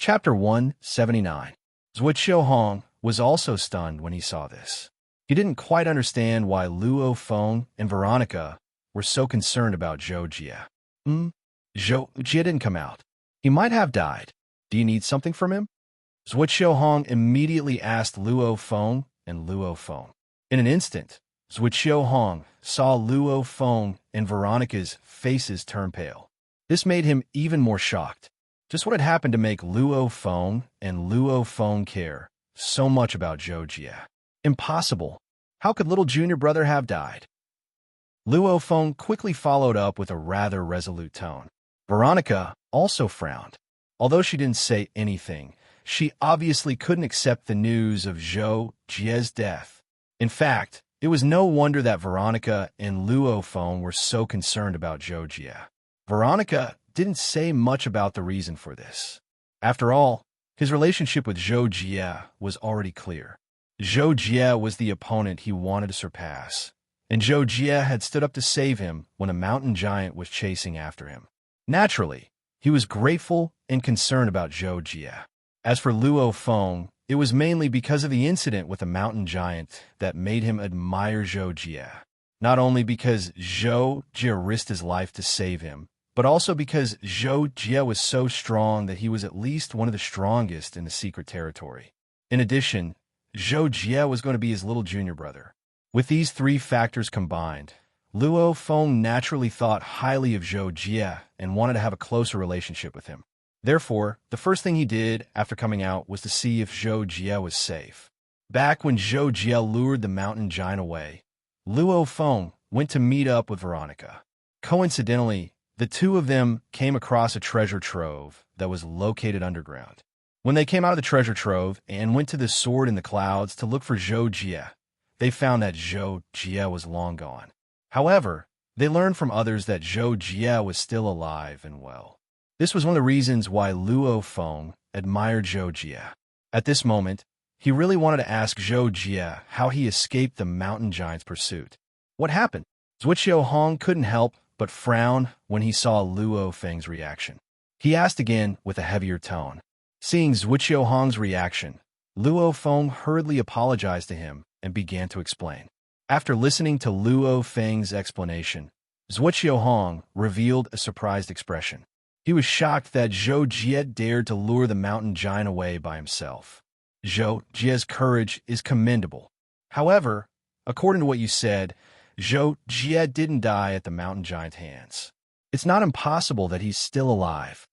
Chapter 179. Zhuo Hong was also stunned when he saw this. He didn't quite understand why Luo Feng and Veronica were so concerned about Zhou Jie. Zhou Jie didn't come out. He might have died. Do you need something from him? Zhuo Hong immediately asked Luo Feng and Luo Feng. In an instant, Zhuo Hong saw Luo Feng and Veronica's faces turn pale. This made him even more shocked. Just what had happened to make Luo Feng and Luo Feng care so much about Zhou Jie? Impossible. How could little junior brother have died? Luo Feng quickly followed up with a rather resolute tone. Veronica also frowned. Although she didn't say anything, she obviously couldn't accept the news of Zhou Jie's death. In fact, it was no wonder that Veronica and Luo Feng were so concerned about Zhou Jie. Veronica didn't say much about the reason for this. After all, his relationship with Zhou Jie was already clear. Zhou Jie was the opponent he wanted to surpass, and Zhou Jie had stood up to save him when a mountain giant was chasing after him. Naturally, he was grateful and concerned about Zhou Jie. As for Luo Feng, it was mainly because of the incident with the mountain giant that made him admire Zhou Jie. Not only because Zhou Jie risked his life to save him, but also because Zhou Jie was so strong that he was at least one of the strongest in the secret territory. In addition, Zhou Jie was going to be his little junior brother. With these three factors combined, Luo Feng naturally thought highly of Zhou Jie and wanted to have a closer relationship with him. Therefore, the first thing he did after coming out was to see if Zhou Jie was safe. Back when Zhou Jie lured the mountain giant away, Luo Feng went to meet up with Veronica. Coincidentally, the two of them came across a treasure trove that was located underground. When they came out of the treasure trove and went to the sword in the clouds to look for Zhou Jie, they found that Zhou Jie was long gone. However, they learned from others that Zhou Jie was still alive and well. This was one of the reasons why Luo Feng admired Zhou Jie. At this moment, he really wanted to ask Zhou Jie how he escaped the mountain giant's pursuit. What happened? Zhuo Hong couldn't help but frown when he saw Luo Feng's reaction. He asked again with a heavier tone. Seeing Zhuo Hong's reaction, Luo Feng hurriedly apologized to him and began to explain. After listening to Luo Feng's explanation, Zhuo Hong revealed a surprised expression. He was shocked that Zhou Jie dared to lure the mountain giant away by himself. Zhou Jie's courage is commendable. However, according to what you said, Zhou Jie didn't die at the mountain giant's hands. It's not impossible that he's still alive.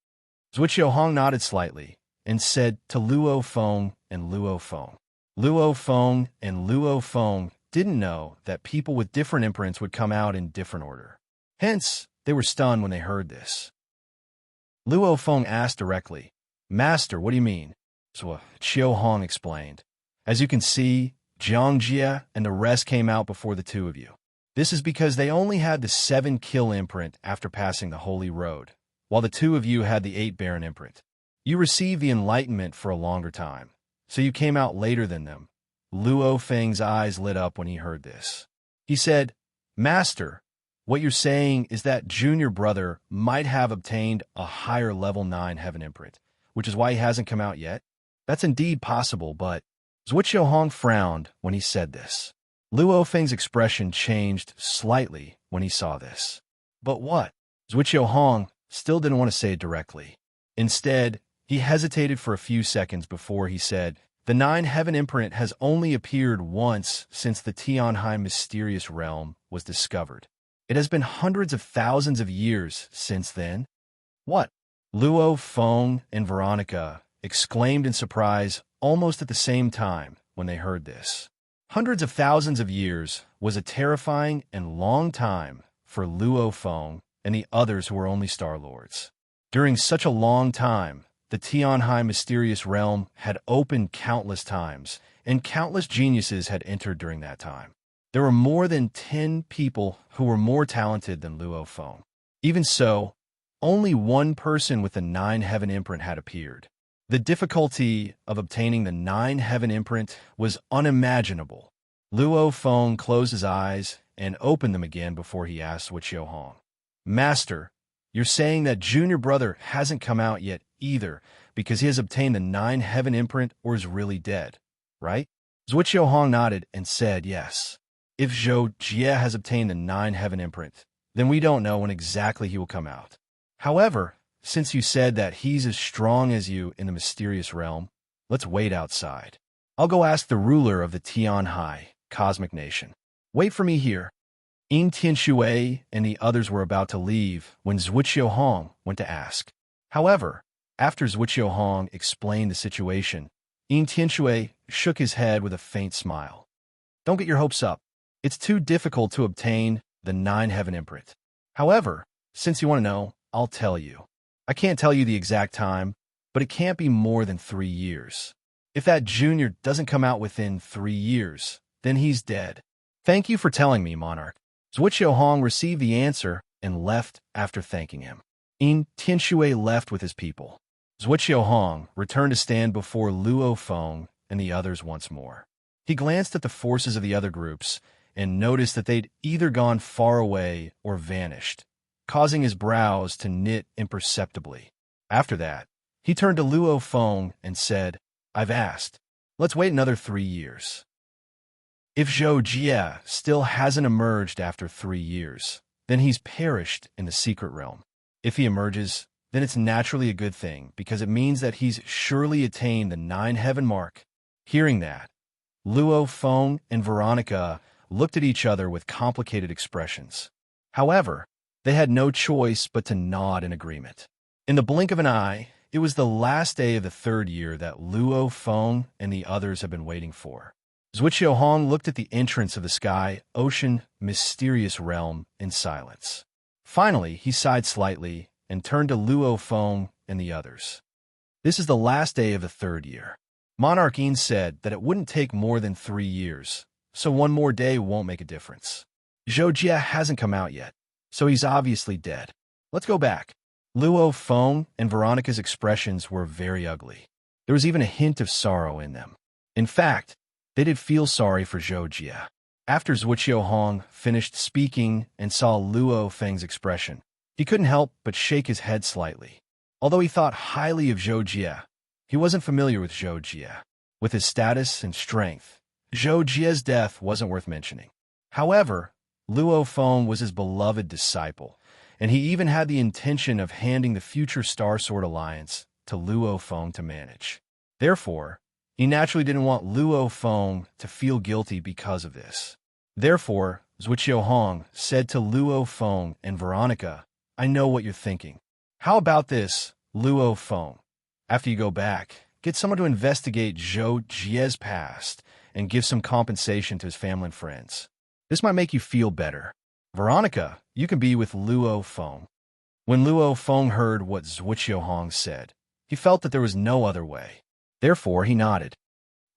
Zhuo Hong nodded slightly and said to Luo Feng and Luo Feng. Luo Feng and Luo Feng didn't know that people with different imprints would come out in different order. Hence, they were stunned when they heard this. Luo Feng asked directly, "Master, what do you mean?" Zhuo Hong explained. "As you can see, Zhang Jie and the rest came out before the two of you. This is because they only had the 7 kill imprint after passing the Holy Road, while the two of you had the 8 Baron imprint. You received the Enlightenment for a longer time, so you came out later than them." Luo Feng's eyes lit up when he heard this. He said, "Master, what you're saying is that junior brother might have obtained a higher level 9 heaven imprint, which is why he hasn't come out yet? That's indeed possible, but..." Zhuo Hong frowned when he said this. Luo Feng's expression changed slightly when he saw this. But what? Zhuo Hong still didn't want to say it directly. Instead, he hesitated for a few seconds before he said, "The 9 heaven imprint has only appeared once since the Tianheim mysterious realm was discovered. It has been hundreds of thousands of years since then." "What?" Luo Feng and Veronica exclaimed in surprise almost at the same time when they heard this. Hundreds of thousands of years was a terrifying and long time for Luo Feng and the others who were only Star Lords. During such a long time, the Tianheim mysterious realm had opened countless times, and countless geniuses had entered during that time. There were more than 10 people who were more talented than Luo Feng. Even so, only one person with the 9 heaven imprint had appeared. The difficulty of obtaining the 9 heaven imprint was unimaginable. Luo Feng closed his eyes and opened them again before he asked Zhuo Hong, "Master, you're saying that junior brother hasn't come out yet either, because he has obtained the 9 heaven imprint or is really dead, right? Zhuo Hong nodded and said yes. If Zhou Jie has obtained the 9 heaven imprint, then we don't know when exactly he will come out. However, since you said that he's as strong as you in the mysterious realm, let's wait outside. I'll go ask the ruler of the Tian Hai cosmic nation. Wait for me here. Yin Tianshui and the others were about to leave when Zhuo Hong went to ask. However, after Zhuo Hong explained the situation, Yin Tianshui shook his head with a faint smile. Don't get your hopes up. It's too difficult to obtain the 9 heaven imprint. However, since you want to know, I'll tell you. I can't tell you the exact time, but it can't be more than 3 years. If that junior doesn't come out within 3 years, then he's dead. Thank you for telling me, Monarch. Zhuo Hong received the answer and left after thanking him. Yin Tianshui left with his people. Zhuo Hong returned to stand before Luo Feng and the others once more. He glanced at the forces of the other groups and noticed that they'd either gone far away or vanished, causing his brows to knit imperceptibly. After that, he turned to Luo Feng and said, I've asked. Let's wait another 3 years. If Zhou Jie still hasn't emerged after 3 years, then he's perished in the secret realm. If he emerges, then it's naturally a good thing, because it means that he's surely attained the 9 heaven mark. Hearing that, Luo Feng and Veronica looked at each other with complicated expressions. However, they had no choice but to nod in agreement. In the blink of an eye, it was the last day of the 3rd year that Luo Feng and the others had been waiting for. Zhuo Hong looked at the entrance of the sky, ocean, mysterious realm in silence. Finally, he sighed slightly and turned to Luo Feng and the others. This is the last day of the 3rd year. Monarch Yin said that it wouldn't take more than 3 years, so one more day won't make a difference. Zhou Jie hasn't come out yet, so he's obviously dead. Let's go back. Luo Feng and Veronica's expressions were very ugly. There was even a hint of sorrow in them. In fact, they did feel sorry for Zhou Jie. After Zhuo Hong finished speaking and saw Luo Feng's expression, he couldn't help but shake his head slightly. Although he thought highly of Zhou Jie, he wasn't familiar with Zhou Jie. With his status and strength, Zhou Jie's death wasn't worth mentioning. However, Luo Feng was his beloved disciple, and he even had the intention of handing the future Star Sword Alliance to Luo Feng to manage. Therefore, he naturally didn't want Luo Feng to feel guilty because of this. Therefore, Zhuo Hong said to Luo Feng and Veronica, I know what you're thinking. How about this, Luo Feng? After you go back, get someone to investigate Zhou Jie's past and give some compensation to his family and friends. This might make you feel better. Veronica, you can be with Luo Feng. When Luo Feng heard what Zhuo Hong said, he felt that there was no other way. Therefore, he nodded.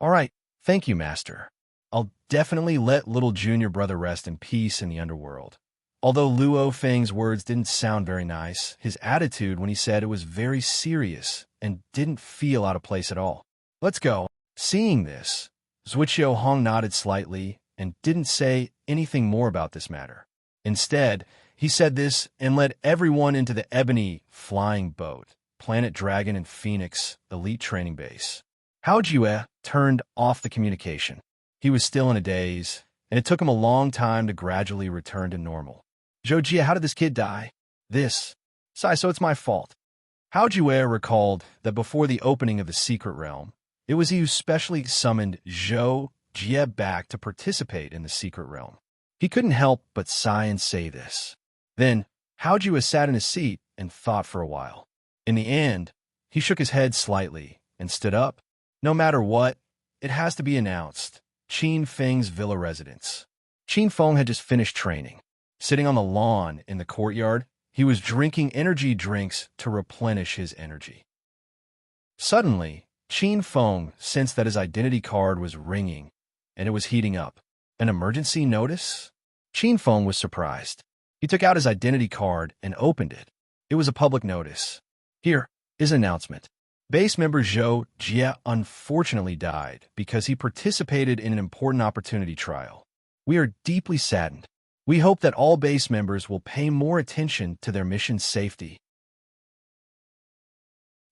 All right, thank you, Master. I'll definitely let little junior brother rest in peace in the underworld. Although Luo Feng's words didn't sound very nice, his attitude when he said it was very serious and didn't feel out of place at all. Let's go. Seeing this, Zhuo Hong nodded slightly and didn't say anything more about this matter. Instead, he said this and led everyone into the ebony flying boat, Planet Dragon and Phoenix Elite Training Base. Hao Jue turned off the communication. He was still in a daze, and it took him a long time to gradually return to normal. Zhou Jie, how did this kid die? So it's my fault. Hao Jue recalled that before the opening of the secret realm, it was he who specially summoned Zhou Jie back to participate in the secret realm. He couldn't help but sigh and say this. Then, Hao Jue sat in his seat and thought for a while. In the end, he shook his head slightly and stood up. No matter what, it has to be announced. Qin Feng's villa residence. Qin Feng had just finished training. Sitting on the lawn in the courtyard, he was drinking energy drinks to replenish his energy. Suddenly, Qin Feng sensed that his identity card was ringing, and it was heating up. An emergency notice? Qin Feng was surprised. He took out his identity card and opened it. It was a public notice. Here is an announcement. Base member Zhou Jie unfortunately died because he participated in an important opportunity trial. We are deeply saddened. We hope that all base members will pay more attention to their mission's safety.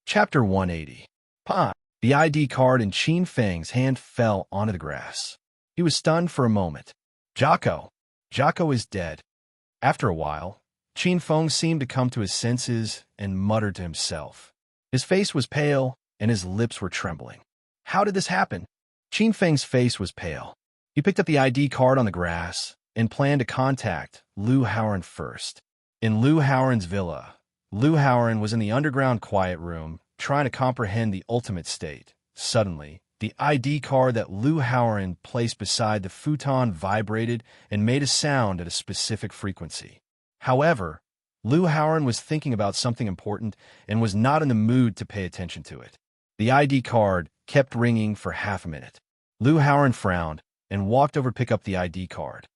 Chapter 180. Pa. The ID card in Qin Feng's hand fell onto the grass. He was stunned for a moment. Jocko. Jocko is dead. After a while, Qin Feng seemed to come to his senses and muttered to himself. His face was pale and his lips were trembling. How did this happen? Qin Feng's face was pale. He picked up the ID card on the grass and planned to contact Lu Howren first. In Lu Howren's villa, Lu Howren was in the underground quiet room, trying to comprehend the ultimate state. Suddenly, the ID card that Lu Howren placed beside the futon vibrated and made a sound at a specific frequency. However, Lu Howren was thinking about something important and was not in the mood to pay attention to it. The ID card kept ringing for half a minute. Lu Howren frowned and walked over to pick up the ID card.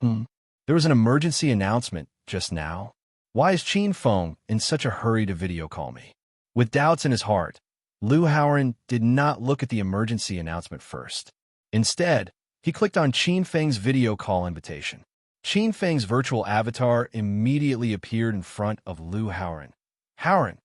There was an emergency announcement just now. Why is Qin Feng in such a hurry to video call me? With doubts in his heart, Lu Howren did not look at the emergency announcement first. Instead, he clicked on Qin Feng's video call invitation. Qin Feng's virtual avatar immediately appeared in front of Lu Howren. Howren,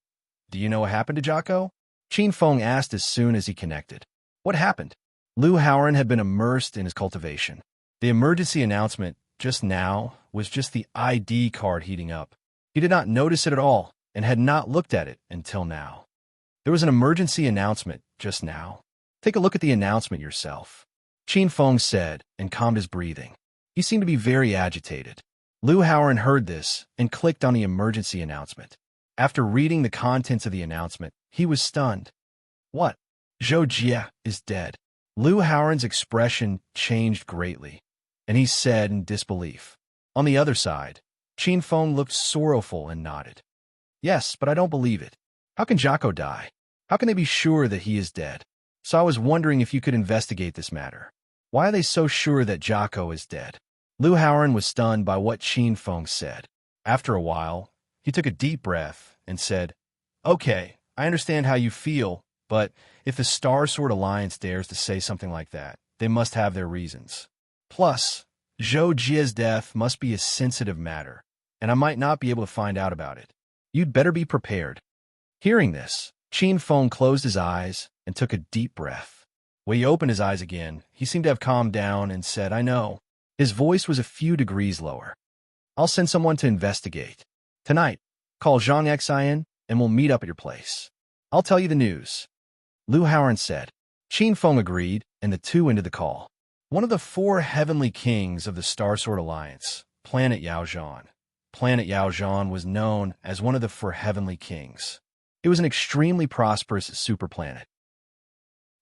do you know what happened to Jocko? Qin Feng asked as soon as he connected. What happened? Lu Howren had been immersed in his cultivation. The emergency announcement just now was just the ID card heating up. He did not notice it at all and had not looked at it until now. There was an emergency announcement just now. Take a look at the announcement yourself, Qin Feng said and calmed his breathing. He seemed to be very agitated. Lu Howren heard this and clicked on the emergency announcement. After reading the contents of the announcement, he was stunned. What? Zhou Jie is dead. Lu Howren's expression changed greatly, and he said in disbelief. On the other side, Qin Feng looked sorrowful and nodded. Yes, but I don't believe it. How can Jocko die? How can they be sure that he is dead? So I was wondering if you could investigate this matter. Why are they so sure that Jocko is dead? Lu Howren was stunned by what Qin Feng said. After a while, he took a deep breath and said, Okay, I understand how you feel, but if the Star Sword Alliance dares to say something like that, they must have their reasons. Plus, Zhou Jie's death must be a sensitive matter, and I might not be able to find out about it. You'd better be prepared. Hearing this, Qin Feng closed his eyes and took a deep breath. When he opened his eyes again, he seemed to have calmed down and said, I know. His voice was a few degrees lower. I'll send someone to investigate. Tonight, call Zhang Xin and we'll meet up at your place. I'll tell you the news. Lu Howren said. Qin Feng agreed, and the two ended the call. One of the 4 heavenly kings of the Star Sword Alliance, Planet Yaozhan. Planet Yaozhan was known as one of the 4 heavenly kings. It was an extremely prosperous superplanet.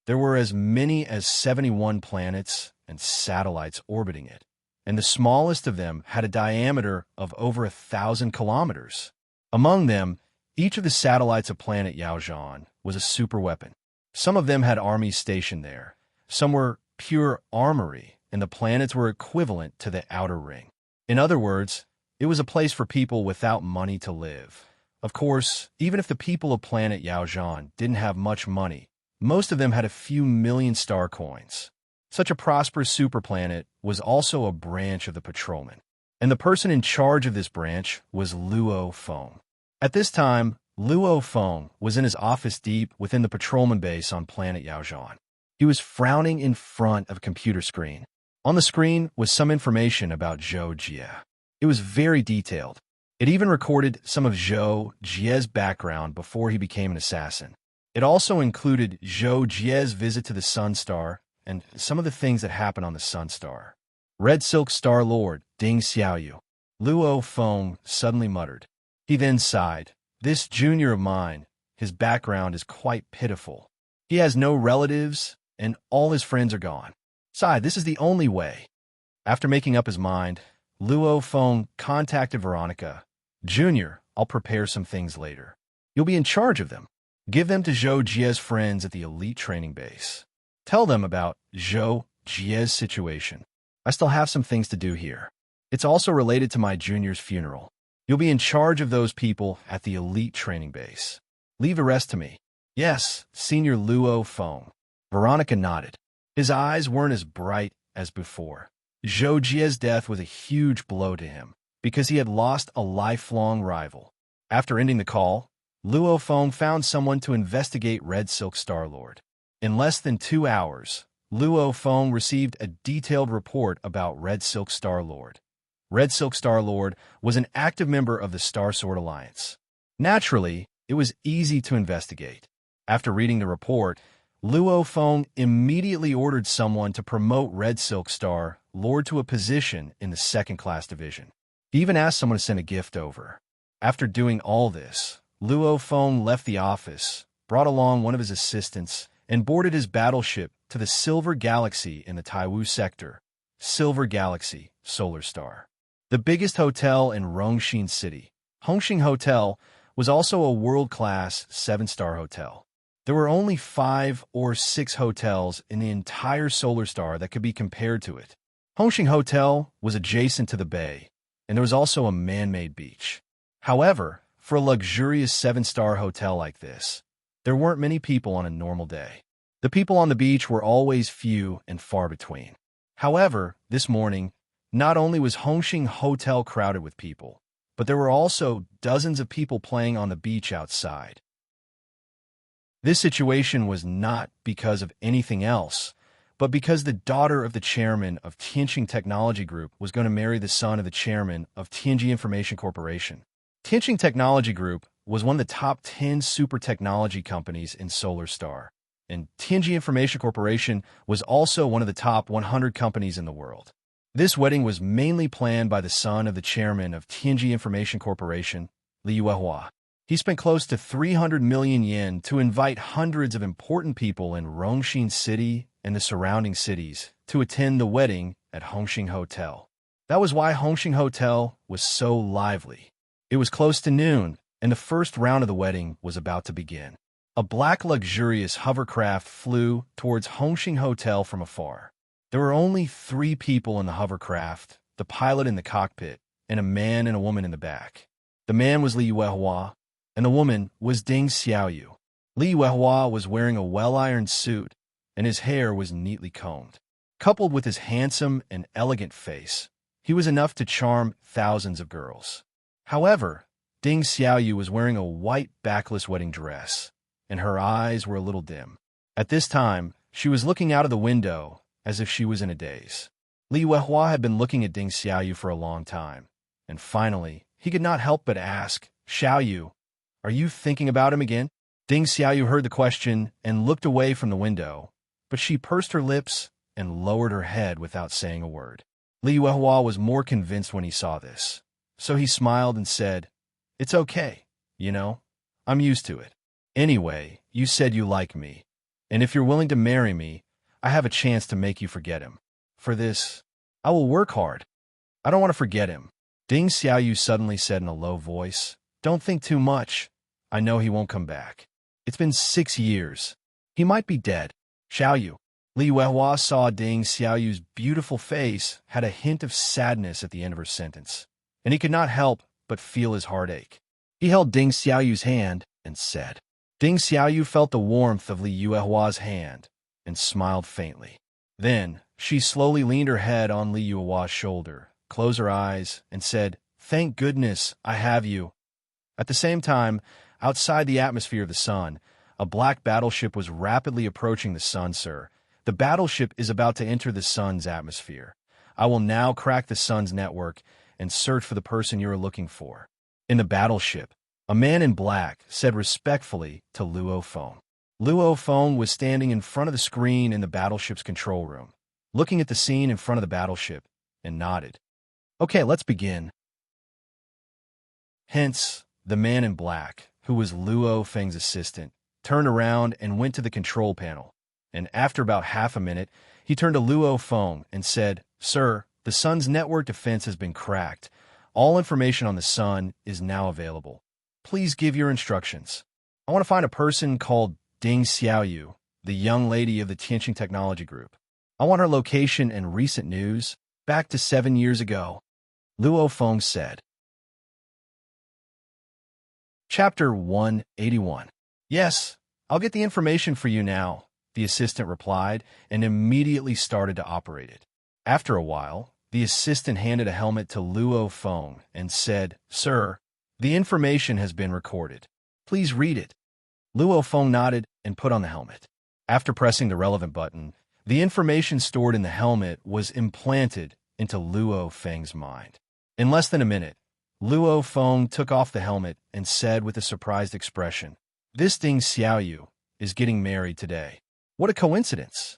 There were as many as 71 planets and satellites orbiting it, and the smallest of them had a diameter of over 1,000 kilometers. Among them, each of the satellites of Planet Yaozhan was a superweapon. Some of them had armies stationed there. Some were pure armory, and the planets were equivalent to the outer ring. In other words, it was a place for people without money to live. Of course, even if the people of Planet Yaozhan didn't have much money, most of them had a few million star coins. Such a prosperous superplanet was also a branch of the patrolmen, and the person in charge of this branch was Luo Feng. At this time, Luo Feng was in his office deep within the patrolman base on Planet Yaozhan. He was frowning in front of a computer screen. On the screen was some information about Zhou Jie. It was very detailed. It even recorded some of Zhou Jie's background before he became an assassin. It also included Zhou Jie's visit to the Sun Star and some of the things that happened on the Sun Star. Red Silk Star Lord Ding Xiaoyu. Luo Feng suddenly muttered. He then sighed. This junior of mine, his background is quite pitiful. He has no relatives, and all his friends are gone. Sigh, this is the only way. After making up his mind, Luo Feng contacted Veronica. Junior, I'll prepare some things later. You'll be in charge of them. Give them to Zhou Jie's friends at the elite training base. Tell them about Zhou Jie's situation. I still have some things to do here. It's also related to my junior's funeral. You'll be in charge of those people at the elite training base. Leave the rest to me. Yes, Senior Luo Feng. Veronica nodded. His eyes weren't as bright as before. Zhou Jie's death was a huge blow to him, because he had lost a lifelong rival. After ending the call, Luo Feng found someone to investigate Red Silk Star-Lord. In less than 2 hours, Luo Feng received a detailed report about Red Silk Star-Lord. Red Silk Star-Lord was an active member of the Star Sword Alliance. Naturally, it was easy to investigate. After reading the report, Luo Feng immediately ordered someone to promote Red Silk Star-Lord to a position in the second-class division. He even asked someone to send a gift over. After doing all this, Luo Feng left the office, brought along one of his assistants, and boarded his battleship to the Silver Galaxy in the Taiwu sector. Silver Galaxy, Solar Star. The biggest hotel in Rongxin City. Hongxing Hotel was also a world-class 7-star hotel. There were only 5 or 6 hotels in the entire Solar Star that could be compared to it. Hongxing Hotel was adjacent to the bay, and there was also a man-made beach. However, for a luxurious 7-star hotel like this, there weren't many people on a normal day. The people on the beach were always few and far between. However, this morning, not only was Hongxing Hotel crowded with people, but there were also dozens of people playing on the beach outside. This situation was not because of anything else, but because the daughter of the chairman of Tianjin Technology Group was going to marry the son of the chairman of Tianjin Information Corporation. Tianjin Technology Group was one of the top 10 super technology companies in Solar Star, and Tianjin Information Corporation was also one of the top 100 companies in the world. This wedding was mainly planned by the son of the chairman of Tianjin Information Corporation, Li Yuehua. He spent close to 300 million yen to invite hundreds of important people in Rongxin City and the surrounding cities to attend the wedding at Hongxing Hotel. That was why Hongxing Hotel was so lively. It was close to noon, and the first round of the wedding was about to begin. A black luxurious hovercraft flew towards Hongxing Hotel from afar. There were only 3 people in the hovercraft, the pilot in the cockpit, and a man and a woman in the back. The man was Li Yuehua, and the woman was Ding Xiaoyu. Li Yuehua was wearing a well-ironed suit, and his hair was neatly combed. Coupled with his handsome and elegant face, he was enough to charm thousands of girls. However, Ding Xiaoyu was wearing a white backless wedding dress, and her eyes were a little dim. At this time, she was looking out of the window as if she was in a daze. Li Yuehua had been looking at Ding Xiaoyu for a long time, and finally, he could not help but ask, "Xiaoyu, are you thinking about him again?" Ding Xiaoyu heard the question and looked away from the window, but she pursed her lips and lowered her head without saying a word. Li Yuehua was more convinced when he saw this, so he smiled and said, "It's okay, I'm used to it. Anyway, you said you like me, and if you're willing to marry me, I have a chance to make you forget him. For this, I will work hard. I don't want to forget him." Ding Xiaoyu suddenly said in a low voice, "Don't think too much. I know he won't come back. It's been 6 years. He might be dead." Xiaoyu. Li Yuehua saw Ding Xiaoyu's beautiful face had a hint of sadness at the end of her sentence, and he could not help but feel his heart ache. He held Ding Xiaoyu's hand and said. Ding Xiaoyu felt the warmth of Li Yuehua's hand and smiled faintly. Then she slowly leaned her head on Li Yuehua's shoulder, closed her eyes, and said, "Thank goodness I have you." At the same time, outside the atmosphere of the sun, a black battleship was rapidly approaching the sun, sir. The battleship is about to enter the sun's atmosphere. I will now crack the sun's network and search for the person you are looking for. In the battleship, a man in black said respectfully to Luo Feng. Luo Feng was standing in front of the screen in the battleship's control room, looking at the scene in front of the battleship, and nodded. "Okay, let's begin." Hence, the man in black, who was Luo Feng's assistant, turned around and went to the control panel, and after about half a minute, he turned to Luo Feng and said, "Sir, the sun's network defense has been cracked. All information on the sun is now available. Please give your instructions. I want to find a person called Ding Xiaoyu, the young lady of the Tianjin Technology Group. I want her location and recent news, back to 7 years ago," Luo Feng said. Chapter 181. "Yes, I'll get the information for you now," the assistant replied, and immediately started to operate it. After a while, the assistant handed a helmet to Luo Feng and said, "Sir, the information has been recorded. Please read it." Luo Feng nodded and put on the helmet. After pressing the relevant button, the information stored in the helmet was implanted into Luo Feng's mind. In less than a minute, Luo Feng took off the helmet and said with a surprised expression, "This Ding Xiaoyu is getting married today. What a coincidence."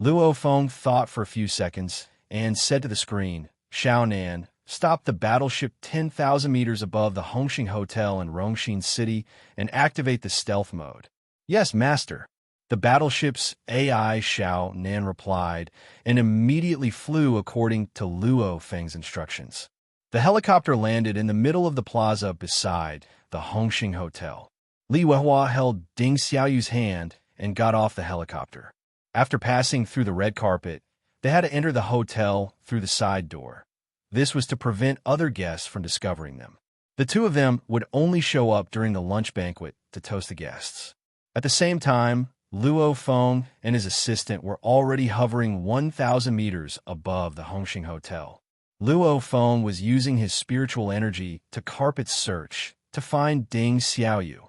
Luo Feng thought for a few seconds and said to the screen, "Xiaonan, stop the battleship 10,000 meters above the Hongxing Hotel in Rongxin City and activate the stealth mode." "Yes, master." The battleship's AI Xiao Nan replied and immediately flew according to Luo Feng's instructions. The helicopter landed in the middle of the plaza beside the Hongxing Hotel. Li Weihua held Ding Xiaoyu's hand and got off the helicopter. After passing through the red carpet, they had to enter the hotel through the side door. This was to prevent other guests from discovering them. The two of them would only show up during the lunch banquet to toast the guests. At the same time, Luo Feng and his assistant were already hovering 1,000 meters above the Hongxing Hotel. Luo Feng was using his spiritual energy to carpet search to find Ding Xiaoyu.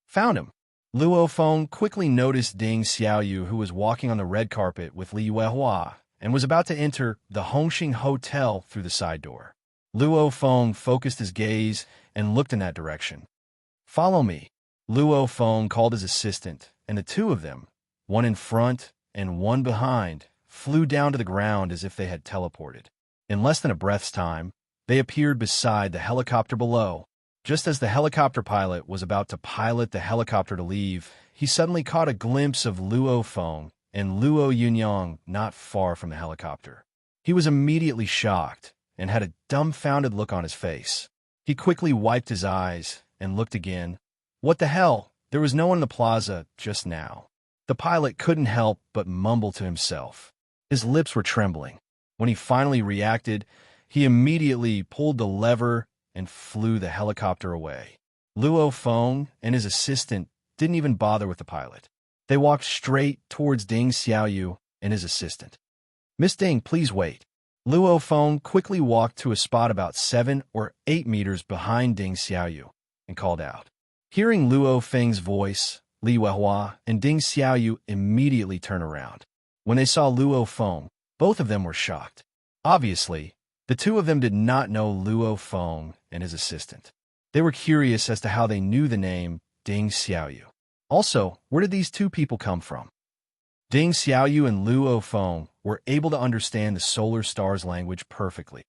Found him. Luo Feng quickly noticed Ding Xiaoyu, who was walking on the red carpet with Li Weihua and was about to enter the Hongxing Hotel through the side door. Luo Feng focused his gaze and looked in that direction. "Follow me." Luo Feng called his assistant, and the two of them, one in front and one behind, flew down to the ground as if they had teleported. In less than a breath's time, they appeared beside the helicopter below. Just as the helicopter pilot was about to pilot the helicopter to leave, he suddenly caught a glimpse of Luo Feng and Luo Yunyang not far from the helicopter. He was immediately shocked and had a dumbfounded look on his face. He quickly wiped his eyes and looked again. What the hell? There was no one in the plaza just now. The pilot couldn't help but mumble to himself. His lips were trembling. When he finally reacted, he immediately pulled the lever and flew the helicopter away. Luo Feng and his assistant didn't even bother with the pilot. They walked straight towards Ding Xiaoyu and his assistant. "Miss Ding, please wait." Luo Feng quickly walked to a spot about 7 or 8 meters behind Ding Xiaoyu and called out. Hearing Luo Feng's voice, Li Weihua and Ding Xiaoyu immediately turned around. When they saw Luo Feng, both of them were shocked. Obviously, the two of them did not know Luo Feng and his assistant. They were curious as to how they knew the name Ding Xiaoyu. Also, where did these two people come from? Ding Xiaoyu and Luo Feng were able to understand the solar star's language perfectly.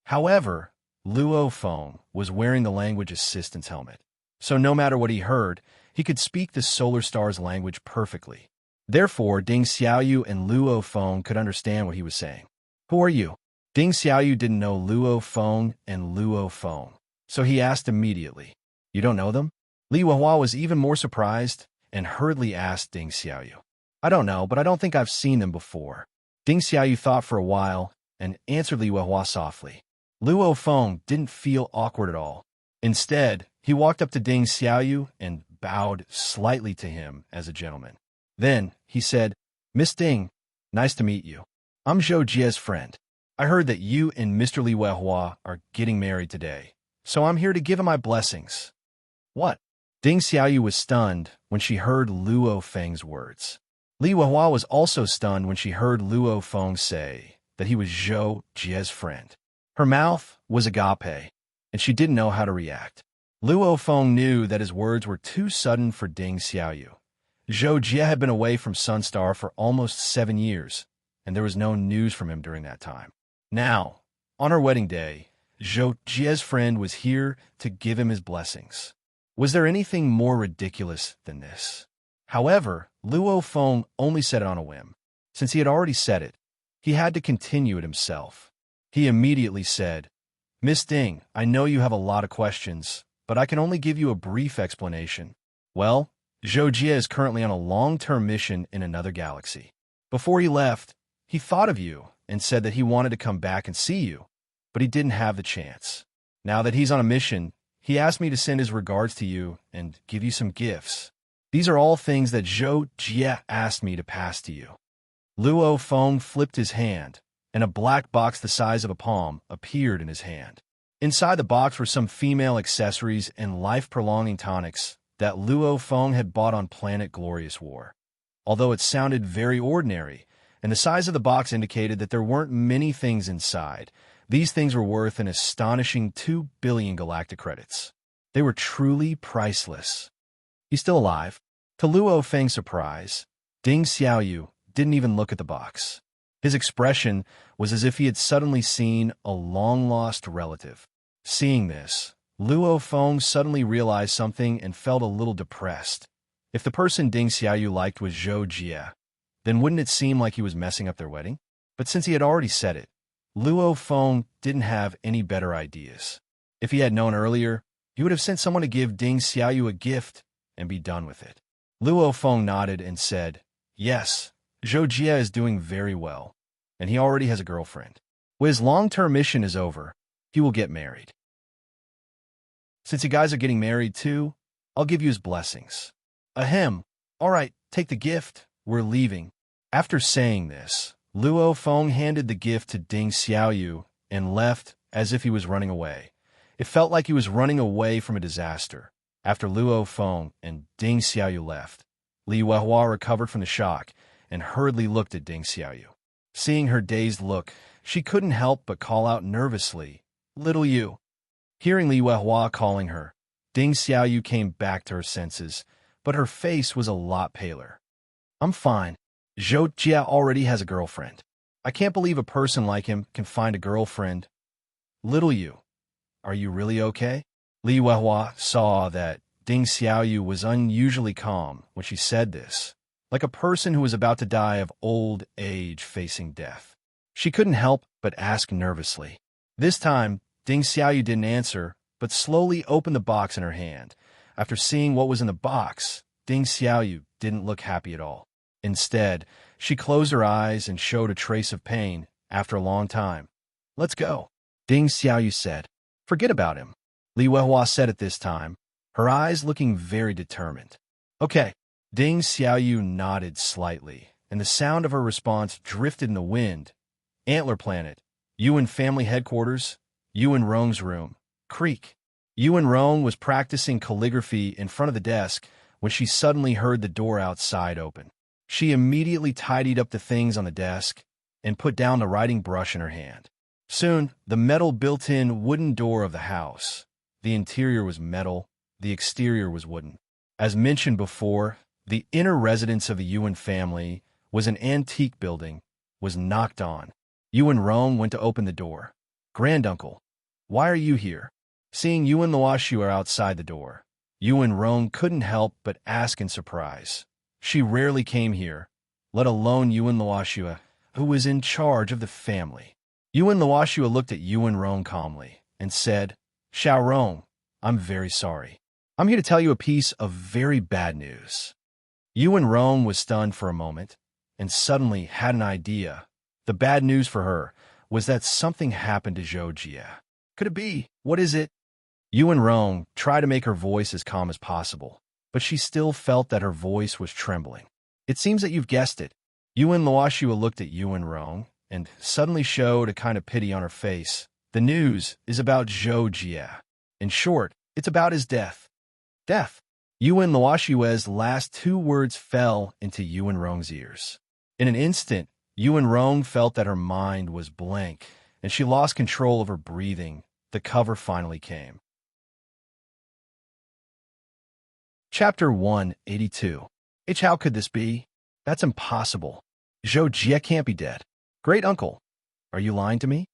However, Luo Feng was wearing the language assistant's helmet, so no matter what he heard, he could speak the solar star's language perfectly. Therefore, Ding Xiaoyu and Luo Feng could understand what he was saying. "Who are you?" Ding Xiaoyu didn't know Luo Feng and Luo Feng, so he asked immediately. "You don't know them?" Li Weihua was even more surprised and hurriedly asked Ding Xiaoyu. "I don't know, but I don't think I've seen them before." Ding Xiaoyu thought for a while and answered Li Weihua softly. Luo Feng didn't feel awkward at all. Instead, he walked up to Ding Xiaoyu and bowed slightly to him as a gentleman. Then he said, "Miss Ding, nice to meet you. I'm Zhou Jie's friend. I heard that you and Mr. Li Weihua are getting married today, so I'm here to give him my blessings." "What?" Ding Xiaoyu was stunned when she heard Luo Feng's words. Li Weihua was also stunned when she heard Luo Feng say that he was Zhou Jie's friend. Her mouth was agape, and she didn't know how to react. Luo Feng knew that his words were too sudden for Ding Xiaoyu. Zhou Jie had been away from Sunstar for almost 7 years, and there was no news from him during that time. Now, on her wedding day, Zhou Jie's friend was here to give him his blessings. Was there anything more ridiculous than this? However, Luo Feng only said it on a whim. Since he had already said it, he had to continue it himself. He immediately said, "Miss Ding, I know you have a lot of questions, but I can only give you a brief explanation. Well, Zhou Jie is currently on a long-term mission in another galaxy. Before he left, he thought of you and said that he wanted to come back and see you, but he didn't have the chance. Now that he's on a mission, he asked me to send his regards to you and give you some gifts. These are all things that Zhou Jie asked me to pass to you." Luo Feng flipped his hand, and a black box the size of a palm appeared in his hand. Inside the box were some female accessories and life-prolonging tonics that Luo Feng had bought on Planet Glorious War. Although it sounded very ordinary, and the size of the box indicated that there weren't many things inside, these things were worth an astonishing 2 billion galactic credits. They were truly priceless. He's still alive. To Luo Feng's surprise, Ding Xiaoyu didn't even look at the box. His expression was as if he had suddenly seen a long-lost relative. Seeing this, Luo Feng suddenly realized something and felt a little depressed. If the person Ding Xiaoyu liked was Zhou Jie, then wouldn't it seem like he was messing up their wedding? But since he had already said it, Luo Feng didn't have any better ideas. If he had known earlier, he would have sent someone to give Ding Xiaoyu a gift and be done with it. Luo Feng nodded and said, "Yes, Zhou Jie is doing very well, and he already has a girlfriend. When his long-term mission is over, he will get married. Since you guys are getting married too, I'll give you his blessings." Ahem. All right, take the gift. We're leaving. After saying this, Luo Feng handed the gift to Ding Xiaoyu and left as if he was running away. It felt like he was running away from a disaster. After Luo Feng and Ding Xiaoyu left, Li Weihua recovered from the shock and hurriedly looked at Ding Xiaoyu. Seeing her dazed look, she couldn't help but call out nervously, "Little you." Hearing Li Weihua calling her, Ding Xiaoyu came back to her senses, but her face was a lot paler. "I'm fine. Zhou Jie already has a girlfriend. I can't believe a person like him can find a girlfriend. Little you, are you really okay?" Li Weihua saw that Ding Xiaoyu was unusually calm when she said this, like a person who was about to die of old age facing death. She couldn't help but ask nervously. This time, Ding Xiaoyu didn't answer, but slowly opened the box in her hand. After seeing what was in the box, Ding Xiaoyu didn't look happy at all. Instead, she closed her eyes and showed a trace of pain after a long time. "Let's go," Ding Xiaoyu said. "Forget about him," Li Weihua said at this time, her eyes looking very determined. "Okay." Ding Xiaoyu nodded slightly, and the sound of her response drifted in the wind. Antler Planet, Yuan family headquarters, Yuan Rong's room, creak. Yuan Rong was practicing calligraphy in front of the desk when she suddenly heard the door outside open. She immediately tidied up the things on the desk and put down the writing brush in her hand. Soon, the metal built-in wooden door of the house. The interior was metal, the exterior was wooden. As mentioned before, the inner residence of the Yuan family was an antique building, was knocked on. Yuan Rong went to open the door. "Granduncle, why are you here?" Seeing Yuan Luoxue outside the door, Yuan Rong couldn't help but ask in surprise. She rarely came here, let alone Yuan Luoxue, who was in charge of the family. Yuan Luoxue looked at Yuan Rong calmly and said, "Xiao Rong, I'm very sorry. I'm here to tell you a piece of very bad news." Yuan Rong was stunned for a moment and suddenly had an idea. The bad news for her was that something happened to Zhou Jie. Could it be? What is it? Yuan Rong tried to make her voice as calm as possible, but she still felt that her voice was trembling. "It seems that you've guessed it." Yuan Luoxue looked at Yuan Rong and suddenly showed a kind of pity on her face. "The news is about Zhou Jie. In short, it's about his death." Death. Yuan Luoxue's last two words fell into Yuan Rong's ears. In an instant, Yuan Rong felt that her mind was blank, and she lost control of her breathing. The cover finally came. Chapter 182. How could this be? That's impossible. Zhou Jie can't be dead. Great uncle, are you lying to me?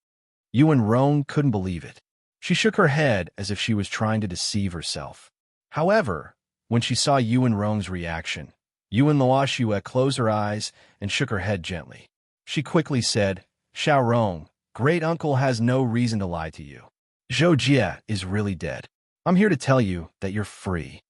Yuan Rong couldn't believe it. She shook her head as if she was trying to deceive herself. However, when she saw Yuan Rong's reaction, Yuan Luoxue closed her eyes and shook her head gently. She quickly said, "Xiao Rong, great uncle has no reason to lie to you. Zhou Jie is really dead. I'm here to tell you that you're free."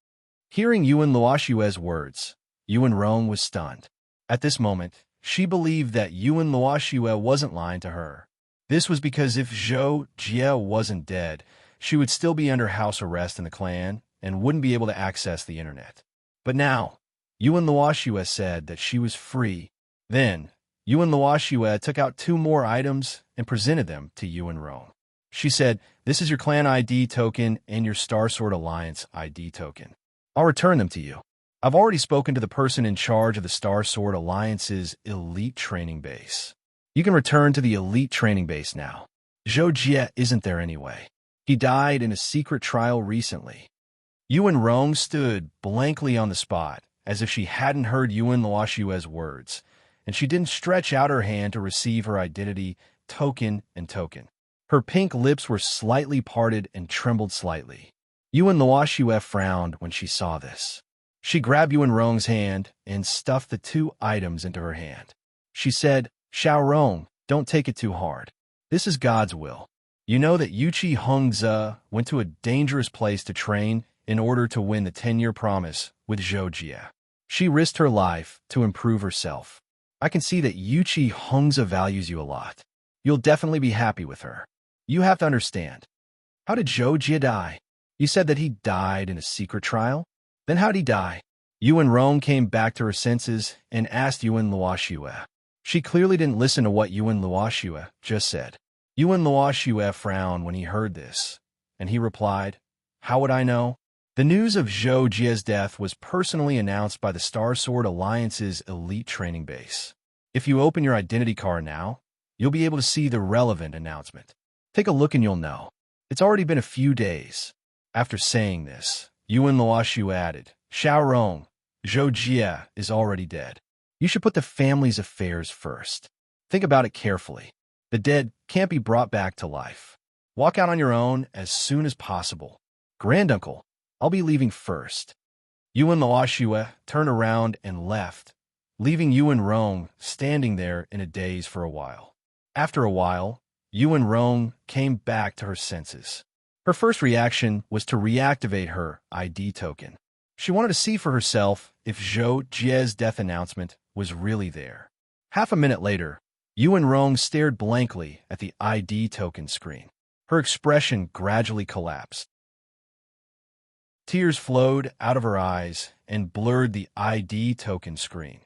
Hearing Yuan Luoxue's words, Yuan Rong was stunned. At this moment, she believed that Yuan Luoxue wasn't lying to her. This was because if Zhou Jie wasn't dead, she would still be under house arrest in the clan and wouldn't be able to access the internet. But now, Yuan Luoxue said that she was free. Then, Yuan Luoxue took out two more items and presented them to Yuan Rong. She said, "This is your clan ID token and your Star Sword Alliance ID token. I'll return them to you. I've already spoken to the person in charge of the Star Sword Alliance's elite training base. You can return to the elite training base now. Zhou Jie isn't there anyway. He died in a secret trial recently." Yuan Rong stood blankly on the spot, as if she hadn't heard Yuan Luoshue's words, and she didn't stretch out her hand to receive her identity token and token. Her pink lips were slightly parted and trembled slightly. Yuan Luoshue frowned when she saw this. She grabbed Yuan Rong's hand and stuffed the two items into her hand. She said, "Xiao Rong, don't take it too hard. This is God's will. You know that Yuchi Hongze went to a dangerous place to train in order to win the 10-year promise with Zhou Jie. She risked her life to improve herself. I can see that Yuchi Hongze values you a lot. You'll definitely be happy with her. You have to understand. How did Zhou Jie die? You said that he died in a secret trial? Then how'd he die?" Yuan Rong came back to her senses and asked Yuan Luoshue. She clearly didn't listen to what Yuan Luoshue just said. Yuan Luoshue frowned when he heard this, and he replied, "How would I know? The news of Zhou Jie's death was personally announced by the Star Sword Alliance's elite training base. If you open your identity card now, you'll be able to see the relevant announcement. Take a look and you'll know. It's already been a few days." After saying this, Yuan Luoshu added, "Xiao Rong, Zhou Jie is already dead. You should put the family's affairs first. Think about it carefully. The dead can't be brought back to life. Walk out on your own as soon as possible. Granduncle, I'll be leaving first." Yuan Luoshue turned around and left, leaving Yuan Rong standing there in a daze for a while. After a while, Yuan Rong came back to her senses. Her first reaction was to reactivate her ID token. She wanted to see for herself if Zhou Jie's death announcement was really there. Half a minute later, Yuan Rong stared blankly at the ID token screen. Her expression gradually collapsed. Tears flowed out of her eyes and blurred the ID token screen.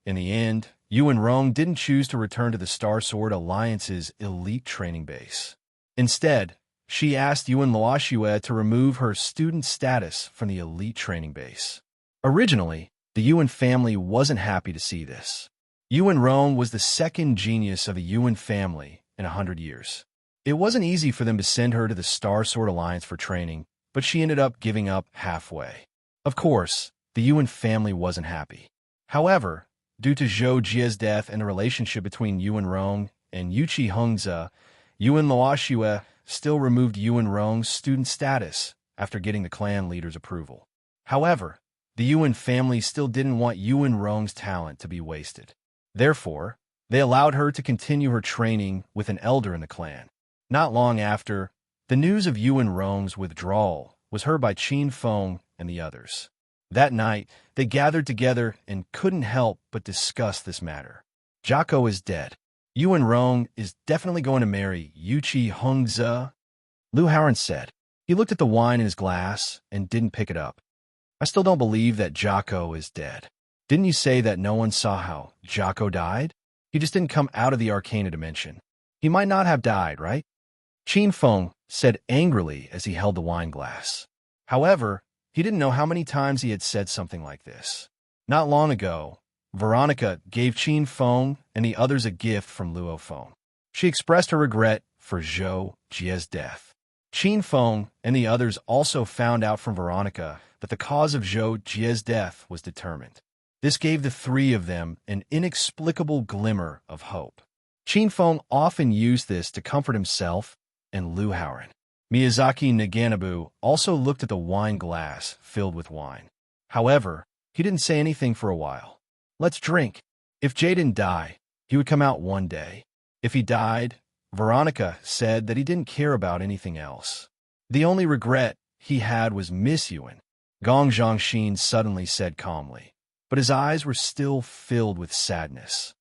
In the end, Yuan Rong didn't choose to return to the Star Sword Alliance's elite training base. Instead, she asked Yuan Luoshue to remove her student status from the elite training base. Originally, the Yuan family wasn't happy to see this. Yuan Rong was the second genius of the Yuan family in 100 years. It wasn't easy for them to send her to the Star Sword Alliance for training, but she ended up giving up halfway. Of course, the Yuan family wasn't happy. However, due to Zhou Jie's death and the relationship between Yuan Rong and Yuchi Hongze, Yuan Luoshue still removed Yuan Rong's student status after getting the clan leader's approval. However, the Yuan family still didn't want Yuan Rong's talent to be wasted. Therefore, they allowed her to continue her training with an elder in the clan. Not long after, the news of Yuan Rong's withdrawal was heard by Qin Feng and the others. That night, they gathered together and couldn't help but discuss this matter. Jiako is dead. Yuan Rong is definitely going to marry Yuchi Hongze, Lu Haoran said. He looked at the wine in his glass and didn't pick it up. "I still don't believe that Jiako is dead. Didn't you say that no one saw how Jiako died? He just didn't come out of the Arcana dimension. He might not have died, right?" Qin Feng said angrily as he held the wine glass. However, he didn't know how many times he had said something like this. Not long ago, Veronica gave Qin Feng and the others a gift from Luo Feng. She expressed her regret for Zhou Jie's death. Qin Feng and the others also found out from Veronica that the cause of Zhou Jie's death was determined. This gave the three of them an inexplicable glimmer of hope. Qin Feng often used this to comfort himself and Lu Haoran. Miyazaki Naganabu also looked at the wine glass filled with wine. However, he didn't say anything for a while. "Let's drink. If Jay didn't die, he would come out one day. If he died," Veronica said that he didn't care about anything else. The only regret he had was Miss Yuan. Gong Zhongxin suddenly said calmly, but his eyes were still filled with sadness.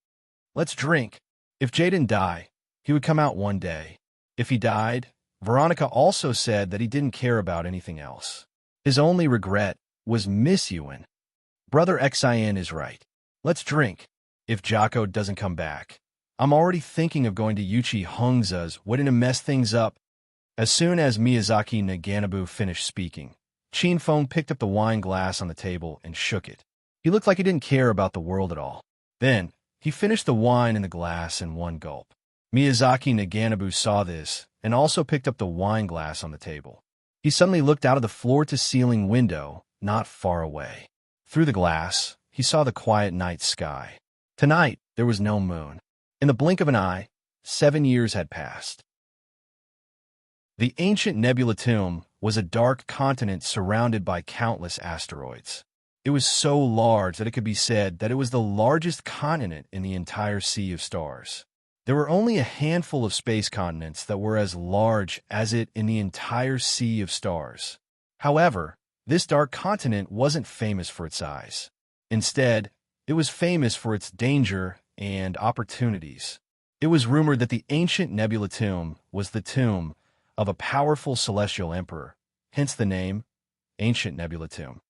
"Let's drink. If Jay didn't die, he would come out one day. If he died," Veronica also said that he didn't care about anything else. His only regret was Miss Yuan. Brother Xian is right. Let's drink. If Jiako doesn't come back, I'm already thinking of going to Yuchi Hongze's wedding to mess things up As soon as Miyazaki Naganabu finished speaking, Chinfeng picked up the wine glass on the table and shook it. He looked like he didn't care about the world at all. Then, he finished the wine in the glass in one gulp. Miyazaki Naganabu saw this and also picked up the wine glass on the table. He suddenly looked out of the floor-to-ceiling window not far away. Through the glass, he saw the quiet night sky. Tonight, there was no moon. In the blink of an eye, 7 years had passed. The ancient nebula tomb was a dark continent surrounded by countless asteroids. It was so large that it could be said that it was the largest continent in the entire sea of stars. There were only a handful of space continents that were as large as it in the entire sea of stars. However, this dark continent wasn't famous for its size. Instead, it was famous for its danger and opportunities. It was rumored that the ancient nebula tomb was the tomb of a powerful celestial emperor, hence the name Ancient Nebula Tomb.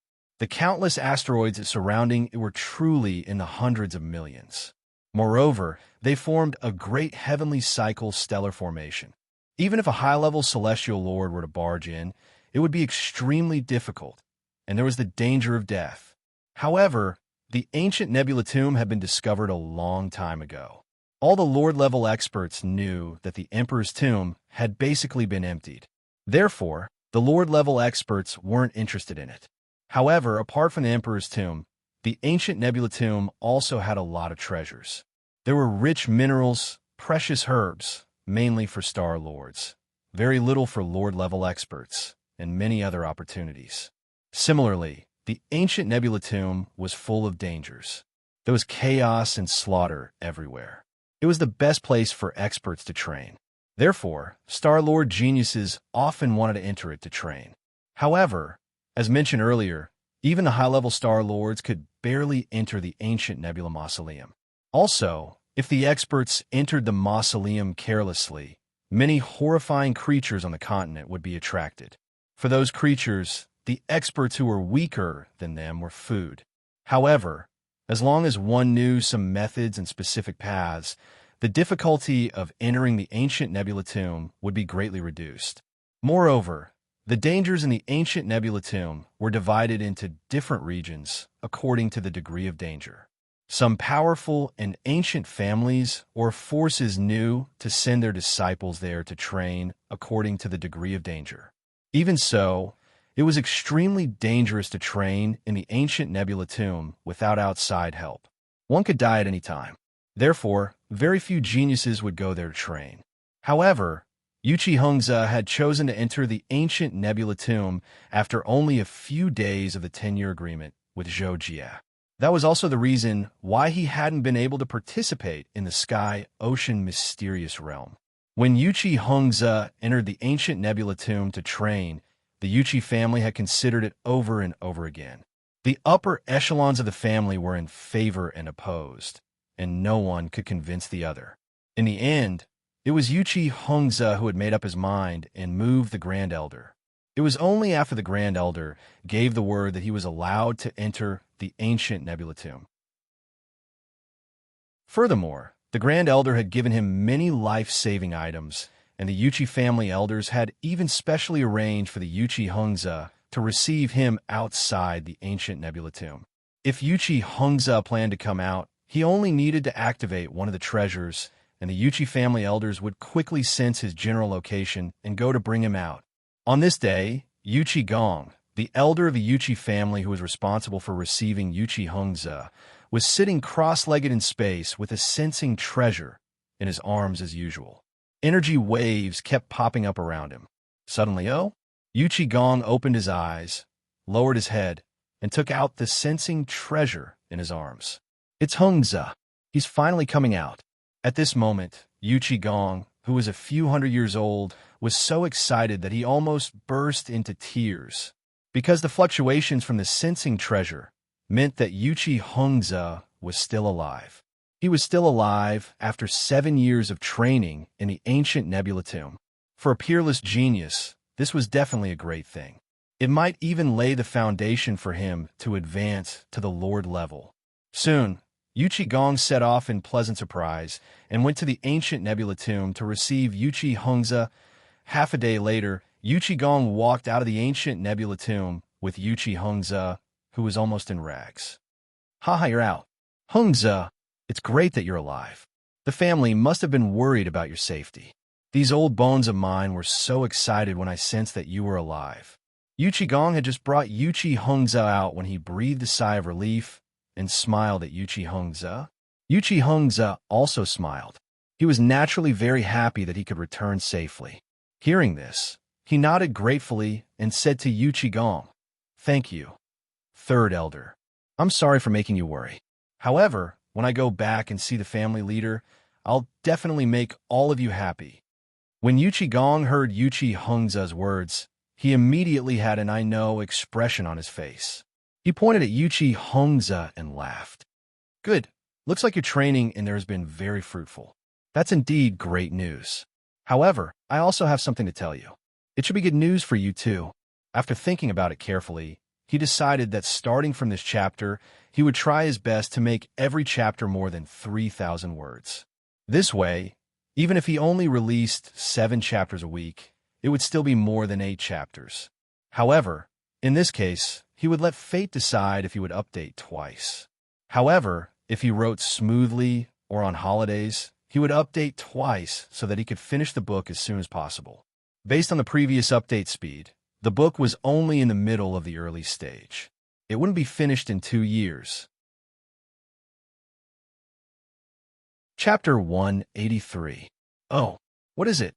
The countless asteroids surrounding it were truly in the hundreds of millions. Moreover, they formed a great heavenly cycle stellar formation. Even if a high-level celestial lord were to barge in, it would be extremely difficult, and there was the danger of death. However, the ancient nebula tomb had been discovered a long time ago. All the lord-level experts knew that the emperor's tomb had basically been emptied. Therefore, the lord-level experts weren't interested in it. However, apart from the emperor's tomb, the ancient nebula tomb also had a lot of treasures. There were rich minerals, precious herbs, mainly for star lords, very little for lord-level experts, and many other opportunities. Similarly, the ancient nebula tomb was full of dangers. There was chaos and slaughter everywhere. It was the best place for experts to train. Therefore, Star-Lord geniuses often wanted to enter it to train. However, as mentioned earlier, even the high-level Star-Lords could barely enter the ancient nebula mausoleum. Also, if the experts entered the mausoleum carelessly, many horrifying creatures on the continent would be attracted. For those creatures, the experts who were weaker than them were food. However, as long as one knew some methods and specific paths, the difficulty of entering the ancient nebula tomb would be greatly reduced. Moreover, the dangers in the ancient nebula tomb were divided into different regions according to the degree of danger. Some powerful and ancient families or forces knew to send their disciples there to train according to the degree of danger. Even so, it was extremely dangerous to train in the ancient nebula tomb without outside help. One could die at any time. Therefore, very few geniuses would go there to train. However, Yuchi Hongzhe had chosen to enter the ancient nebula tomb after only a few days of the 10-year agreement with Zhou Jie. That was also the reason why he hadn't been able to participate in the sky-ocean mysterious realm. When Yuchi Hongzhe entered the ancient nebula tomb to train, the Yuchi family had considered it over and over again. The upper echelons of the family were in favor and opposed, and no one could convince the other. In the end, it was Yuchi Hongzhe who had made up his mind and moved the Grand Elder. It was only after the Grand Elder gave the word that he was allowed to enter the ancient nebula tomb. Furthermore, the Grand Elder had given him many life-saving items, and the Yuchi family elders had even specially arranged for the Yuchi Hongzhe to receive him outside the ancient nebula tomb. If Yuchi Hongzhe planned to come out, he only needed to activate one of the treasures, and the Yuchi family elders would quickly sense his general location and go to bring him out. On this day, Yuchi Gong, the elder of the Yuchi family who was responsible for receiving Yuchi Hongzhe, was sitting cross-legged in space with a sensing treasure in his arms as usual. Energy waves kept popping up around him. Suddenly, Yuchi Gong opened his eyes, lowered his head, and took out the sensing treasure in his arms. It's Hongzhe. He's finally coming out. At this moment, Yuchi Gong, who was a few hundred years old, was so excited that he almost burst into tears, because the fluctuations from the sensing treasure meant that Yuchi Hongzhe was still alive. He was still alive after 7 years of training in the ancient nebula tomb. For a peerless genius, this was definitely a great thing. It might even lay the foundation for him to advance to the Lord level. Soon, Yuchi Gong set off in pleasant surprise and went to the ancient nebula tomb to receive Yuchi Hongzhe. Half a day later, Yuchi Gong walked out of the ancient nebula tomb with Yuchi Hongze, who was almost in rags. Haha, you're out. Hongze, it's great that you're alive. The family must have been worried about your safety. These old bones of mine were so excited when I sensed that you were alive. Yuchi Gong had just brought Yuchi Hongze out when he breathed a sigh of relief and smiled at Yuchi Hongze. Yuchi Hongze also smiled. He was naturally very happy that he could return safely. Hearing this, he nodded gratefully and said to Yuchi Gong, "Thank you, Third Elder. I'm sorry for making you worry. However, when I go back and see the family leader, I'll definitely make all of you happy." When Yuchi Gong heard Yuchi Hongze's words, he immediately had an "I know" expression on his face. He pointed at Yuchi Hongze and laughed. "Good. Looks like your training in there has been very fruitful. That's indeed great news. However, I also have something to tell you. It should be good news for you too." After thinking about it carefully, he decided that starting from this chapter, he would try his best to make every chapter more than 3,000 words. This way, even if he only released 7 chapters a week, it would still be more than 8 chapters. However, in this case, he would let fate decide if he would update twice. However, if he wrote smoothly or on holidays, he would update twice so that he could finish the book as soon as possible. Based on the previous update speed, the book was only in the middle of the early stage. It wouldn't be finished in 2 years. Chapter 183. Oh, what is it?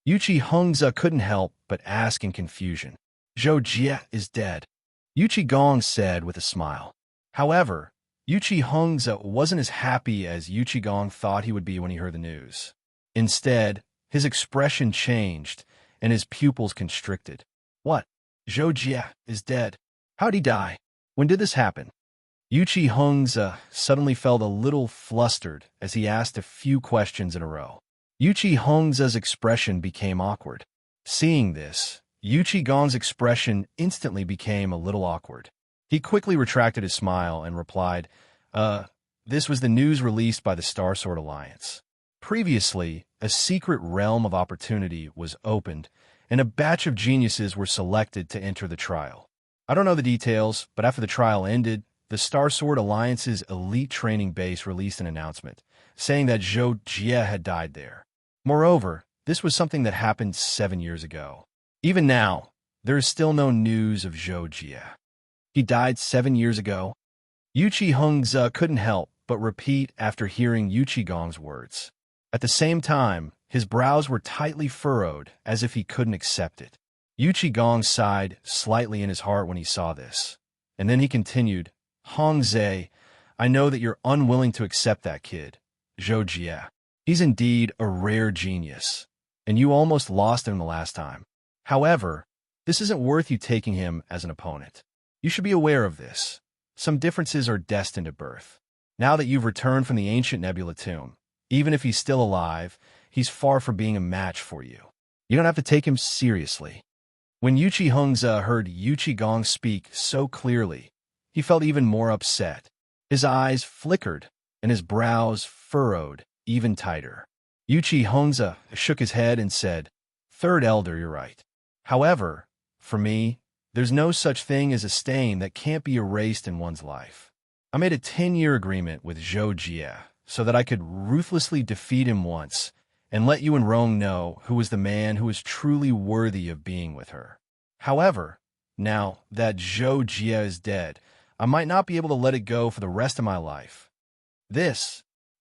Yuchi Hongze couldn't help but ask in confusion. "Zhou Jie is dead," Yuchi Gong said with a smile. However, Yuchi Hongze wasn't as happy as Yuchi Gong thought he would be when he heard the news. Instead, his expression changed, and his pupils constricted. "What? Zhou Jie is dead? How'd he die? When did this happen?" Yuchi Hongze suddenly felt a little flustered as he asked a few questions in a row. Yuchi Hongze's expression became awkward. Seeing this, Yuchi Gong's expression instantly became a little awkward. He quickly retracted his smile and replied, This was the news released by the Star Sword Alliance. Previously, a secret realm of opportunity was opened, and a batch of geniuses were selected to enter the trial. I don't know the details, but after the trial ended, the Star Sword Alliance's elite training base released an announcement, saying that Zhou Jie had died there. Moreover, this was something that happened 7 years ago. Even now, there is still no news of Zhou Jie. He died 7 years ago? Yuchi Hongze couldn't help but repeat after hearing Yuchi Gong's words. At the same time, his brows were tightly furrowed as if he couldn't accept it. Yuchi Gong sighed slightly in his heart when he saw this. And then he continued, "Hongze, I know that you're unwilling to accept that kid, Zhou Jie. He's indeed a rare genius, and you almost lost him the last time. However, this isn't worth you taking him as an opponent. You should be aware of this. Some differences are destined at birth. Now that you've returned from the ancient nebula tomb, even if he's still alive, he's far from being a match for you. You don't have to take him seriously." When Yuchi Hongze heard Yuchi Gong speak so clearly, he felt even more upset. His eyes flickered, and his brows furrowed even tighter. Yuchi Hongze shook his head and said, "Third Elder, you're right. However, for me, there's no such thing as a stain that can't be erased in one's life. I made a 10-year agreement with Zhou Jie so that I could ruthlessly defeat him once and let you and Rong know who was the man who was truly worthy of being with her. However, now that Zhou Jie is dead, I might not be able to let it go for the rest of my life."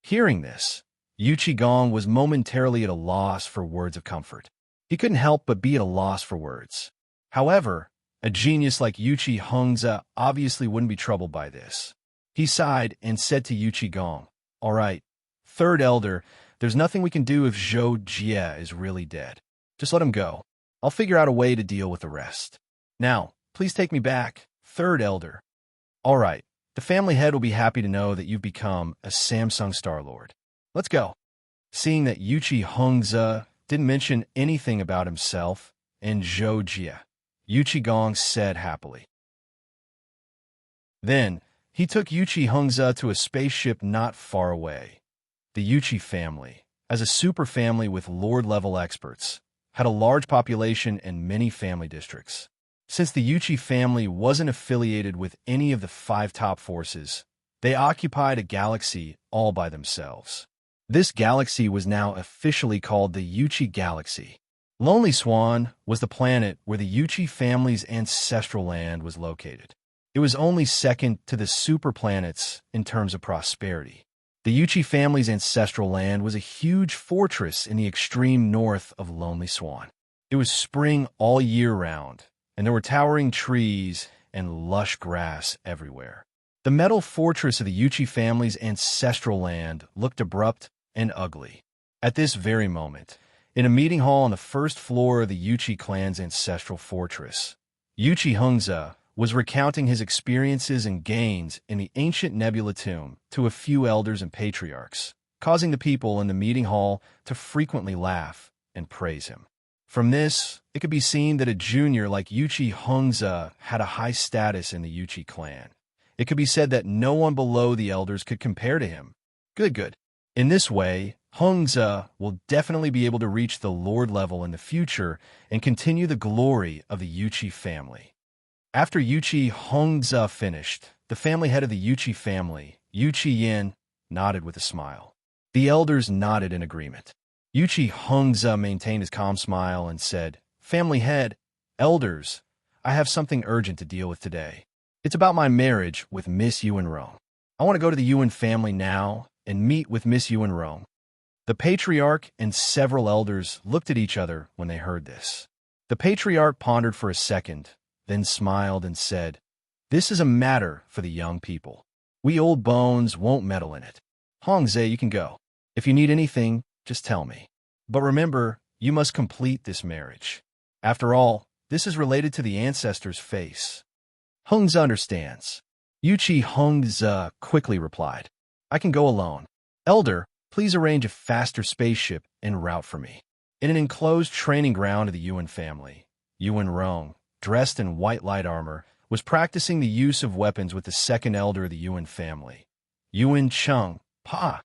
Hearing this, Yuchi Gong was momentarily at a loss for words of comfort. He couldn't help but be at a loss for words. However, a genius like Yuchi Hongze obviously wouldn't be troubled by this. He sighed and said to Yuchi Gong, "All right, Third Elder, there's nothing we can do if Zhou Jie is really dead. Just let him go. I'll figure out a way to deal with the rest. Now, please take me back, Third Elder." "All right, the family head will be happy to know that you've become a Samsung Star-Lord. Let's go." Seeing that Yuchi Hongze didn't mention anything about himself and Zhou Jie, Yuchi Gong said happily. Then, he took Yuchi Hongze to a spaceship not far away. The Yuchi family, as a super family with Lord-level experts, had a large population and many family districts. Since the Yuchi family wasn't affiliated with any of the 5 top forces, they occupied a galaxy all by themselves. This galaxy was now officially called the Yuchi Galaxy. Lonely Swan was the planet where the Yuchi family's ancestral land was located. It was only second to the super planets in terms of prosperity. The Yuchi family's ancestral land was a huge fortress in the extreme north of Lonely Swan. It was spring all year round, and there were towering trees and lush grass everywhere. The metal fortress of the Yuchi family's ancestral land looked abrupt and ugly. At this very moment, in a meeting hall on the first floor of the Yuchi clan's ancestral fortress, Yuchi Hongza was recounting his experiences and gains in the ancient nebula tomb to a few elders and patriarchs, causing the people in the meeting hall to frequently laugh and praise him. From this, it could be seen that a junior like Yuchi Hongza had a high status in the Yuchi clan. It could be said that no one below the elders could compare to him. Good. In this way, Hongza will definitely be able to reach the Lord level in the future and continue the glory of the Yuchi family. After Yuchi Hongza finished, the family head of the Yuchi family, Yuchi Yin, nodded with a smile. The elders nodded in agreement. Yuchi Hongza maintained his calm smile and said, "Family head, elders, I have something urgent to deal with today. It's about my marriage with Miss Yuan Rong. I want to go to the Yuan family now and meet with Miss Yuan Rong." The patriarch and several elders looked at each other when they heard this. The patriarch pondered for a second, then smiled and said, "This is a matter for the young people. We old bones won't meddle in it. Hongze, you can go. If you need anything, just tell me. But remember, you must complete this marriage. After all, this is related to the ancestors' face." Hongze understands. Yuchi Hongze quickly replied, "I can go alone. Elder, please arrange a faster spaceship en route for me." In an enclosed training ground of the Yuan family, Yuan Rong, dressed in white light armor, was practicing the use of weapons with the second elder of the Yuan family, Yuan Cheng. Pa!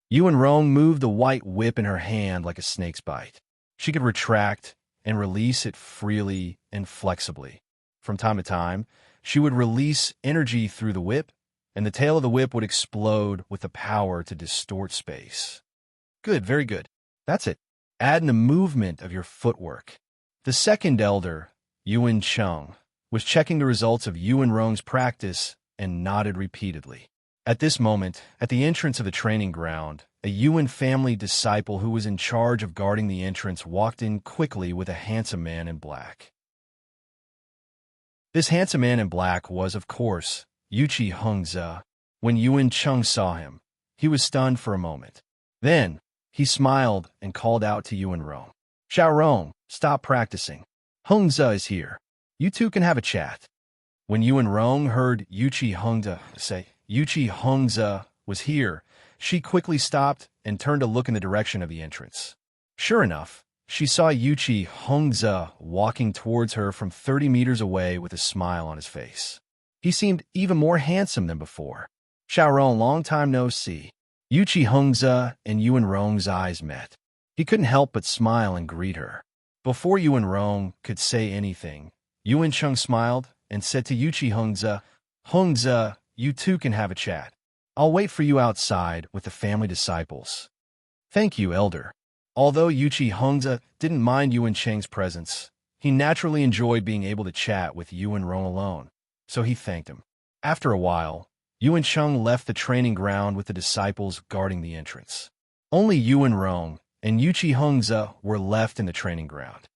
Yuan Rong moved the white whip in her hand like a snake's bite. She could retract and release it freely and flexibly. From time to time, she would release energy through the whip, and the tail of the whip would explode with the power to distort space. Good, very good. That's it. Add in the movement of your footwork. The second elder, Yuan Cheng, was checking the results of Yuan Rong's practice and nodded repeatedly. At this moment, at the entrance of the training ground, a Yuan family disciple who was in charge of guarding the entrance walked in quickly with a handsome man in black. This handsome man in black was, of course, Yuchi Hongze. When Yuan Cheng saw him, he was stunned for a moment. Then, he smiled and called out to Yuan Rong, "Xiao Rong, stop practicing. Hongze is here. You two can have a chat." When Yuan Rong heard Yuchi Hongze say Yuchi Hongze was here, she quickly stopped and turned to look in the direction of the entrance. Sure enough, she saw Yuchi Hongze walking towards her from 30 meters away with a smile on his face. He seemed even more handsome than before. "Xiao Rong, long time no see." Yuchi Hongze and Yuan Rong's eyes met. He couldn't help but smile and greet her. Before Yuan Rong could say anything, Yuan Cheng smiled and said to Yuchi Hongze, "Hongze, you two can have a chat. I'll wait for you outside with the family disciples." "Thank you, elder." Although Yuchi Hongze didn't mind Yuan Cheng's presence, he naturally enjoyed being able to chat with Yuan Rong alone, so he thanked him. After a while, Yuan Cheng left the training ground with the disciples guarding the entrance. Only Yuan Rong and Yuchi Hongze were left in the training ground.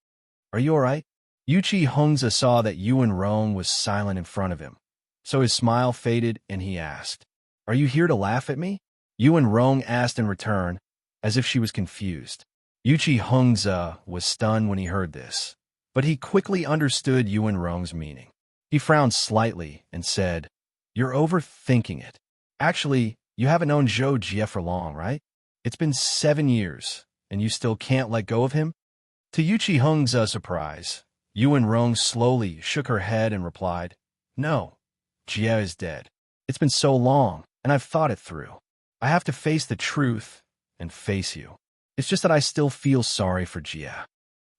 "Are you all right?" Yuchi Hongze saw that Yuan Rong was silent in front of him, so his smile faded and he asked, "Are you here to laugh at me?" Yuan Rong asked in return, as if she was confused. Yuchi Hongze was stunned when he heard this, but he quickly understood Yuan Rong's meaning. He frowned slightly and said, "You're overthinking it. Actually, you haven't known Zhou Jie for long, right? It's been 7 years, and you still can't let go of him?" To Yuchi Hongze's surprise, Yuan Rong slowly shook her head and replied, "No, Jie is dead. It's been so long, and I've thought it through. I have to face the truth and face you." It's just that I still feel sorry for Jia.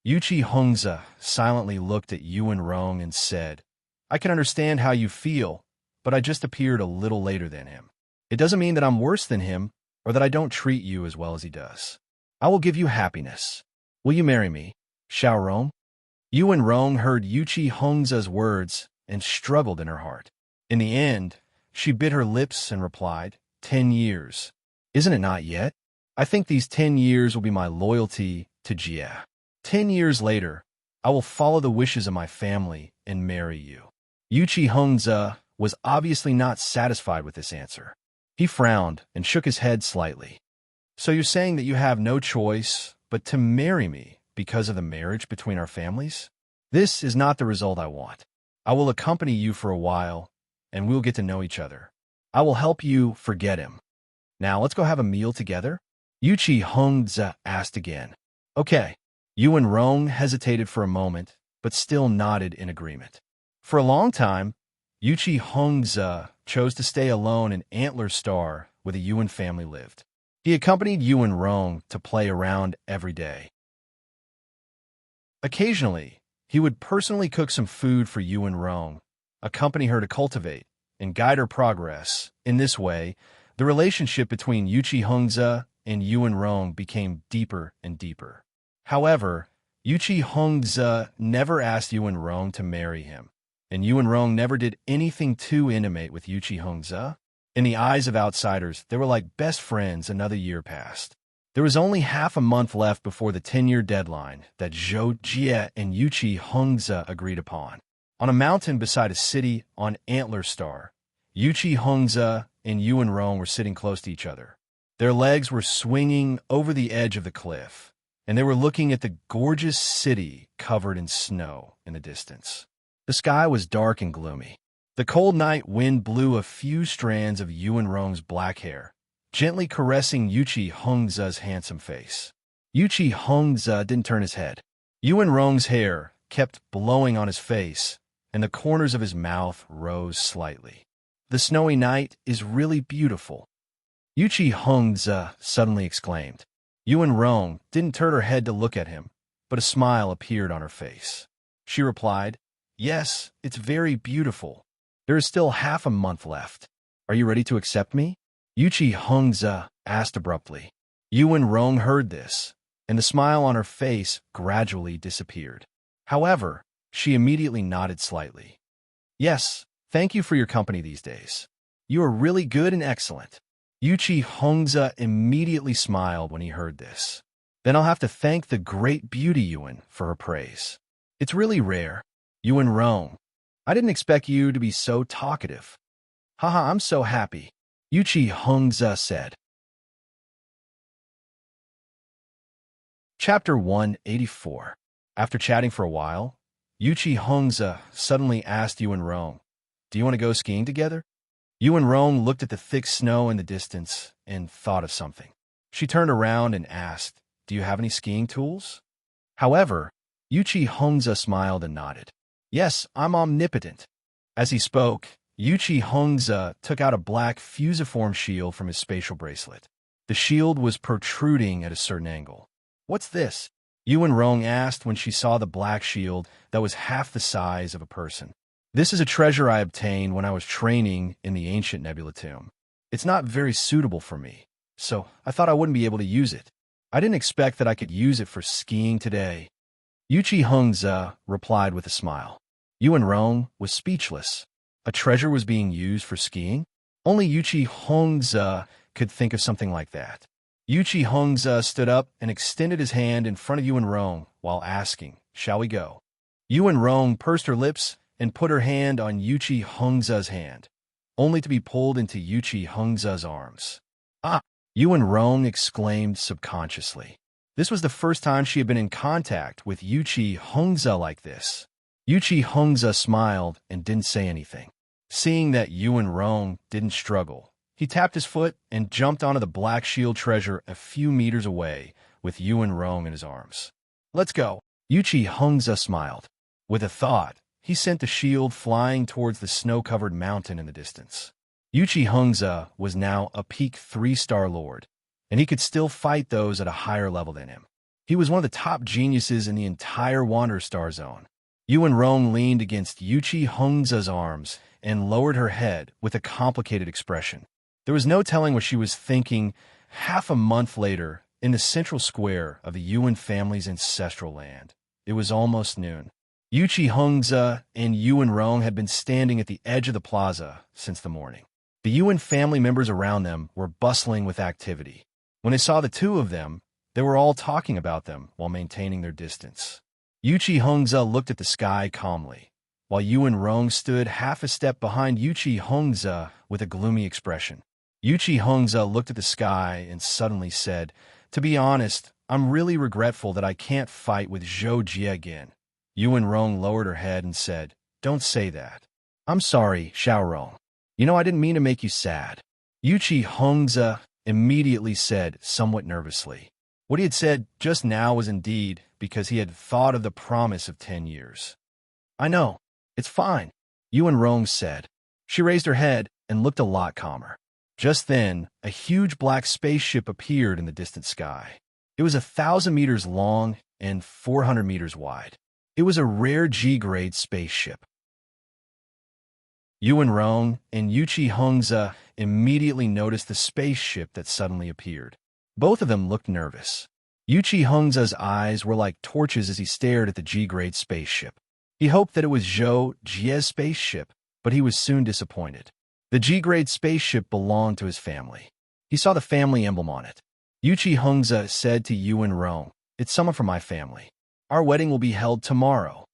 Yuchi Hongze silently looked at Yuan Rong and said, I can understand how you feel, but I just appeared a little later than him. It doesn't mean that I'm worse than him or that I don't treat you as well as he does. I will give you happiness. Will you marry me, Xiao Rong? Yuan Rong heard Yuchi Hongze's words and struggled in her heart. In the end, she bit her lips and replied, 10 years. Isn't it not yet? I think these 10 years will be my loyalty to Jia. 10 years later, I will follow the wishes of my family and marry you. Yuchi Hongze was obviously not satisfied with this answer. He frowned and shook his head slightly. So you're saying that you have no choice but to marry me because of the marriage between our families? This is not the result I want. I will accompany you for a while, and we'll get to know each other. I will help you forget him. Now let's go have a meal together? Yuchi Hongze asked again. Okay. Yuan Rong hesitated for a moment, but still nodded in agreement. For a long time, Yuchi Hongze chose to stay alone in Antler Star where the Yuan family lived. He accompanied Yuan Rong to play around every day. Occasionally, he would personally cook some food for Yuan Rong, accompany her to cultivate, and guide her progress. In this way, the relationship between Yuchi Hongze and Yuan Rong became deeper and deeper. However, Yuchi Hongze never asked Yuan Rong to marry him, and Yuan Rong never did anything too intimate with Yuchi Hongze. In the eyes of outsiders, they were like best friends. Another year passed. There was only half a month left before the 10-year deadline that Zhou Jie and Yuchi Hongze agreed upon. On a mountain beside a city on Antler Star, Yuchi Hongze and Yuan Rong were sitting close to each other. Their legs were swinging over the edge of the cliff, and they were looking at the gorgeous city covered in snow in the distance. The sky was dark and gloomy. The cold night wind blew a few strands of Yuan Rong's black hair, gently caressing Yuchi Hongze's handsome face. Yuchi Hongze didn't turn his head. Yuan Rong's hair kept blowing on his face, and the corners of his mouth rose slightly. The snowy night is really beautiful, Yuchi Hongze suddenly exclaimed. Yuan Rong didn't turn her head to look at him, but a smile appeared on her face. She replied, Yes, it's very beautiful. There is still half a month left. Are you ready to accept me? Yuchi Hongze asked abruptly. Yuan Rong heard this, and the smile on her face gradually disappeared. However, she immediately nodded slightly. Yes, thank you for your company these days. You are really good and excellent. Yuchi Hongze immediately smiled when he heard this. Then I'll have to thank the great beauty Yuan for her praise. It's really rare. Yuan Rong, I didn't expect you to be so talkative. Haha, I'm so happy, Yuchi Hongze said. Chapter 184. After chatting for a while, Yuchi Hongze suddenly asked Yuan Rong, Do you want to go skiing together? Yuan Rong looked at the thick snow in the distance and thought of something. She turned around and asked, Do you have any skiing tools? However, Yuchi Hongze smiled and nodded. Yes, I'm omnipotent. As he spoke, Yuchi Hongze took out a black fusiform shield from his spatial bracelet. The shield was protruding at a certain angle. What's this? Yuan Rong asked when she saw the black shield that was half the size of a person. This is a treasure I obtained when I was training in the ancient nebula tomb. It's not very suitable for me, so I thought I wouldn't be able to use it. I didn't expect that I could use it for skiing today. Yuchi Hongze replied with a smile. Yuan Rong was speechless. A treasure was being used for skiing? Only Yuchi Hongze could think of something like that. Yuchi Hongze stood up and extended his hand in front of Yuan Rong while asking, Shall we go? Yuan Rong pursed her lips and put her hand on Yuchi Hongze's hand, only to be pulled into Yuchi Hongze's arms. Ah! Yuan Rong exclaimed subconsciously. This was the first time she had been in contact with Yuchi Hongze like this. Yuchi Hongze smiled and didn't say anything. Seeing that Yuan Rong didn't struggle, he tapped his foot and jumped onto the black shield treasure a few meters away with Yuan Rong in his arms. Let's go. Yuchi Hongze smiled. With a thought, he sent the shield flying towards the snow-covered mountain in the distance. Yuchi Hongze was now a peak 3-star lord. and he could still fight those at a higher level than him. He was one of the top geniuses in the entire Wander Star Zone. Yuan Rong leaned against Yuchi Hongza's arms and lowered her head with a complicated expression. There was no telling what she was thinking. Half a month later, in the central square of the Yuan family's ancestral land, it was almost noon. Yuchi Hongza and Yuan Rong had been standing at the edge of the plaza since the morning. The Yuan family members around them were bustling with activity. When they saw the two of them, they were all talking about them while maintaining their distance. Yuchi Hongza looked at the sky calmly, while Yuan Rong stood half a step behind Yuchi Hongza with a gloomy expression. Yuchi Hongza looked at the sky and suddenly said, "To be honest, I'm really regretful that I can't fight with Zhou Jie again." Yuan Rong lowered her head and said, "Don't say that." "I'm sorry, Xiao Rong. You know I didn't mean to make you sad." Yuchi Hongza immediately said, somewhat nervously. What he had said just now was indeed because he had thought of the promise of 10 years. "I know. It's fine," Yuan Rong said. She raised her head and looked a lot calmer. Just then, a huge black spaceship appeared in the distant sky. It was 1,000 meters long and 400 meters wide. It was a rare G-grade spaceship. Yuan Rong and Yuchi Hongza immediately noticed the spaceship that suddenly appeared. Both of them looked nervous. Yuchi Hongza's eyes were like torches as he stared at the G-grade spaceship. He hoped that it was Zhou Jie's spaceship, but he was soon disappointed. The G-grade spaceship belonged to his family. He saw the family emblem on it. Yuchi Hongza said to Yuan Rong, "It's someone from my family. Our wedding will be held tomorrow."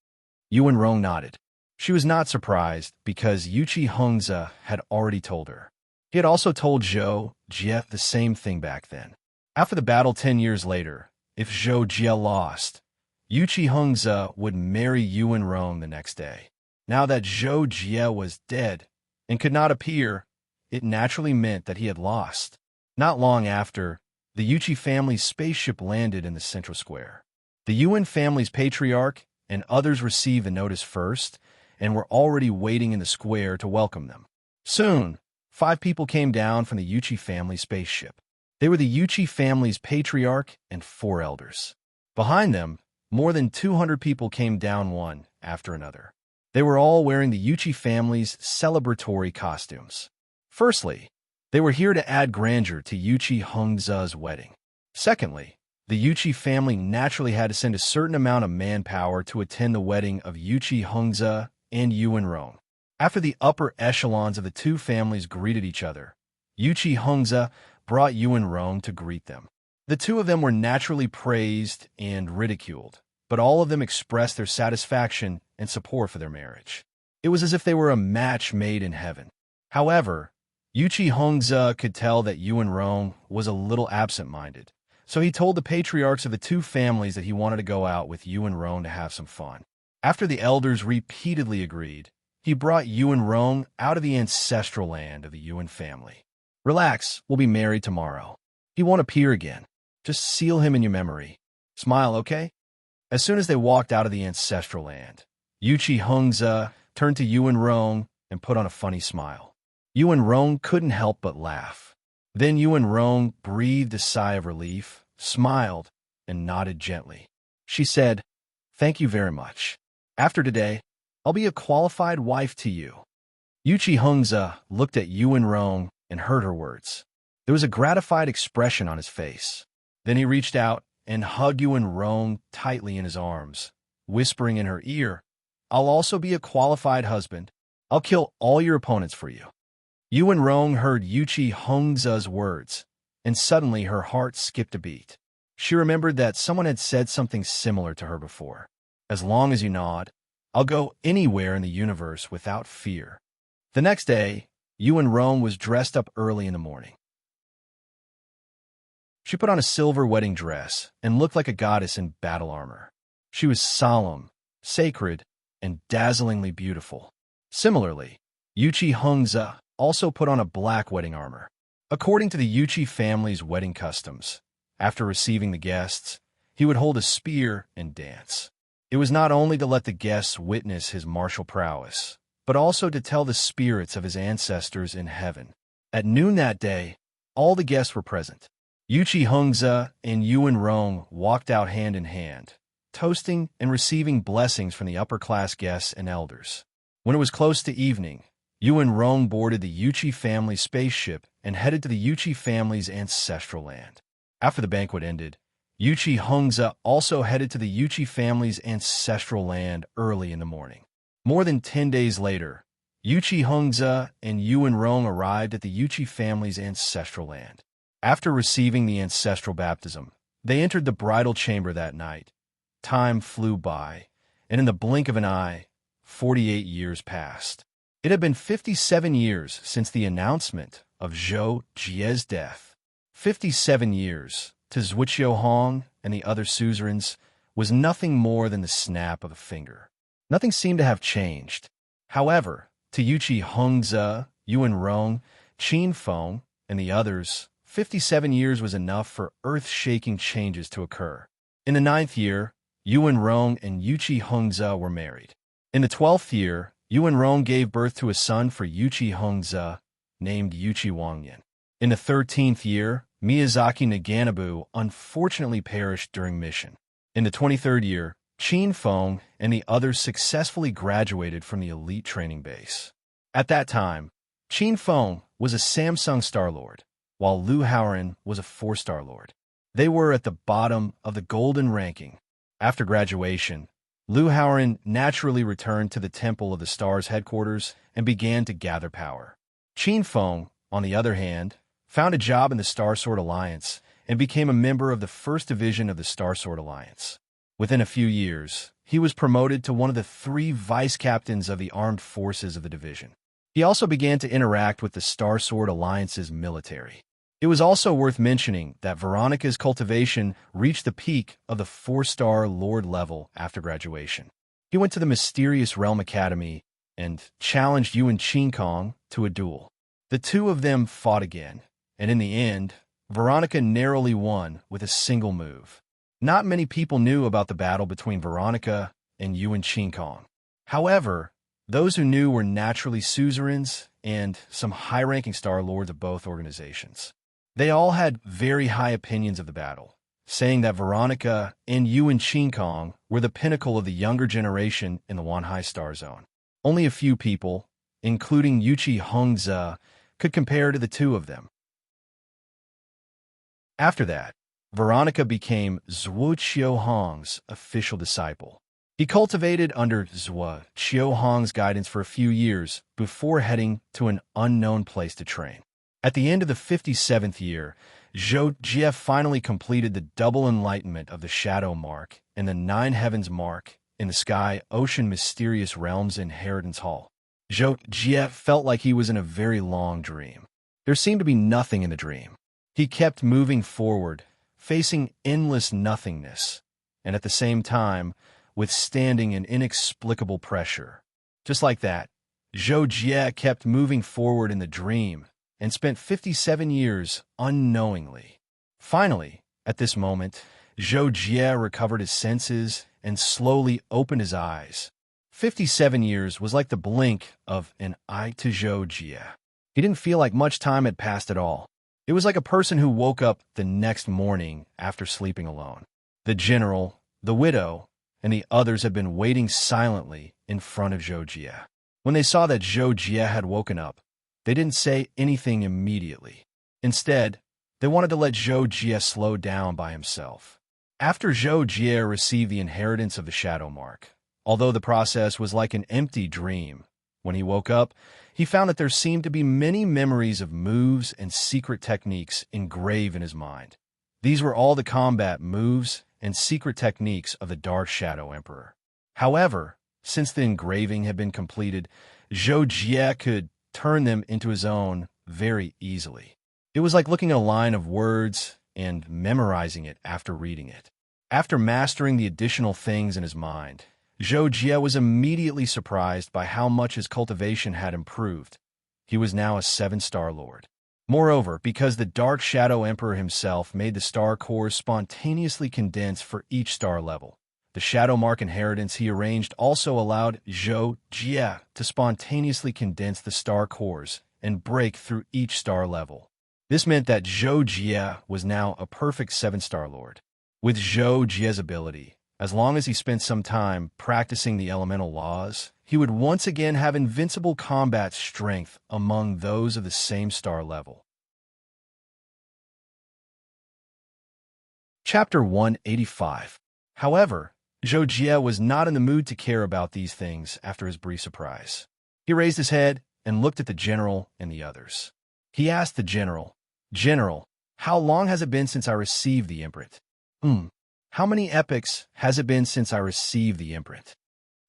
Yuan Rong nodded. She was not surprised because Yuchi Hongza had already told her. He had also told Zhou Jie the same thing back then. After the battle 10 years later, if Zhou Jie lost, Yuchi Hongza would marry Yuan Rong the next day. Now that Zhou Jie was dead and could not appear, it naturally meant that he had lost. Not long after, the Yuchi family's spaceship landed in the central square. The Yuan family's patriarch and others received the notice first and were already waiting in the square to welcome them. Soon, 5 people came down from the Yuchi family spaceship. They were the Yuchi family's patriarch and 4 elders. Behind them, more than 200 people came down one after another. They were all wearing the Yuchi family's celebratory costumes. Firstly, they were here to add grandeur to Yuchi Hongza's wedding. Secondly, the Yuchi family naturally had to send a certain amount of manpower to attend the wedding of Yuchi Hongza and Yuan Rong. After the upper echelons of the two families greeted each other, Yuchi Hongza brought Yuan Rong to greet them. The two of them were naturally praised and ridiculed, but all of them expressed their satisfaction and support for their marriage. It was as if they were a match made in heaven. However, Yuchi Hongza could tell that Yuan Rong was a little absent-minded, so he told the patriarchs of the two families that he wanted to go out with Yuan Rong to have some fun. After the elders repeatedly agreed, he brought Yuan Rong out of the ancestral land of the Yuan family. "Relax, we'll be married tomorrow. He won't appear again. Just seal him in your memory. Smile, okay?" As soon as they walked out of the ancestral land, Yuchi Hongza turned to Yuan Rong and put on a funny smile. Yuan Rong couldn't help but laugh. Then Yuan Rong breathed a sigh of relief, smiled, and nodded gently. She said, "Thank you very much. After today, I'll be a qualified wife to you." Yuchi Hongza looked at Yuan Rong and heard her words. There was a gratified expression on his face. Then he reached out and hugged Yuan Rong tightly in his arms, whispering in her ear, "I'll also be a qualified husband. I'll kill all your opponents for you." Yuan Rong heard Yuchi Hongza's words, and suddenly her heart skipped a beat. She remembered that someone had said something similar to her before. "As long as you nod, I'll go anywhere in the universe without fear." The next day, Yuan Rong was dressed up early in the morning. She put on a silver wedding dress and looked like a goddess in battle armor. She was solemn, sacred, and dazzlingly beautiful. Similarly, Yuchi Hongza also put on a black wedding armor. According to the Yuchi family's wedding customs, after receiving the guests, he would hold a spear and dance. It was not only to let the guests witness his martial prowess, but also to tell the spirits of his ancestors in heaven. At noon that day, all the guests were present. Yuchi Hongze and Yuan Rong walked out hand in hand, toasting and receiving blessings from the upper-class guests and elders. When it was close to evening, Yuan Rong boarded the Yuchi family spaceship and headed to the Yuchi family's ancestral land. After the banquet ended, Yuchi Hongze also headed to the Yuchi family's ancestral land early in the morning. More than 10 days later, Yuchi Hongze and Yuan Rong arrived at the Yuchi family's ancestral land. After receiving the ancestral baptism, they entered the bridal chamber that night. Time flew by, and in the blink of an eye, 48 years passed. It had been 57 years since the announcement of Zhou Jie's death. 57 years to Zhuqiu Hong and the other suzerains was nothing more than the snap of a finger. Nothing seemed to have changed. However, to Yuchi Hongze, Yuan Rong, Qin Feng, and the others, 57 years was enough for earth-shaking changes to occur. In the 9th year, Yuan Rong and Yuchi Hongze were married. In the 12th year, Yuan Rong gave birth to a son for Yuchi Hongze, named Yuchi Wangyan. In the 13th year, Miyazaki Naganabu unfortunately perished during mission. In the 23rd year, Qin Feng and the others successfully graduated from the elite training base. At that time, Qin Feng was a Samsung Star Lord, while Lu Haoran was a 4-star Lord. They were at the bottom of the golden ranking. After graduation, Lu Haoran naturally returned to the Temple of the Stars headquarters and began to gather power. Qin Feng, on the other hand, found a job in the Star Sword Alliance and became a member of the 1st Division of the Star Sword Alliance. Within a few years, he was promoted to one of the 3 vice captains of the armed forces of the division. He also began to interact with the Star Sword Alliance's military. It was also worth mentioning that Veronica's cultivation reached the peak of the 4-star Lord level after graduation. He went to the Mysterious Realm Academy and challenged Yuan Qinkong to a duel. The two of them fought again, and in the end, Veronica narrowly won with a single move. Not many people knew about the battle between Veronica and Yuan Qinkong. However, those who knew were naturally suzerains and some high-ranking Star Lords of both organizations. They all had very high opinions of the battle, saying that Veronica and Yuan Qinkong were the pinnacle of the younger generation in the Wanhai Star Zone. Only a few people, including Yuchi Hongze, could compare to the two of them. After that, Veronica became Zhuqiu Hong's official disciple. He cultivated under Zhuqiu Hong's guidance for a few years before heading to an unknown place to train. At the end of the 57th year, Zhou Jie finally completed the double enlightenment of the Shadow Mark and the 9 Heavens Mark in the Sky Ocean Mysterious Realms Inheritance Hall. Zhou Jie felt like he was in a very long dream. There seemed to be nothing in the dream. He kept moving forward, facing endless nothingness, and at the same time, withstanding an inexplicable pressure. Just like that, Zhou Jie kept moving forward in the dream, and spent 57 years unknowingly. Finally, at this moment, Zhou Jie recovered his senses and slowly opened his eyes. 57 years was like the blink of an eye to Zhou Jie. He didn't feel like much time had passed at all. It was like a person who woke up the next morning after sleeping alone. The general, the widow, and the others had been waiting silently in front of Zhou Jie. When they saw that Zhou Jie had woken up, they didn't say anything immediately. Instead, they wanted to let Zhou Jie slow down by himself. After Zhou Jie received the inheritance of the Shadow Mark, although the process was like an empty dream, when he woke up, he found that there seemed to be many memories of moves and secret techniques engraved in his mind. These were all the combat moves and secret techniques of the Dark Shadow Emperor. However, since the engraving had been completed, Zhou Jie could turn them into his own very easily. It was like looking at a line of words and memorizing it after reading it. After mastering the additional things in his mind, Zhou Jie was immediately surprised by how much his cultivation had improved. He was now a 7-star Lord. Moreover, because the Dark Shadow Emperor himself made the star cores spontaneously condense for each star level, the Shadow Mark inheritance he arranged also allowed Zhou Jie to spontaneously condense the star cores and break through each star level. This meant that Zhou Jie was now a perfect 7-star lord. With Zhou Jie's ability, as long as he spent some time practicing the elemental laws, he would once again have invincible combat strength among those of the same star level. Chapter 185. However, Zhou Jie was not in the mood to care about these things after his brief surprise. He raised his head and looked at the general and the others. He asked the general, "General, how long has it been since I received the imprint?" How many epochs has it been since I received the imprint?"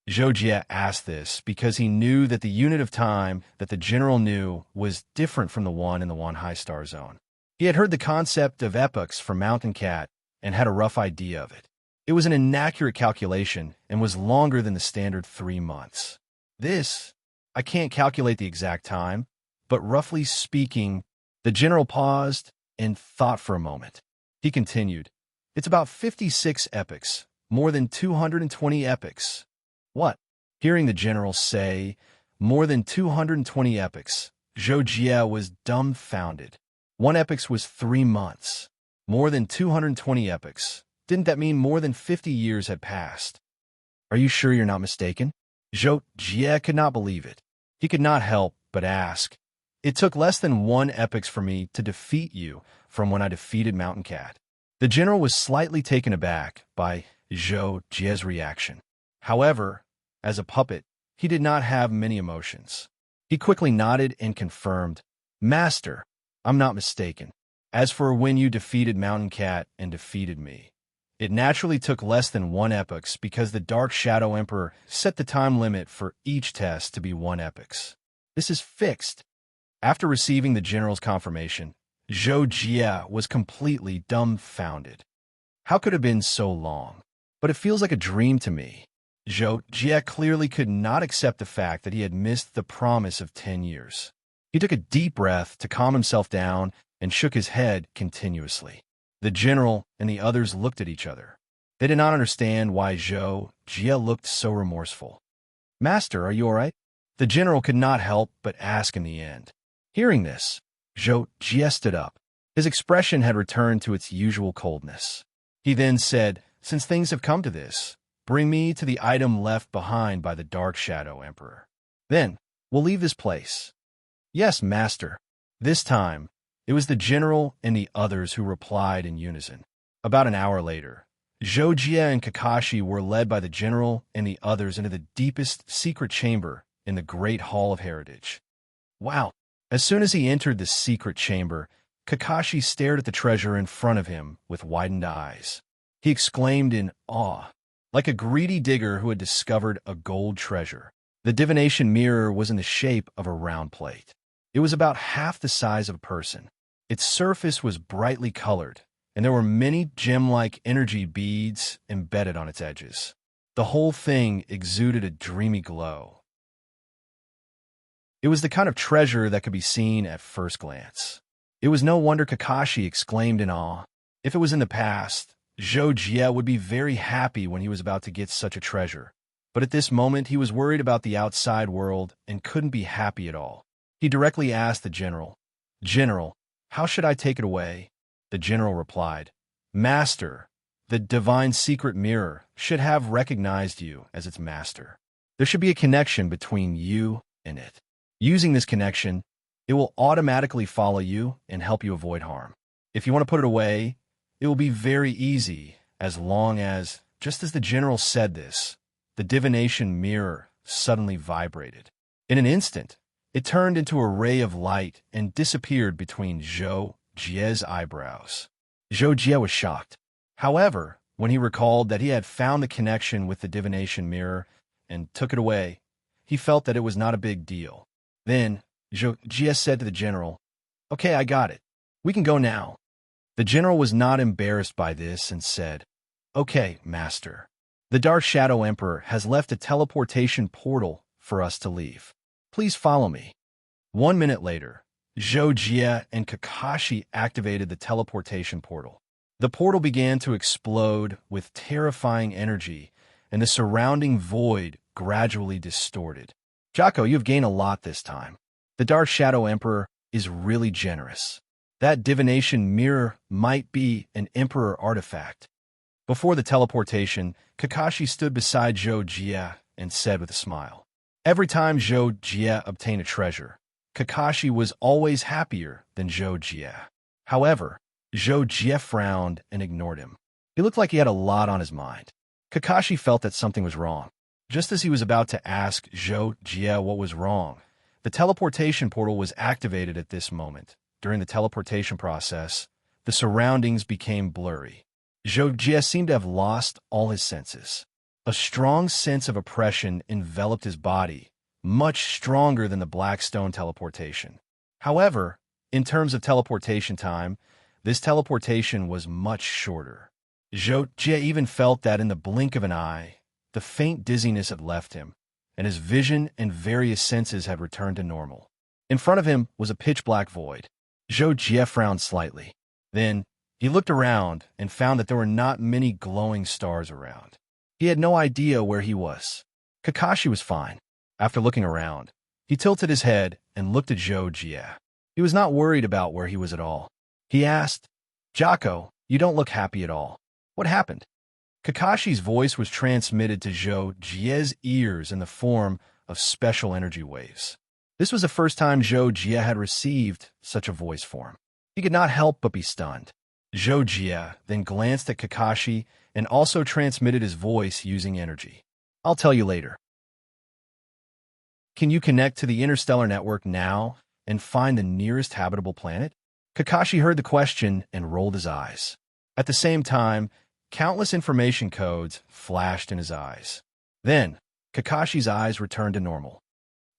Zhou Jie asked this because he knew that the unit of time that the general knew was different from the one in the Wanhai Star Zone. He had heard the concept of epochs from Mountain Cat and had a rough idea of it. It was an inaccurate calculation and was longer than the standard 3 months. I can't calculate the exact time, but roughly speaking, the general paused and thought for a moment. He continued, "It's about 56 epochs, more than 220 epochs." "What?" Hearing the general say, "more than 220 epochs," Zhou Jie was dumbfounded. 1 epoch was 3 months. More than 220 epochs. Didn't that mean more than 50 years had passed? "Are you sure you're not mistaken?" Zhou Jie could not believe it. He could not help but ask, "It took less than 1 epoch for me to defeat you from when I defeated Mountain Cat." The general was slightly taken aback by Zhou Jie's reaction. However, as a puppet, he did not have many emotions. He quickly nodded and confirmed, "Master, I'm not mistaken. As for when you defeated Mountain Cat and defeated me, it naturally took less than 1 epoch because the Dark Shadow Emperor set the time limit for each test to be 1 epoch. This is fixed." After receiving the general's confirmation, Zhou Jie was completely dumbfounded. How could it have been so long? But it feels like a dream to me. Zhou Jie clearly could not accept the fact that he had missed the promise of 10 years. He took a deep breath to calm himself down and shook his head continuously. The general and the others looked at each other. They did not understand why Zhou Jie looked so remorseful. "Master, are you all right?" The general could not help but ask in the end. Hearing this, Zhou Jie stood up. His expression had returned to its usual coldness. He then said, "Since things have come to this, bring me to the item left behind by the Dark Shadow Emperor. Then we'll leave this place." "Yes, master." This time, it was the general and the others who replied in unison. About an hour later, Zhou Jie and Kakashi were led by the general and the others into the deepest secret chamber in the Great Hall of Heritage. Wow! As soon as he entered the secret chamber, Kakashi stared at the treasure in front of him with widened eyes. He exclaimed in awe, like a greedy digger who had discovered a gold treasure. The divination mirror was in the shape of a round plate. It was about half the size of a person. Its surface was brightly colored, and there were many gem-like energy beads embedded on its edges. The whole thing exuded a dreamy glow. It was the kind of treasure that could be seen at first glance. It was no wonder Kakashi exclaimed in awe. If it was in the past, Zhou Jie would be very happy when he was about to get such a treasure. But at this moment, he was worried about the outside world and couldn't be happy at all. He directly asked the general, "General, how should I take it away?" The general replied, "Master, the divine secret mirror should have recognized you as its master. There should be a connection between you and it. Using this connection, it will automatically follow you and help you avoid harm. If you want to put it away, it will be very easy as long as," just as the general said this, the divination mirror suddenly vibrated. In an instant, it turned into a ray of light and disappeared between Zhou Jie's eyebrows. Zhou Jie was shocked. However, when he recalled that he had found the connection with the divination mirror and took it away, he felt that it was not a big deal. Then, Zhou Jie said to the general, "Okay, I got it. We can go now." The general was not embarrassed by this and said, "Okay, master. The Dark Shadow Emperor has left a teleportation portal for us to leave. Please follow me." 1 minute later, Zhou Jie and Kakashi activated the teleportation portal. The portal began to explode with terrifying energy, and the surrounding void gradually distorted. "Jocko, you have gained a lot this time. The Dark Shadow Emperor is really generous." That divination mirror might be an Emperor artifact. Before the teleportation, Kakashi stood beside Zhou Jie and said with a smile. Every time Zhou Jie obtained a treasure, Kakashi was always happier than Zhou Jie. However, Zhou Jie frowned and ignored him. He looked like he had a lot on his mind. Kakashi felt that something was wrong. Just as he was about to ask Zhou Jie what was wrong, the teleportation portal was activated at this moment. During the teleportation process, the surroundings became blurry. Zhou Jie seemed to have lost all his senses. A strong sense of oppression enveloped his body, much stronger than the black stone teleportation. However, in terms of teleportation time, this teleportation was much shorter. Zhou Jie even felt that in the blink of an eye, the faint dizziness had left him, and his vision and various senses had returned to normal. In front of him was a pitch-black void. Zhou Jie frowned slightly. Then, he looked around and found that there were not many glowing stars around. He had no idea where he was. Kakashi was fine. After looking around, he tilted his head and looked at Zhou Jie. He was not worried about where he was at all. He asked, "Jocko, you don't look happy at all. What happened?" Kakashi's voice was transmitted to Zhou Jie's ears in the form of special energy waves. This was the first time Zhou Jie had received such a voice form. He could not help but be stunned. Zhou Jie then glanced at Kakashi and also transmitted his voice using energy. "I'll tell you later. Can you connect to the interstellar network now and find the nearest habitable planet?" Kakashi heard the question and rolled his eyes. At the same time, countless information codes flashed in his eyes. Then, Kakashi's eyes returned to normal.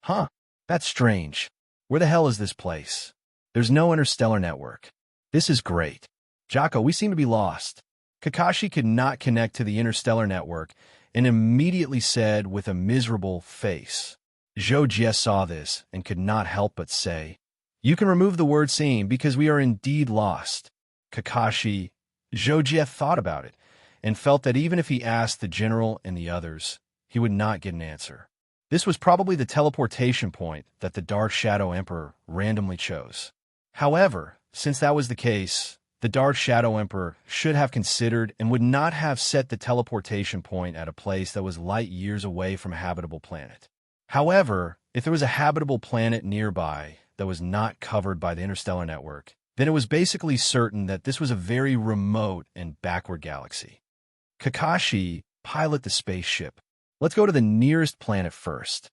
"Huh, that's strange. Where the hell is this place? There's no interstellar network. This is great. Jocko, we seem to be lost." Kakashi could not connect to the interstellar network and immediately said with a miserable face. Zhou Jie saw this and could not help but say, "You can remove the word seem because we are indeed lost." Zhou Jie thought about it and felt that even if he asked the general and the others, he would not get an answer. This was probably the teleportation point that the Dark Shadow Emperor randomly chose. However, since that was the case, the Dark Shadow Emperor should have considered and would not have set the teleportation point at a place that was light years away from a habitable planet. However, if there was a habitable planet nearby that was not covered by the interstellar network, then it was basically certain that this was a very remote and backward galaxy. Kakashi, pilot the spaceship. Let's go to the nearest planet first.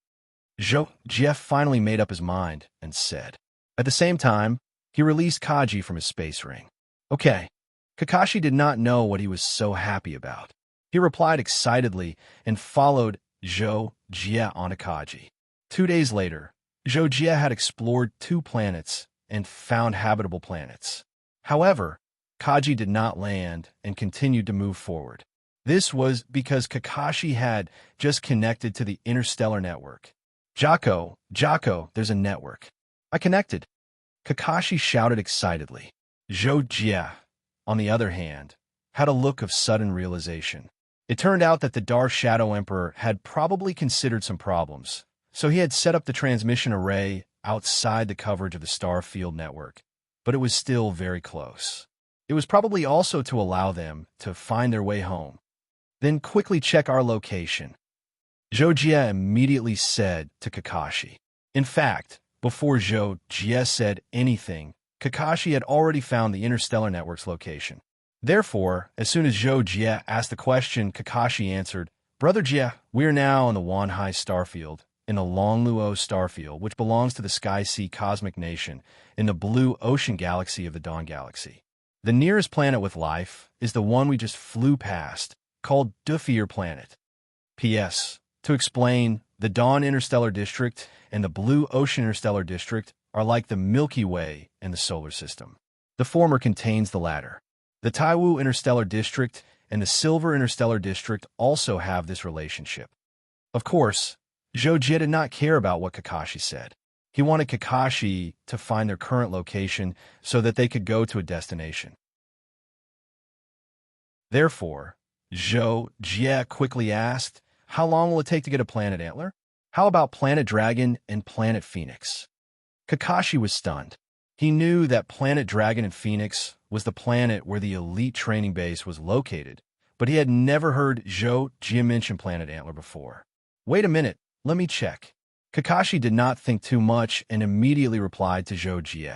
Zhou Jie finally made up his mind and said. At the same time, he released Kaji from his space ring. Okay. Kakashi did not know what he was so happy about. He replied excitedly and followed Zhou Jie onto Kaji. 2 days later, Zhou Jie had explored 2 planets and found habitable planets. However, Kaji did not land and continued to move forward. This was because Kakashi had just connected to the interstellar network. Jocko, there's a network. I connected. Kakashi shouted excitedly. Zhou Jie, on the other hand, had a look of sudden realization. It turned out that the Dark Shadow Emperor had probably considered some problems, so he had set up the transmission array outside the coverage of the star field network, but it was still very close. It was probably also to allow them to find their way home. Then quickly check our location. Zhou Jie immediately said to Kakashi. In fact, before Zhou Jie said anything, Kakashi had already found the interstellar network's location. Therefore, as soon as Zhou Jie asked the question, Kakashi answered, "Brother Jie, we are now in the Wanhai starfield, in the Longluo starfield, which belongs to the Sky Sea Cosmic Nation, in the blue ocean galaxy of the Dawn Galaxy. The nearest planet with life is the one we just flew past, called Duffier Planet. P.S. To explain, the Dawn Interstellar District and the Blue Ocean Interstellar District are like the Milky Way in the solar system. The former contains the latter. The Taiwu Interstellar District and the Silver Interstellar District also have this relationship." Of course, Zhou Jie did not care about what Kakashi said. He wanted Kakashi to find their current location so that they could go to a destination. Therefore, Zhou Jie quickly asked, "How long will it take to get a Planet Antler? How about Planet Dragon and Planet Phoenix?" Kakashi was stunned. He knew that Planet Dragon in Phoenix was the planet where the elite training base was located, but he had never heard Zhou Jie mention Planet Antler before. Wait a minute, let me check. Kakashi did not think too much and immediately replied to Zhou Jie.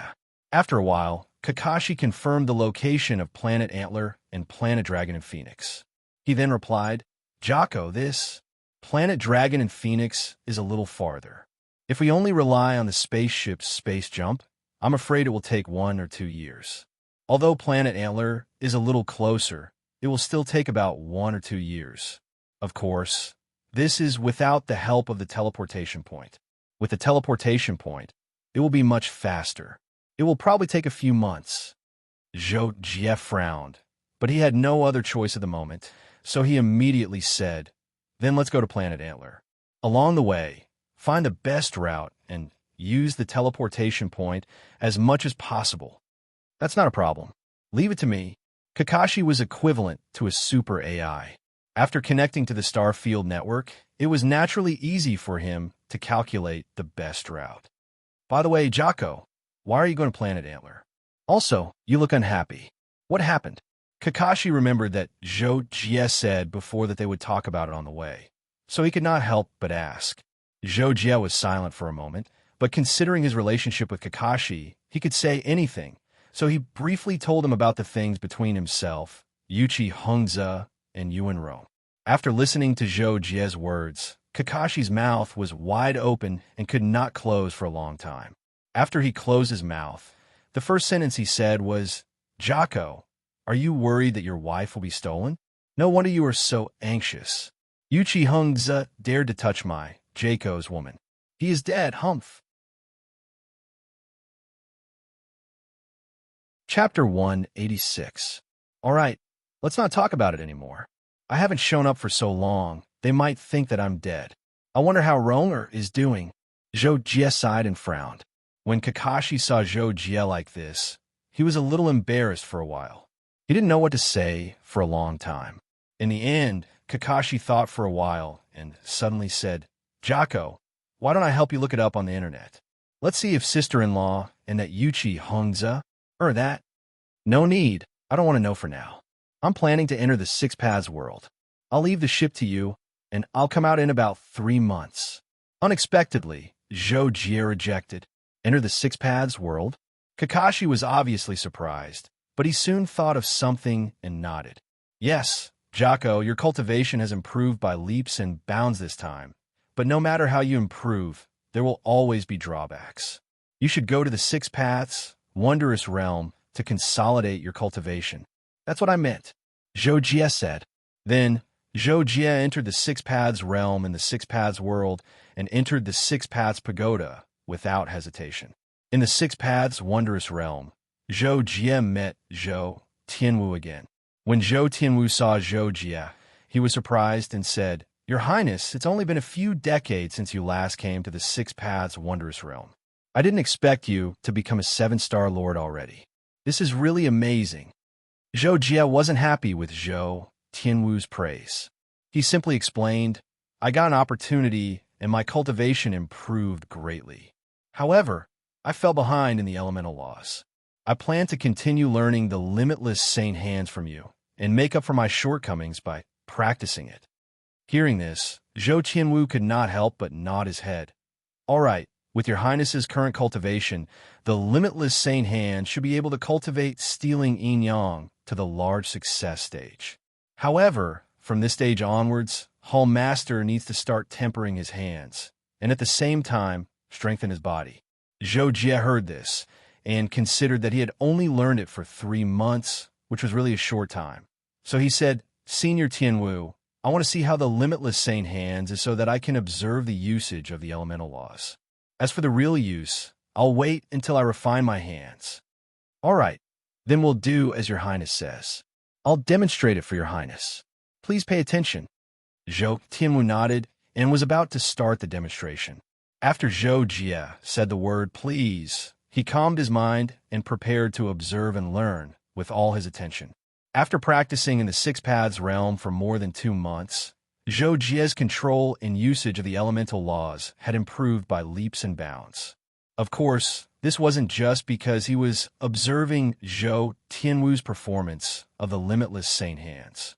After a while, Kakashi confirmed the location of Planet Antler and Planet Dragon in Phoenix. He then replied, Jocko, this Planet Dragon in Phoenix is a little farther. If we only rely on the spaceship's space jump, I'm afraid it will take 1 or 2 years. Although Planet Antler is a little closer, it will still take about 1 or 2 years. Of course, this is without the help of the teleportation point. With the teleportation point, it will be much faster. It will probably take a few months. Zhou Jie frowned, but he had no other choice at the moment, so he immediately said, Then let's go to Planet Antler. Along the way, find the best route and use the teleportation point as much as possible. That's not a problem. Leave it to me. Kakashi was equivalent to a super AI. After connecting to the Starfield network, it was naturally easy for him to calculate the best route. By the way, Jocko, why are you going to Planet Antler? Also, you look unhappy. What happened? Kakashi remembered that Zhou Jie said before that they would talk about it on the way, so he could not help but ask. Zhou Jie was silent for a moment, but considering his relationship with Kakashi, he could say anything, so he briefly told him about the things between himself, Yuchi Hongze, and Yuanro. After listening to Zhou Jie's words, Kakashi's mouth was wide open and could not close for a long time. After he closed his mouth, the first sentence he said was, Jocko, are you worried that your wife will be stolen? No wonder you are so anxious. Yuchi Hongze dared to touch my Jaco's woman. He is dead, humph. Chapter 186. All right, let's not talk about it anymore. I haven't shown up for so long, they might think that I'm dead. I wonder how Ronger is doing. Zhou Jie sighed and frowned. When Kakashi saw Zhou Jie like this, he was a little embarrassed for a while. He didn't know what to say for a long time. In the end, Kakashi thought for a while and suddenly said, Jocko, why don't I help you look it up on the internet? Let's see if sister-in-law and that Yuchi Hongze or that. No need. I don't want to know for now. I'm planning to enter the Six Paths world. I'll leave the ship to you, and I'll come out in about 3 months. Unexpectedly, Zhou Jie rejected. Enter the Six Paths world? Kakashi was obviously surprised, but he soon thought of something and nodded. Yes, Jocko, your cultivation has improved by leaps and bounds this time, but no matter how you improve, there will always be drawbacks. You should go to the Six Paths, wondrous realm, to consolidate your cultivation. That's what I meant, Zhou Jie said. Then, Zhou Jie entered the Six Paths realm in the Six Paths world and entered the Six Paths pagoda without hesitation. In the Six Paths wondrous realm, Zhou Jie met Zhou Tianwu again. When Zhou Tianwu saw Zhou Jie, he was surprised and said, Your Highness, it's only been a few decades since you last came to the Six Paths wondrous realm. I didn't expect you to become a 7-star lord already. This is really amazing. Zhou Jie wasn't happy with Zhou Tianwu's praise. He simply explained, I got an opportunity and my cultivation improved greatly. However, I fell behind in the elemental laws. I plan to continue learning the limitless Saint Hands from you and make up for my shortcomings by practicing it. Hearing this, Zhou Tianwu could not help but nod his head. All right, with your Highness's current cultivation, the limitless Saint Hand should be able to cultivate stealing yin yang to the large success stage. However, from this stage onwards, Hall Master needs to start tempering his hands, and at the same time, strengthen his body. Zhou Jie heard this, and considered that he had only learned it for 3 months, which was really a short time. So he said, Senior Tianwu, I want to see how the limitless Saint Hands is so that I can observe the usage of the elemental laws. As for the real use, I'll wait until I refine my hands. All right, then we'll do as your Highness says. I'll demonstrate it for your Highness. Please pay attention. Zhou Tianwu nodded and was about to start the demonstration. After Zhou Jie said the word please, he calmed his mind and prepared to observe and learn with all his attention. After practicing in the Six Paths realm for more than 2 months, Zhou Jie's control and usage of the elemental laws had improved by leaps and bounds. Of course, This wasn't just because he was observing Zhou Tianwu's performance of the limitless Saint Hands.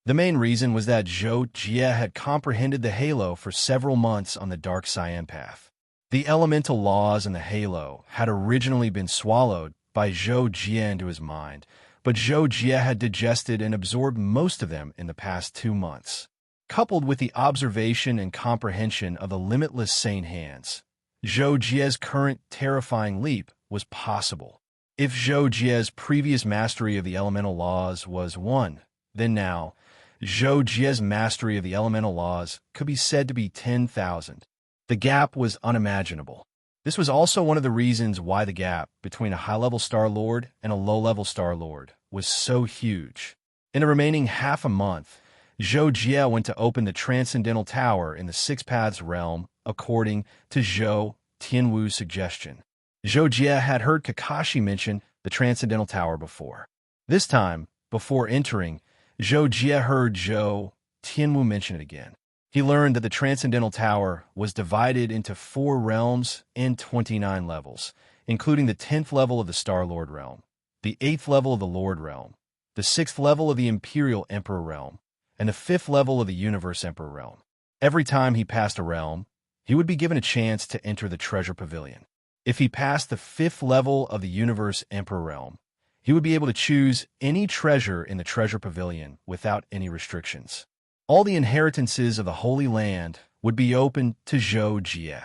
The main reason was that Zhou Jie had comprehended the halo for several months on the dark cyan path. The elemental laws in the halo had originally been swallowed by Zhou Jie into his mind, but Zhou Jie had digested and absorbed most of them in the past 2 months. Coupled with the observation and comprehension of the limitless Saint Hands, Zhou Jie's current terrifying leap was possible. If Zhou Jie's previous mastery of the elemental laws was 1, then now, Zhou Jie's mastery of the elemental laws could be said to be 10,000. The gap was unimaginable. This was also one of the reasons why the gap between a high-level Star Lord and a low-level Star Lord was so huge. In the remaining half a month, Zhou Jie went to open the Transcendental Tower in the Six Paths realm, according to Zhou Tianwu's suggestion. Zhou Jie had heard Kakashi mention the Transcendental Tower before. This time, before entering, Zhou Jie heard Zhou Tianwu mention it again. He learned that the Transcendental Tower was divided into 4 realms and 29 levels, including the 10th level of the Star-Lord realm, the 8th level of the Lord realm, the 6th level of the Imperial Emperor realm, and the 5th level of the Universe Emperor realm. Every time he passed a realm, he would be given a chance to enter the Treasure Pavilion. If he passed the 5th level of the Universe Emperor realm, he would be able to choose any treasure in the Treasure Pavilion without any restrictions. All the inheritances of the Holy Land would be open to Zhou Jie.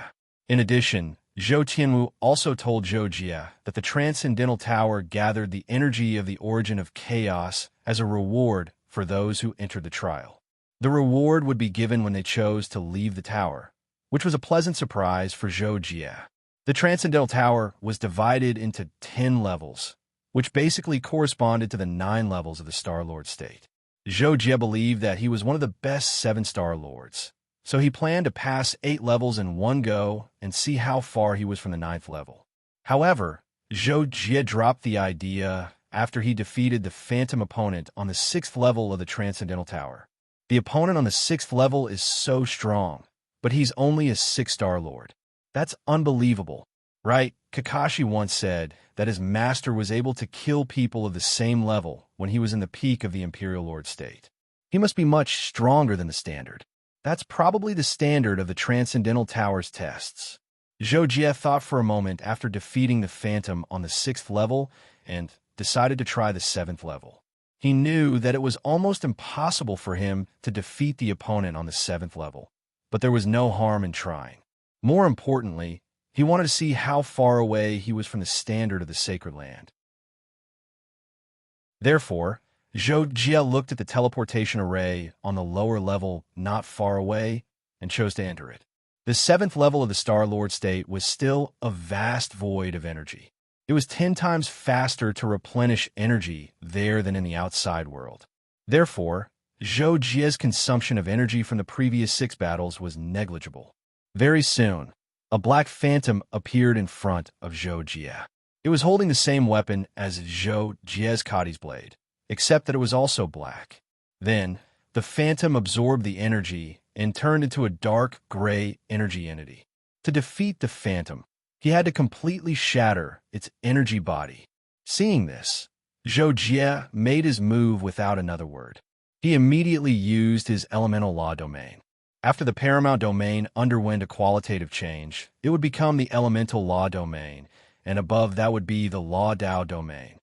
In addition, Zhou Tianwu also told Zhou Jie that the Transcendental Tower gathered the energy of the origin of chaos as a reward for those who entered the trial. The reward would be given when they chose to leave the tower, which was a pleasant surprise for Zhou Jie. The Transcendental Tower was divided into 10 levels, which basically corresponded to the 9 levels of the Star-Lord state. Zhou Jie believed that he was one of the best 7 Star-Lords, so he planned to pass 8 levels in one go and see how far he was from the 9th level. However, Zhou Jie dropped the idea after he defeated the phantom opponent on the 6th level of the Transcendental Tower. The opponent on the 6th level is so strong, but he's only a 6 Star-Lord. That's unbelievable, right? Kakashi once said that his master was able to kill people of the same level when he was in the peak of the Imperial Lord state. He must be much stronger than the standard. That's probably the standard of the Transcendental Tower's tests. Zhou Jie thought for a moment after defeating the Phantom on the 6th level and decided to try the 7th level. He knew that it was almost impossible for him to defeat the opponent on the 7th level, but there was no harm in trying. More importantly, he wanted to see how far away he was from the standard of the Sacred Land. Therefore, Zhou Jie looked at the teleportation array on the lower level not far away and chose to enter it. The 7th level of the Star-Lord state was still a vast void of energy. It was 10 times faster to replenish energy there than in the outside world. Therefore, Zhou Jie's consumption of energy from the previous 6 battles was negligible. Very soon, a black phantom appeared in front of Zhou Jie. It was holding the same weapon as Zhou Jie's Kadi's blade, except that it was also black. Then, the phantom absorbed the energy and turned into a dark gray energy entity. To defeat the phantom, he had to completely shatter its energy body. Seeing this, Zhou Jie made his move without another word. He immediately used his elemental law domain. After the paramount domain underwent a qualitative change, it would become the elemental law domain, and above that would be the law Dao domain.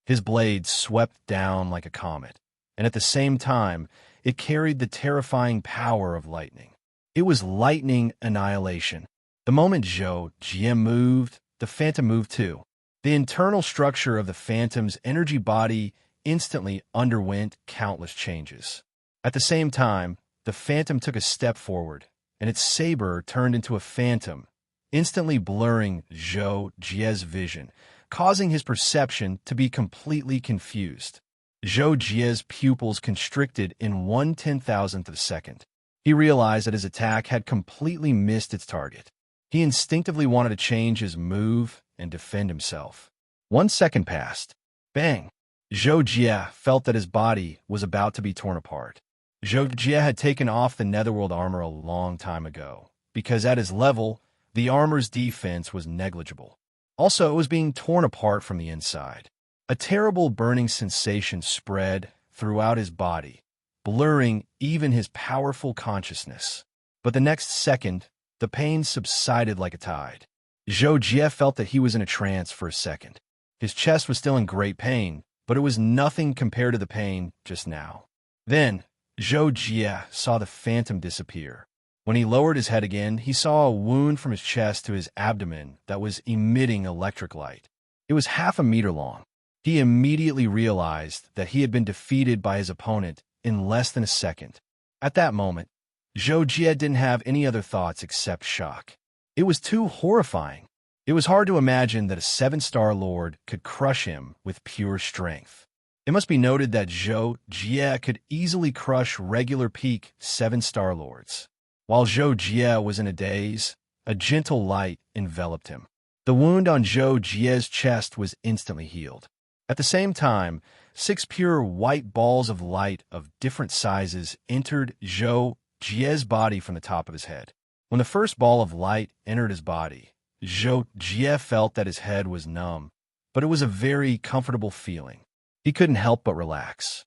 His blade swept down like a comet, and at the same time, it carried the terrifying power of lightning. It was lightning annihilation. The moment Zhou Jie moved, the phantom moved too. The internal structure of the phantom's energy body instantly underwent countless changes. At the same time, the phantom took a step forward, and its saber turned into a phantom, instantly blurring Zhou Jie's vision, causing his perception to be completely confused. Zhou Jie's pupils constricted in 1/10,000th of a second. He realized that his attack had completely missed its target. He instinctively wanted to change his move and defend himself. 1 second passed. Bang! Zhou Jie felt that his body was about to be torn apart. Zhou Jie had taken off the netherworld armor a long time ago, because at his level, The armor's defense was negligible. Also, it was being torn apart from the inside. A terrible burning sensation spread throughout his body, blurring even his powerful consciousness. But the next second, the pain subsided like a tide. Zhou Jie felt that he was in a trance for a second. His chest was still in great pain, but it was nothing compared to the pain just now. Then, Zhou Jie saw the phantom disappear. When he lowered his head again, he saw a wound from his chest to his abdomen that was emitting electric light. It was half a meter long. He immediately realized that he had been defeated by his opponent in less than a second. At that moment, Zhou Jie didn't have any other thoughts except shock. It was too horrifying. It was hard to imagine that a 7-star lord could crush him with pure strength. It must be noted that Zhou Jie could easily crush regular peak 7-star lords. While Zhou Jie was in a daze, a gentle light enveloped him. The wound on Zhou Jie's chest was instantly healed. At the same time, 6 pure white balls of light of different sizes entered Zhou Jie's body from the top of his head. When the first ball of light entered his body, Zhou Jie felt that his head was numb, but it was a very comfortable feeling. He couldn't help but relax.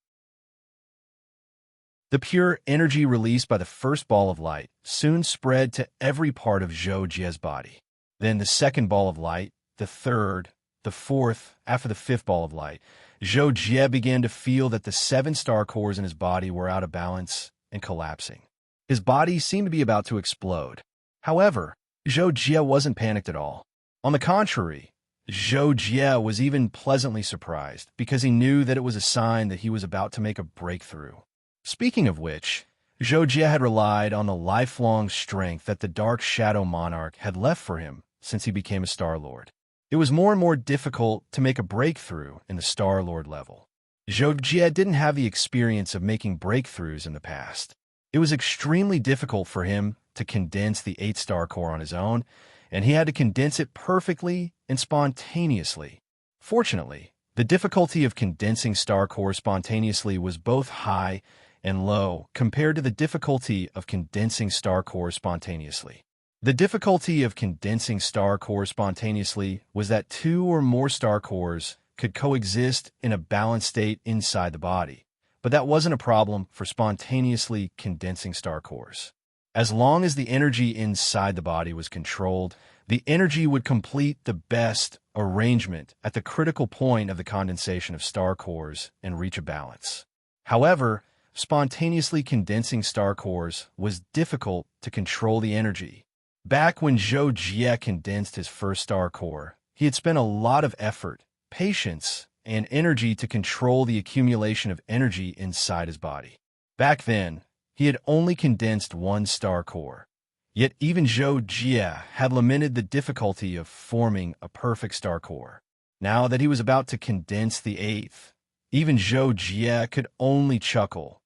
The pure energy released by the first ball of light soon spread to every part of Zhou Jie's body. Then the second ball of light, the third, the fourth, after the 5th ball of light, Zhou Jie began to feel that the 7-star cores in his body were out of balance and collapsing. His body seemed to be about to explode. However, Zhou Jie wasn't panicked at all. On the contrary, Zhou Jie was even pleasantly surprised because he knew that it was a sign that he was about to make a breakthrough. Speaking of which, Zhou Jie had relied on the lifelong strength that the Dark Shadow Monarch had left for him since he became a Star Lord. It was more and more difficult to make a breakthrough in the Star Lord level. Zhou Jie didn't have the experience of making breakthroughs in the past. It was extremely difficult for him to condense the 8-star core on his own, and he had to condense it perfectly and spontaneously. Fortunately, the difficulty of condensing star core spontaneously was both high and low compared to the difficulty of condensing star core spontaneously. The difficulty of condensing star core spontaneously was that 2 or more star cores could coexist in a balanced state inside the body, but that wasn't a problem for spontaneously condensing star cores. As long as the energy inside the body was controlled, the energy would complete the best arrangement at the critical point of the condensation of star cores and reach a balance. However, spontaneously condensing star cores was difficult to control the energy. Back when Zhou Jie condensed his first star core, he had spent a lot of effort, patience, and energy to control the accumulation of energy inside his body. Back then, he had only condensed 1 star core. Yet even Zhou Jie had lamented the difficulty of forming a perfect star core. Now that he was about to condense the 8th, even Zhou Jie could only chuckle.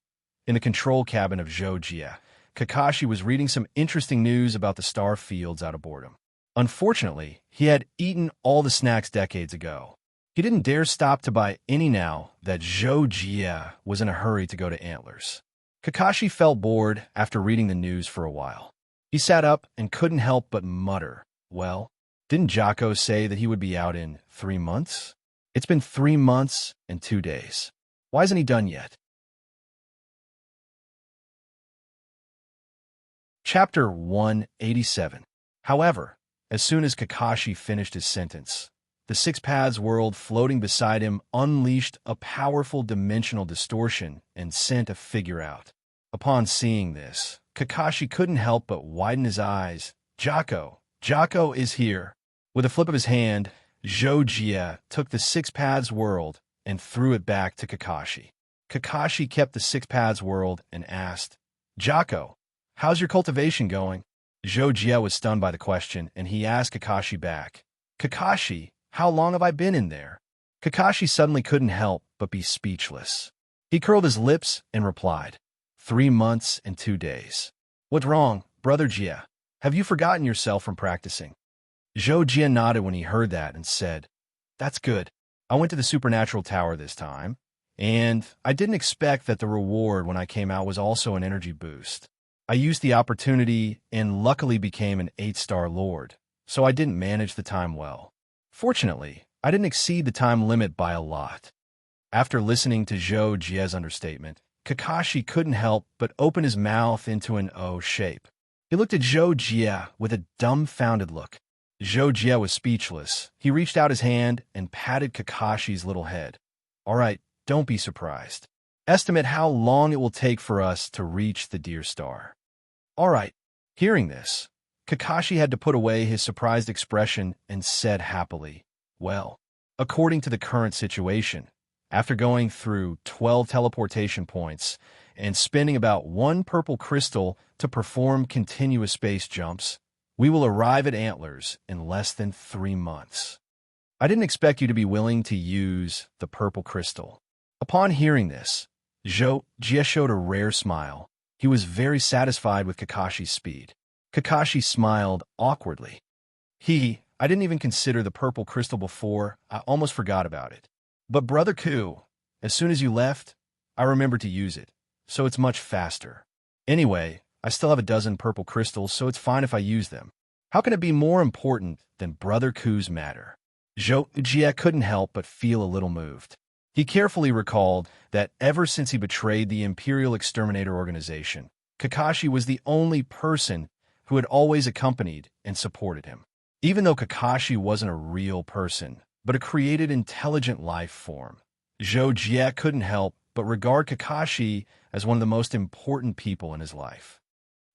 In the control cabin of Zhou Jie, Kakashi was reading some interesting news about the star fields out of boredom. Unfortunately, he had eaten all the snacks decades ago. He didn't dare stop to buy any now that Zhou Jie was in a hurry to go to Antlers. Kakashi felt bored after reading the news for a while. He sat up and couldn't help but mutter, "Well, didn't Jocko say that he would be out in 3 months? It's been 3 months and 2 days. Why isn't he done yet?" Chapter 187. However, as soon as Kakashi finished his sentence, the 6 Paths world floating beside him unleashed a powerful dimensional distortion and sent a figure out. Upon seeing this, Kakashi couldn't help but widen his eyes. Jocko! Jocko is here! With a flip of his hand, Zhou Jie took the 6 Paths world and threw it back to Kakashi. Kakashi kept the 6 Paths world and asked, "Jocko, how's your cultivation going?" Zhou Jie was stunned by the question, and he asked Kakashi back, "Kakashi, how long have I been in there?" Kakashi suddenly couldn't help but be speechless. He curled his lips and replied, 3 months and 2 days. "What's wrong, Brother Jie? Have you forgotten yourself from practicing?" Zhou Jie nodded when he heard that and said, "That's good. I went to the supernatural tower this time, and I didn't expect that the reward when I came out was also an energy boost. I used the opportunity and luckily became an 8-star lord, so I didn't manage the time well. Fortunately, I didn't exceed the time limit by a lot. After listening to Zhou Jie's understatement, Kakashi couldn't help but open his mouth into an O shape. He looked at Zhou Jie with a dumbfounded look. Zhou Jie was speechless. He reached out his hand and patted Kakashi's little head. "All right, don't be surprised. Estimate how long it will take for us to reach the Deer Star." "All right." Hearing this, Kakashi had to put away his surprised expression and said happily, "Well, according to the current situation, after going through 12 teleportation points and spending about 1 purple crystal to perform continuous space jumps, we will arrive at Antlers in less than 3 months. I didn't expect you to be willing to use the purple crystal." Upon hearing this, Zhou Jie showed a rare smile. He was very satisfied with Kakashi's speed. Kakashi smiled awkwardly. I didn't even consider the purple crystal before. I almost forgot about it. But Brother Ku, as soon as you left, I remembered to use it, so it's much faster. Anyway, I still have a dozen purple crystals, so it's fine if I use them. How can it be more important than Brother Ku's matter? Zhou Jie couldn't help but feel a little moved. He carefully recalled that ever since he betrayed the Imperial Exterminator organization, Kakashi was the only person who had always accompanied and supported him. Even though Kakashi wasn't a real person, but a created intelligent life form, Zhou Jie couldn't help but regard Kakashi as one of the most important people in his life.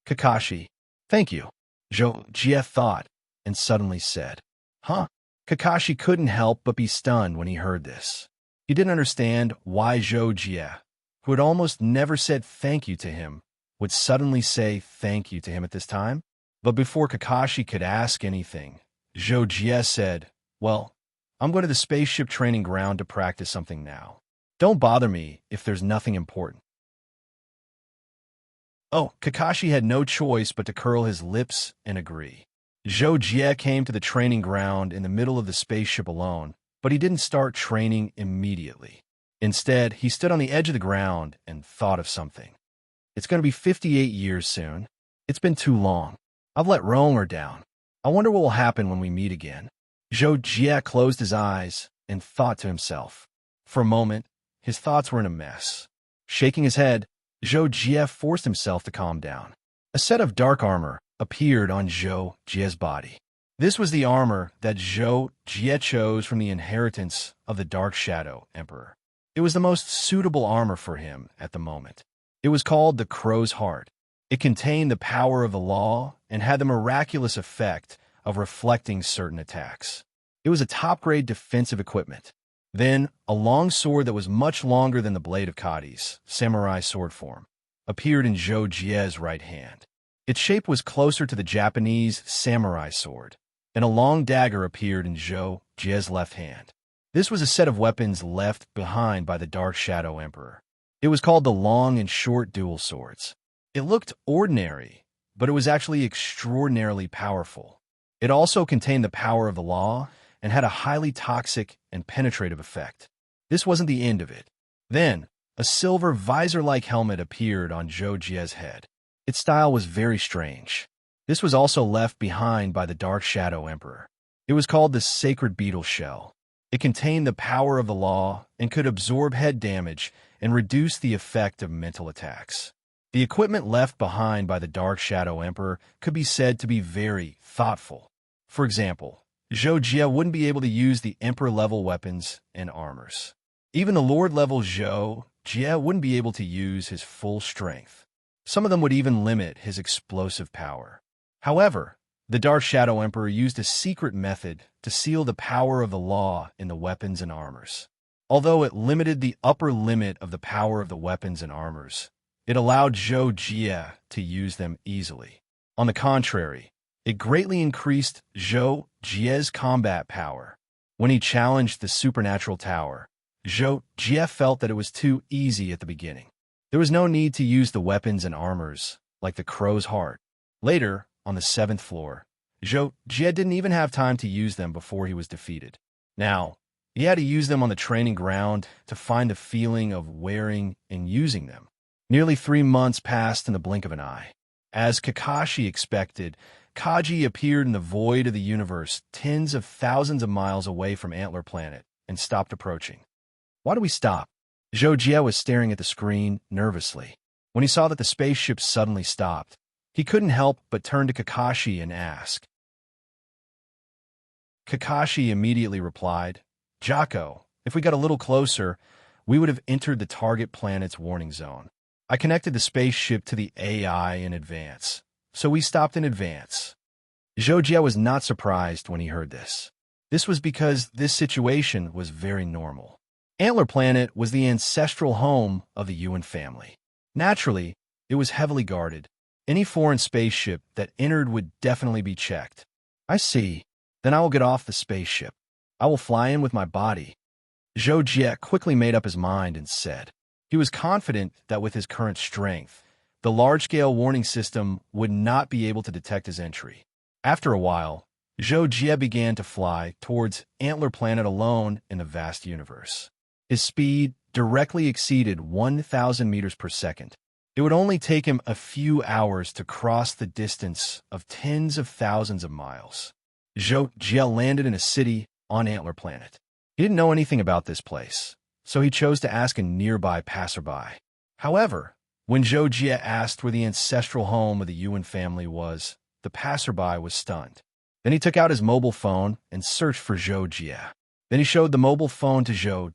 "Kakashi, thank you," Zhou Jie thought, and suddenly said, "Huh?" Kakashi couldn't help but be stunned when he heard this. He didn't understand why Zhou Jie, who had almost never said thank you to him, would suddenly say thank you to him at this time. But before Kakashi could ask anything, Zhou Jie said, "Well, I'm going to the spaceship training ground to practice something now. Don't bother me if there's nothing important." Oh, Kakashi had no choice but to curl his lips and agree. Zhou Jie came to the training ground in the middle of the spaceship alone, but he didn't start training immediately. Instead, he stood on the edge of the ground and thought of something. It's going to be 58 years soon. It's been too long. I've let Ronger down. I wonder what will happen when we meet again. Zhou Jie closed his eyes and thought to himself. For a moment, his thoughts were in a mess. Shaking his head, Zhou Jie forced himself to calm down. A set of dark armor appeared on Zhou Jie's body. This was the armor that Zhou Jie chose from the inheritance of the Dark Shadow Emperor. It was the most suitable armor for him at the moment. It was called the Crow's Heart. It contained the power of the law and had the miraculous effect of reflecting certain attacks. It was a top-grade defensive equipment. Then, a long sword that was much longer than the blade of Kadi's samurai sword form appeared in Zhou Jie's right hand. Its shape was closer to the Japanese samurai sword, and a long dagger appeared in Zhou Jie's left hand. This was a set of weapons left behind by the Dark Shadow Emperor. It was called the Long and Short Dual Swords. It looked ordinary, but it was actually extraordinarily powerful. It also contained the power of the law and had a highly toxic and penetrative effect. This wasn't the end of it. Then, a silver visor-like helmet appeared on Zhou Jie's head. Its style was very strange. This was also left behind by the Dark Shadow Emperor. It was called the Sacred Beetle Shell. It contained the power of the law and could absorb head damage and reduce the effect of mental attacks. The equipment left behind by the Dark Shadow Emperor could be said to be very thoughtful. For example, Zhou Jie wouldn't be able to use the Emperor-level weapons and armors. Even the Lord-level Zhou Jie wouldn't be able to use his full strength. Some of them would even limit his explosive power. However, the Dark Shadow Emperor used a secret method to seal the power of the law in the weapons and armors. Although it limited the upper limit of the power of the weapons and armors, it allowed Zhou Jie to use them easily. On the contrary, it greatly increased Zhou Jie's combat power. When he challenged the supernatural tower, Zhou Jie felt that it was too easy at the beginning. There was no need to use the weapons and armors, like the Crow's Heart. Later, on the 7th floor, Zhou Jie didn't even have time to use them before he was defeated. Now, he had to use them on the training ground to find the feeling of wearing and using them. Nearly 3 months passed in the blink of an eye. As Kakashi expected, Kaji appeared in the void of the universe tens of thousands of miles away from Antler Planet and stopped approaching. Why do we stop? Zhou was staring at the screen nervously. When he saw that the spaceship suddenly stopped, he couldn't help but turn to Kakashi and ask. Kakashi immediately replied, Jocko, if we got a little closer, we would have entered the target planet's warning zone. I connected the spaceship to the AI in advance, so we stopped in advance. Zhou was not surprised when he heard this. This was because this situation was very normal. Antler Planet was the ancestral home of the Yuan family. Naturally, it was heavily guarded. Any foreign spaceship that entered would definitely be checked. I see. Then I will get off the spaceship. I will fly in with my body. Zhou quickly made up his mind and said. He was confident that with his current strength, the large-scale warning system would not be able to detect his entry. After a while, Zhou began to fly towards Antler Planet alone in the vast universe. His speed directly exceeded 1,000 meters per second. It would only take him a few hours to cross the distance of tens of thousands of miles. Zhou landed in a city on Antler Planet. He didn't know anything about this place, so he chose to ask a nearby passerby. However, when Zhou asked where the ancestral home of the Yuan family was, the passerby was stunned. Then he took out his mobile phone and searched for Zhou. Then he showed the mobile phone to Zhou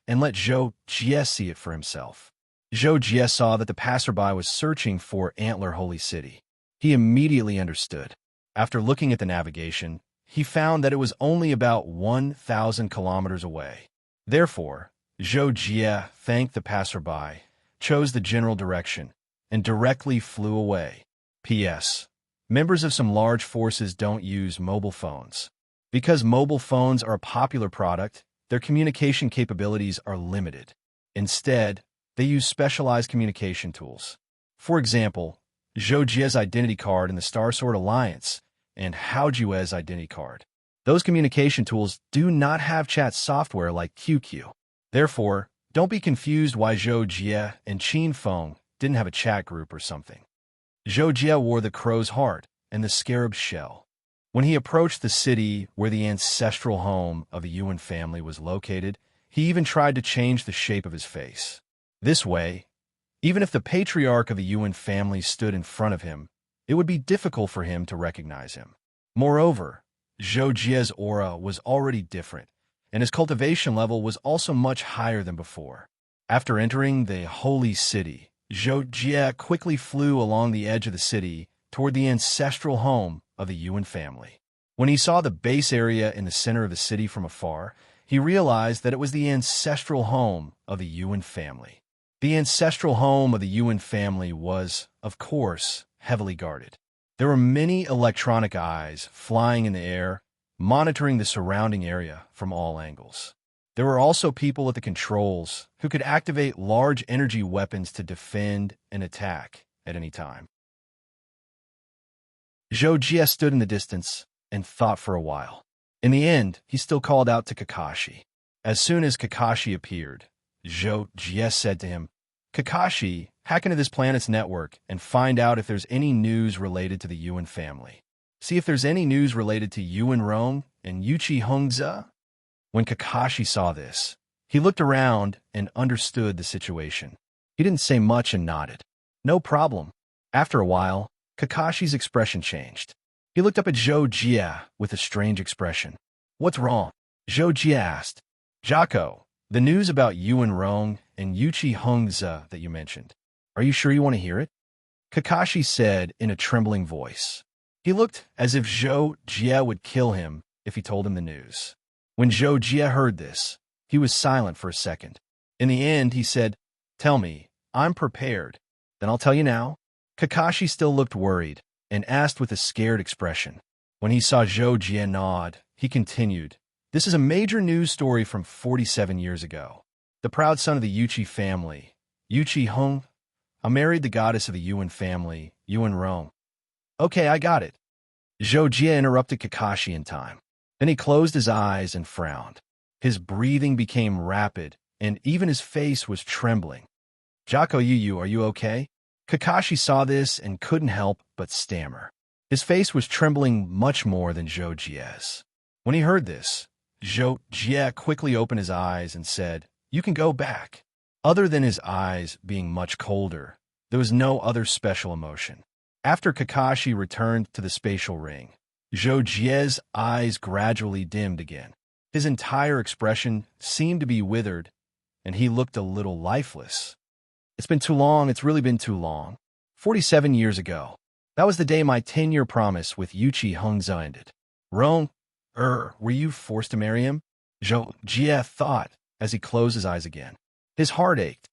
and let Zhou see it for himself. Zhou saw that the passerby was searching for Antler Holy City. He immediately understood. After looking at the navigation, he found that it was only about 1,000 kilometers away. Therefore, Zhou thanked the passerby, chose the general direction, and directly flew away. P.S. Members of some large forces don't use mobile phones. Because mobile phones are a popular product, their communication capabilities are limited. Instead, they use specialized communication tools. For example, Zhou's identity card in the Star Sword Alliance and Hao Jue's identity card. Those communication tools do not have chat software like QQ. Therefore, don't be confused why Zhou and Qin Feng didn't have a chat group or something. Zhou wore the crow's heart and the scarab's shell. When he approached the city where the ancestral home of the Yuan family was located, he even tried to change the shape of his face. This way, even if the patriarch of the Yuan family stood in front of him, it would be difficult for him to recognize him. Moreover, Zhou's aura was already different, and his cultivation level was also much higher than before. After entering the holy city, Zhou quickly flew along the edge of the city toward the ancestral home of the Yuan family. When he saw the base area in the center of the city from afar, he realized that it was the ancestral home of the Yuan family. The ancestral home of the Yuan family was, of course, heavily guarded. There were many electronic eyes flying in the air, monitoring the surrounding area from all angles. There were also people at the controls who could activate large energy weapons to defend and attack at any time. Zhou stood in the distance and thought for a while. In the end, he still called out to Kakashi. As soon as Kakashi appeared, Zhou said to him, Kakashi, hack into this planet's network and find out if there's any news related to the Yuan family. See if there's any news related to Yuan Rong and Yuchi Hongze. When Kakashi saw this, he looked around and understood the situation. He didn't say much and nodded. No problem. After a while, Kakashi's expression changed. He looked up at Zhou with a strange expression. What's wrong? Zhou asked. Jocko, the news about Yuan Rong and Yuchi Hongze that you mentioned. Are you sure you want to hear it? Kakashi said in a trembling voice. He looked as if Zhou would kill him if he told him the news. When Zhou heard this, he was silent for a second. In the end, he said, Tell me, I'm prepared. Then I'll tell you now. Kakashi still looked worried and asked with a scared expression. When he saw Zhou nod, he continued, This is a major news story from 47 years ago. The proud son of the Yuchi family, Yuchi Hong, married the goddess of the Yuan family, Yuan Rong. Okay, I got it. Zhou interrupted Kakashi in time. Then he closed his eyes and frowned. His breathing became rapid, and even his face was trembling. Jocko Yu, are you okay? Kakashi saw this and couldn't help but stammer. His face was trembling much more than Zhou Jie's. When he heard this, Zhou Jie quickly opened his eyes and said, "You can go back." Other than his eyes being much colder, there was no other special emotion. After Kakashi returned to the spatial ring, Zhou Jie's eyes gradually dimmed again. His entire expression seemed to be withered, and he looked a little lifeless. "It's been too long, it's really been too long. 47 years ago. That was the day my 10-year promise with Yuchi Hongzhe ended. Rong, were you forced to marry him?" Zhou Jie thought as he closed his eyes again. His heart ached.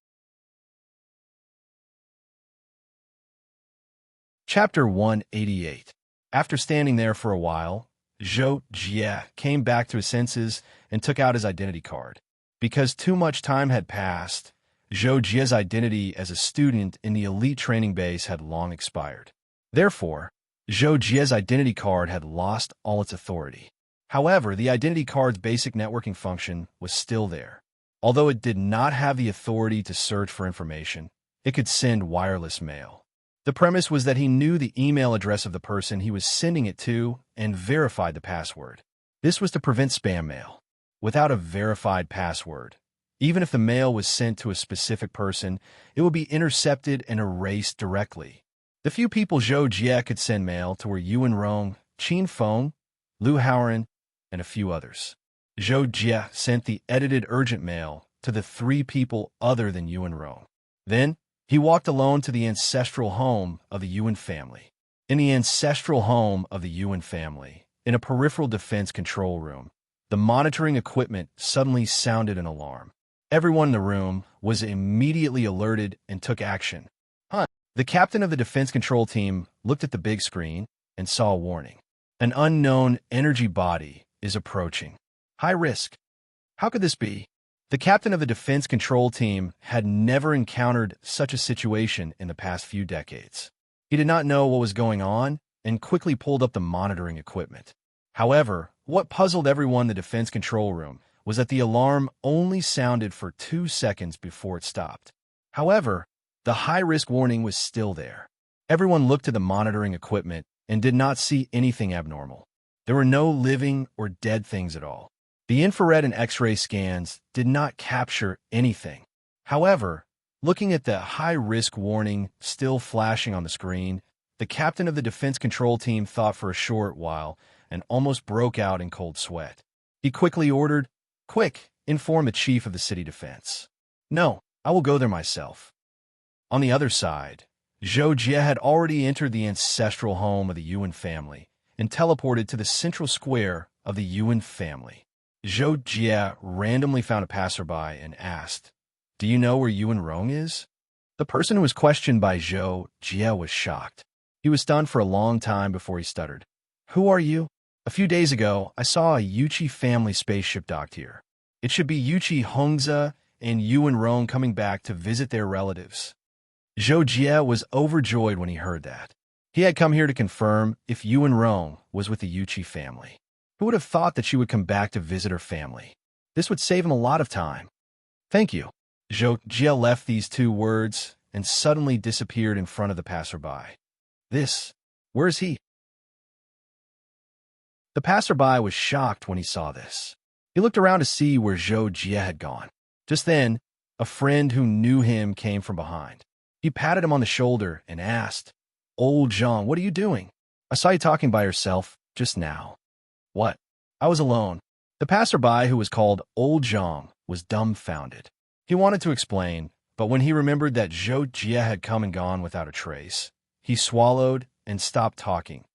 Chapter 188. After standing there for a while, Zhou Jie came back to his senses and took out his identity card. Because too much time had passed, Zhou Jie's identity as a student in the elite training base had long expired. Therefore, Zhou Jie's identity card had lost all its authority. However, the identity card's basic networking function was still there. Although it did not have the authority to search for information, it could send wireless mail. The premise was that he knew the email address of the person he was sending it to and verified the password. This was to prevent spam mail. Without a verified password, even if the mail was sent to a specific person, it would be intercepted and erased directly. The few people Zhou Jie could send mail to were Yuan Rong, Qin Feng, Lu Haoren, and a few others. Zhou Jie sent the edited urgent mail to the 3 people other than Yuan Rong. Then, he walked alone to the ancestral home of the Yuan family. In the ancestral home of the Yuan family, in a peripheral defense control room, the monitoring equipment suddenly sounded an alarm. Everyone in the room was immediately alerted and took action. The captain of the defense control team looked at the big screen and saw a warning. An unknown energy body is approaching. High risk. How could this be? The captain of the defense control team had never encountered such a situation in the past few decades. He did not know what was going on and quickly pulled up the monitoring equipment. However, what puzzled everyone in the defense control room was that the alarm only sounded for 2 seconds before it stopped. However, the high-risk warning was still there. Everyone looked to the monitoring equipment and did not see anything abnormal. There were no living or dead things at all. The infrared and X-ray scans did not capture anything. However, looking at the high-risk warning still flashing on the screen, the captain of the defense control team thought for a short while and almost broke out in cold sweat. He quickly ordered, "Quick, inform the chief of the city defense." "No, I will go there myself." On the other side, Zhou Jie had already entered the ancestral home of the Yuan family and teleported to the central square of the Yuan family. Zhou Jie randomly found a passerby and asked, "Do you know where Yuan Rong is?" The person who was questioned by Zhou Jie was shocked. He was stunned for a long time before he stuttered. "Who are you? A few days ago, I saw a Yuchi family spaceship docked here. It should be Yuchi Hongzhe and Yuan Rong coming back to visit their relatives." Zhou Jie was overjoyed when he heard that. He had come here to confirm if Yuan Rong was with the Yuchi family. Who would have thought that she would come back to visit her family? This would save him a lot of time. "Thank you." Zhou Jie left these 2 words and suddenly disappeared in front of the passerby. Where is he? The passerby was shocked when he saw this. He looked around to see where Zhou Jie had gone. Just then, a friend who knew him came from behind. He patted him on the shoulder and asked, "Old Zhang, what are you doing? I saw you talking by yourself just now." "What?" "I was alone." The passerby, who was called Old Zhang, was dumbfounded. He wanted to explain, but when he remembered that Zhou Jie had come and gone without a trace, he swallowed and stopped talking.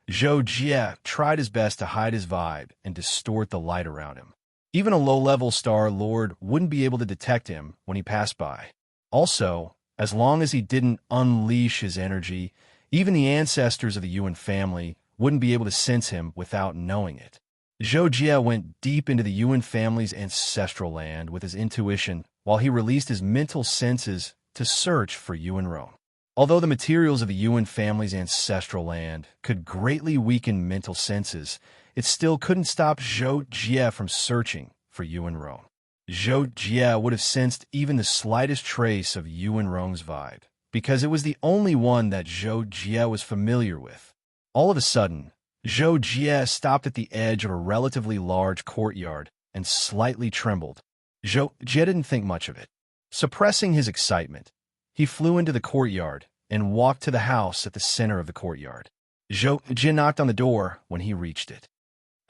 Zhou Jie tried his best to hide his vibe and distort the light around him. Even a low-level Star Lord wouldn't be able to detect him when he passed by. Also, as long as he didn't unleash his energy, even the ancestors of the Yuan family wouldn't be able to sense him without knowing it. Zhou Jie went deep into the Yuan family's ancestral land with his intuition while he released his mental senses to search for Yuan Rong. Although the materials of the Yuan family's ancestral land could greatly weaken mental senses, it still couldn't stop Zhou Jie from searching for Yuan Rong. Zhou Jie would have sensed even the slightest trace of Yuan Rong's vibe, because it was the only one that Zhou Jie was familiar with. All of a sudden, Zhou Jie stopped at the edge of a relatively large courtyard and slightly trembled. Zhou Jie didn't think much of it. Suppressing his excitement, he flew into the courtyard and walked to the house at the center of the courtyard. Zhou Jie knocked on the door when he reached it.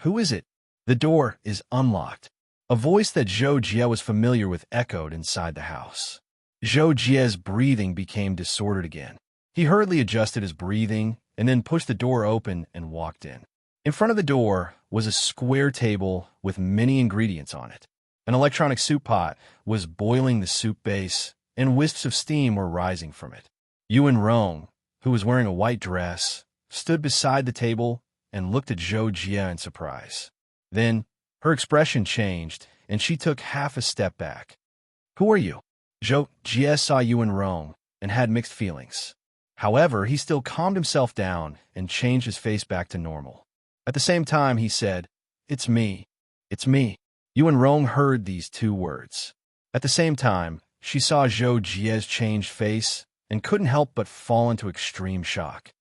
"Who is it?" "The door is unlocked." A voice that Zhou Jie was familiar with echoed inside the house. Zhou Jie's breathing became disordered again. He hurriedly adjusted his breathing and then pushed the door open and walked in. In front of the door was a square table with many ingredients on it. An electronic soup pot was boiling the soup base, and wisps of steam were rising from it. Yuan Rong, who was wearing a white dress, stood beside the table and looked at Zhou Jie in surprise. Then, her expression changed, and she took half a step back. "Who are you?" Zhou Jie saw Yuan Rong and had mixed feelings. However, he still calmed himself down and changed his face back to normal. At the same time, he said, "It's me. It's me." Yuan Rong heard these two words. At the same time, she saw Zhou Jie's changed face and couldn't help but fall into extreme shock.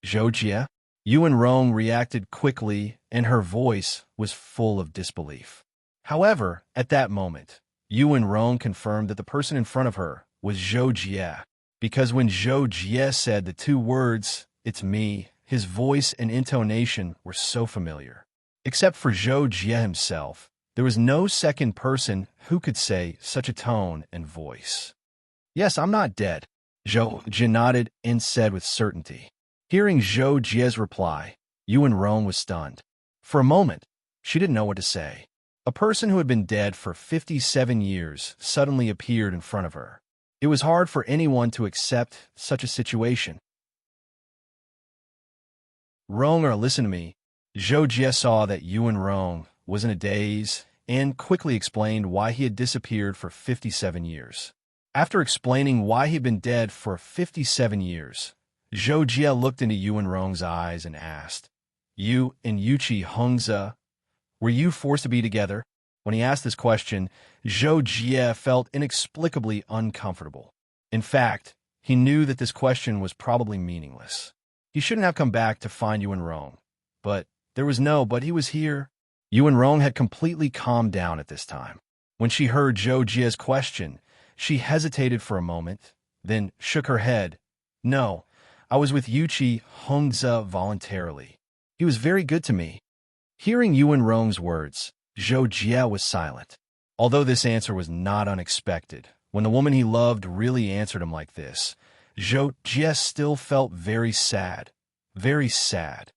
"Zhou Jie?" Yuan Rong reacted quickly, and her voice was full of disbelief. However, at that moment, Yuan Rong confirmed that the person in front of her was Zhou Jie, because when Zhou Jie said the two words, "It's me," his voice and intonation were so familiar. Except for Zhou Jie himself, there was no second person who could say such a tone and voice. "Yes, I'm not dead," Zhou Jie nodded and said with certainty. Hearing Zhou Jie's reply, Yuan Rong was stunned. For a moment, she didn't know what to say. A person who had been dead for 57 years suddenly appeared in front of her. It was hard for anyone to accept such a situation. "Rong, or listen to me." Zhou Jie saw that Yuan Rong was in a daze and quickly explained why he had disappeared for 57 years. After explaining why he had been dead for 57 years, Zhou Jie looked into Yuan Rong's eyes and asked, "You and Yuqi Hongze, were you forced to be together?" When he asked this question, Zhou Jie felt inexplicably uncomfortable. In fact, he knew that this question was probably meaningless. He shouldn't have come back to find Yuan Rong. But he was here. Yuan Rong had completely calmed down at this time. When she heard Zhou Jie's question, she hesitated for a moment, then shook her head. "No, I was with Yuqi Hongze voluntarily. He was very good to me." Hearing Yuan Rong's words, Zhou Jie was silent. Although this answer was not unexpected, when the woman he loved really answered him like this, Zhou Jie still felt very sad. Very sad.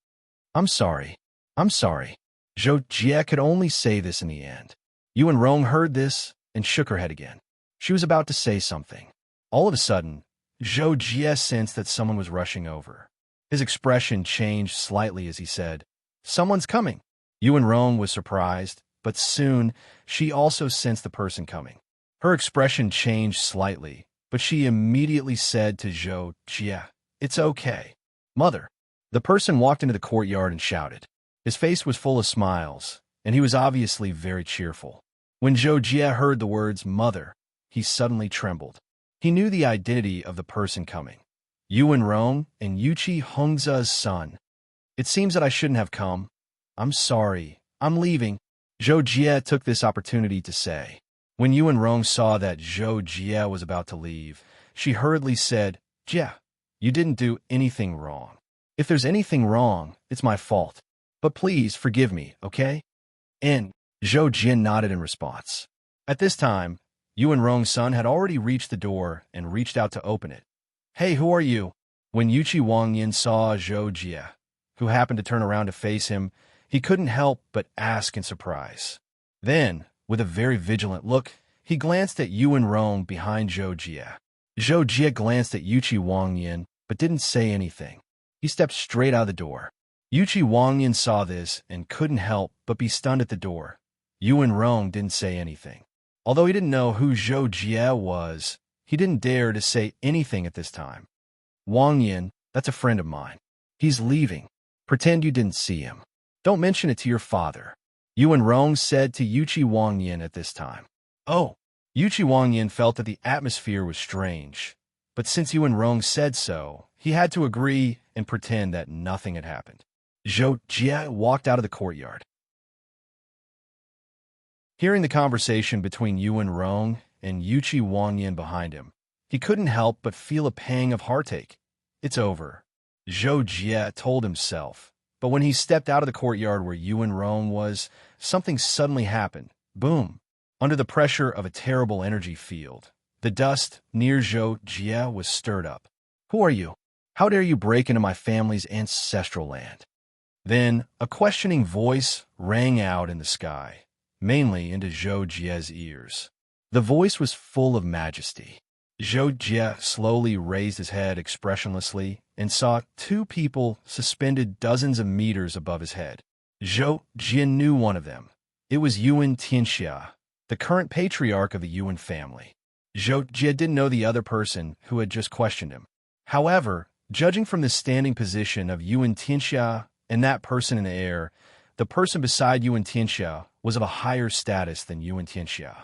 I'm sorry. Zhou Jie could only say this in the end. Yuan Rong heard this and shook her head again. She was about to say something. All of a sudden, Zhou Jie sensed that someone was rushing over. His expression changed slightly as he said, "Someone's coming." Yuan Rong was surprised, but soon she also sensed the person coming. Her expression changed slightly, but she immediately said to Zhou Jie, "It's okay, mother." The person walked into the courtyard and shouted. His face was full of smiles, and he was obviously very cheerful. When Zhou Jie heard the words "mother," he suddenly trembled. He knew the identity of the person coming. Yuan Rong and Yuqi Hongze's son. "It seems that I shouldn't have come. I'm sorry. I'm leaving," Zhou Jie took this opportunity to say. When Yuan Rong saw that Zhou Jie was about to leave, she hurriedly said, "Jie, you didn't do anything wrong. If there's anything wrong, it's my fault. But please forgive me, okay?" And Zhou Jie nodded in response. At this time, Yuan Rong's son had already reached the door and reached out to open it. "Hey, who are you?" When Yuqi Wangyin saw Zhou Jie, who happened to turn around to face him, he couldn't help but ask in surprise. Then, with a very vigilant look, he glanced at Yuan Rong behind Zhou Jie. Zhou Jie glanced at Yuqi Wangyin, but didn't say anything. He stepped straight out of the door. Yuqi Wangyin saw this and couldn't help but be stunned at the door. Yuan Rong didn't say anything. Although he didn't know who Zhou Jie was, he didn't dare to say anything at this time. "Wangyin, that's a friend of mine. He's leaving. Pretend you didn't see him. Don't mention it to your father," Yuan Rong said to Yuqi Wangyin at this time. Oh, Yuqi Wangyin felt that the atmosphere was strange. but since Yuan Rong said so, he had to agree and pretend that nothing had happened. Zhou Jie walked out of the courtyard. Hearing the conversation between Yuan Rong and Yuqi Wangyan behind him, he couldn't help but feel a pang of heartache. It's over, Zhou Jie told himself. But when he stepped out of the courtyard where Yuan Rong was, something suddenly happened. Boom! Under the pressure of a terrible energy field, the dust near Zhou Jie was stirred up. Who are you? How dare you break into my family's ancestral land? Then a questioning voice rang out in the sky, mainly into Zhou Jie's ears. The voice was full of majesty. Zhou Jie slowly raised his head expressionlessly and saw two people suspended dozens of meters above his head. Zhou Jie knew one of them. It was Yuan Tianxia, the current patriarch of the Yuan family. Zhou Jie didn't know the other person who had just questioned him. However, judging from the standing position of Yuan Tianxia and that person in the air, the person beside Yuan Tianxia was of a higher status than Yuan Tianxia.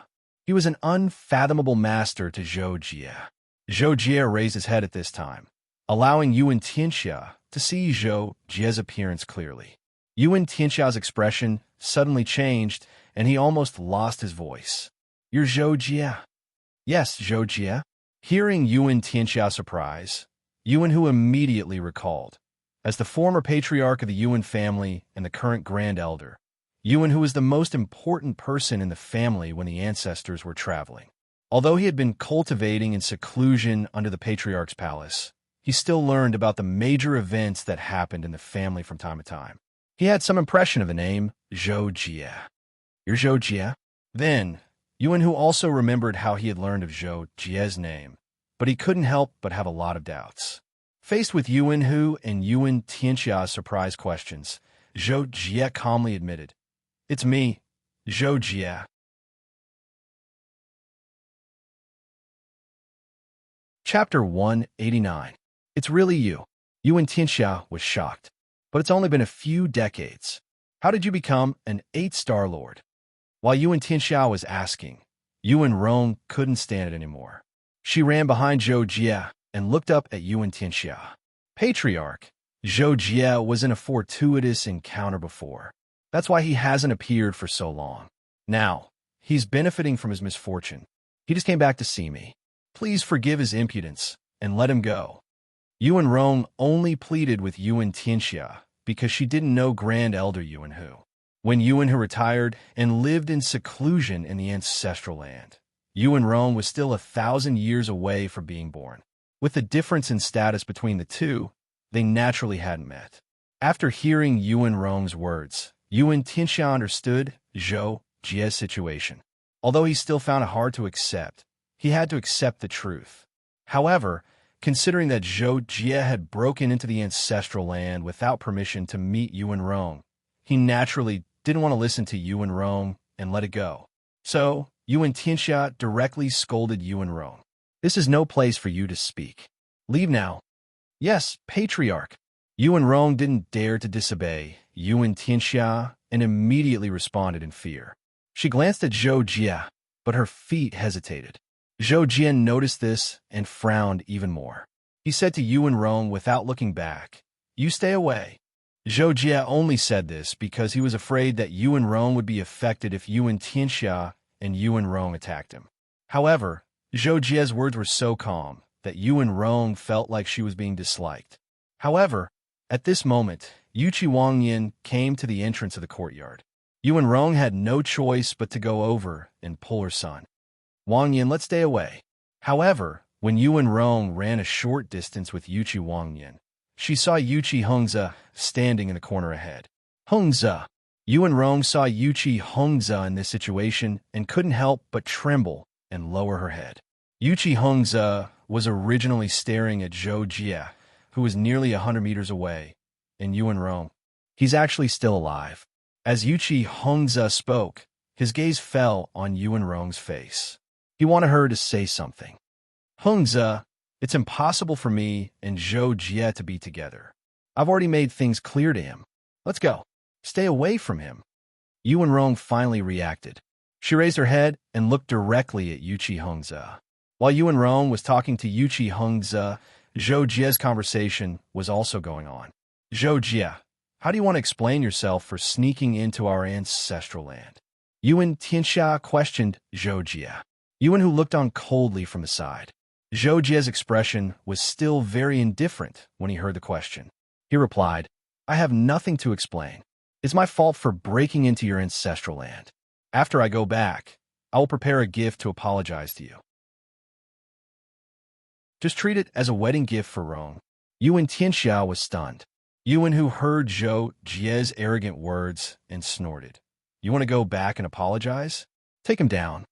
He was an unfathomable master to Zhou Jie. Zhou Jie raised his head at this time, allowing Yuan Tianxia to see Zhou Jie's appearance clearly. Yuan Tianxia's expression suddenly changed, and he almost lost his voice. You're Zhou Jie? Yes, Zhou Jie. Hearing Yuan Tianxia's surprise, Yuan Hu immediately recalled. As the former patriarch of the Yuan family and the current grand elder, Yuan Hu was the most important person in the family when the ancestors were traveling. Although he had been cultivating in seclusion under the patriarch's palace, he still learned about the major events that happened in the family from time to time. He had some impression of the name Zhou Jie. You're Zhou Jie? Then, Yuan Hu also remembered how he had learned of Zhou Jie's name, but he couldn't help but have a lot of doubts. Faced with Yuan Hu and Yuan Tianxia's surprise questions, Zhou Jie calmly admitted, It's me, Zhou Jie. Chapter 189. It's really you. Yuan Tianxia was shocked. But it's only been a few decades. How did you become an 8-star lord? While Yuan Tianxia was asking, Yuan Rong couldn't stand it anymore. She ran behind Zhou Jie and looked up at Yuan Tianxia. Patriarch, Zhou Jie was in a fortuitous encounter before. That's why he hasn't appeared for so long. Now, he's benefiting from his misfortune. He just came back to see me. Please forgive his impudence and let him go. Yuan Rong only pleaded with Yuan Tianxia because she didn't know Grand Elder Yuan Hu. When Yuan Hu retired and lived in seclusion in the ancestral land, Yuan Rong was still 1,000 years away from being born. With the difference in status between the two, they naturally hadn't met. After hearing Yuan Rong's words, Yuan Tianxia understood Zhou Jie's situation. Although he still found it hard to accept, he had to accept the truth. However, considering that Zhou Jie had broken into the ancestral land without permission to meet Yuan Rong, he naturally didn't want to listen to Yuan Rong and let it go. So, Yuan Tianxia directly scolded Yuan Rong. This is no place for you to speak. Leave now. Yes, Patriarch. Yuan Rong didn't dare to disobey Yuan Tianxia and immediately responded in fear. She glanced at Zhou Jie, but her feet hesitated. Zhou Jie noticed this and frowned even more. He said to Yuan Rong without looking back, You stay away. Zhou Jie only said this because he was afraid that Yuan Rong would be affected if Yuan Tianxia and Yuan Rong attacked him. However, Zhou Jie's words were so calm that Yuan Rong felt like she was being disliked. However, at this moment, Yuqi Wangyan came to the entrance of the courtyard. Yuan Rong had no choice but to go over and pull her son. Wangyan, let's stay away. However, when Yuan Rong ran a short distance with Yuqi Wangyan, she saw Yuqi Hengze standing in the corner ahead. Hengze! Yuan Rong saw Yuqi Hengze in this situation and couldn't help but tremble and lower her head. Yuqi Hengze was originally staring at Zhou Jie, who was nearly 100 meters away, and Yuan Rong. He's actually still alive. As Yuqi Hengze spoke, his gaze fell on Yuan Rong's face. He wanted her to say something. Hengze, it's impossible for me and Zhou Jie to be together. I've already made things clear to him. Let's go. Stay away from him. Yuan Rong finally reacted. She raised her head and looked directly at Yuqi Hengze. While Yuan Rong was talking to Yuchi Hengze, Zhou Jie's conversation was also going on. Zhou Jie, how do you want to explain yourself for sneaking into our ancestral land? Yuan Tianxia questioned Zhou Jie. Yuan, who looked on coldly from the side. Zhou Jie's expression was still very indifferent when he heard the question. He replied, I have nothing to explain. It's my fault for breaking into your ancestral land. After I go back, I will prepare a gift to apologize to you. Just treat it as a wedding gift for Rong. Yuan Tianxia was stunned. Yuan, who heard Zhou Jie's arrogant words, and snorted. You want to go back and apologize? Take him down.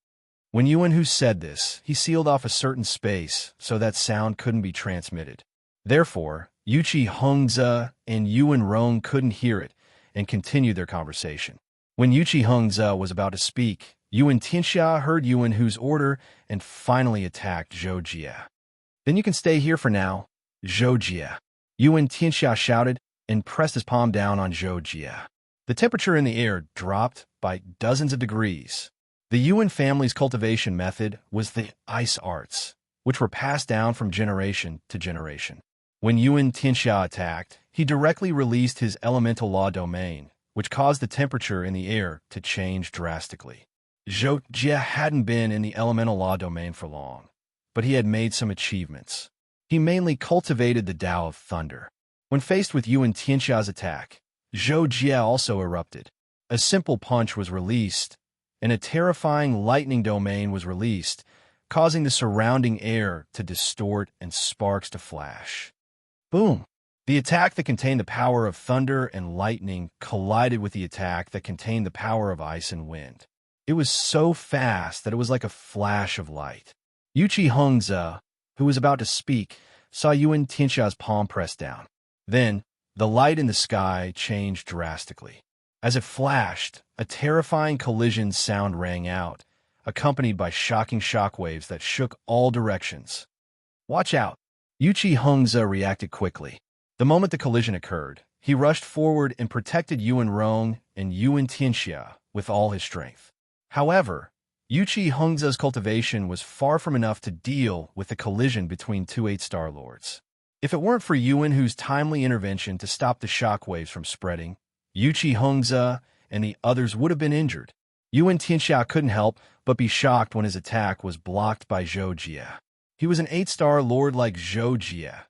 When Yuan Hu said this, he sealed off a certain space so that sound couldn't be transmitted. Therefore, Yuchi Hengze and Yuan Rong couldn't hear it and continued their conversation. When Yuchi Hengze was about to speak, Yuan Tianxia heard Yuan Hu's order and finally attacked Zhou Jie. Then you can stay here for now, Zhou Jie. Yuan Tianxia shouted and pressed his palm down on Zhou Jie. The temperature in the air dropped by dozens of degrees. The Yuan family's cultivation method was the ice arts, which were passed down from generation to generation. When Yuan Tianxia attacked, he directly released his elemental law domain, which caused the temperature in the air to change drastically. Zhou Jie hadn't been in the elemental law domain for long, but he had made some achievements. He mainly cultivated the Tao of Thunder. When faced with Yuan Tianxia's attack, Zhou Jie also erupted. A simple punch was released, and a terrifying lightning domain was released, causing the surrounding air to distort and sparks to flash. Boom! The attack that contained the power of thunder and lightning collided with the attack that contained the power of ice and wind. It was so fast that it was like a flash of light. Yuchi Hengze, who was about to speak, saw Yuan Tianxia's palm pressed down. Then, the light in the sky changed drastically. As it flashed, a terrifying collision sound rang out, accompanied by shocking shockwaves that shook all directions. Watch out! Yuchi Hengze reacted quickly. The moment the collision occurred, he rushed forward and protected Yuan Rong and Yuan Tianxia with all his strength. However, Yuchi Hengze's cultivation was far from enough to deal with the collision between two 8-star lords. If it weren't for Yuan Hu's timely intervention to stop the shockwaves from spreading, Yuchi Hengze and the others would have been injured. Yuan Tianxia couldn't help but be shocked when his attack was blocked by Zhou Jie. He was an 8-star lord like Zhou Jie,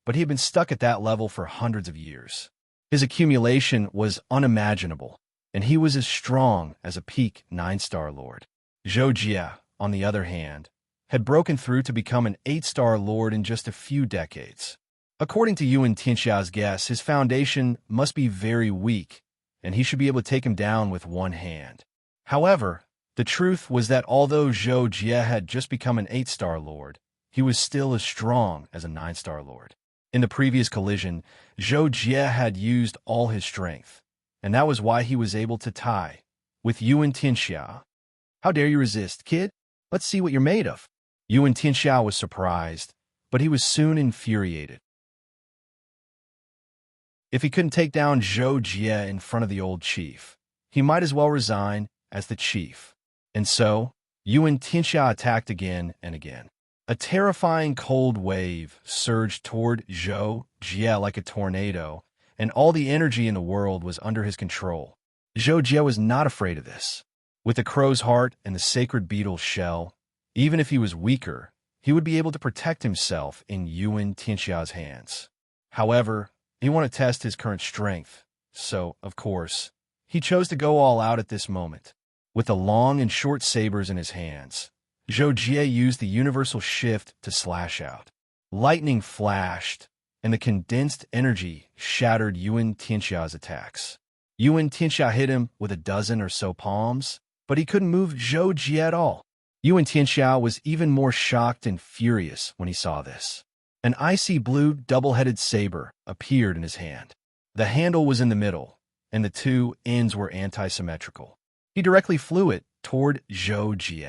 but he had been stuck at that level for hundreds of years. His accumulation was unimaginable, and he was as strong as a peak 9-star lord. Zhou Jie, on the other hand, had broken through to become an 8-star lord in just a few decades. According to Yuan Tianxia's guess, his foundation must be very weak, and he should be able to take him down with one hand. However, the truth was that although Zhou Jie had just become an 8-star lord, he was still as strong as a 9-star lord. In the previous collision, Zhou Jie had used all his strength, and that was why he was able to tie with Yuan Tianxia. How dare you resist, kid? Let's see what you're made of. Yuan Tianxia was surprised, but he was soon infuriated. If he couldn't take down Zhou Jie in front of the old chief, he might as well resign as the chief. And so, Yuan Tianxia attacked again and again. A terrifying cold wave surged toward Zhou Jie like a tornado, and all the energy in the world was under his control. Zhou Jie was not afraid of this. With the crow's heart and the sacred beetle's shell, even if he was weaker, he would be able to protect himself in Yuan Tianxia's hands. However, he wanted to test his current strength, so, of course, he chose to go all out at this moment. With the long and short sabers in his hands, Zhou Jie used the universal shift to slash out. Lightning flashed, and the condensed energy shattered Yuan Tianxia's attacks. Yuan Tianxia hit him with a dozen or so palms, but he couldn't move Zhou Jie at all. Yuan Tianxia was even more shocked and furious when he saw this. An icy blue double-headed saber appeared in his hand. The handle was in the middle, and the two ends were anti-symmetrical. He directly flew it toward Zhou Jie.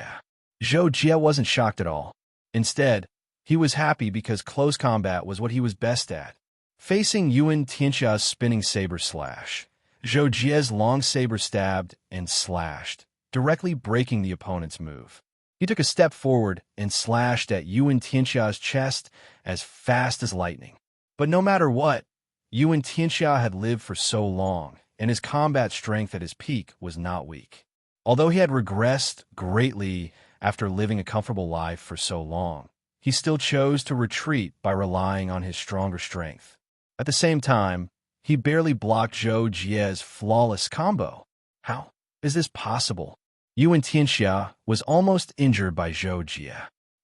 Zhou Jie wasn't shocked at all. Instead, he was happy because close combat was what he was best at. Facing Yuan Tianxia's spinning saber slash, Zhou Jie's long saber stabbed and slashed, directly breaking the opponent's move. He took a step forward and slashed at Yuan Tianxia's chest as fast as lightning. But no matter what, Yuan Tianxia had lived for so long, and his combat strength at his peak was not weak. Although he had regressed greatly after living a comfortable life for so long, he still chose to retreat by relying on his stronger strength. At the same time, he barely blocked Zhou Jie's flawless combo. How is this possible? Yuan Tianxia was almost injured by Zhou Jie.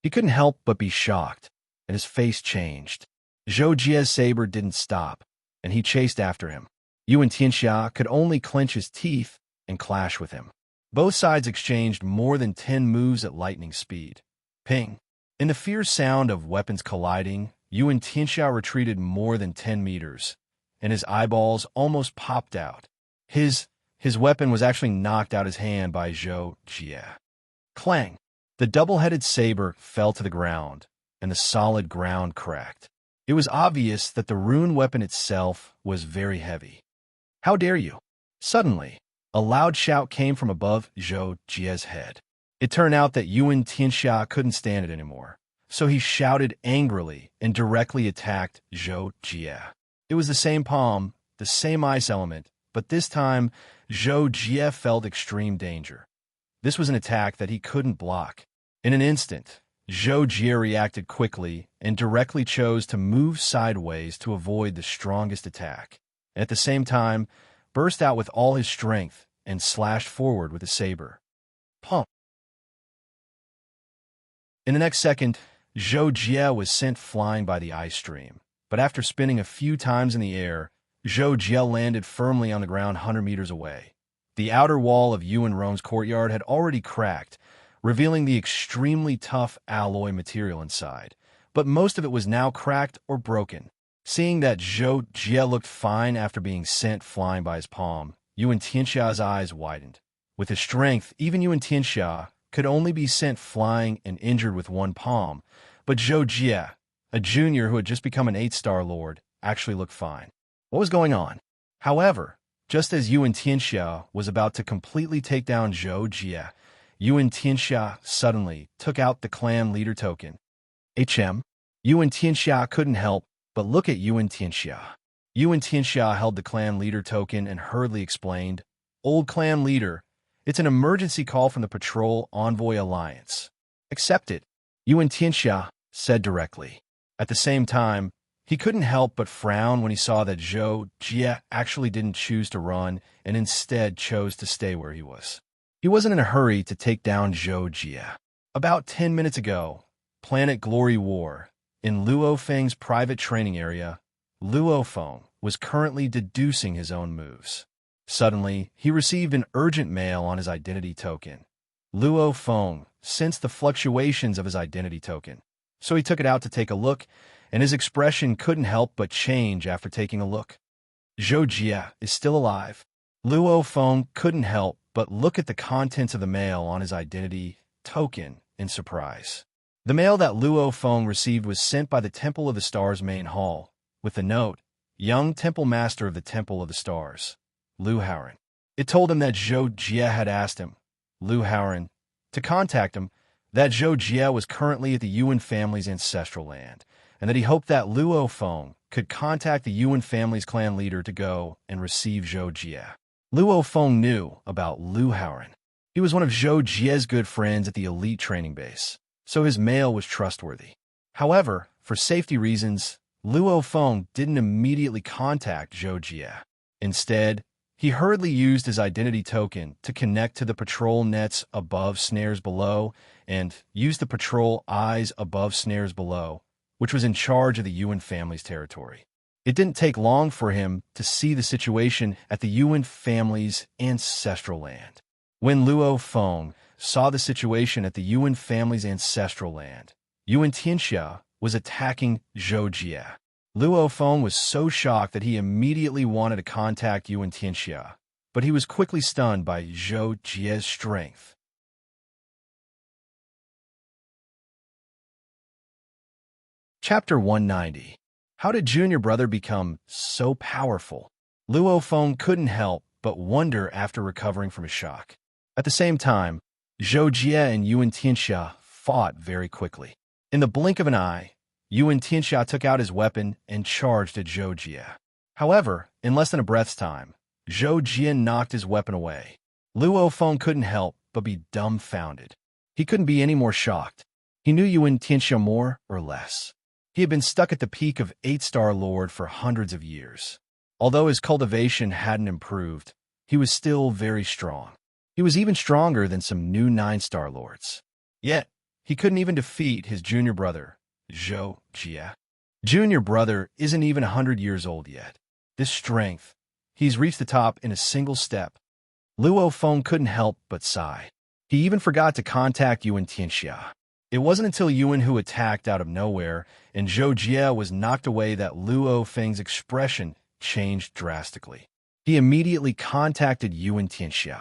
He couldn't help but be shocked, and his face changed. Zhou Jie's saber didn't stop, and he chased after him. Yuan Tianxia could only clench his teeth and clash with him. Both sides exchanged more than 10 moves at lightning speed. Ping! In the fierce sound of weapons colliding, Yuan Tianxia retreated more than 10 meters, and his eyeballs almost popped out. His weapon was actually knocked out his hand by Zhou Jie. Clang! The double-headed saber fell to the ground, and the solid ground cracked. It was obvious that the rune weapon itself was very heavy. How dare you? Suddenly, a loud shout came from above Zhou Jie's head. It turned out that Yuan Tianxia couldn't stand it anymore, so he shouted angrily and directly attacked Zhou Jie. It was the same palm, the same ice element, but this time, Zhou Jie felt extreme danger. This was an attack that he couldn't block. In an instant, Zhou Jie reacted quickly and directly chose to move sideways to avoid the strongest attack, and at the same time, burst out with all his strength and slashed forward with his saber. Pump! In the next second, Zhou Jie was sent flying by the ice stream, but after spinning a few times in the air, Zhou Jie landed firmly on the ground 100 meters away. The outer wall of Yuan Rome's courtyard had already cracked, revealing the extremely tough alloy material inside, but most of it was now cracked or broken. Seeing that Zhou Jie looked fine after being sent flying by his palm, Yuan Tianxia's eyes widened. With his strength, even Yuan Tianxia could only be sent flying and injured with one palm, but Zhou Jie, a junior who had just become an 8-star lord, actually looked fine. What was going on? However, just as Yuan Tianxia was about to completely take down Zhou Jie, Yuan Tianxia suddenly took out the clan leader token. Yuan Tianxia couldn't help but look at Yuan Tianxia. Yuan Tianxia held the clan leader token and hurriedly explained, "Old clan leader, it's an emergency call from the Patrol Envoy Alliance." "Accept it," Yuan Tianxia said directly. At the same time, he couldn't help but frown when he saw that Zhou Jie actually didn't choose to run and instead chose to stay where he was. He wasn't in a hurry to take down Zhou Jie. About 10 minutes ago, Planet Glory War, in Luo Feng's private training area, Luo Feng was currently deducing his own moves. Suddenly, he received an urgent mail on his identity token. Luo Feng sensed the fluctuations of his identity token, so he took it out to take a look, and his expression couldn't help but change after taking a look. Zhou Jie is still alive. Luo Feng couldn't help but look at the contents of the mail on his identity token in surprise. The mail that Luo Feng received was sent by the Temple of the Stars main hall, with the note, "Young Temple Master of the Temple of the Stars, Lu Haoran." It told him that Zhou Jie had asked him, Lu Haoran, to contact him, that Zhou Jie was currently at the Yuan family's ancestral land, and that he hoped that Luo Feng could contact the Yuan family's clan leader to go and receive Zhou Jie. Luo Feng knew about Lu Haoran. He was one of Zhou Jie's good friends at the elite training base, so his mail was trustworthy. However, for safety reasons, Luo Feng didn't immediately contact Zhou Jie. Instead, he hurriedly used his identity token to connect to the patrol nets above snares below and used the patrol eyes above snares below, which was in charge of the Yuan family's territory. It didn't take long for him to see the situation at the Yuan family's ancestral land. When Luo Feng saw the situation at the Yuan family's ancestral land, Yuan Tianxia was attacking Zhou Jie. Luo Feng was so shocked that he immediately wanted to contact Yuan Tianxia, but he was quickly stunned by Zhou Jie's strength. Chapter 190. How did Junior Brother become so powerful? Luo Feng couldn't help but wonder after recovering from his shock. At the same time, Zhou Jie and Yuan Tianxia fought very quickly. In the blink of an eye, Yuan Tianxia took out his weapon and charged at Zhou Jie. However, in less than a breath's time, Zhou Jie knocked his weapon away. Luo Feng couldn't help but be dumbfounded. He couldn't be any more shocked. He knew Yuan Tianxia more or less. He had been stuck at the peak of 8-star Lord for hundreds of years. Although his cultivation hadn't improved, he was still very strong. He was even stronger than some new 9-star Lords. Yet, he couldn't even defeat his junior brother, Zhou Jie. Junior brother isn't even 100 years old yet. This strength, he's reached the top in a single step. Luo Feng couldn't help but sigh. He even forgot to contact Yuan Tianxia. It wasn't until Yuan Hu attacked out of nowhere and Zhou Jie was knocked away that Luo Feng's expression changed drastically. He immediately contacted Yuan Tianxia.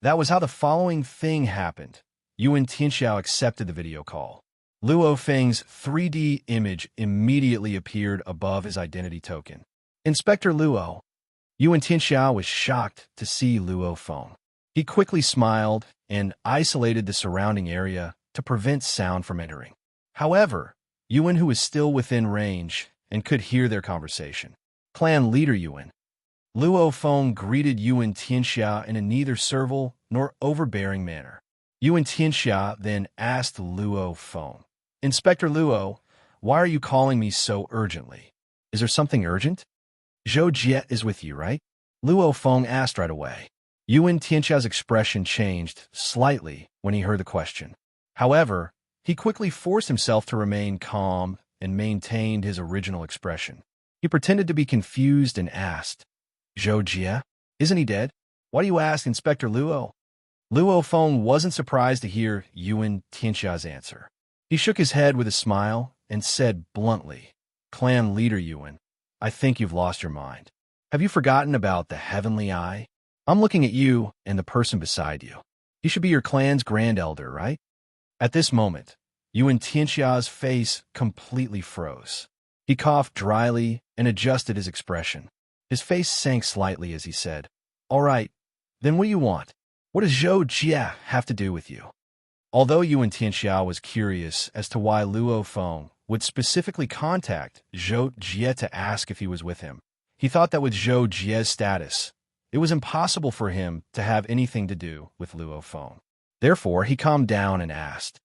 That was how the following thing happened. Yuan Tianxia accepted the video call. Luo Feng's 3D image immediately appeared above his identity token. Inspector Luo. Yuan Tianxia was shocked to see Luo Feng. He quickly smiled and isolated the surrounding area to prevent sound from entering. However, Yuan Hu was still within range and could hear their conversation. Clan leader Yuan. Luo Feng greeted Yuan Tianxia in a neither servile nor overbearing manner. Yuan Tianxia then asked Luo Feng, Inspector Luo, why are you calling me so urgently? Is there something urgent? Zhou Jie is with you, right? Luo Feng asked right away. Yuan Tianxia's expression changed slightly when he heard the question. However, he quickly forced himself to remain calm and maintained his original expression. He pretended to be confused and asked, Zhou Jie, isn't he dead? Why do you ask Inspector Luo? Luo Feng wasn't surprised to hear Yuan Tianxia's answer. He shook his head with a smile and said bluntly, Clan leader Yuan, I think you've lost your mind. Have you forgotten about the heavenly eye? I'm looking at you and the person beside you. He should be your clan's grand elder, right? At this moment, Yuan Tianxia's face completely froze. He coughed dryly and adjusted his expression. His face sank slightly as he said, All right, then what do you want? What does Zhou Jie have to do with you? Although Yuan Tianxia was curious as to why Luo Feng would specifically contact Zhou Jie to ask if he was with him, he thought that with Zhou Jie's status, it was impossible for him to have anything to do with Luo Feng. Therefore, he calmed down and asked,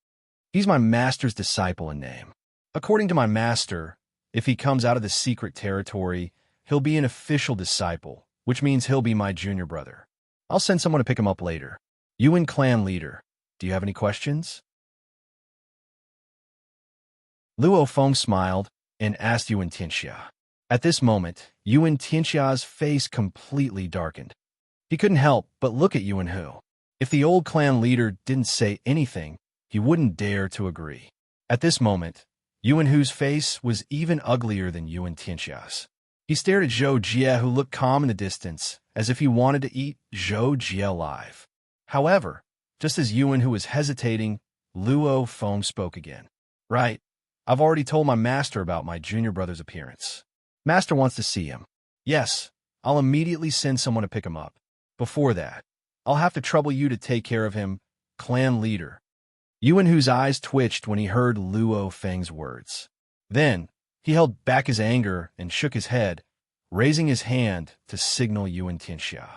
He's my master's disciple in name. According to my master, if he comes out of the secret territory, he'll be an official disciple, which means he'll be my junior brother. I'll send someone to pick him up later. Yuan clan leader, do you have any questions? Luo Feng smiled and asked Yuan Tianxia. At this moment, Yuan Tianxia's face completely darkened. He couldn't help but look at Yuan Hu. If the old clan leader didn't say anything, he wouldn't dare to agree. At this moment, Yuan Hu's face was even uglier than Yuan Tianxia's. He stared at Zhou Jie, who looked calm in the distance, as if he wanted to eat Zhou Jie alive. However, just as Yuan Hu was hesitating, Luo Feng spoke again. Right, I've already told my master about my junior brother's appearance. Master wants to see him. Yes, I'll immediately send someone to pick him up. Before that, I'll have to trouble you to take care of him, clan leader. Yuan Hu's eyes twitched when he heard Luo Feng's words. Then, he held back his anger and shook his head, raising his hand to signal Yuan Tianxia.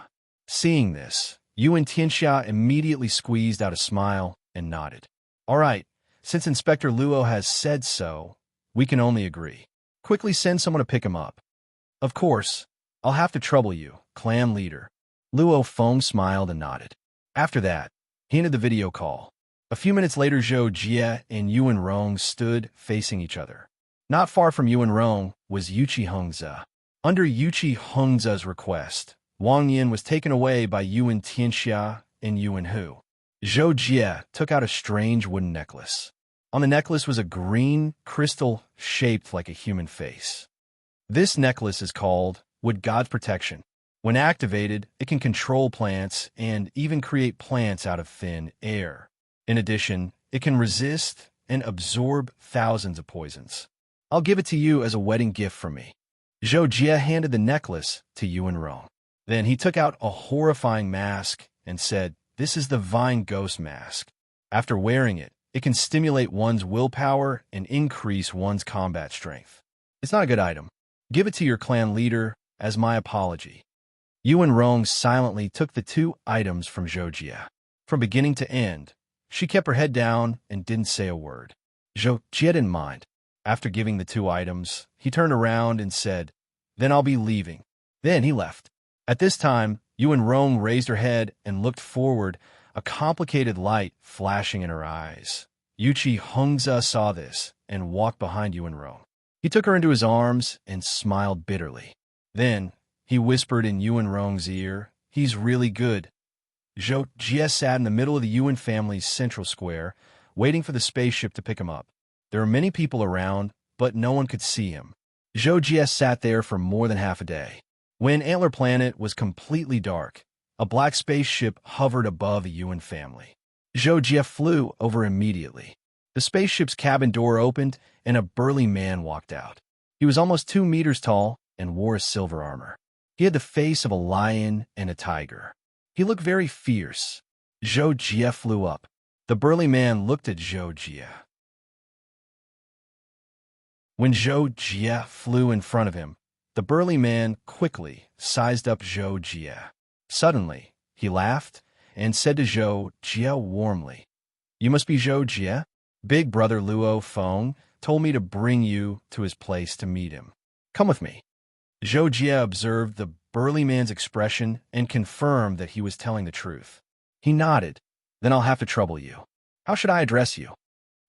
Seeing this, Yuan Tianxia immediately squeezed out a smile and nodded. All right, since Inspector Luo has said so, we can only agree. Quickly send someone to pick him up. Of course, I'll have to trouble you, clan leader. Luo Feng smiled and nodded. After that, he ended the video call. A few minutes later, Zhou Jie and Yuan Rong stood facing each other. Not far from Yuan Rong was Yuqi Hengze. Under Yuqi Hengze's request, Wang Yin was taken away by Yuan Tianxia and Yuan Hu. Zhou Jie took out a strange wooden necklace. On the necklace was a green crystal shaped like a human face. This necklace is called Wood God's Protection. When activated, it can control plants and even create plants out of thin air. In addition, it can resist and absorb thousands of poisons. I'll give it to you as a wedding gift from me. Zhou Jie handed the necklace to Yuan Rong. Then he took out a horrifying mask and said, This is the Vine Ghost Mask. After wearing it, it can stimulate one's willpower and increase one's combat strength. It's not a good item. Give it to your clan leader as my apology. Unravel silently took the 2 items from Zhou. From beginning to end, she kept her head down and didn't say a word. Zhou didn't mind. After giving the 2 items, he turned around and said, "Then I'll be leaving." Then he left. At this time, Unravel raised her head and looked forward, a complicated light flashing in her eyes. Yuchi Hongza saw this and walked behind Unravel. He took her into his arms and smiled bitterly. Then he whispered in Unravel's ear, "He's really good." Zhou Jie sat in the middle of the Yuan family's central square, waiting for the spaceship to pick him up. There were many people around, but no one could see him. Zhou Jie sat there for more than half a day. When Antler Planet was completely dark, a black spaceship hovered above the Yuan family. Zhou Jie flew over immediately. The spaceship's cabin door opened, and a burly man walked out. He was almost 2 meters tall and wore a silver armor. He had the face of a lion and a tiger. He looked very fierce. Zhou Jie flew up. The burly man looked at Zhou Jie. When Zhou Jie flew in front of him, the burly man quickly sized up Zhou Jie. Suddenly, he laughed and said to Zhou Jie warmly, "You must be Zhou Jie? Big brother Luo Feng told me to bring you to his place to meet him. Come with me." Zhou Jie observed the burly man's expression and confirmed that he was telling the truth. He nodded. "Then I'll have to trouble you. How should I address you?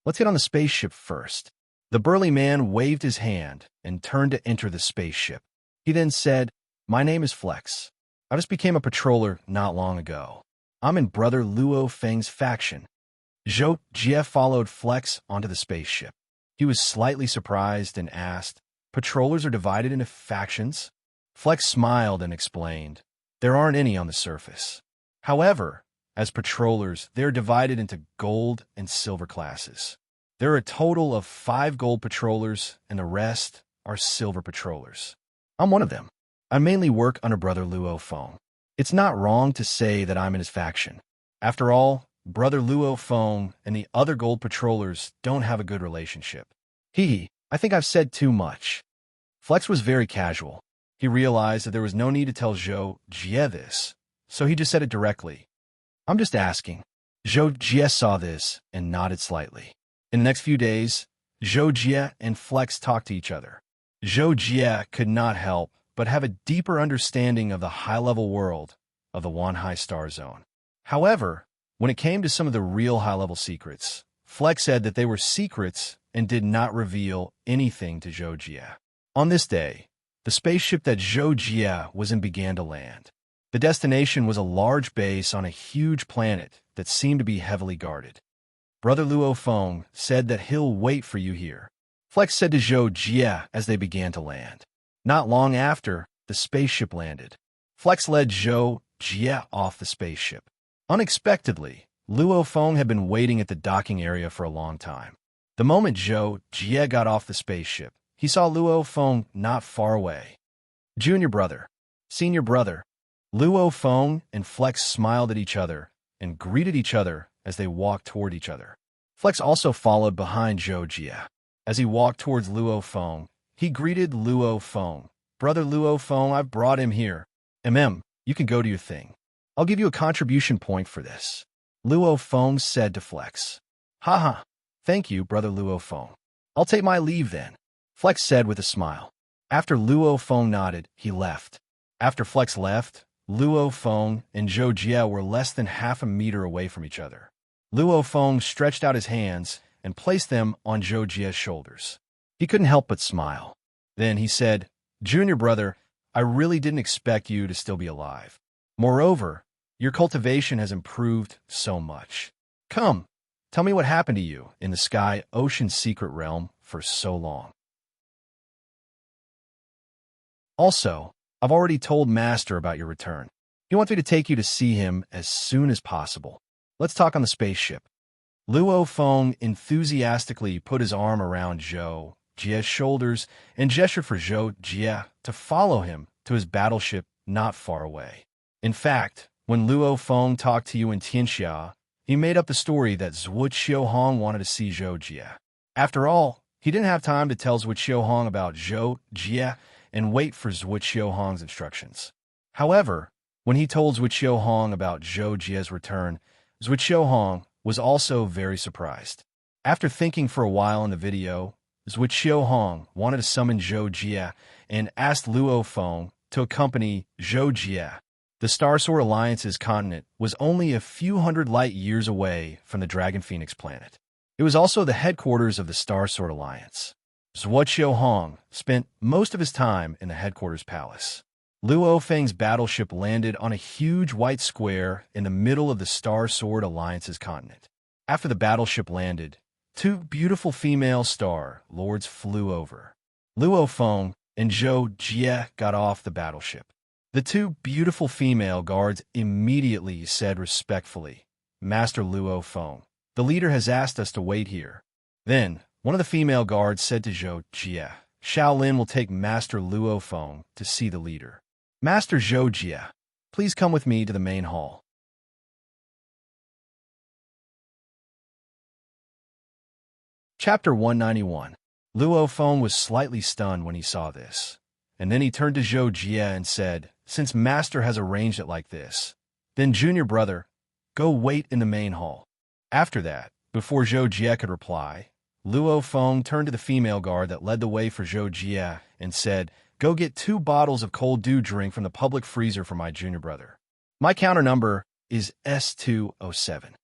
Let's get on the spaceship first." The burly man waved his hand and turned to enter the spaceship. He then said, "My name is Flex. I just became a patroller not long ago. I'm in brother Luo Feng's faction." Zhou Jie followed Flex onto the spaceship. He was slightly surprised and asked, "Patrollers are divided into factions?" Flex smiled and explained, "There aren't any on the surface. However, as patrollers, they're divided into gold and silver classes. There are a total of 5 gold patrollers, and the rest are silver patrollers. I'm one of them. I mainly work under brother Luo Feng. It's not wrong to say that I'm in his faction. After all, brother Luo Feng and the other gold patrollers don't have a good relationship." I think I've said too much." Flex was very casual. He realized that there was no need to tell Zhou Jie this, so he just said it directly. "I'm just asking." Zhou Jie saw this and nodded slightly. In the next few days, Zhou Jie and Flex talked to each other. Zhou Jie could not help but have a deeper understanding of the high-level world of the Wanhai Star Zone. However, when it came to some of the real high-level secrets, Flex said that they were secrets and did not reveal anything to Zhou Jie. On this day, the spaceship that Zhou Jie was in began to land. The destination was a large base on a huge planet that seemed to be heavily guarded. Brother Luo Feng said that he'll wait for you here. Flex said to Zhou Jie as they began to land. Not long after, the spaceship landed. Flex led Zhou Jie off the spaceship. Unexpectedly, Luo Feng had been waiting at the docking area for a long time. The moment Zhou Jie got off the spaceship, he saw Luo Feng not far away. "Junior brother, senior brother." Luo Feng and Flex smiled at each other and greeted each other as they walked toward each other. Flex also followed behind Zhou Jie. As he walked towards Luo Feng, he greeted Luo Feng. "Brother Luo Feng, I've brought him here. You can go to your thing. I'll give you a contribution point for this." Luo Feng said to Flex. "Haha, thank you, brother Luo Feng. I'll take my leave then," Flex said with a smile. After Luo Feng nodded, he left. After Flex left, Luo Feng and Zhou Jie were less than half a meter away from each other. Luo Feng stretched out his hands and placed them on Zhou Jie's shoulders. He couldn't help but smile. Then he said, "Junior brother, I really didn't expect you to still be alive. Moreover, your cultivation has improved so much. Come, tell me what happened to you in the Sky Ocean Secret Realm for so long." Also, I've already told Master about your return. He wants me to take you to see him as soon as possible. Let's talk on the spaceship. Luo Feng enthusiastically put his arm around Zhou Jie's shoulders and gestured for Zhou Jie to follow him to his battleship not far away. In fact, when Luo Feng talked to you in Tianxia, he made up the story that Zhuo Hong wanted to see Zhou Jie. After all, he didn't have time to tell Zhuo Hong about Zhou Jie and wait for Zhuo Hong's instructions. However, when he told Zhuo Hong about Zhou Jie's return, Zhuo Hong was also very surprised. After thinking for a while in the video, Zhuo Hong wanted to summon Zhou Jie and asked Luo Feng to accompany Zhou Jie. The Star Sword Alliance's continent was only a few hundred light years away from the Dragon Phoenix planet. It was also the headquarters of the Star Sword Alliance. Zhuo Hong spent most of his time in the headquarters palace. Luo Feng's battleship landed on a huge white square in the middle of the Star Sword Alliance's continent. After the battleship landed, two beautiful female Star Lords flew over. Luo Feng and Zhou Jie got off the battleship. The two beautiful female guards immediately said respectfully, "Master Luo Feng, the leader has asked us to wait here." Then, one of the female guards said to Zhou Jie, "Shaolin will take Master Luo Feng to see the leader. Master Zhou Jie, please come with me to the main hall." Chapter 191. Luo Feng was slightly stunned when he saw this, and then he turned to Zhou Jie and said, "Since Master has arranged it like this, then junior brother, go wait in the main hall." After that, before Zhou Jie could reply, Luo Feng turned to the female guard that led the way for Zhou Jie and said, "Go get 2 bottles of cold dew drink from the public freezer for my junior brother. My counter number is S207.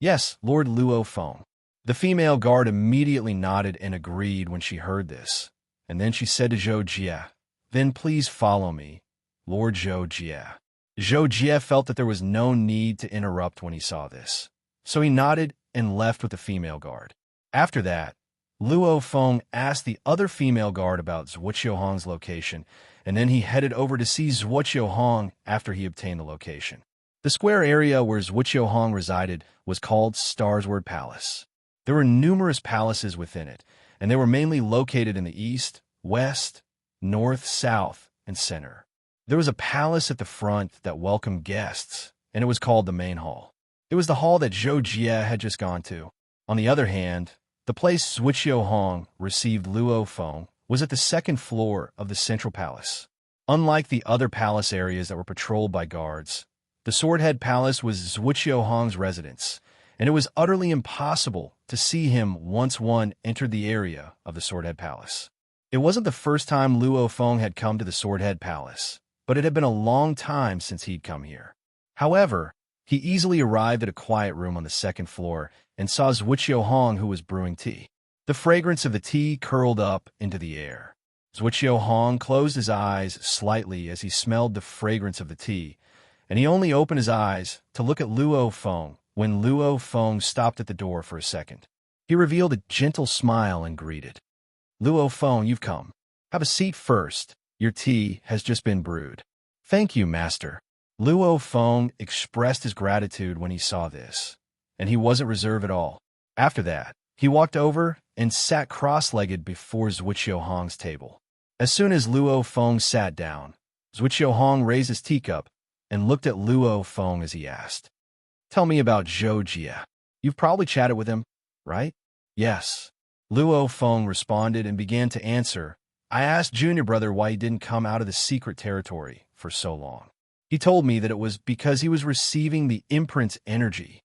"Yes, Lord Luo Feng." The female guard immediately nodded and agreed when she heard this, and then she said to Zhou Jie, "Then please follow me, Lord Zhou Jie." Zhou Jie felt that there was no need to interrupt when he saw this, so he nodded and left with the female guard. After that, Luo Feng asked the other female guard about Zhuo Hong's location, and then he headed over to see Zhuo Hong after he obtained the location. The square area where Zhuo Hong resided was called Starsword Palace. There were numerous palaces within it, and they were mainly located in the east, west, north, south, and center. There was a palace at the front that welcomed guests, and it was called the main hall. It was the hall that Zhou Jie had just gone to. On the other hand, the place Zhuo Hong received Luo Feng was at the second floor of the central palace. Unlike the other palace areas that were patrolled by guards, the Swordhead Palace was Zhuo Hong's residence, and it was utterly impossible to see him once one entered the area of the Swordhead Palace. It wasn't the first time Luo Feng had come to the Swordhead Palace, but it had been a long time since he'd come here. However, he easily arrived at a quiet room on the second floor and saw Zhuo Hong, who was brewing tea. The fragrance of the tea curled up into the air. Zhuo Hong closed his eyes slightly as he smelled the fragrance of the tea, and he only opened his eyes to look at Luo Feng when Luo Feng stopped at the door for a second. He revealed a gentle smile and greeted, "Luo Feng, you've come. Have a seat first. Your tea has just been brewed." "Thank you, master." Luo Feng expressed his gratitude when he saw this, and he wasn't reserved at all. After that, he walked over and sat cross-legged before Zhuo Hong's table. As soon as Luo Feng sat down, Zhuo Hong raised his teacup and looked at Luo Feng as he asked, "Tell me about Zhou Jie. You've probably chatted with him, right?" "Yes." Luo Feng responded and began to answer, "I asked junior brother why he didn't come out of the secret territory for so long. He told me that it was because he was receiving the imprint's energy."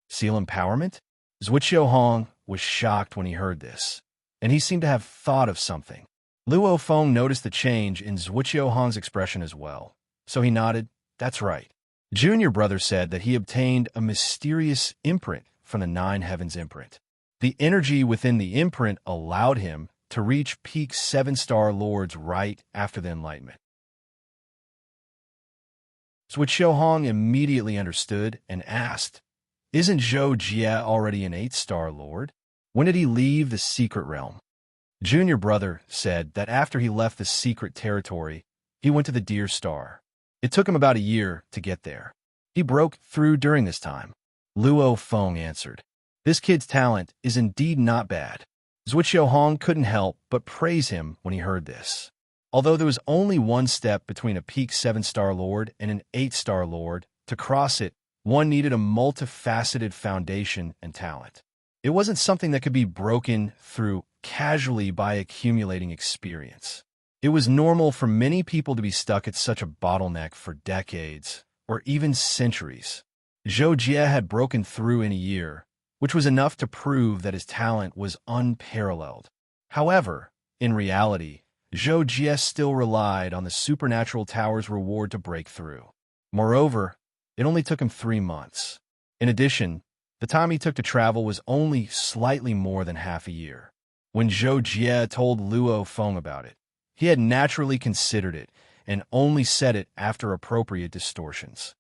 "Seal empowerment?" Zhuo Hong was shocked when he heard this, and he seemed to have thought of something. Luo Feng noticed the change in Zhuo Hong's expression as well, so he nodded, "That's right. Junior brother said that he obtained a mysterious imprint from the Nine Heavens imprint. The energy within the imprint allowed him to reach peak 7-star lords right after the enlightenment." Zhuo Hong immediately understood and asked, "Isn't Zhou Jie already an 8-star lord? When did he leave the secret realm?" Junior brother said that after he left the secret territory, he went to the Deer Star. It took him about a year to get there. He broke through during this time. Luo Feng answered, "This kid's talent is indeed not bad." Zhuo Hong couldn't help but praise him when he heard this. Although there was only one step between a peak 7-star lord and an 8-star lord, to cross it One needed a multifaceted foundation and talent. It wasn't something that could be broken through casually by accumulating experience. It was normal for many people to be stuck at such a bottleneck for decades or even centuries. Zhou Jie had broken through in a year, which was enough to prove that his talent was unparalleled. However, in reality, Zhou Jie still relied on the supernatural tower's reward to break through. Moreover, it only took him 3 months. In addition, the time he took to travel was only slightly more than half a year. When Zhou Jie told Luo Feng about it, he had naturally considered it and only said it after appropriate distortions.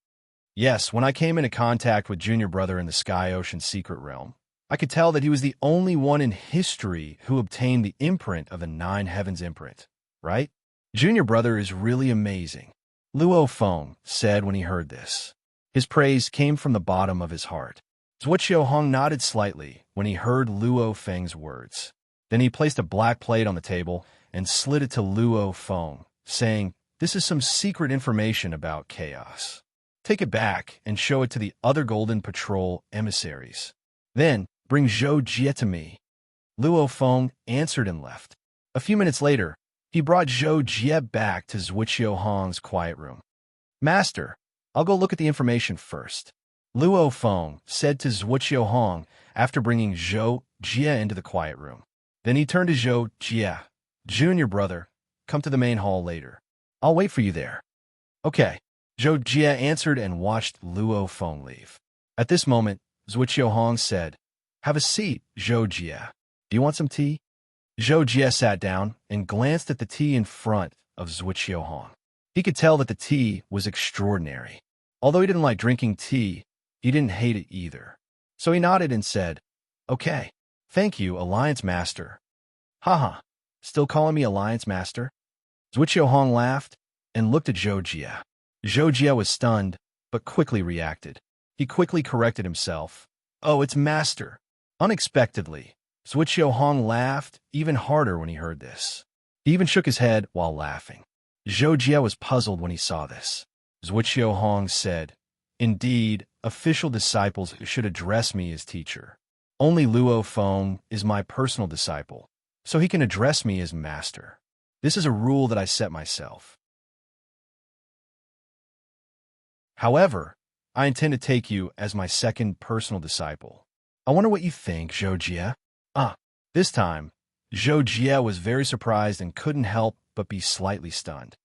Yes, when I came into contact with Junior Brother in the Sky Ocean Secret Realm, I could tell that he was the only one in history who obtained the imprint of the Nine Heavens imprint, right? Junior Brother is really amazing, Luo Feng said when he heard this. His praise came from the bottom of his heart. Zhuo Hong nodded slightly when he heard Luo Feng's words. Then he placed a black plate on the table and slid it to Luo Feng, saying, "This is some secret information about chaos. Take it back and show it to the other Golden Patrol emissaries. Then bring Zhou Jie to me." Luo Feng answered and left. A few minutes later, he brought Zhou Jie back to Zhuo Hong's quiet room. "Master, I'll go look at the information first," Luo Feng said to Zhuo Hong after bringing Zhou Jie into the quiet room. Then he turned to Zhou Jie. "Junior Brother, come to the main hall later. I'll wait for you there." "Okay," Zhou Jie answered and watched Luo Feng leave. At this moment, Zhuo Hong said, "Have a seat, Zhou Jie. Do you want some tea?" Zhou Jie sat down and glanced at the tea in front of Zhuo Hong. He could tell that the tea was extraordinary. Although he didn't like drinking tea, he didn't hate it either. So he nodded and said, "Okay, thank you, Alliance Master." "Haha, still calling me Alliance Master?" Zhuo Hong laughed and looked at Zhou Jie. Zhou Jie was stunned, but quickly reacted. He quickly corrected himself. "Oh, it's Master." Unexpectedly, Zhuo Hong laughed even harder when he heard this. He even shook his head while laughing. Zhou Jie was puzzled when he saw this. Zhuo Hong said, "Indeed, official disciples should address me as teacher. Only Luo Feng is my personal disciple, so he can address me as master. This is a rule that I set myself. However, I intend to take you as my second personal disciple. I wonder what you think, Zhou Jie." This time, Zhou Jie was very surprised and couldn't help but be slightly stunned.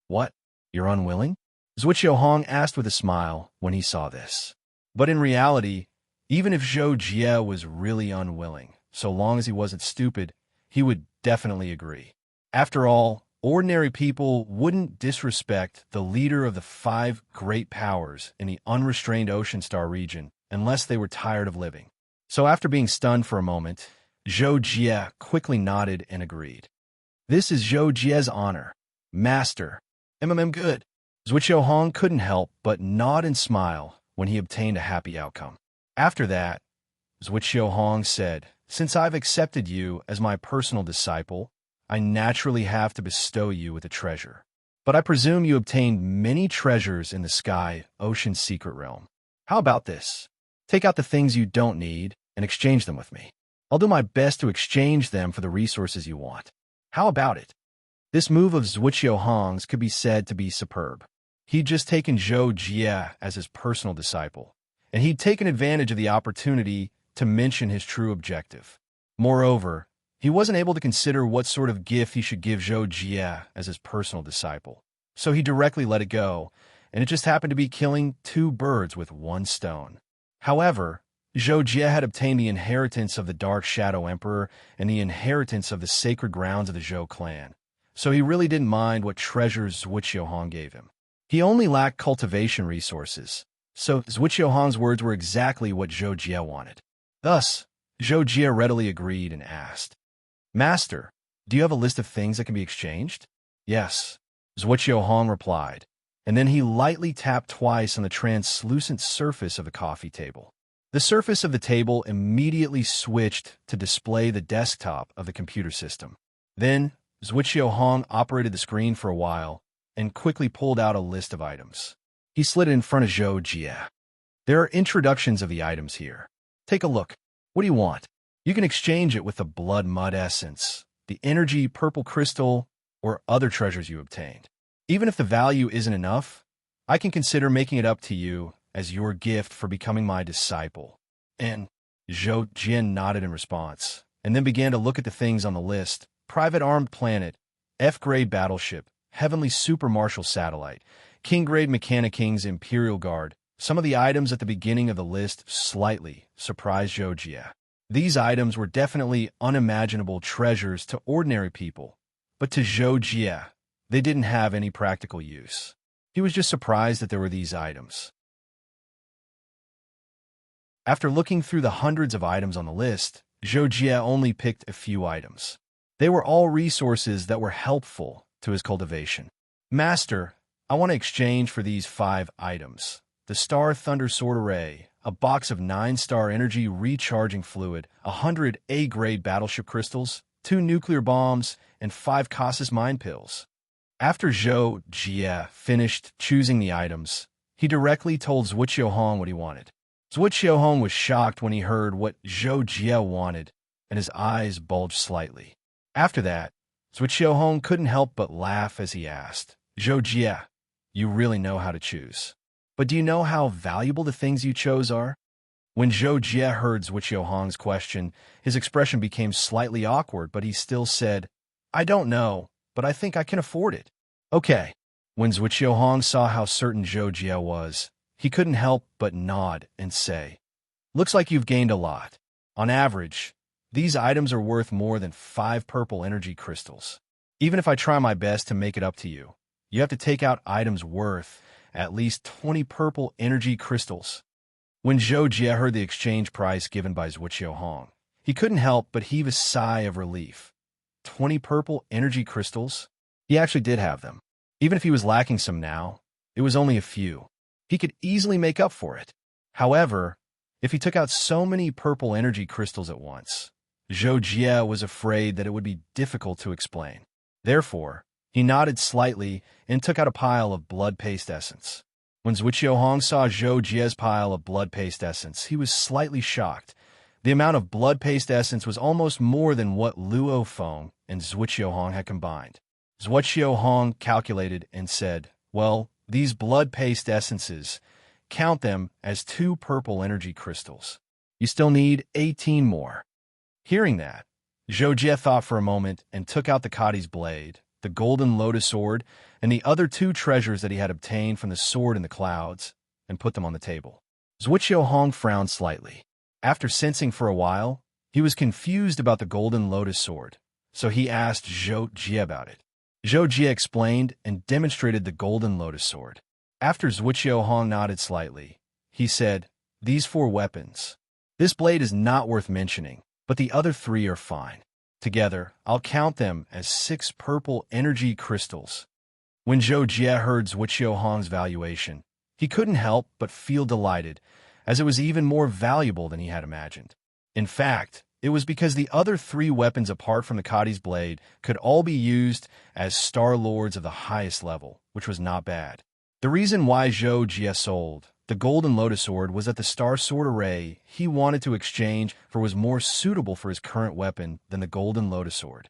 "What? You're unwilling?" Zhuo Hong asked with a smile when he saw this. But in reality, even if Zhou Jie was really unwilling, so long as he wasn't stupid, he would definitely agree. After all, ordinary people wouldn't disrespect the leader of the 5 great powers in the unrestrained Ocean Star region unless they were tired of living. So after being stunned for a moment, Zhou Jie quickly nodded and agreed. "This is Zhou Jie's honor. Master, good." Zhuo Hong couldn't help but nod and smile when he obtained a happy outcome. After that, Zhuo Hong said, "Since I've accepted you as my personal disciple, I naturally have to bestow you with a treasure. But I presume you obtained many treasures in the Sky Ocean Secret Realm. How about this? Take out the things you don't need and exchange them with me. I'll do my best to exchange them for the resources you want. How about it?" This move of Zhuo Hong's could be said to be superb. He'd just taken Zhou Jie as his personal disciple, and he'd taken advantage of the opportunity to mention his true objective. Moreover, he wasn't able to consider what sort of gift he should give Zhou Jie as his personal disciple, so he directly let it go, and it just happened to be killing 2 birds with 1 stone. However, Zhou Jie had obtained the inheritance of the Dark Shadow Emperor and the inheritance of the sacred grounds of the Zhou clan, so he really didn't mind what treasures Zhuo Hong gave him. He only lacked cultivation resources, so Zhuo Hong's words were exactly what Zhou Jie wanted. Thus, Zhou Jie readily agreed and asked, "Master, do you have a list of things that can be exchanged?" "Yes," Zhuo Hong replied, and then he lightly tapped twice on the translucent surface of the coffee table. The surface of the table immediately switched to display the desktop of the computer system. Then, Zhuo Hong operated the screen for a while and quickly pulled out a list of items. He slid it in front of Zhou Jie. There are introductions of the items here. Take a look. What do you want? You can exchange it with the blood mud essence, the energy purple crystal, or other treasures you obtained. Even if the value isn't enough, I can consider making it up to you as your gift for becoming my disciple. And Zhou Jin nodded in response, and then began to look at the things on the list: private armed planet, F-grade battleship, heavenly super marshal satellite, king-grade Mechanic King's Imperial Guard. Some of the items at the beginning of the list slightly surprised Zhou Jie. These items were definitely unimaginable treasures to ordinary people, but to Zhou Jie, they didn't have any practical use. He was just surprised that there were these items. After looking through the hundreds of items on the list, Zhou Jie only picked a few items. They were all resources that were helpful to his cultivation. Master, I want to exchange for these 5 items: the Star Thunder Sword Array, a box of 9-star energy recharging fluid, 100 A-grade battleship crystals, 2 nuclear bombs, and 5 Casas mine pills. After Zhou Jie finished choosing the items, he directly told Zhuo Qiuhong what he wanted. Zhuo Qiuhong was shocked when he heard what Zhou Jie wanted, and his eyes bulged slightly. After that, Zhuo Qiuhong couldn't help but laugh as he asked, "Zhou Jie, you really know how to choose. But do you know how valuable the things you chose are?" When Zhou Jie heard Zhuo Qiuhong's question, his expression became slightly awkward, but he still said, "I don't know, but I think I can afford it." Okay. When Zhuo Qiuhong saw how certain Zhou Jie was, he couldn't help but nod and say, "Looks like you've gained a lot. On average, these items are worth more than 5 purple energy crystals. Even if I try my best to make it up to you, you have to take out items worth at least 20 purple energy crystals." When Zhou Jie heard the exchange price given by Zhuo Qiuhong, he couldn't help but heave a sigh of relief. 20 purple energy crystals? He actually did have them. Even if he was lacking some now, it was only a few. He could easily make up for it. However, if he took out so many purple energy crystals at once, Zhou Jie was afraid that it would be difficult to explain. Therefore, he nodded slightly and took out a pile of blood paste essence. When Zhuo Qiuhong saw Zhou Jie's pile of blood paste essence, he was slightly shocked. The amount of blood paste essence was almost more than what Luo Feng and Zhuo Qiuhong had combined. Zhuo Qiuhong calculated and said, "Well, these blood paste essences, count them as 2 purple energy crystals. You still need 18 more." Hearing that, Zhou Jie thought for a moment and took out the Kadi's blade, the golden lotus sword, and the other 2 treasures that he had obtained from the sword in the clouds, and put them on the table. Zhuo Qiuhong frowned slightly. After sensing for a while, he was confused about the golden lotus sword, so he asked Zhou Jie about it. Zhou Jie explained and demonstrated the golden lotus sword. After Zhuo Qiuhong nodded slightly, he said, "These 4 weapons. This blade is not worth mentioning, but the other 3 are fine. Together, I'll count them as 6 purple energy crystals." When Zhou Jie heard Zhuo Qiuhong's valuation, he couldn't help but feel delighted, as it was even more valuable than he had imagined. In fact, it was because the other 3 weapons apart from the Kadi's blade could all be used as Star Lords of the highest level, which was not bad. The reason why Zhou Jie sold the Golden Lotus Sword was that the Star Sword Array he wanted to exchange for was more suitable for his current weapon than the Golden Lotus Sword.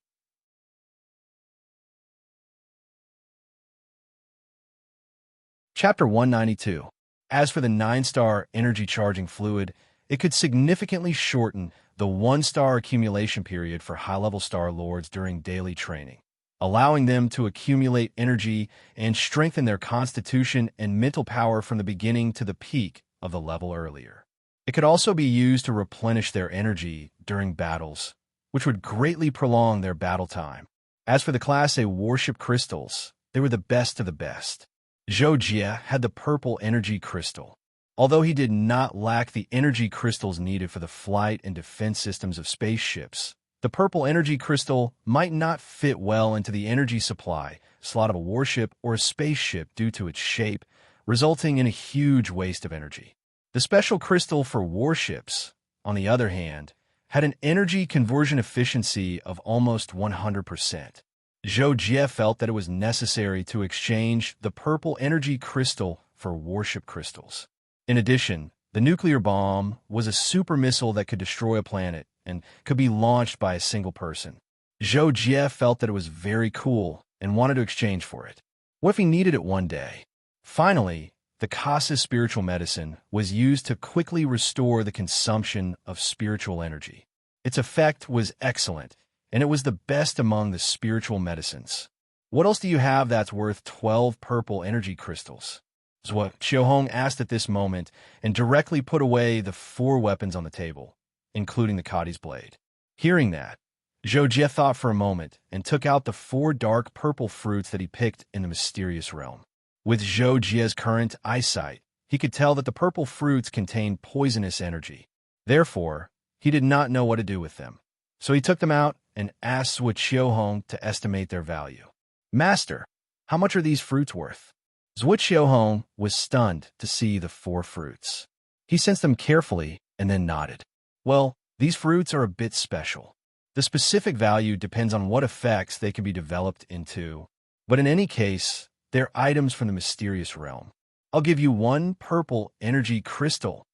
Chapter 192. As for the 9-star energy charging fluid, it could significantly shorten the 1-star accumulation period for high-level Star Lords during daily training, allowing them to accumulate energy and strengthen their constitution and mental power from the beginning to the peak of the level earlier. It could also be used to replenish their energy during battles, which would greatly prolong their battle time. As for the Class A warship crystals, they were the best of the best. Zhou Jie had the purple energy crystal. Although he did not lack the energy crystals needed for the flight and defense systems of spaceships, the purple energy crystal might not fit well into the energy supply slot of a warship or a spaceship due to its shape, resulting in a huge waste of energy. The special crystal for warships, on the other hand, had an energy conversion efficiency of almost 100%. Zhou Jie felt that it was necessary to exchange the purple energy crystal for warship crystals. In addition, The nuclear bomb was a super missile that could destroy a planet and could be launched by a single person. Zhou Jie felt that it was very cool and wanted to exchange for it. What if he needed it one day? Finally, the Kasa's spiritual medicine was used to quickly restore the consumption of spiritual energy. Its effect was excellent, and it was the best among the spiritual medicines. What else do you have that's worth 12 purple energy crystals? Is what Xiaohong asked at this moment and directly put away the 4 weapons on the table, including the Kadi's blade. Hearing that, Zhou Jie thought for a moment and took out the 4 dark purple fruits that he picked in the mysterious realm. With Zhou Jie's current eyesight, he could tell that the purple fruits contained poisonous energy. Therefore, he did not know what to do with them. So he took them out and asked Zhuo Qiuhong to estimate their value. "Master, how much are these fruits worth?" Zhuo Qiuhong was stunned to see the 4 fruits. He sensed them carefully and then nodded. "Well, these fruits are a bit special. The specific value depends on what effects they can be developed into, but in any case, they're items from the mysterious realm. I'll give you 1 purple energy crystal."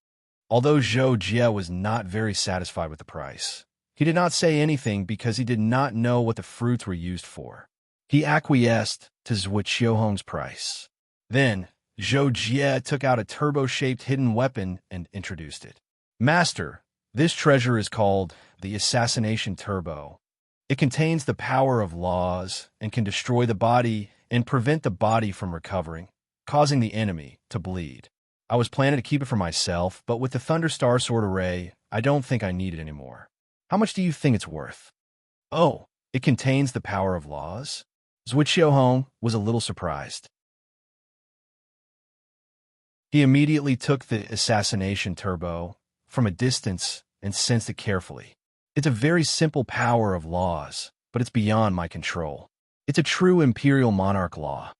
Although Zhou Jie was not very satisfied with the price, he did not say anything because he did not know what the fruits were used for. He acquiesced to Zhuo Qiuhong's price. Then, Zhou Jie took out a turbo-shaped hidden weapon and introduced it. "Master, this treasure is called the Assassination Turbo. It contains the power of laws and can destroy the body and prevent the body from recovering, causing the enemy to bleed. I was planning to keep it for myself, but with the Thunderstar Sword Array, I don't think I need it anymore. How much do you think it's worth?" "Oh, it contains the power of laws?" Zhuo Qiuhong was a little surprised. He immediately took the Assassination Turbo from a distance and sensed it carefully. "It's a very simple power of laws, but it's beyond my control. It's a true Imperial Monarch law."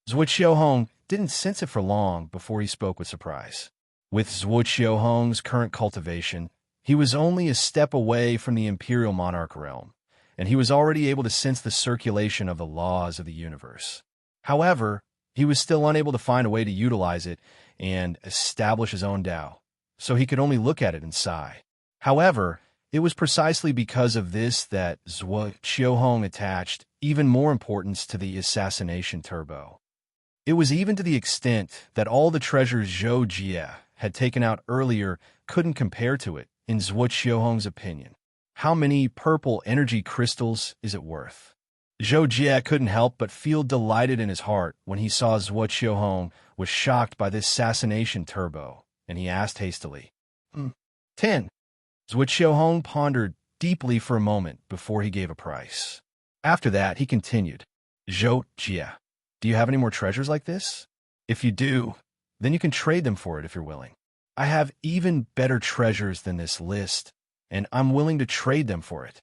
Zhuo Qiuhong didn't sense it for long before he spoke with surprise. With Zhuo Qiuhong's current cultivation, he was only a step away from the Imperial Monarch realm, and he was already able to sense the circulation of the laws of the universe. However, he was still unable to find a way to utilize it and establish his own Tao, so he could only look at it and sigh. However, it was precisely because of this that Zhuo Qiuhong attached even more importance to the Assassination Turbo. It was even to the extent that all the treasures Zhou Jie had taken out earlier couldn't compare to it, in Zhuo Qiuhong's opinion. How many purple energy crystals is it worth? Zhou Jie couldn't help but feel delighted in his heart when he saw Zhuo Qiuhong was shocked by this Assassination Turbo, and he asked hastily, 10. Zhuo Qiuhong pondered deeply for a moment before he gave a price. After that, he continued, "Zhou Jie, do you have any more treasures like this? If you do, then you can trade them for it if you're willing. I have even better treasures than this list, and I'm willing to trade them for it."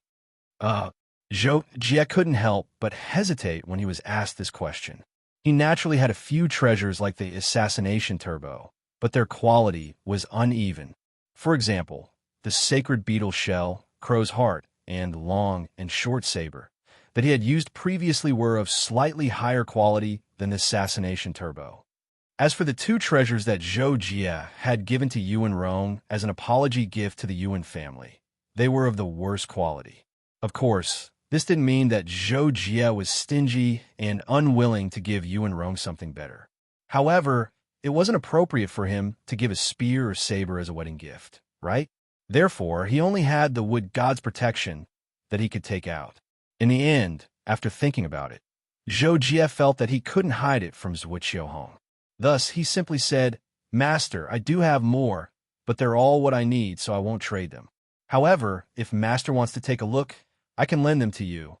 Zhou Jie couldn't help but hesitate when he was asked this question. He naturally had a few treasures like the Assassination Turbo, but their quality was uneven. For example, the Sacred Beetle Shell, Crow's Heart, and Long and Short Saber that he had used previously were of slightly higher quality than the Assassination Turbo. As for the 2 treasures that Zhou Jie had given to Yuan Rong as an apology gift to the Yuan family, they were of the worst quality. Of course, this didn't mean that Zhou Jie was stingy and unwilling to give Yuan Rong something better. However, it wasn't appropriate for him to give a spear or saber as a wedding gift, right? Therefore, he only had the Wood God's protection that he could take out. In the end, after thinking about it, Zhou Jie felt that he couldn't hide it from Zhuo Qiuhong. Thus, he simply said, "Master, I do have more, but they're all what I need, so I won't trade them. However, if Master wants to take a look, I can lend them to you."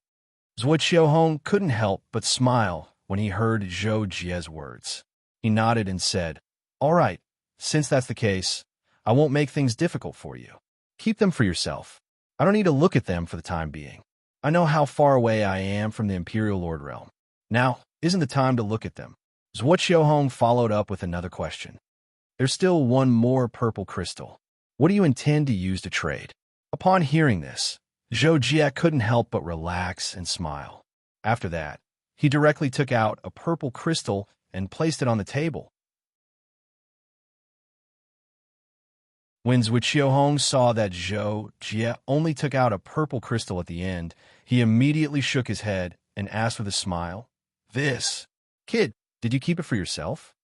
Zhuo Qiuhong couldn't help but smile when he heard Zhou Jie's words. He nodded and said, "All right, since that's the case, I won't make things difficult for you. Keep them for yourself. I don't need to look at them for the time being. I know how far away I am from the Imperial Lord realm. Now isn't the time to look at them." Zhuo Qiuhong followed up with another question. "There's still 1 more purple crystal. What do you intend to use to trade?" Upon hearing this, Zhou Jie couldn't help but relax and smile. After that, he directly took out a purple crystal and placed it on the table. When Xiaohong saw that Zhou Jie only took out a purple crystal at the end, he immediately shook his head and asked with a smile, "This, kid, did you keep it for yourself?"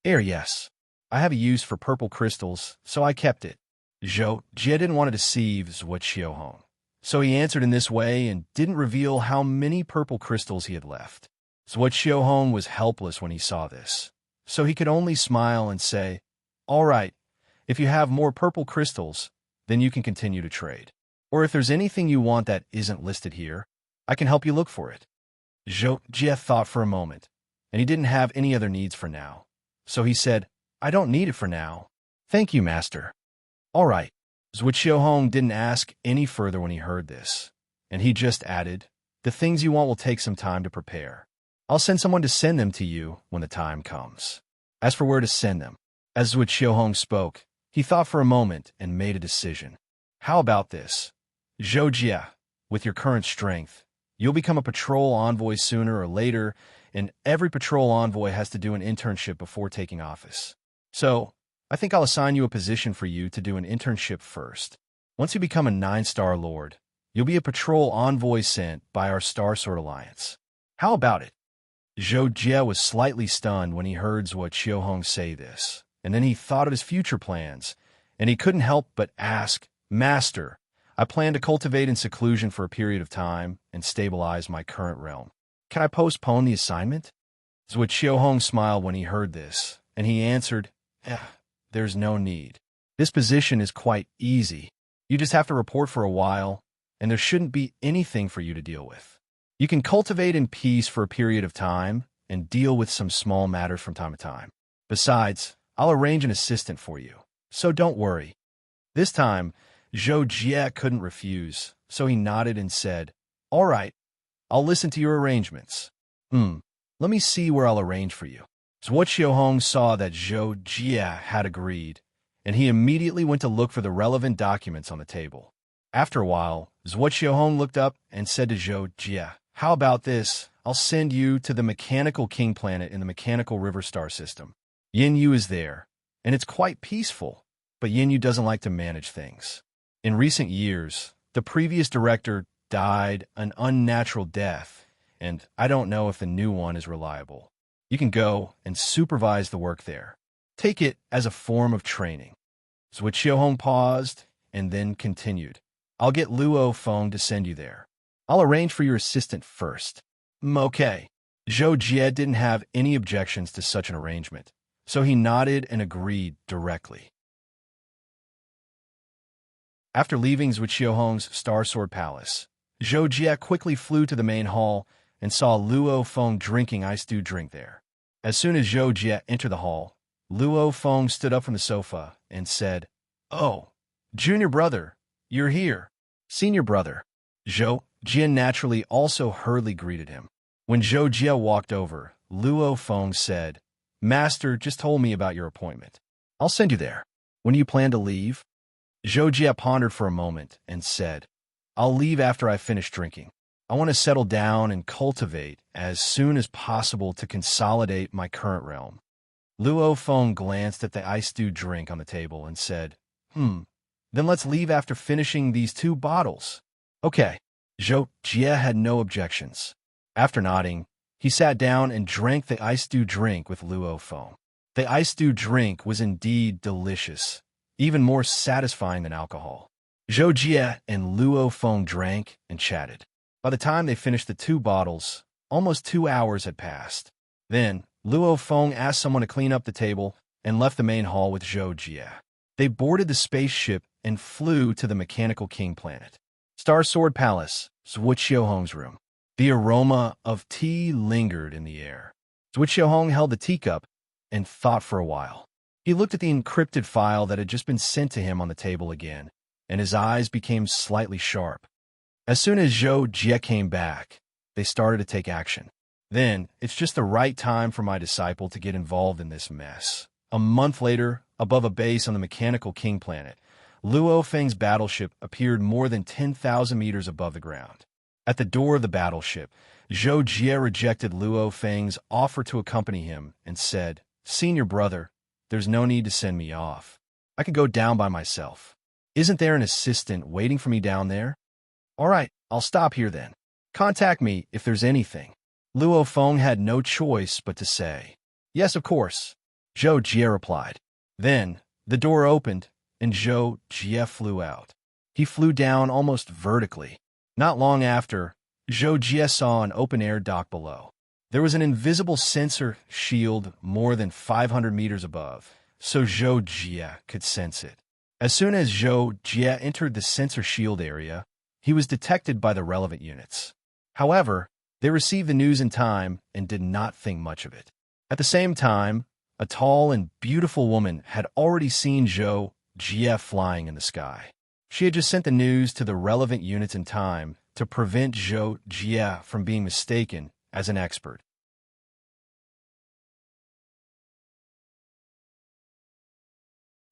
Yes. I have a use for purple crystals, so I kept it." Zhou Jie didn't want to deceive Xiaohong, so he answered in this way and didn't reveal how many purple crystals he had left. Xiaohong was helpless when he saw this, so he could only smile and say, "All right, if you have more purple crystals, then you can continue to trade. Or if there's anything you want that isn't listed here, I can help you look for it." Zhou Jie thought for a moment, and he didn't have any other needs for now. So he said, "I don't need it for now. Thank you, master." "All right." Xiaohong didn't ask any further when he heard this, and he just added, "The things you want will take some time to prepare. I'll send someone to send them to you when the time comes." As for where to send them, as Xiaohong spoke, he thought for a moment and made a decision. "How about this? Zhou Jie, with your current strength, you'll become a patrol envoy sooner or later, and every patrol envoy has to do an internship before taking office. So, I think I'll assign you a position for you to do an internship first. Once you become a 9-star lord, you'll be a patrol envoy sent by our Star Sword Alliance. How about it?" Zhou Jie was slightly stunned when he heard Xiaohong say this, and then he thought of his future plans, and he couldn't help but ask, "Master, I plan to cultivate in seclusion for a period of time and stabilize my current realm. Can I postpone the assignment?" Xiaohong smiled when he heard this, and he answered, "There's no need. This position is quite easy. You just have to report for a while, and there shouldn't be anything for you to deal with. You can cultivate in peace for a period of time and deal with some small matters from time to time. Besides, I'll arrange an assistant for you, so don't worry." This time, Zhou Jie couldn't refuse, so he nodded and said, "All right, I'll listen to your arrangements. Let me see where I'll arrange for you." Xiaohong saw that Zhou Jie had agreed, and he immediately went to look for the relevant documents on the table. After a while, Xiaohong looked up and said to Zhou Jie, "How about this? I'll send you to the mechanical king planet in the mechanical river star system. Yin is there, and it's quite peaceful, but Yin doesn't like to manage things. In recent years, the previous director died an unnatural death, and I don't know if the new one is reliable. You can go and supervise the work there. Take it as a form of training." Xiaohong paused and then continued, "I'll get Luo Feng to send you there. I'll arrange for your assistant first." Okay. Zhou Jie didn't have any objections to such an arrangement, so he nodded and agreed directly. After leaving Xiaohong's Star Sword Palace, Zhou Jie quickly flew to the main hall and saw Luo Feng drinking iced stew drink there. As soon as Zhou Jie entered the hall, Luo Feng stood up from the sofa and said, "Oh, junior brother, you're here." "Senior brother." Zhou Jie naturally also hurriedly greeted him. When Zhou Jie walked over, Luo Feng said, "Master just told me about your appointment. I'll send you there. When do you plan to leave?" Zhou Jie pondered for a moment and said, "I'll leave after I finish drinking. I want to settle down and cultivate as soon as possible to consolidate my current realm." Luo Feng glanced at the iced stew drink on the table and said, Then let's leave after finishing these 2 bottles." "Okay." Zhou Jie had no objections. After nodding, he sat down and drank the iced stew drink with Luo Feng. The iced stew drink was indeed delicious, even more satisfying than alcohol. Zhou Jie and Luo Feng drank and chatted. By the time they finished the 2 bottles, almost 2 hours had passed. Then, Luo Feng asked someone to clean up the table and left the main hall with Zhou Jie. They boarded the spaceship and flew to the mechanical king planet. Star Sword Palace, Xiaohong's room. The aroma of tea lingered in the air. Xiaohong held the teacup and thought for a while. He looked at the encrypted file that had just been sent to him on the table again, and his eyes became slightly sharp. As soon as Zhou Jie came back, they started to take action. Then, it's just the right time for my disciple to get involved in this mess. A month later, above a base on the mechanical king planet, Luo Feng's battleship appeared more than 10,000 meters above the ground. At the door of the battleship, Zhou Jie rejected Luo Feng's offer to accompany him and said, "Senior brother, there's no need to send me off. I could go down by myself. Isn't there an assistant waiting for me down there? All right, I'll stop here then. Contact me if there's anything. Luo Feng had no choice but to say, yes, of course. Zhou Jie replied. Then, the door opened, and Zhou Jie flew out. He flew down almost vertically. Not long after, Zhou Jie saw an open-air dock below. There was an invisible sensor shield more than 500 meters above, so Zhou Jie could sense it. As soon as Zhou Jie entered the sensor shield area, he was detected by the relevant units. However, they received the news in time and did not think much of it. At the same time, a tall and beautiful woman had already seen Zhou Jie flying in the sky. She had just sent the news to the relevant units in time to prevent Zhou Jie from being mistaken as an expert.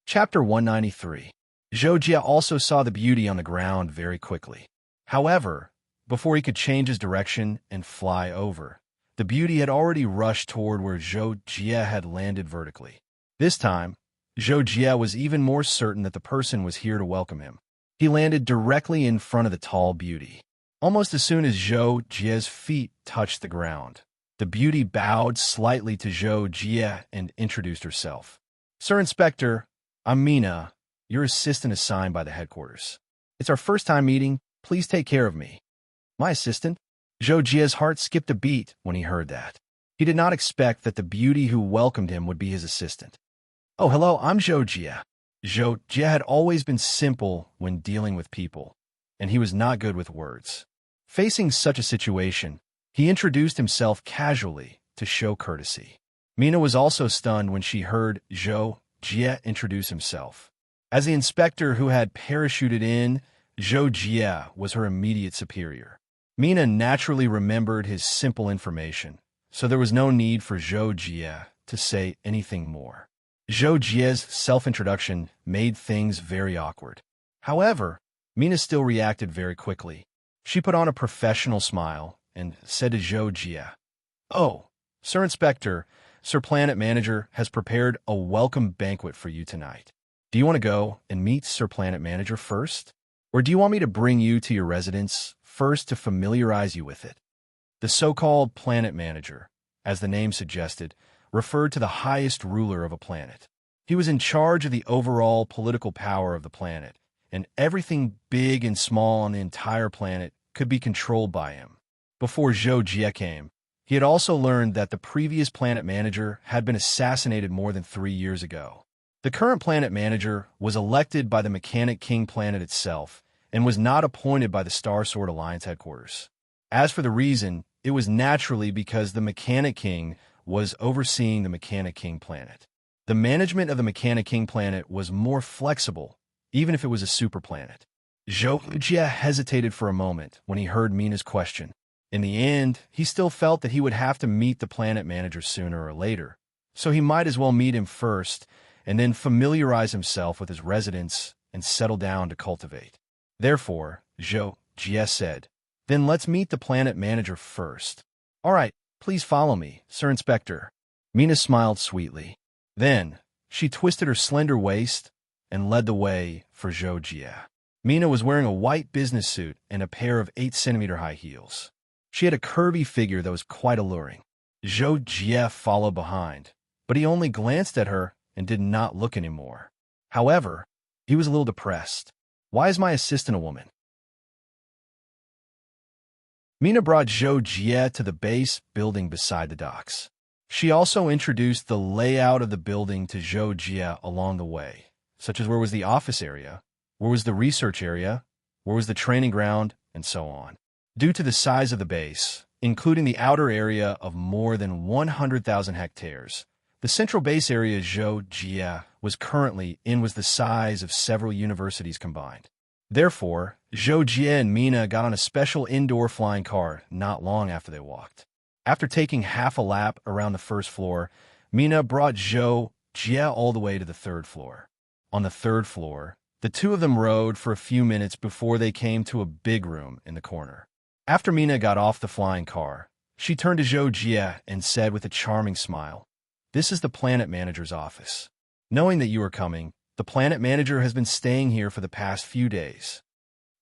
Chapter 193. Zhou Jie also saw the beauty on the ground very quickly. However, before he could change his direction and fly over, the beauty had already rushed toward where Zhou Jie had landed vertically. This time, Zhou Jie was even more certain that the person was here to welcome him. He landed directly in front of the tall beauty. Almost as soon as Zhou Jie's feet touched the ground, the beauty bowed slightly to Zhou Jie and introduced herself. Sir Inspector, I'm Mina, your assistant assigned by the headquarters. It's our first time meeting. Please take care of me. My assistant? Zhou Jie's heart skipped a beat when he heard that. He did not expect that the beauty who welcomed him would be his assistant. Oh, hello, I'm Zhou Jie. Zhou Jie had always been simple when dealing with people, and he was not good with words. Facing such a situation, he introduced himself casually to show courtesy. Mina was also stunned when she heard Zhou Jie introduce himself. As the inspector who had parachuted in, Zhou Jie was her immediate superior. Mina naturally remembered his simple information, so there was no need for Zhou Jie to say anything more. Zhou Jie's self-introduction made things very awkward. However, Mina still reacted very quickly. She put on a professional smile and said to Zhou Jie, "Oh, Sir Inspector, Sir Planet Manager has prepared a welcome banquet for you tonight. Do you want to go and meet Sir Planet Manager first? Or do you want me to bring you to your residence first to familiarize you with it?" The so-called Planet Manager, as the name suggested, referred to the highest ruler of a planet. He was in charge of the overall political power of the planet, and everything big and small on the entire planet could be controlled by him. Before Zhou Jie came, he had also learned that the previous Planet Manager had been assassinated more than 3 years ago. The current Planet Manager was elected by the Mechanic King planet itself and was not appointed by the Star Sword Alliance headquarters. As for the reason, it was naturally because the Mechanic King was overseeing the Mechanic King planet. The management of the Mechanic King planet was more flexible, even if it was a super planet. Zhou Jie hesitated for a moment when he heard Mina's question. In the end, he still felt that he would have to meet the Planet Manager sooner or later, so he might as well meet him first and then familiarize himself with his residence and settle down to cultivate. Therefore, Zhou Jie said, "Then let's meet the Planet Manager first." "All right, please follow me, Sir Inspector." Mina smiled sweetly. Then, she twisted her slender waist and led the way for Zhou Jie. Mina was wearing a white business suit and a pair of 8-centimeter high heels. She had a curvy figure that was quite alluring. Zhou Jie followed behind, but he only glanced at her and did not look anymore. However, he was a little depressed. Why is my assistant a woman? Mina brought Zhou Jie to the base building beside the docks. She also introduced the layout of the building to Zhou Jie along the way, such as where was the office area, where was the research area, where was the training ground, and so on. Due to the size of the base, including the outer area of more than 100,000 hectares, the central base area Zhou Jie was currently in was the size of several universities combined. Therefore, Zhou Jie and Mina got on a special indoor flying car not long after they walked. After taking half a lap around the first floor, Mina brought Zhou Jie all the way to the third floor. On the third floor, the two of them rode for a few minutes before they came to a big room in the corner. After Mina got off the flying car, she turned to Zhou Jie and said with a charming smile, "This is the Planet Manager's office. Knowing that you are coming, The planet manager has been staying here for the past few days.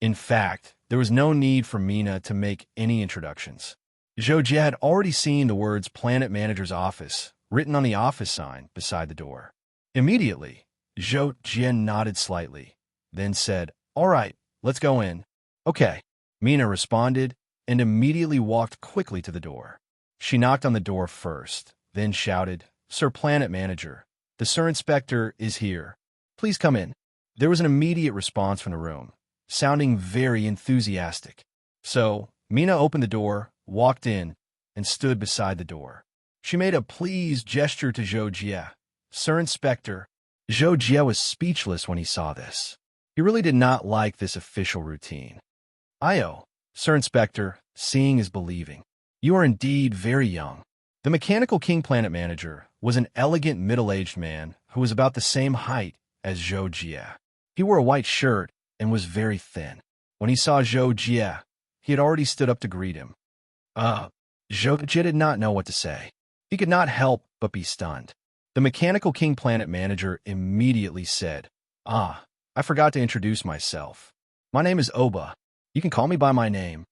In fact, there was no need for Mina to make any introductions. Zhou Jie had already seen the words planet manager's office written on the office sign beside the door. Immediately, Zhou Jie nodded slightly, then said, "All right, let's go in." "Okay," Mina responded, and immediately walked quickly to the door. She knocked on the door first, then shouted, "Sir Planet Manager, the Sir Inspector is here. Please come in." There was an immediate response from the room, sounding very enthusiastic. So, Mina opened the door, walked in, and stood beside the door. She made a pleased gesture to Zhou Jie. "Sir Inspector." Zhou Jie was speechless when he saw this. He really did not like this official routine. "Io, Sir Inspector, seeing is believing. You are indeed very young." The Mechanical King Planet Manager was an elegant middle-aged man who was about the same height as Zhou Jie. He wore a white shirt and was very thin. When he saw Zhou Jie, he had already stood up to greet him. Zhou Jie did not know what to say. He could not help but be stunned. The Mechanical King Planet Manager immediately said, "I forgot to introduce myself. My name is Oba. You can call me by my name."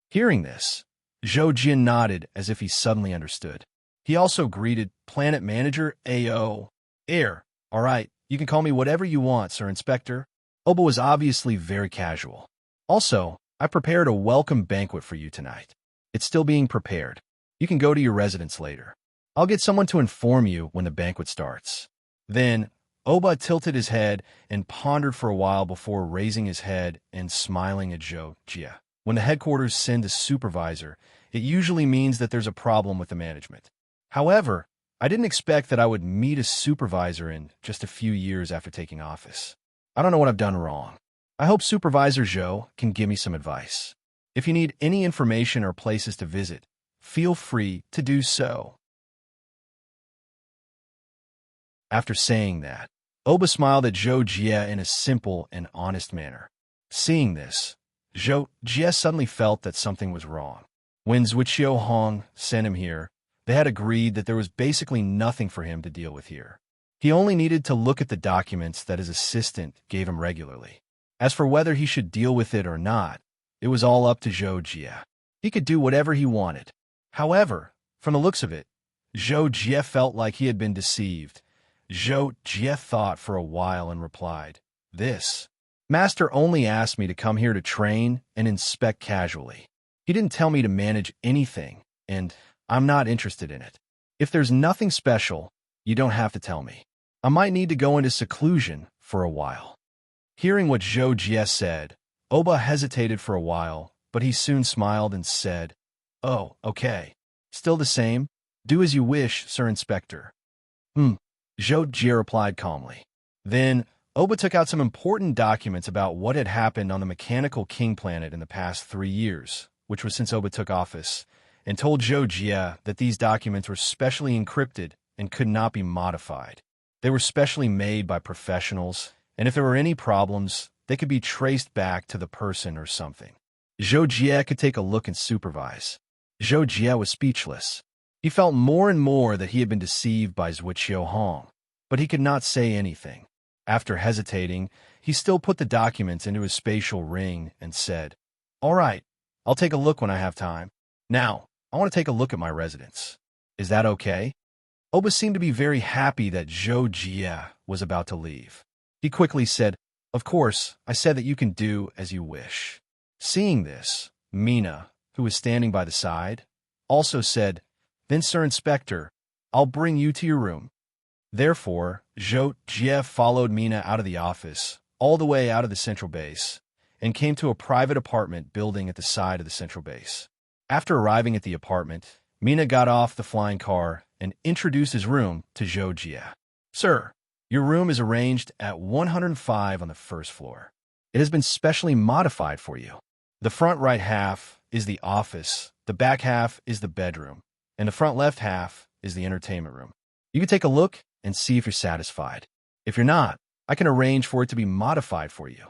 Hearing this, Zhou Jie nodded as if he suddenly understood. He also greeted Planet Manager A.O. "Air, all right, you can call me whatever you want, Sir Inspector." Oba was obviously very casual. "Also, I prepared a welcome banquet for you tonight. It's still being prepared. You can go to your residence later. I'll get someone to inform you when the banquet starts." Then, Oba tilted his head and pondered for a while before raising his head and smiling at Zhou Jie. When the headquarters send a supervisor, it usually means that there's a problem with the management. However, I didn't expect that I would meet a supervisor in just a few years after taking office. I don't know what I've done wrong. I hope Supervisor Zhou can give me some advice. If you need any information or places to visit, feel free to do so. After saying that, Oba smiled at Zhou Jie in a simple and honest manner. Seeing this, Zhou Jie suddenly felt that something was wrong. When Zhuqiu Hong sent him here, they had agreed that there was basically nothing for him to deal with here. He only needed to look at the documents that his assistant gave him regularly. As for whether he should deal with it or not, it was all up to Zhou Jie. He could do whatever he wanted. However, from the looks of it, Zhou Jie felt like he had been deceived. Zhou Jie thought for a while and replied, "This master only asked me to come here to train and inspect casually. He didn't tell me to manage anything, and I'm not interested in it. If there's nothing special, you don't have to tell me. I might need to go into seclusion for a while." Hearing what Zhou Jie said, Oba hesitated for a while, but he soon smiled and said, "Oh, okay. Still the same? Do as you wish, Sir Inspector." Zhou Jie replied calmly. Then, Oba took out some important documents about what had happened on the Mechanical King planet in the past 3 years, which was since Oba took office, and told Zhou Jie that these documents were specially encrypted and could not be modified. They were specially made by professionals, and if there were any problems, they could be traced back to the person or something. Zhou Jie could take a look and supervise. Zhou Jie was speechless. He felt more and more that he had been deceived by Zhuqiu Hong, but he could not say anything. After hesitating, he still put the documents into his spatial ring and said, "All right, I'll take a look when I have time. Now, I want to take a look at my residence. Is that okay?" Oba seemed to be very happy that Zhou Jie was about to leave. He quickly said, "Of course, I said that you can do as you wish." Seeing this, Mina, who was standing by the side, also said, "Then, Sir Inspector, I'll bring you to your room." Therefore, Zhou Jie followed Mina out of the office, all the way out of the central base, and came to a private apartment building at the side of the central base. After arriving at the apartment, Mina got off the flying car and introduced his room to Zhou Jie. "Sir, your room is arranged at 105 on the first floor. It has been specially modified for you. The front right half is the office, the back half is the bedroom, and the front left half is the entertainment room. You can take a look and see if you're satisfied. If you're not, I can arrange for it to be modified for you."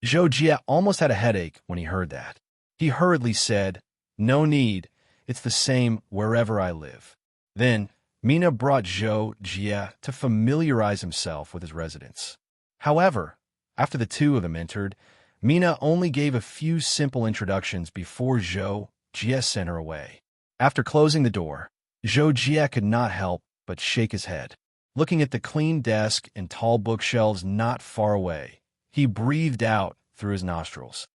Zhou Jie almost had a headache when he heard that. He hurriedly said, "No need, it's the same wherever I live." Then, Mina brought Zhou Jie to familiarize himself with his residence. However, after the two of them entered, Mina only gave a few simple introductions before Zhou Jie sent her away. After closing the door, Zhou Jie could not help but shake his head. Looking at the clean desk and tall bookshelves not far away, he breathed out through his nostrils.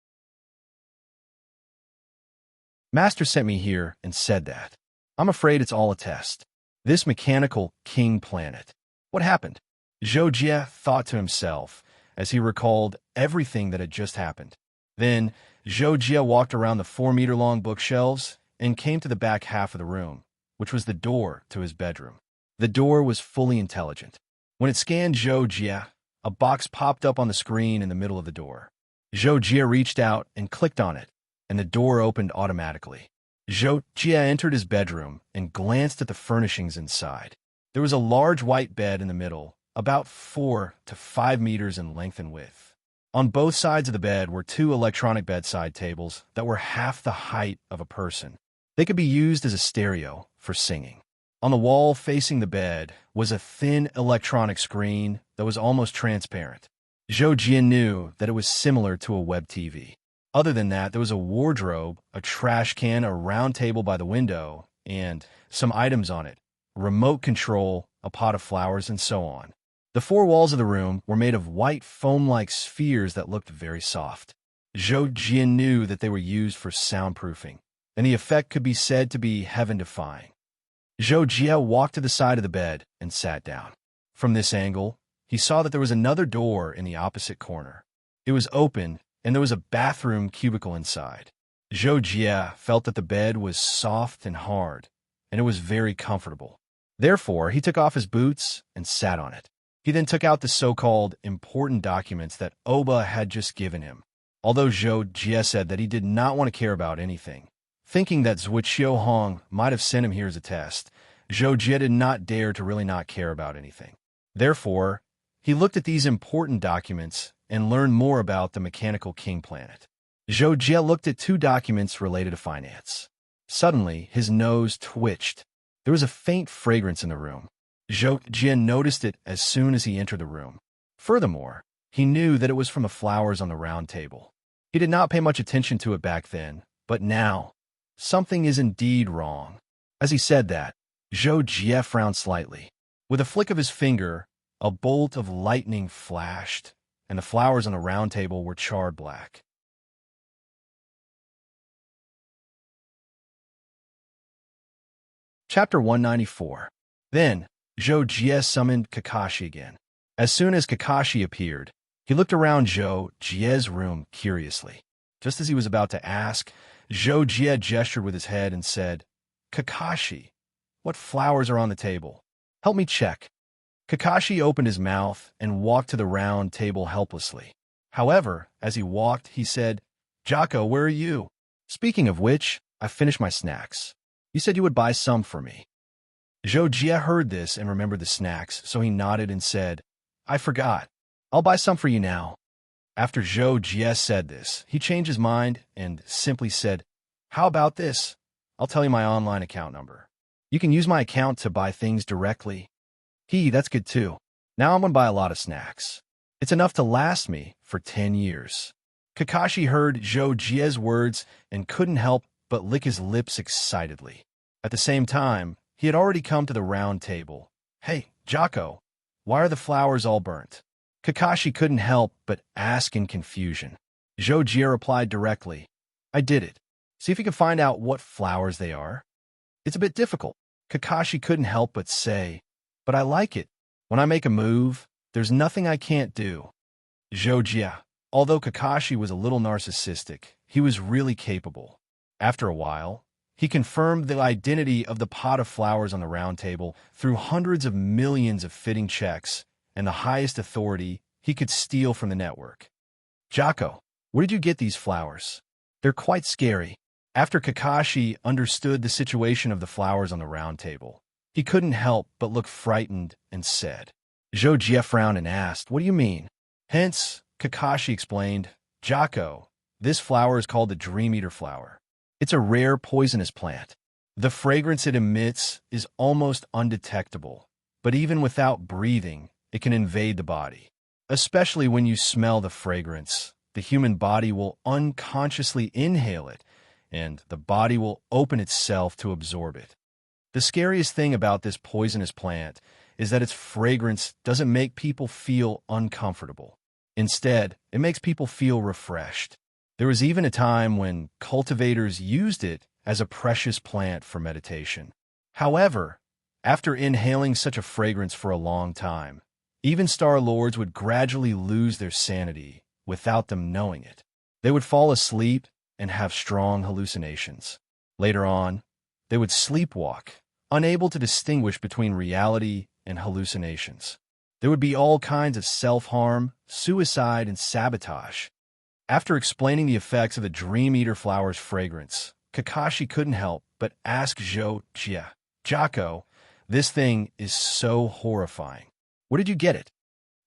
Master sent me here and said that. I'm afraid it's all a test. This mechanical king planet. What happened? Zhou Jie thought to himself as he recalled everything that had just happened. Then, Zhou Jie walked around the 4-meter-long bookshelves and came to the back half of the room, which was the door to his bedroom. The door was fully intelligent. When it scanned Zhou Jie, a box popped up on the screen in the middle of the door. Zhou Jie reached out and clicked on it, and the door opened automatically. Zhou Jie entered his bedroom and glanced at the furnishings inside. There was a large white bed in the middle, about 4 to 5 meters in length and width. On both sides of the bed were 2 electronic bedside tables that were half the height of a person. They could be used as a stereo for singing. On the wall facing the bed was a thin electronic screen that was almost transparent. Zhou Jie knew that it was similar to a web TV. Other than that, there was a wardrobe, a trash can, a round table by the window, and some items on it, a remote control, a pot of flowers, and so on. The 4 walls of the room were made of white foam-like spheres that looked very soft. Zhou Jie knew that they were used for soundproofing, and the effect could be said to be heaven-defying. Zhou Jie walked to the side of the bed and sat down. From this angle, he saw that there was another door in the opposite corner. It was open, and there was a bathroom cubicle inside. Zhou Jie felt that the bed was soft and hard, and it was very comfortable. Therefore, he took off his boots and sat on it. He then took out the so-called important documents that Oba had just given him, although Zhou Jie said that he did not want to care about anything. Thinking that Zhuo Hong might have sent him here as a test, Zhou Jie did not dare to really not care about anything. Therefore, he looked at these important documents and learned more about the mechanical king planet. Zhou Jie looked at 2 documents related to finance. Suddenly, his nose twitched. There was a faint fragrance in the room. Zhou Jie noticed it as soon as he entered the room. Furthermore, he knew that it was from the flowers on the round table. He did not pay much attention to it back then, but now, something is indeed wrong. As he said that, Zhou Jie frowned slightly. With a flick of his finger, a bolt of lightning flashed, and the flowers on the round table were charred black. Chapter 194. Then, Zhou Jie summoned Kakashi again. As soon as Kakashi appeared, he looked around Zhou Jie's room curiously. Just as he was about to ask, Zhou Jie gestured with his head and said, "Kakashi, what flowers are on the table? Help me check." Kakashi opened his mouth and walked to the round table helplessly. However, as he walked, he said, "Jocko, where are you? Speaking of which, I finished my snacks. You said you would buy some for me." Zhou Jie heard this and remembered the snacks, so he nodded and said, "I forgot. I'll buy some for you now." After Zhou Jie said this, he changed his mind and simply said, "How about this? I'll tell you my online account number. You can use my account to buy things directly." That's good too. Now I'm going to buy a lot of snacks. It's enough to last me for 10 years. Kakashi heard Zhou Jie's words and couldn't help but lick his lips excitedly. At the same time, he had already come to the round table. "Hey, Jocko, why are the flowers all burnt?" Kakashi couldn't help but ask in confusion. Zhou Jie replied directly, "I did it. See if you can find out what flowers they are." "It's a bit difficult," Kakashi couldn't help but say, "but I like it. When I make a move, there's nothing I can't do." Zhou Jie, although Kakashi was a little narcissistic, he was really capable. After a while, he confirmed the identity of the pot of flowers on the round table through hundreds of millions of fitting checks and the highest authority he could steal from the network. "Jocko, where did you get these flowers? They're quite scary." After Kakashi understood the situation of the flowers on the round table, he couldn't help but look frightened and said. Zhou Jie frowned and asked, "What do you mean?" Hence, Kakashi explained, "Jocko, this flower is called the Dream Eater flower. It's a rare poisonous plant. The fragrance it emits is almost undetectable, but even without breathing, it can invade the body. Especially when you smell the fragrance, the human body will unconsciously inhale it, and the body will open itself to absorb it. The scariest thing about this poisonous plant is that its fragrance doesn't make people feel uncomfortable. Instead, it makes people feel refreshed. There was even a time when cultivators used it as a precious plant for meditation. However, after inhaling such a fragrance for a long time, even Star Lords would gradually lose their sanity without them knowing it. They would fall asleep and have strong hallucinations. Later on, they would sleepwalk, unable to distinguish between reality and hallucinations. There would be all kinds of self-harm, suicide, and sabotage. After explaining the effects of the Dream Eater flower's fragrance, Kakashi couldn't help but ask Jia, "Jocko, this thing is so horrifying. Where did you get it?"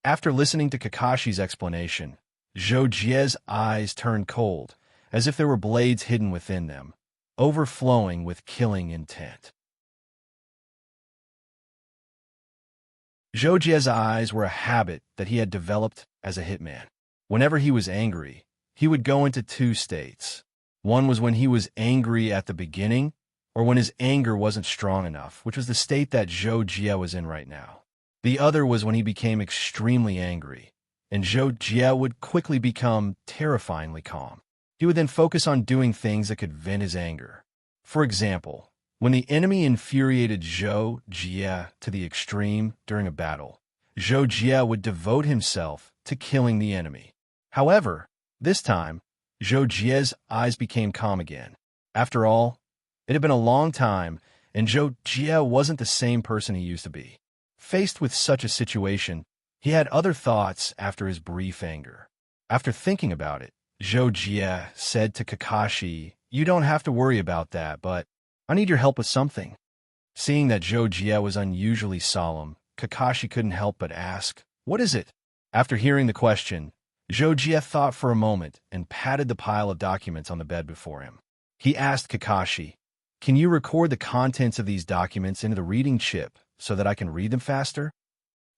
After listening to Kakashi's explanation, Jia's eyes turned cold, as if there were blades hidden within them, overflowing with killing intent. Jia's eyes were a habit that he had developed as a hitman. Whenever he was angry, he would go into two states. One was when he was angry at the beginning, or when his anger wasn't strong enough, which was the state that Jia was in right now. The other was when he became extremely angry, and Jia would quickly become terrifyingly calm. He would then focus on doing things that could vent his anger. For example, when the enemy infuriated Jia to the extreme during a battle, Jia would devote himself to killing the enemy. However, this time, Jia's eyes became calm again. After all, it had been a long time, and Jia wasn't the same person he used to be. Faced with such a situation, he had other thoughts after his brief anger. After thinking about it, Jia said to Kakashi, "You don't have to worry about that, but I need your help with something." Seeing that Jia was unusually solemn, Kakashi couldn't help but ask, "What is it?" After hearing the question, Jia thought for a moment and patted the pile of documents on the bed before him. He asked Kakashi, "Can you record the contents of these documents into the reading chip so that I can read them faster?"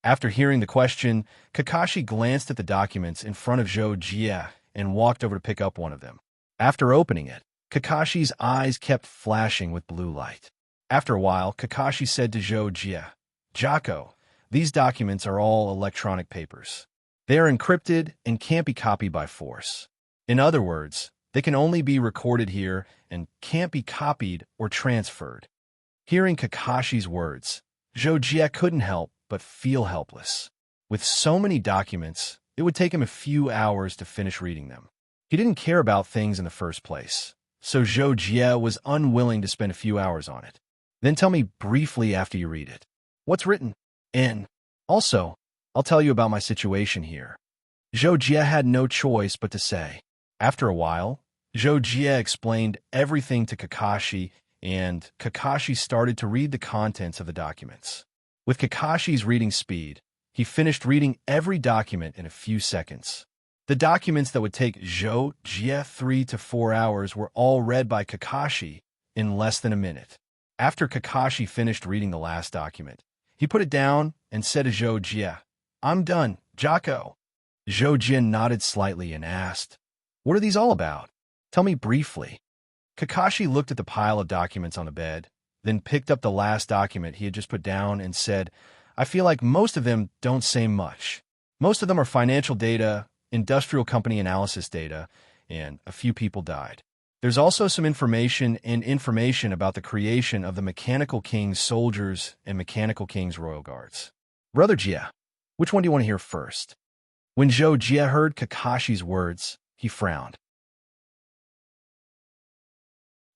After hearing the question, Kakashi glanced at the documents in front of Jia and walked over to pick up one of them. After opening it, Kakashi's eyes kept flashing with blue light. After a while, Kakashi said to Jia, "Jocko, these documents are all electronic papers. They are encrypted and can't be copied by force. In other words, they can only be recorded here and can't be copied or transferred." Hearing Kakashi's words, Jia couldn't help but feel helpless. With so many documents, it would take him a few hours to finish reading them. He didn't care about things in the first place, so Jia was unwilling to spend a few hours on it. "Then tell me briefly after you read it. What's written? And also, I'll tell you about my situation here." Jia had no choice but to say. After a while, Jia explained everything to Kakashi, and Kakashi started to read the contents of the documents. With Kakashi's reading speed, he finished reading every document in a few seconds. The documents that would take Jia 3 to 4 hours were all read by Kakashi in less than a minute. After Kakashi finished reading the last document, he put it down and said to Jia, "I'm done, Jocko." Jia nodded slightly and asked, "What are these all about? Tell me briefly." Kakashi looked at the pile of documents on the bed, then picked up the last document he had just put down and said, "I feel like most of them don't say much. Most of them are financial data, industrial company analysis data, and a few people died. There's also some information about the creation of the Mechanical King's soldiers and Mechanical King's royal guards. Brother Jia, which one do you want to hear first?" When Jia heard Kakashi's words, he frowned.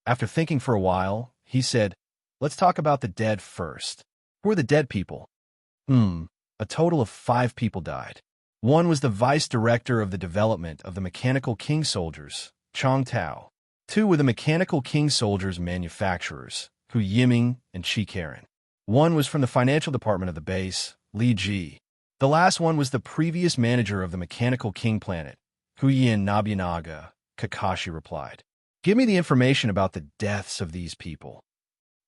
After thinking for a while, he said, "Let's talk about the dead first. Who are the dead people?" A total of 5 people died. One was the vice director of the development of the Mechanical King soldiers, Chong Tao. 2 were the Mechanical King soldiers manufacturers, Hu Yiming and Chi Karen. 1 was from the financial department of the base, Li Ji. The last one was the previous manager of the Mechanical King planet, Huyin Nobunaga, Kakashi replied. "Give me the information about the deaths of these people."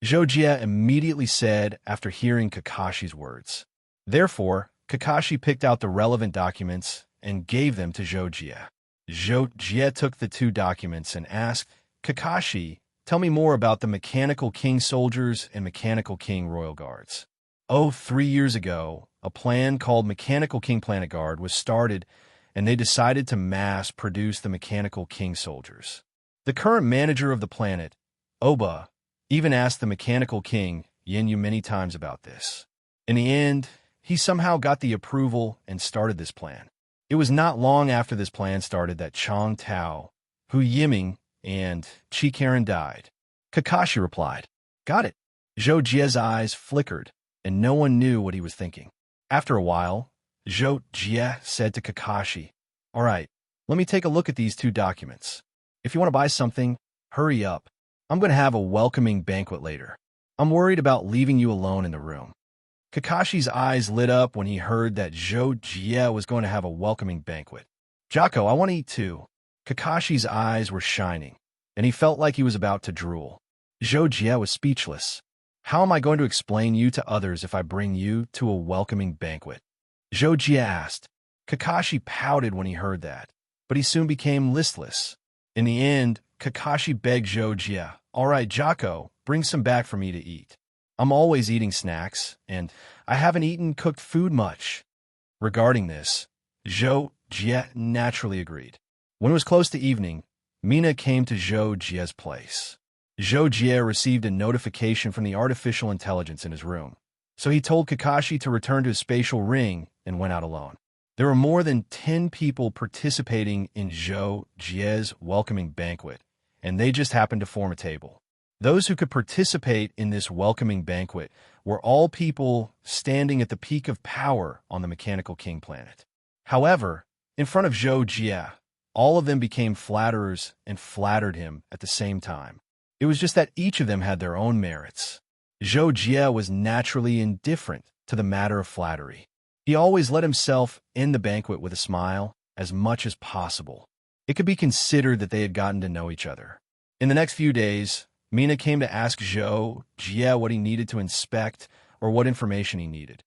Jia immediately said after hearing Kakashi's words. Therefore, Kakashi picked out the relevant documents and gave them to Jojie. Jojie took the two documents and asked, Kakashi, tell me more about the Mechanical King soldiers and Mechanical King Royal Guards. 3 years ago, a plan called Mechanical King Planet Guard was started, and they decided to mass produce the Mechanical King soldiers. The current manager of the planet, Oba, even asked the Mechanical King, Yin Yu, many times about this. In the end, he somehow got the approval and started this plan. It was not long after this plan started that Chang Tao, Hu Yiming, and Chi Karen died. Kakashi replied, Got it. Jojie's eyes flickered, and no one knew what he was thinking. After a while, Jojie said to Kakashi, All right, let me take a look at these two documents. If you want to buy something, hurry up. I'm going to have a welcoming banquet later. I'm worried about leaving you alone in the room. Kakashi's eyes lit up when he heard that Jojie was going to have a welcoming banquet. Jocko, I want to eat too. Kakashi's eyes were shining, and he felt like he was about to drool. Jojie was speechless. How am I going to explain you to others if I bring you to a welcoming banquet? Jojie asked. Kakashi pouted when he heard that, but he soon became listless. In the end, Kakashi begged Jojie, All right, Jocko, bring some back for me to eat. I'm always eating snacks, and I haven't eaten cooked food much. Regarding this, Jojie naturally agreed. When it was close to evening, Mina came to Jojie's place. Jojie received a notification from the artificial intelligence in his room, so he told Kakashi to return to his spatial ring and went out alone. There were more than 10 people participating in Jojie's welcoming banquet, and they just happened to form a table. Those who could participate in this welcoming banquet were all people standing at the peak of power on the Mechanical King planet. However, in front of Jojie, all of them became flatterers and flattered him at the same time. It was just that each of them had their own merits. Jojie was naturally indifferent to the matter of flattery. He always let himself end the banquet with a smile as much as possible. It could be considered that they had gotten to know each other. In the next few days, Mina came to ask Jojie what he needed to inspect or what information he needed.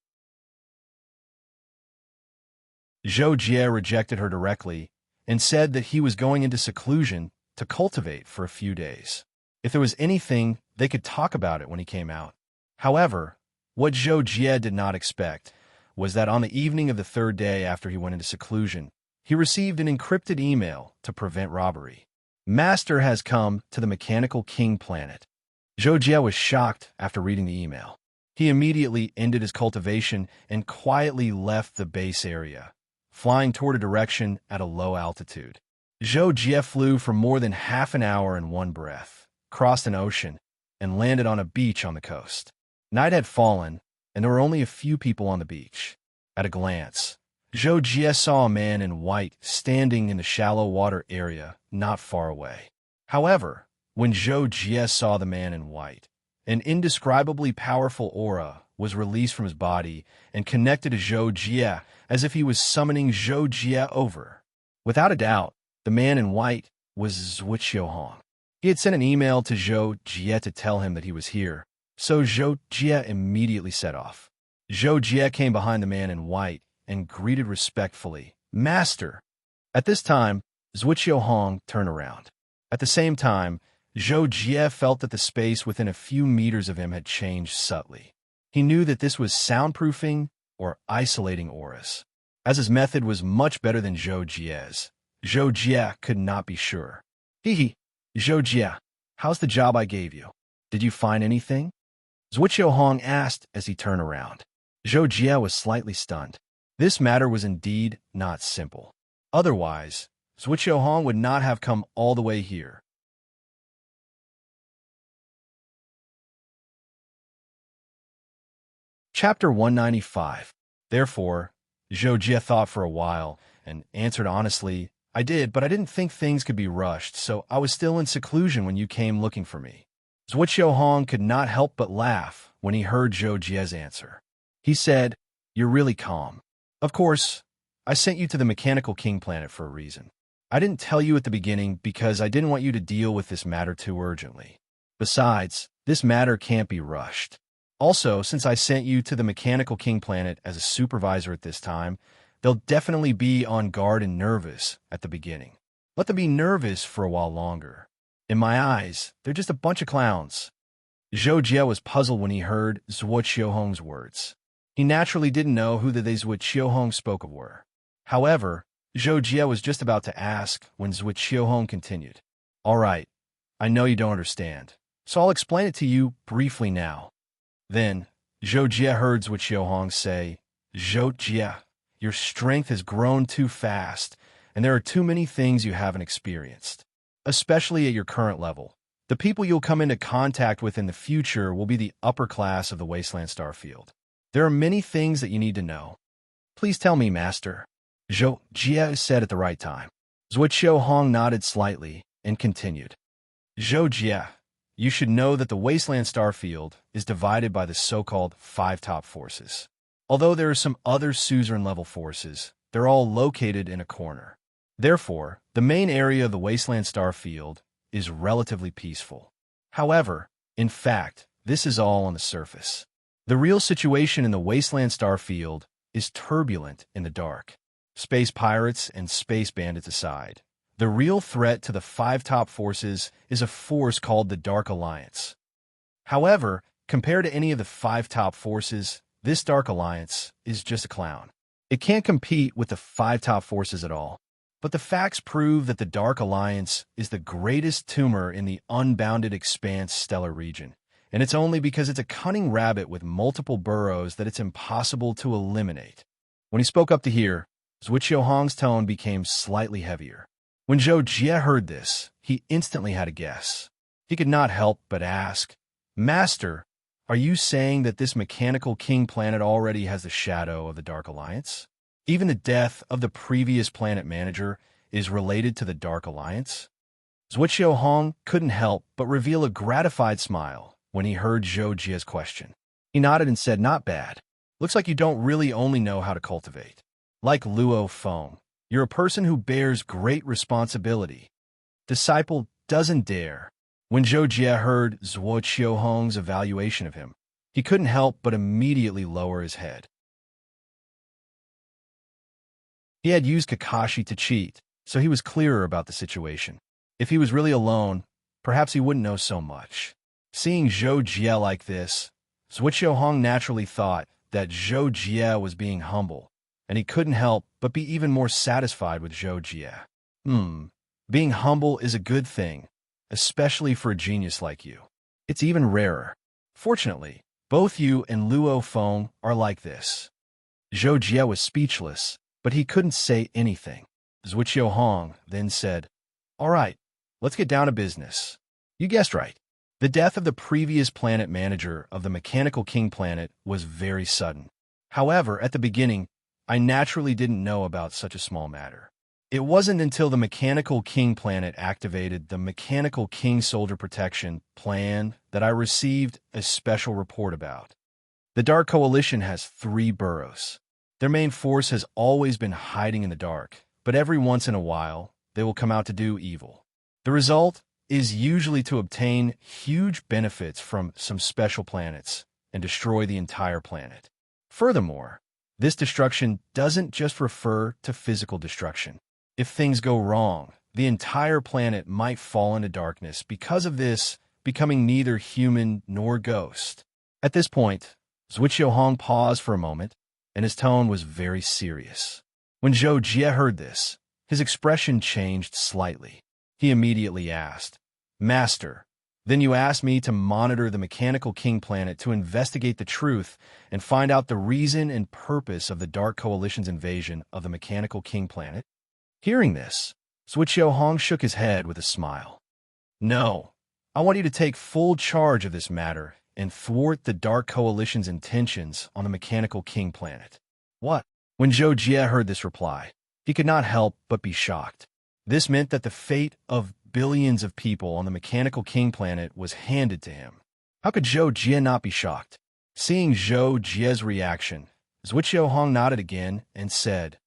Jojie rejected her directly and said that he was going into seclusion to cultivate for a few days. If there was anything, they could talk about it when he came out. However, what Jojie did not expect was that on the evening of the third day after he went into seclusion, he received an encrypted email to prevent robbery. Master has come to the Mechanical King planet. Jojie was shocked after reading the email. He immediately ended his cultivation and quietly left the base area, flying toward a direction at a low altitude. Jojie flew for more than half an hour in one breath, crossed an ocean, and landed on a beach on the coast. Night had fallen, and there were only a few people on the beach. At a glance, Jojie saw a man in white standing in the shallow water area not far away. However, when Jojie saw the man in white, an indescribably powerful aura was released from his body and connected to Jojie as if he was summoning Jojie over. Without a doubt, the man in white was Zhuqiuhong. He had sent an email to Jojie to tell him that he was here, so Jojie immediately set off. Jojie came behind the man in white and greeted respectfully, Master. At this time, Zhuqiuhong turned around. At the same time, Jojie felt that the space within a few meters of him had changed subtly. He knew that this was soundproofing or isolating auras. As his method was much better than Jojie's, Jojie could not be sure. Hee, Jojie, how's the job I gave you? Did you find anything? Zhuqiuhong asked as he turned around. Jojie was slightly stunned. This matter was indeed not simple. Otherwise, Zhuqiuhong would not have come all the way here. Chapter 195. Therefore, Jojie thought for a while and answered honestly, I did, but I didn't think things could be rushed, so I was still in seclusion when you came looking for me. Zhuqiuhong could not help but laugh when he heard Jojie's answer. He said, You're really calm. Of course, I sent you to the Mechanical King planet for a reason. I didn't tell you at the beginning because I didn't want you to deal with this matter too urgently. Besides, this matter can't be rushed. Also, since I sent you to the Mechanical King planet as a supervisor at this time, they'll definitely be on guard and nervous at the beginning. Let them be nervous for a while longer. In my eyes, they're just a bunch of clowns. Zhou Jie was puzzled when he heard Zhuo Qiuhong's words. He naturally didn't know who the they Zhuo Qiuhong spoke of were. However, Zhou Jie was just about to ask when Zhuo Qiuhong continued. All right, I know you don't understand, so I'll explain it to you briefly now. Then, Zhou Jie heard Zhuo Qiuhong say, Zhou Jie, your strength has grown too fast, and there are too many things you haven't experienced. Especially at your current level. The people you'll come into contact with in the future will be the upper class of the Wasteland Starfield. There are many things that you need to know. Please tell me, Master. Zhou Jie said at the right time. Zhuo Qiuhong nodded slightly and continued. Zhou Jie, you should know that the Wasteland Starfield is divided by the so-called 5 top forces. Although there are some other suzerain-level forces, they're all located in a corner. Therefore, the main area of the Wasteland Starfield is relatively peaceful. However, in fact, this is all on the surface. The real situation in the Wasteland Starfield is turbulent in the dark. Space pirates and space bandits aside, the real threat to the 5 top forces is a force called the Dark Alliance. However, compared to any of the 5 top forces, this Dark Alliance is just a clown. It can't compete with the 5 top forces at all. But the facts prove that the Dark Alliance is the greatest tumor in the unbounded expanse stellar region, and it's only because it's a cunning rabbit with multiple burrows that it's impossible to eliminate. When he spoke up to here, Zhuo Qiuhong's tone became slightly heavier. When Zhou Jie heard this, he instantly had a guess. He could not help but ask, Master, are you saying that this Mechanical King planet already has the shadow of the Dark Alliance? Even the death of the previous planet manager is related to the Dark Alliance? Zhuo Qiuhong couldn't help but reveal a gratified smile when he heard Zhou Jie's question. He nodded and said, not bad. Looks like you don't really only know how to cultivate. Like Luo Feng, you're a person who bears great responsibility. Disciple doesn't dare. When Zhou Jie heard Zhuo Qiuhong's evaluation of him, he couldn't help but immediately lower his head. He had used Kakashi to cheat, so he was clearer about the situation. If he was really alone, perhaps he wouldn't know so much. Seeing Zhou Jie like this, Zhuo Qiuhong naturally thought that Zhou Jie was being humble, and he couldn't help but be even more satisfied with Zhou Jie. Being humble is a good thing, especially for a genius like you. It's even rarer. Fortunately, both you and Luo Feng are like this. Zhou Jie was speechless, but he couldn't say anything. Zhuo Qiuhong then said, all right, let's get down to business. You guessed right. The death of the previous planet manager of the Mechanical King planet was very sudden. However, at the beginning, I naturally didn't know about such a small matter. It wasn't until the Mechanical King planet activated the Mechanical King Soldier Protection Plan that I received a special report about. The Dark Coalition has 3 burrows. Their main force has always been hiding in the dark, but every once in a while, they will come out to do evil. The result is usually to obtain huge benefits from some special planets and destroy the entire planet. Furthermore, this destruction doesn't just refer to physical destruction. If things go wrong, the entire planet might fall into darkness because of this, becoming neither human nor ghost. At this point, Zhuo Qiuhong paused for a moment, and his tone was very serious. When Zhou Jie heard this, his expression changed slightly. He immediately asked, Master, then you asked me to monitor the Mechanical King planet to investigate the truth and find out the reason and purpose of the Dark Coalition's invasion of the Mechanical King planet? Hearing this, Zhuo Qiuhong shook his head with a smile. No, I want you to take full charge of this matter and thwart the Dark Coalition's intentions on the Mechanical King planet. What? When Zhou Jie heard this reply, he could not help but be shocked. This meant that the fate of billions of people on the Mechanical King planet was handed to him. How could Zhou Jie not be shocked? Seeing Zhou Jie's reaction, Zhuo Qiuhong nodded again and said,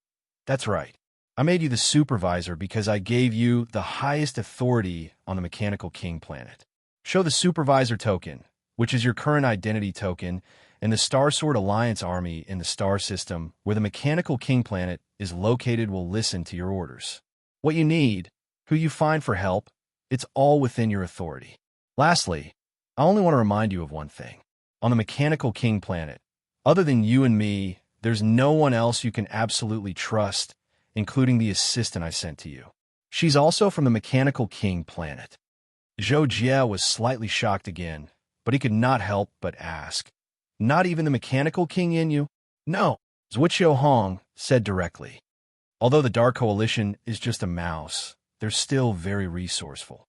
That's right. I made you the supervisor because I gave you the highest authority on the Mechanical King planet. Show the supervisor token, which is your current identity token, and the Star Sword Alliance army in the star system where the mechanical king planet is located will listen to your orders. What you need, who you find for help, it's all within your authority. Lastly, I only want to remind you of one thing. On the mechanical king planet, other than you and me, there's no one else you can absolutely trust, including the assistant I sent to you. She's also from the mechanical king planet. Zhou Jie was slightly shocked again, but he could not help but ask, "Not even the mechanical king in you?" "No," Zhuqiu Hong said directly. "Although the Dark Coalition is just a mouse, they're still very resourceful.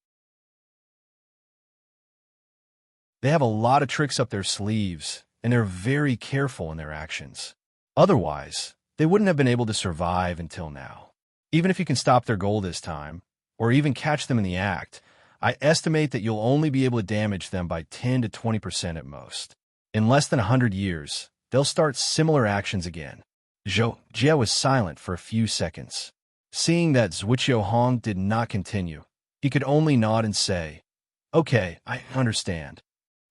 They have a lot of tricks up their sleeves, and they're very careful in their actions. Otherwise, they wouldn't have been able to survive until now. Even if you can stop their goal this time, or even catch them in the act, I estimate that you'll only be able to damage them by 10 to 20% at most. In less than 100 years, they'll start similar actions again." Zhou Jie was silent for a few seconds. Seeing that Zhuqiu Hong did not continue, he could only nod and say, "Okay, I understand."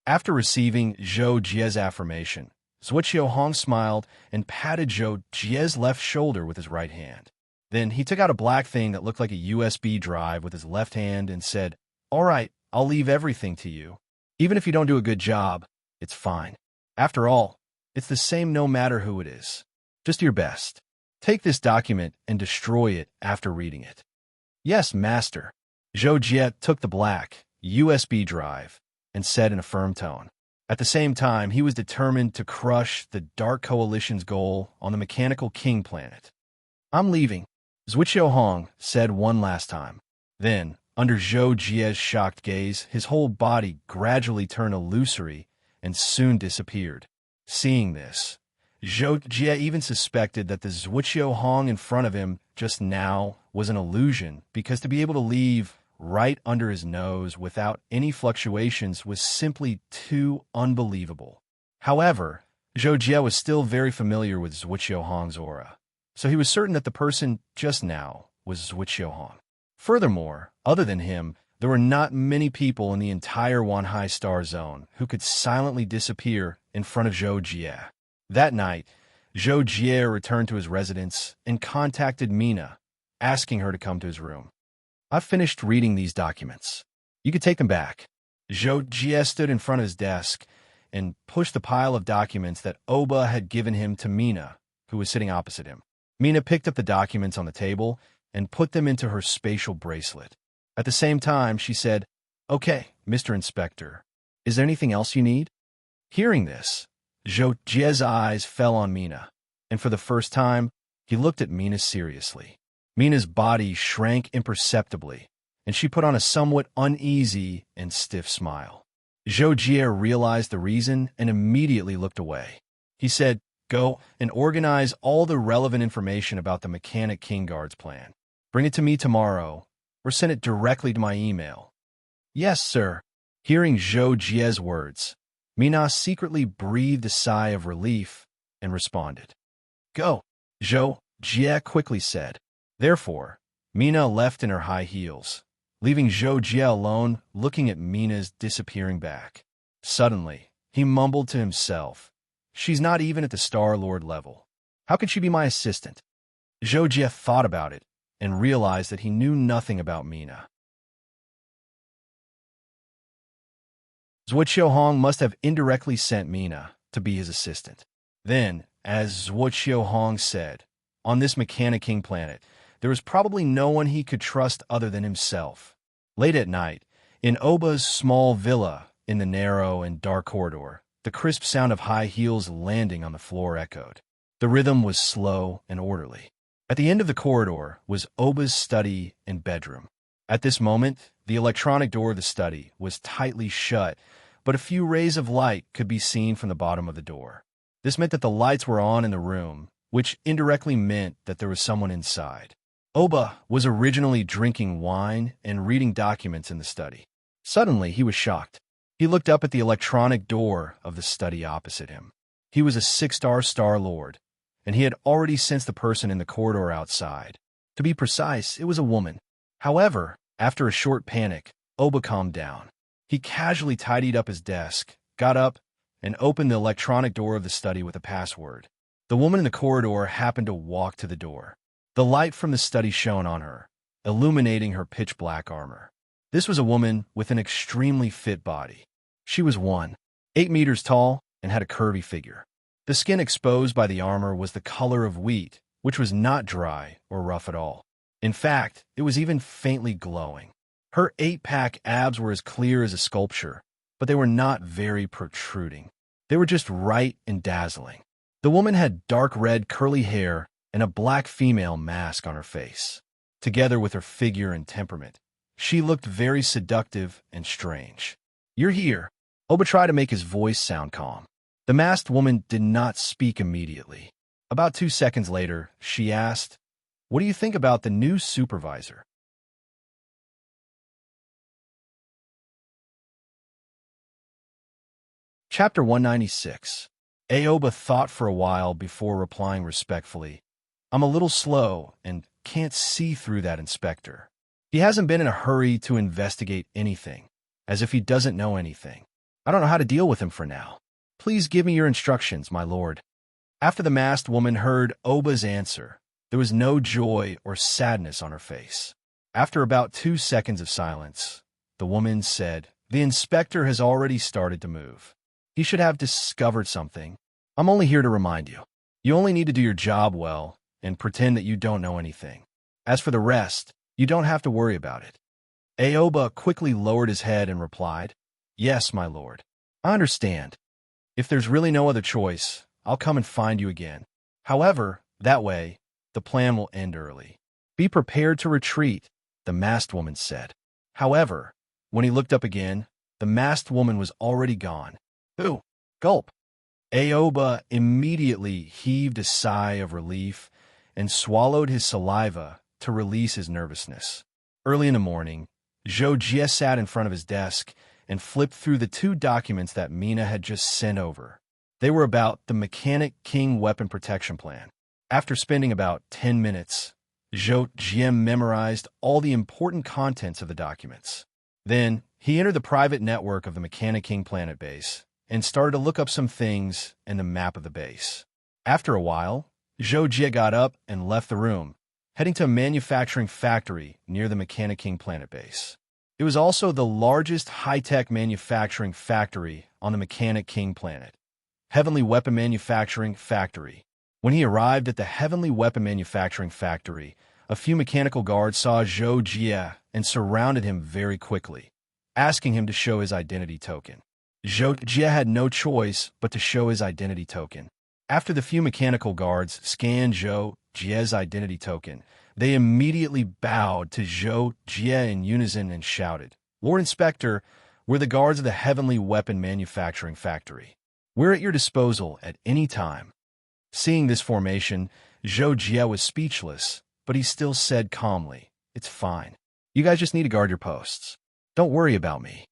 After receiving Zhou Jie's affirmation, Zhuqiu Hong smiled and patted Zhou Jie's left shoulder with his right hand. Then he took out a black thing that looked like a USB drive with his left hand and said, "All right, I'll leave everything to you. Even if you don't do a good job, it's fine. After all, it's the same no matter who it is. Just your best. Take this document and destroy it after reading it." "Yes, master." Zhou Jie took the black USB drive and said in a firm tone. At the same time, he was determined to crush the Dark Coalition's goal on the mechanical king planet. "I'm leaving," Zhuqiu Hong said one last time. Then, under Zhou Jie's shocked gaze, his whole body gradually turned illusory and soon disappeared. Seeing this, Zhou Jie even suspected that the Zhuqiu Hong in front of him just now was an illusion, because to be able to leave right under his nose without any fluctuations was simply too unbelievable. However, Zhou Jie was still very familiar with Zhuqiu Hong's aura, so he was certain that the person just now was Zhuqiu Hong. Furthermore, other than him, there were not many people in the entire Wanhai Star Zone who could silently disappear in front of Zhou Jie. That night, Zhou Jie returned to his residence and contacted Mina, asking her to come to his room. "I've finished reading these documents. You could take them back." Zhou Jie stood in front of his desk and pushed the pile of documents that Oba had given him to Mina, who was sitting opposite him. Mina picked up the documents on the table and put them into her spatial bracelet. At the same time, she said, "Okay, Mr. Inspector, is there anything else you need?" Hearing this, Zhou Jie's eyes fell on Mina, and for the first time, he looked at Mina seriously. Mina's body shrank imperceptibly, and she put on a somewhat uneasy and stiff smile. Zhou Jie realized the reason and immediately looked away. He said, "Go and organize all the relevant information about the Mechanic King Guard's plan. Bring it to me tomorrow, or send it directly to my email." "Yes, sir." Hearing Zhou Jie's words, Mina secretly breathed a sigh of relief and responded. "Go," Zhou Jie quickly said. Therefore, Mina left in her high heels, leaving Zhou Jie alone looking at Mina's disappearing back. Suddenly, he mumbled to himself, "She's not even at the Star-Lord level. How can she be my assistant?" Zhou Jie thought about it and realized that he knew nothing about Mina. Zhuqiu Hong must have indirectly sent Mina to be his assistant. Then, as Zhuqiu Hong said, on this Mechanic King planet, there was probably no one he could trust other than himself. Late at night, in Oba's small villa in the narrow and dark corridor, the crisp sound of high heels landing on the floor echoed. The rhythm was slow and orderly. At the end of the corridor was Oba's study and bedroom. At this moment, the electronic door of the study was tightly shut, but a few rays of light could be seen from the bottom of the door. This meant that the lights were on in the room, which indirectly meant that there was someone inside. Oba was originally drinking wine and reading documents in the study. Suddenly, he was shocked. He looked up at the electronic door of the study opposite him. He was a 6-star Star-Lord, and he had already sensed the person in the corridor outside. To be precise, it was a woman. However, after a short panic, Oba calmed down. He casually tidied up his desk got up, and opened the electronic door of the study with a password. The woman in the corridor happened to walk to the door. The light from the study shone on her, illuminating her pitch-black armor. This was a woman with an extremely fit body. She was 8 meters tall and had a curvy figure. The skin exposed by the armor was the color of wheat, which was not dry or rough at all. In fact, it was even faintly glowing. Her 8-pack abs were as clear as a sculpture, but they were not very protruding. They were just right and dazzling. The woman had dark red curly hair and a black female mask on her face. Together with her figure and temperament, she looked very seductive and strange. "You're here." Oba tried to make his voice sound calm. The masked woman did not speak immediately. About 2 seconds later, she asked, "What do you think about the new supervisor?" Chapter 196. Aoba thought for a while before replying respectfully, "I'm a little slow and can't see through that inspector. He hasn't been in a hurry to investigate anything, as if he doesn't know anything. I don't know how to deal with him for now. Please give me your instructions, my lord." After the masked woman heard Oba's answer, there was no joy or sadness on her face. After about 2 seconds of silence, the woman said, "The inspector has already started to move. He should have discovered something. I'm only here to remind you. You only need to do your job well and pretend that you don't know anything. As for the rest, you don't have to worry about it." Aoba quickly lowered his head and replied, "Yes, my lord. I understand. If there's really no other choice, I'll come and find you again. However, that way, the plan will end early. Be prepared to retreat," the masked woman said. However, when he looked up again, the masked woman was already gone. "Ooh, gulp." Aoba immediately heaved a sigh of relief and swallowed his saliva to release his nervousness. Early in the morning, Zhou Jie sat in front of his desk and flipped through the 2 documents that Mina had just sent over. They were about the Mechanic King Weapon Protection Plan. After spending about 10 minutes, Zhou Jie memorized all the important contents of the documents. Then, he entered the private network of the Mechanic King Planet base and started to look up some things in the map of the base. After a while, Zhou Jie got up and left the room, heading to a manufacturing factory near the Mechanic King Planet base. It was also the largest high-tech manufacturing factory on the Mechanic King Planet, Heavenly Weapon Manufacturing Factory. When he arrived at the Heavenly Weapon Manufacturing Factory, a few mechanical guards saw Zhou Jie and surrounded him very quickly, asking him to show his identity token. Zhou Jie had no choice but to show his identity token. After the few mechanical guards scanned Zhou Jie's identity token, they immediately bowed to Zhou Jie in unison and shouted, "Lord Inspector, we're the guards of the Heavenly Weapon Manufacturing Factory. We're at your disposal at any time." Seeing this formation, Zhou Jie was speechless, but he still said calmly, "It's fine. You guys just need to guard your posts. Don't worry about me."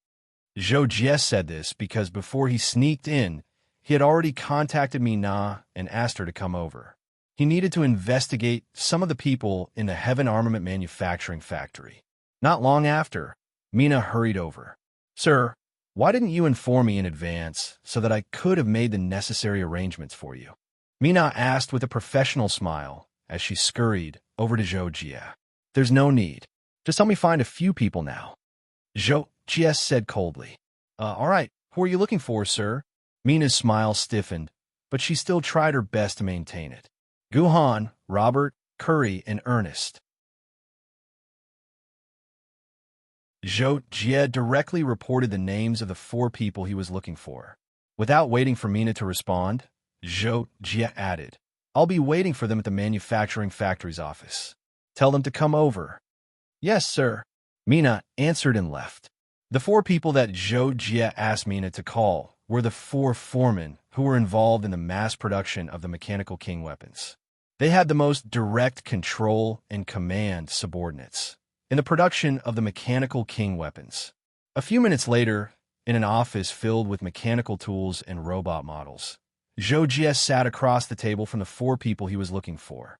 Zhou Jie said this because before he sneaked in, he had already contacted Mina and asked her to come over. He needed to investigate some of the people in the Heaven Armament Manufacturing Factory. Not long after, Mina hurried over. "Sir, why didn't you inform me in advance so that I could have made the necessary arrangements for you?" Mina asked with a professional smile as she scurried over to Zhou Jie. "There's no need. Just help me find a few people now." Zhou Jie said coldly. All right, who are you looking for, sir?" Mina's smile stiffened, but she still tried her best to maintain it. "Guhan, Robert, Curry, and Ernest." Zhou Jie directly reported the names of the 4 people he was looking for. Without waiting for Mina to respond, Zhou Jie added, "I'll be waiting for them at the manufacturing factory's office. Tell them to come over." "Yes, sir," Mina answered and left. The 4 people that Zhou Jie asked Mina to call were the 4 foremen who were involved in the mass production of the Mechanical King weapons. They had the most direct control and command subordinates in the production of the Mechanical King weapons. A few minutes later, in an office filled with mechanical tools and robot models, Zhou Jie sat across the table from the 4 people he was looking for.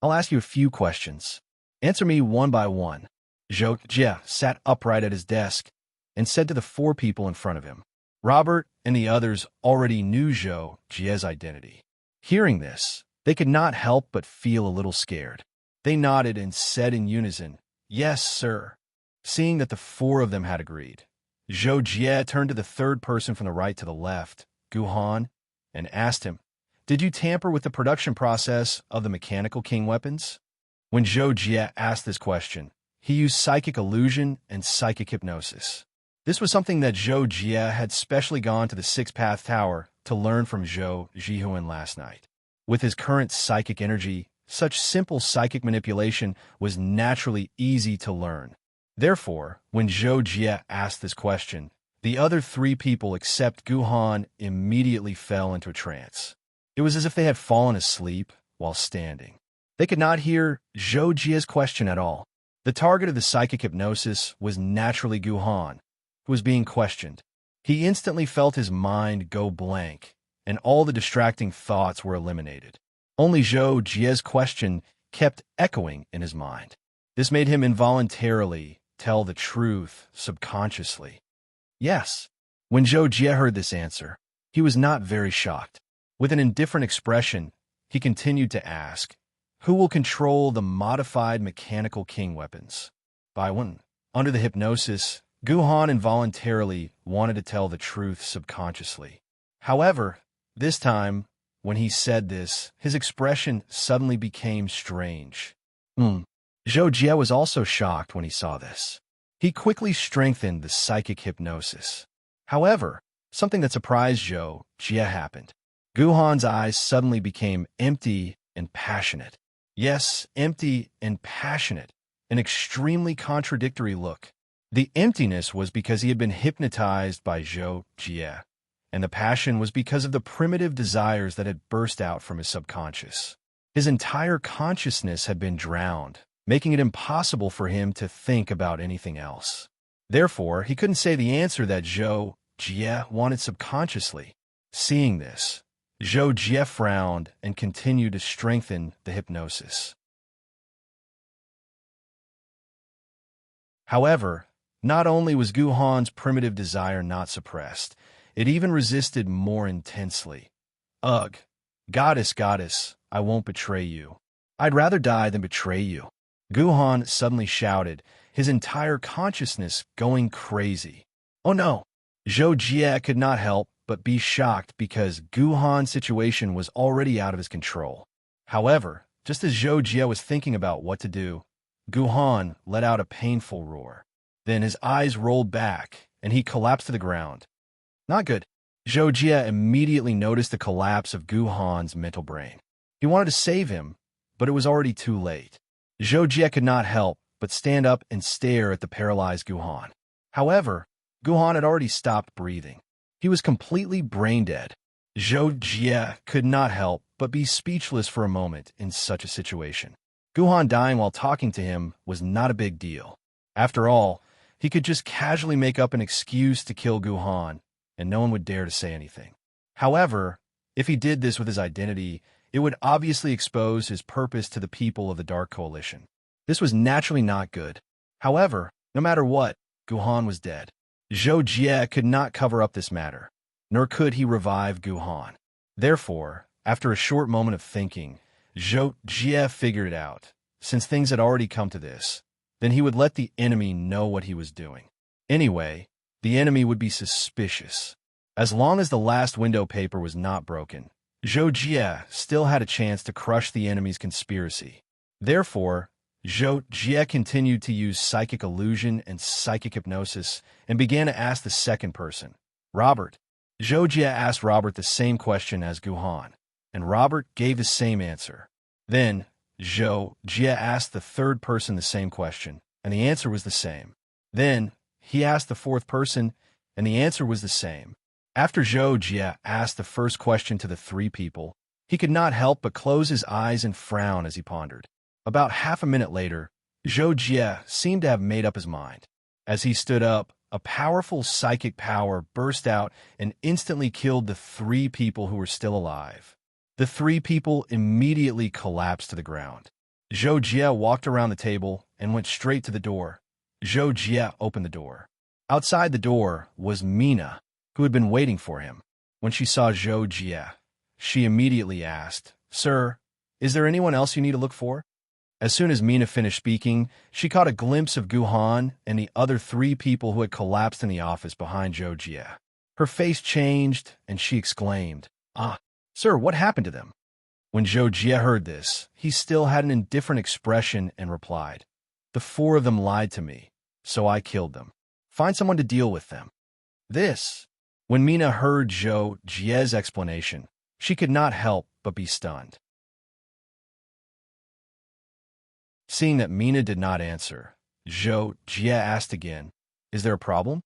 "I'll ask you a few questions. Answer me one by one." Zhou Jie sat upright at his desk and said to the 4 people in front of him, Robert and the others already knew Zhou Jie's identity. Hearing this, they could not help but feel a little scared. They nodded and said in unison, "Yes, sir." Seeing that the four of them had agreed, Zhou Jie turned to the third person from the right to the left, Guhan, and asked him, "Did you tamper with the production process of the mechanical king weapons?" When Zhou Jie asked this question, he used psychic illusion and psychic hypnosis. This was something that Zhou Jie had specially gone to the Six Path Tower to learn from Zhou Jihuan last night. With his current psychic energy, such simple psychic manipulation was naturally easy to learn. Therefore, when Zhou Jie asked this question, the other three people except Guhan immediately fell into a trance. It was as if they had fallen asleep while standing. They could not hear Zhou Jie's question at all. The target of the psychic hypnosis was naturally Guhan, who was being questioned. He instantly felt his mind go blank, and all the distracting thoughts were eliminated. Only Zhou Jie's question kept echoing in his mind. This made him involuntarily tell the truth subconsciously. Yes. When Zhou Jie heard this answer, he was not very shocked. With an indifferent expression, he continued to ask, "Who will control the modified mechanical king weapons?" By one. Under the hypnosis, Guhan involuntarily wanted to tell the truth subconsciously. However, this time, when he said this, his expression suddenly became strange. Zhou Jie was also shocked when he saw this. He quickly strengthened the psychic hypnosis. However, something that surprised Zhou Jie happened. Guhan's eyes suddenly became empty and passionate. Yes, empty and passionate, an extremely contradictory look. The emptiness was because he had been hypnotized by Zhou Jie, and the passion was because of the primitive desires that had burst out from his subconscious. His entire consciousness had been drowned, making it impossible for him to think about anything else. Therefore, he couldn't say the answer that Zhou Jie wanted subconsciously. Seeing this, Zhou Jie frowned and continued to strengthen the hypnosis. However, not only was Guhan's primitive desire not suppressed, it even resisted more intensely. "Ugh, goddess, I won't betray you. I'd rather die than betray you," Guhan suddenly shouted, his entire consciousness going crazy. Oh no! Zhou Jie could not help but be shocked because Guhan's situation was already out of his control. However, just as Zhou Jie was thinking about what to do, Guhan let out a painful roar. Then his eyes rolled back, and he collapsed to the ground. Not good. Zhou Jie immediately noticed the collapse of Guhan's mental brain. He wanted to save him, but it was already too late. Zhou Jie could not help but stand up and stare at the paralyzed Guhan. However, Guhan had already stopped breathing. He was completely brain dead. Zhou Jie could not help but be speechless for a moment in such a situation. Guhan dying while talking to him was not a big deal. After all, he could just casually make up an excuse to kill Guhan, and no one would dare to say anything. However, if he did this with his identity, it would obviously expose his purpose to the people of the Dark Coalition. This was naturally not good. However, no matter what, Guhan was dead. Zhou Jie could not cover up this matter, nor could he revive Guhan. Therefore, after a short moment of thinking, Zhou Jie figured it out. Since things had already come to this, then he would let the enemy know what he was doing. Anyway, the enemy would be suspicious. As long as the last window paper was not broken, Zhou Jie still had a chance to crush the enemy's conspiracy. Therefore, Zhou Jie continued to use psychic illusion and psychic hypnosis and began to ask the second person, Robert. Zhou Jie asked Robert the same question as Guhan, and Robert gave the same answer. Then, Zhou Jie asked the third person the same question, and the answer was the same. Then, he asked the fourth person, and the answer was the same. After Zhou Jie asked the first question to the three people, he could not help but close his eyes and frown as he pondered. About half a minute later, Zhou Jie seemed to have made up his mind. As he stood up, a powerful psychic power burst out and instantly killed the three people who were still alive. The three people immediately collapsed to the ground. Zhou Jie walked around the table and went straight to the door. Zhou Jie opened the door. Outside the door was Mina, who had been waiting for him. When she saw Zhou Jie, she immediately asked, "Sir, is there anyone else you need to look for?" As soon as Mina finished speaking, she caught a glimpse of Guhan and the other 3 people who had collapsed in the office behind Zhou Jie. Her face changed, and she exclaimed, "Ah, sir, what happened to them?" When Zhou Jie heard this, he still had an indifferent expression and replied, "The 4 of them lied to me, so I killed them. Find someone to deal with them." When Mina heard Zhou Jie's explanation, she could not help but be stunned. Seeing that Mina did not answer, Zhou Jie asked again, "Is there a problem?"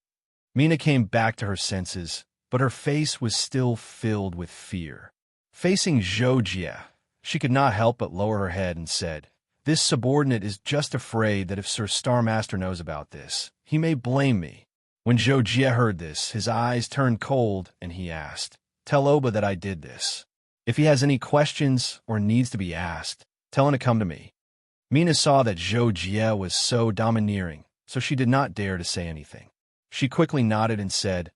Mina came back to her senses, but her face was still filled with fear. Facing Zhou Jie, she could not help but lower her head and said, "This subordinate is just afraid that if Sir Starmaster knows about this, he may blame me." When Zhou Jie heard this, his eyes turned cold and he asked, "Tell Oba that I did this. If he has any questions or needs to be asked, tell him to come to me." Mina saw that Zhou Jie was so domineering, so she did not dare to say anything. She quickly nodded and said,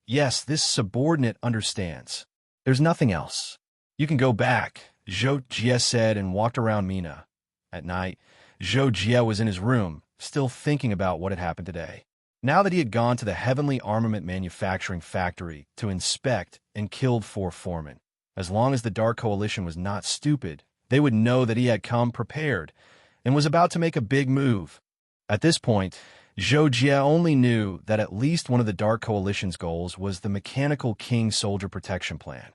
"Yes, this subordinate understands. There's nothing else. You can go back," Zhou Jie said and walked around Mina. At night, Zhou Jie was in his room, still thinking about what had happened today. Now that he had gone to the Heavenly Armament Manufacturing Factory to inspect and killed 4 foremen, as long as the Dark Coalition was not stupid, they would know that he had come prepared and was about to make a big move. At this point, Zhou Jie only knew that at least one of the Dark Coalition's goals was the Mechanical King Soldier Protection Plan.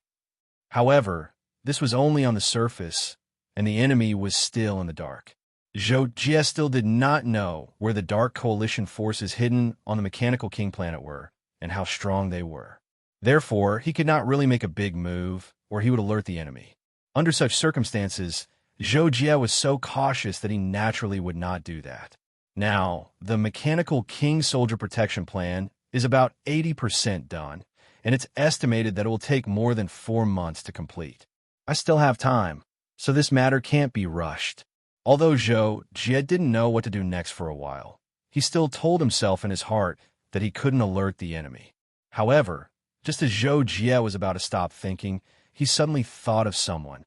However, this was only on the surface, and the enemy was still in the dark. Zhou Jie still did not know where the Dark Coalition forces hidden on the Mechanical King planet were, and how strong they were. Therefore, he could not really make a big move, or he would alert the enemy. Under such circumstances, Zhou Jie was so cautious that he naturally would not do that. Now, the Mechanical King Soldier Protection Plan is about 80% done, and it's estimated that it will take more than 4 months to complete. I still have time, so this matter can't be rushed. Although Zhou Jie didn't know what to do next for a while, he still told himself in his heart that he couldn't alert the enemy. However, just as Zhou Jie was about to stop thinking, he suddenly thought of someone.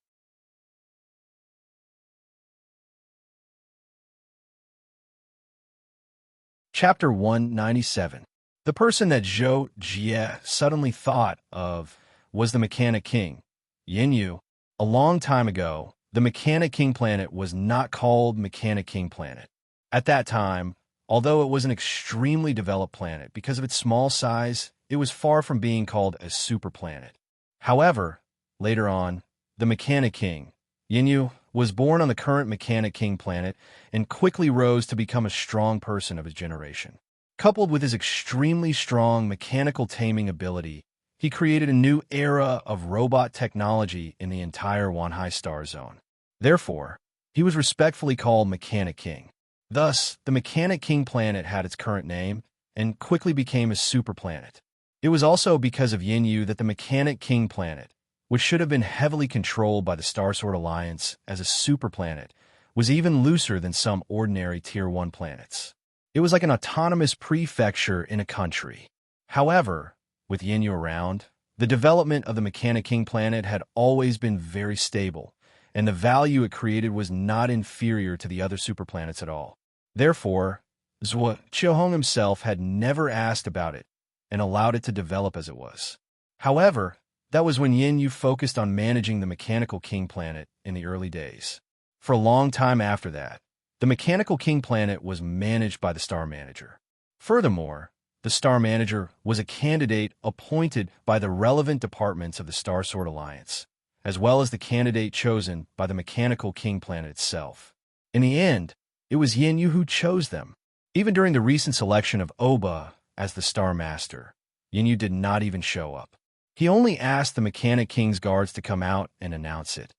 Chapter 197. The person that Zhou Jie suddenly thought of was the Mechanic King, Yin Yu. A long time ago, the Mechanic King planet was not called Mechanic King planet. At that time, although it was an extremely developed planet because of its small size, it was far from being called a super planet. However, later on, the Mechanic King, Yin Yu, was born on the current Mechanic King planet and quickly rose to become a strong person of his generation. Coupled with his extremely strong mechanical taming ability, he created a new era of robot technology in the entire Wanhai Star Zone. Therefore, he was respectfully called Mechanic King. Thus, the Mechanic King planet had its current name and quickly became a super planet. It was also because of Yin Yu that the Mechanic King planet, which should have been heavily controlled by the Starsword Alliance as a super planet, was even looser than some ordinary Tier 1 planets. It was like an autonomous prefecture in a country. However, with Yin Yu around, the development of the Mechanic King planet had always been very stable, and the value it created was not inferior to the other super planets at all. Therefore, Zhuo Qiuhong himself had never asked about it and allowed it to develop as it was. However, that was when Yin Yu focused on managing the Mechanical King planet in the early days. For a long time after that, the Mechanical King planet was managed by the Star Manager. Furthermore, the Star Manager was a candidate appointed by the relevant departments of the Starsword Alliance, as well as the candidate chosen by the Mechanical King planet itself. In the end, it was Yin Yu who chose them. Even during the recent selection of Oba as the Star Master, Yin Yu did not even show up. He only asked the Mechanic King's guards to come out and announce it,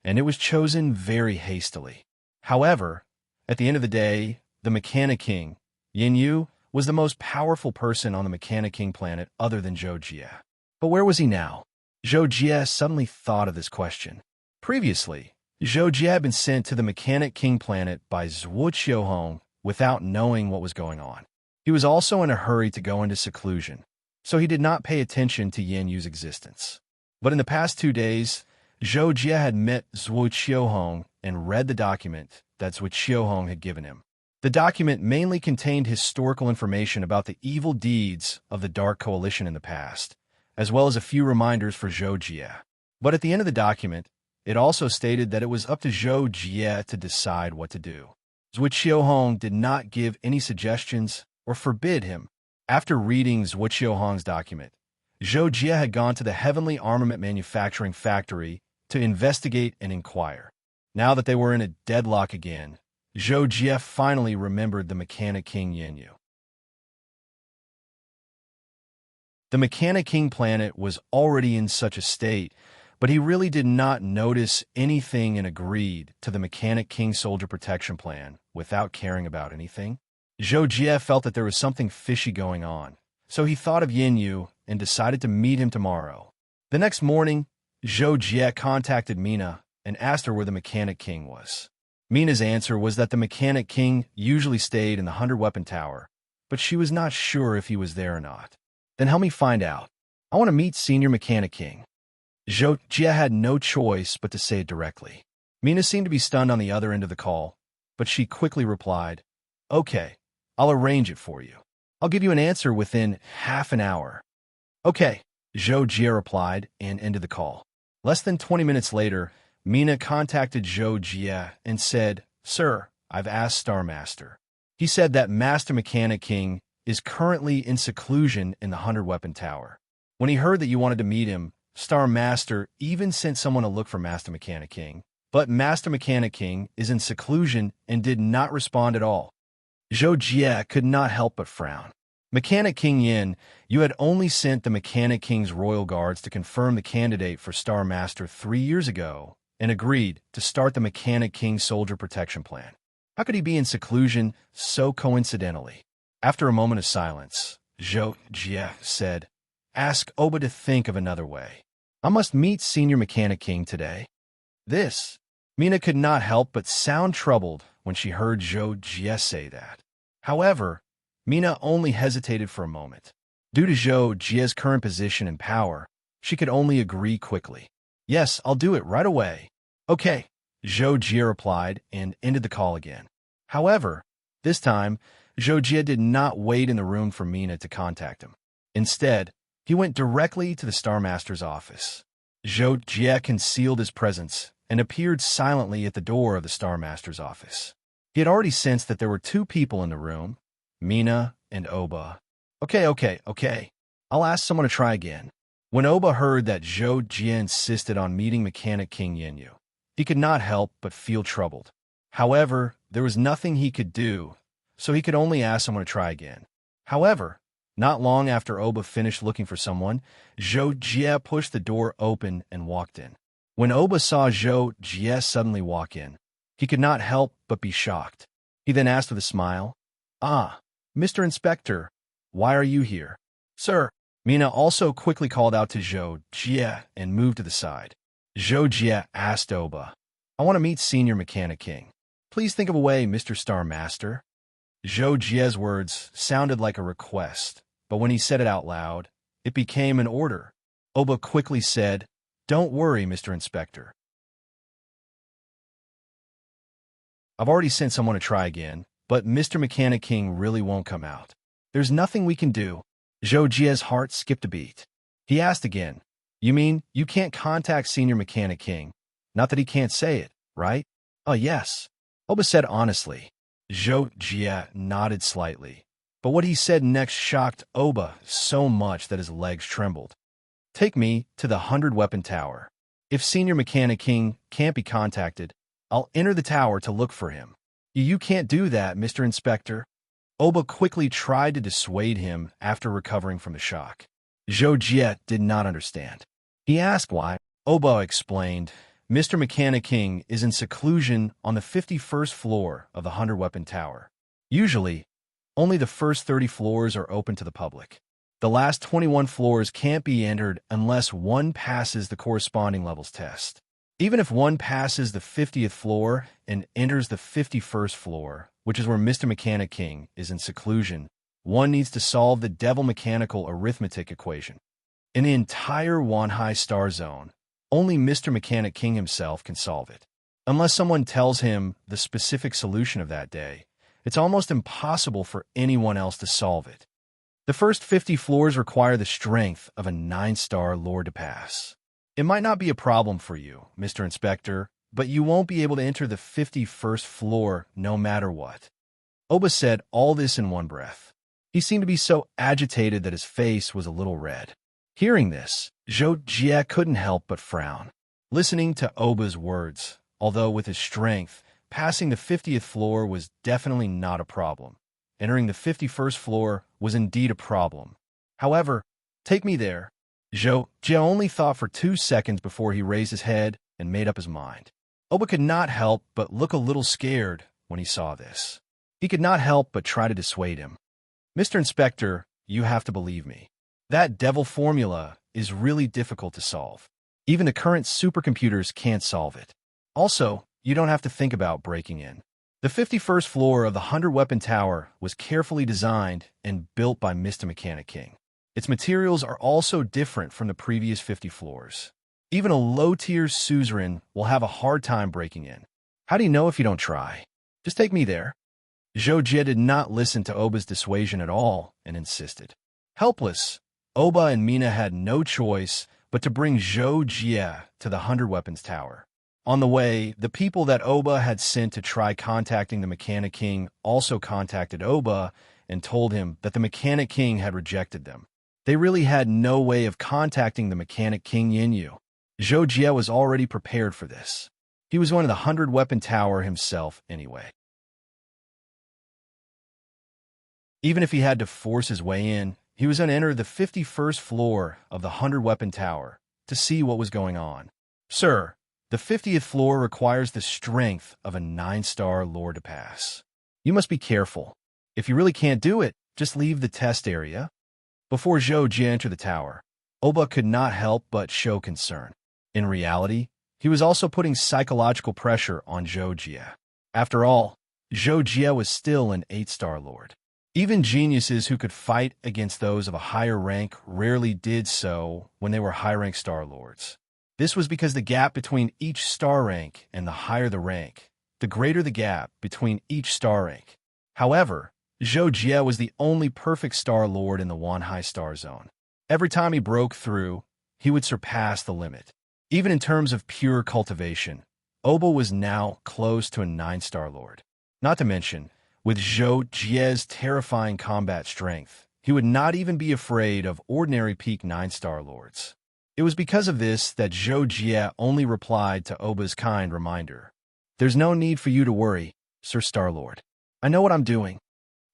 and it was chosen very hastily. However, at the end of the day, the Mechanic King, Yin Yu, was the most powerful person on the Mechanic King planet other than Zhou Jie. But where was he now? Zhou Jie suddenly thought of this question. Previously, Zhou Jie had been sent to the Mechanic King planet by Zhuo Qiuhong without knowing what was going on. He was also in a hurry to go into seclusion, so he did not pay attention to Yan Yu's existence. But in the past 2 days, Zhou Jie had met Zhuo Qiuhong and read the document that Zhuo Qiuhong had given him. The document mainly contained historical information about the evil deeds of the Dark Coalition in the past, as well as a few reminders for Zhou Jie. But at the end of the document, it also stated that it was up to Zhou Jie to decide what to do. Zhuo Qiuhong did not give any suggestions or forbid him. After reading Zhuo Qiuhong's document, Zhou Jie had gone to the Heavenly Armament Manufacturing Factory to investigate and inquire. Now that they were in a deadlock again, Zhou Jie finally remembered the Mechanic King Yan Yu. The Mechanic King planet was already in such a state, but he really did not notice anything and agreed to the Mechanic King Soldier Protection Plan without caring about anything. Zhou Jie felt that there was something fishy going on, so he thought of Yan Yu and decided to meet him tomorrow. The next morning, Zhou Jie contacted Mina and asked her where the Mechanic King was. Mina's answer was that the Mechanic King usually stayed in the 100-weapon tower, but she was not sure if he was there or not. Then help me find out. I want to meet Senior Mechanic King. Zhou Jie had no choice but to say it directly. Mina seemed to be stunned on the other end of the call, but she quickly replied, "Okay, I'll arrange it for you. I'll give you an answer within half an hour." "Okay," Zhou Jie replied and ended the call. Less than 20 minutes later, Mina contacted Zhou Jie and said, "Sir, I've asked Star Master. He said that Master Mechanic King is currently in seclusion in the 100-weapon tower. When he heard that you wanted to meet him, Star Master even sent someone to look for Master Mechanic King, but Master Mechanic King is in seclusion and did not respond at all." Zhou Jie could not help but frown. "Mechanic King Yin, you had only sent the Mechanic King's royal guards to confirm the candidate for Star Master 3 years ago and agreed to start the Mechanic King Soldier Protection Plan. How could he be in seclusion so coincidentally?" After a moment of silence, Zhou Jie said, "Ask Oba to think of another way. I must meet Senior Mechanic King today." This, Mina could not help but sound troubled when she heard Zhou Jie say that. However, Mina only hesitated for a moment. Due to Zhou Jie's current position and power, she could only agree quickly. "Yes, I'll do it right away." "Okay," Zhou Jie replied and ended the call again. However, this time, Zhou Jie did not wait in the room for Mina to contact him. Instead, he went directly to the Star Master's office. Zhou Jie concealed his presence and appeared silently at the door of the Star Master's office. He had already sensed that there were 2 people in the room, Mina and Oba. Okay. I'll ask someone to try again." When Oba heard that Zhou Jie insisted on meeting Mechanic King Yan Yu, he could not help but feel troubled. However, there was nothing he could do, so he could only ask someone to try again. However, not long after Oba finished looking for someone, Zhou Jie pushed the door open and walked in. When Oba saw Zhou Jie suddenly walk in, he could not help but be shocked. He then asked with a smile, "Ah, Mr. Inspector, why are you here?" "Sir," Mina also quickly called out to Zhou Jie and moved to the side. Zhou Jie asked Oba, "I want to meet Senior Mechanic King. Please think of a way, Mr. Star Master." Zhou Jie's words sounded like a request, but when he said it out loud, it became an order. Oba quickly said, "Don't worry, Mr. Inspector. I've already sent someone to try again, but Mr. Mechanic King really won't come out. There's nothing we can do." Zhou Jie's heart skipped a beat. He asked again, "You mean you can't contact Senior Mechanic King? Not that he can't say it, right?" "Oh, yes," Oba said honestly. Zhou Jie nodded slightly, but what he said next shocked Oba so much that his legs trembled. "Take me to the 100-weapon tower. If Senior Mechanic King can't be contacted, I'll enter the tower to look for him." "You can't do that, Mr. Inspector." Oba quickly tried to dissuade him after recovering from the shock. Zhou Jie did not understand. He asked why. Oba explained, "Mr. Mechanic King is in seclusion on the 51st floor of the 100-weapon tower. Usually, only the first 30 floors are open to the public. The last 21 floors can't be entered unless one passes the corresponding levels test. Even if one passes the 50th floor and enters the 51st floor, which is where Mr. Mechanic King is in seclusion, one needs to solve the devil mechanical arithmetic equation. In the entire Wanhai Star Zone, only Mr. Mechanic King himself can solve it. Unless someone tells him the specific solution of that day, it's almost impossible for anyone else to solve it. The first 50 floors require the strength of a 9-star lord to pass. It might not be a problem for you, Mr. Inspector, but you won't be able to enter the 51st floor no matter what. Oba said all this in one breath. He seemed to be so agitated that his face was a little red. Hearing this, Zhou Jie couldn't help but frown. Listening to Oba's words, although with his strength, passing the 50th floor was definitely not a problem. Entering the 51st floor was indeed a problem. However, take me there. Zhou Jie only thought for 2 seconds before he raised his head and made up his mind. Oba could not help but look a little scared when he saw this. He could not help but try to dissuade him. Mr. Inspector, you have to believe me. That devil formula is really difficult to solve. Even the current supercomputers can't solve it. Also, you don't have to think about breaking in. The 51st floor of the 100-weapon tower was carefully designed and built by Mr. Mechanic King. Its materials are also different from the previous 50 floors. Even a low-tier suzerain will have a hard time breaking in. How do you know if you don't try? Just take me there. Zhou Jie did not listen to Oba's dissuasion at all and insisted. Helpless, Oba and Mina had no choice but to bring Zhou Jie to the 100-weapons tower. On the way, the people that Oba had sent to try contacting the Mechanic King also contacted Oba and told him that the Mechanic King had rejected them. They really had no way of contacting the Mechanic King Yinyu. Zhou Jie was already prepared for this. He was one of the 100-weapon tower himself anyway. Even if he had to force his way in, he was going to enter the 51st floor of the 100-weapon tower to see what was going on. Sir, the 50th floor requires the strength of a 9-star lord to pass. You must be careful. If you really can't do it, just leave the test area. Before Zhou Jie entered the tower, Oba could not help but show concern. In reality, he was also putting psychological pressure on Zhou Jie. After all, Zhou Jie was still an 8-star lord. Even geniuses who could fight against those of a higher rank rarely did so when they were high-rank star lords. This was because the gap between each star rank and the higher the rank, the greater the gap between each star rank. However, Zhou Jie was the only perfect star lord in the Wanhai Star Zone. Every time he broke through, he would surpass the limit. Even in terms of pure cultivation, Oba was now close to a 9-star lord. Not to mention, with Zhou Jie's terrifying combat strength, he would not even be afraid of ordinary peak 9-star lords. It was because of this that Zhou Jie only replied to Oba's kind reminder. There's no need for you to worry, Sir Starlord. I know what I'm doing.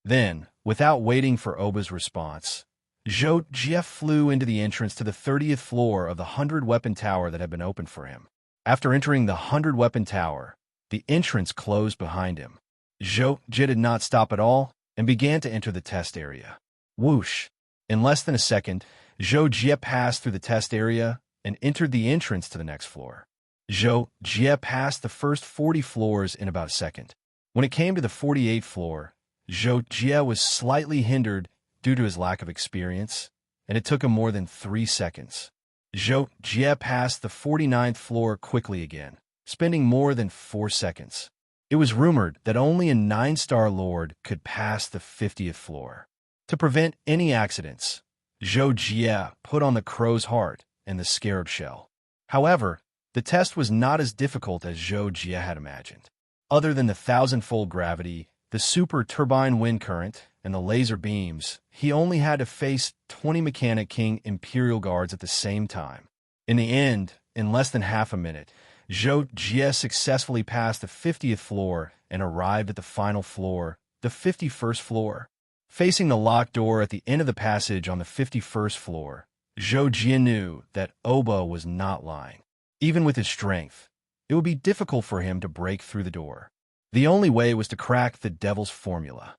Then, without waiting for Oba's response, Zhou Jie flew into the entrance to the 30th floor of the 100-weapon tower that had been opened for him. After entering the 100-weapon tower, the entrance closed behind him. Zhou Jie did not stop at all and began to enter the test area. Whoosh! In less than a second, Zhou Jie passed through the test area and entered the entrance to the next floor. Zhou Jie passed the first 40 floors in about a second. When it came to the 48th floor, Zhou Jie was slightly hindered due to his lack of experience, and it took him more than 3 seconds. Zhou Jie passed the 49th floor quickly again, spending more than 4 seconds. It was rumored that only a 9-star lord could pass the 50th floor. To prevent any accidents, Zhou Jie put on the crow's heart and the scarab shell. However, the test was not as difficult as Zhou Jie had imagined. Other than the 1,000-fold gravity, the super turbine wind current, and the laser beams, he only had to face 20 Mechanic King Imperial Guards at the same time. In the end, in less than half a minute, Zhou Jie successfully passed the 50th floor and arrived at the final floor, the 51st floor. Facing the locked door at the end of the passage on the 51st floor, Zhou Jie knew that Oba was not lying. Even with his strength, it would be difficult for him to break through the door. The only way was to crack the devil's formula.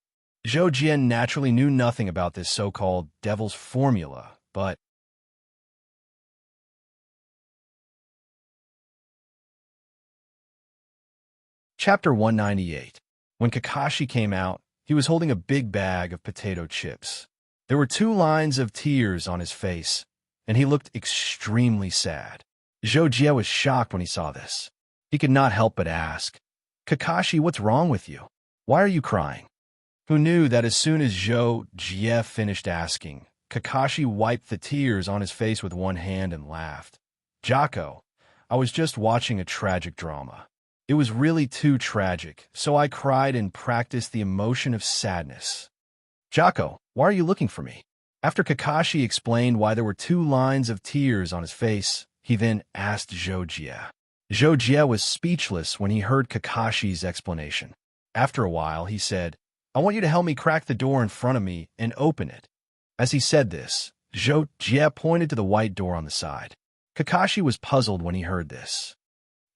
Zhou Jie naturally knew nothing about this so-called devil's formula, but Chapter 198. When Kakashi came out, He was holding a big bag of potato chips. There were 2 lines of tears on his face, and he looked extremely sad. Zhou Jie was shocked when he saw this. He could not help but ask, "Kakashi, what's wrong with you? Why are you crying?" Who knew that as soon as Zhou Jie finished asking, Kakashi wiped the tears on his face with one hand and laughed. "Jocko, I was just watching a tragic drama. It was really too tragic, so I cried and practiced the emotion of sadness." "Jocko, why are you looking for me?" After Kakashi explained why there were 2 lines of tears on his face, he then asked Zhou Jie. Zhou Jie was speechless when he heard Kakashi's explanation. After a while, he said, "I want you to help me crack the door in front of me and open it." As he said this, Zhou Jie pointed to the white door on the side. Kakashi was puzzled when he heard this.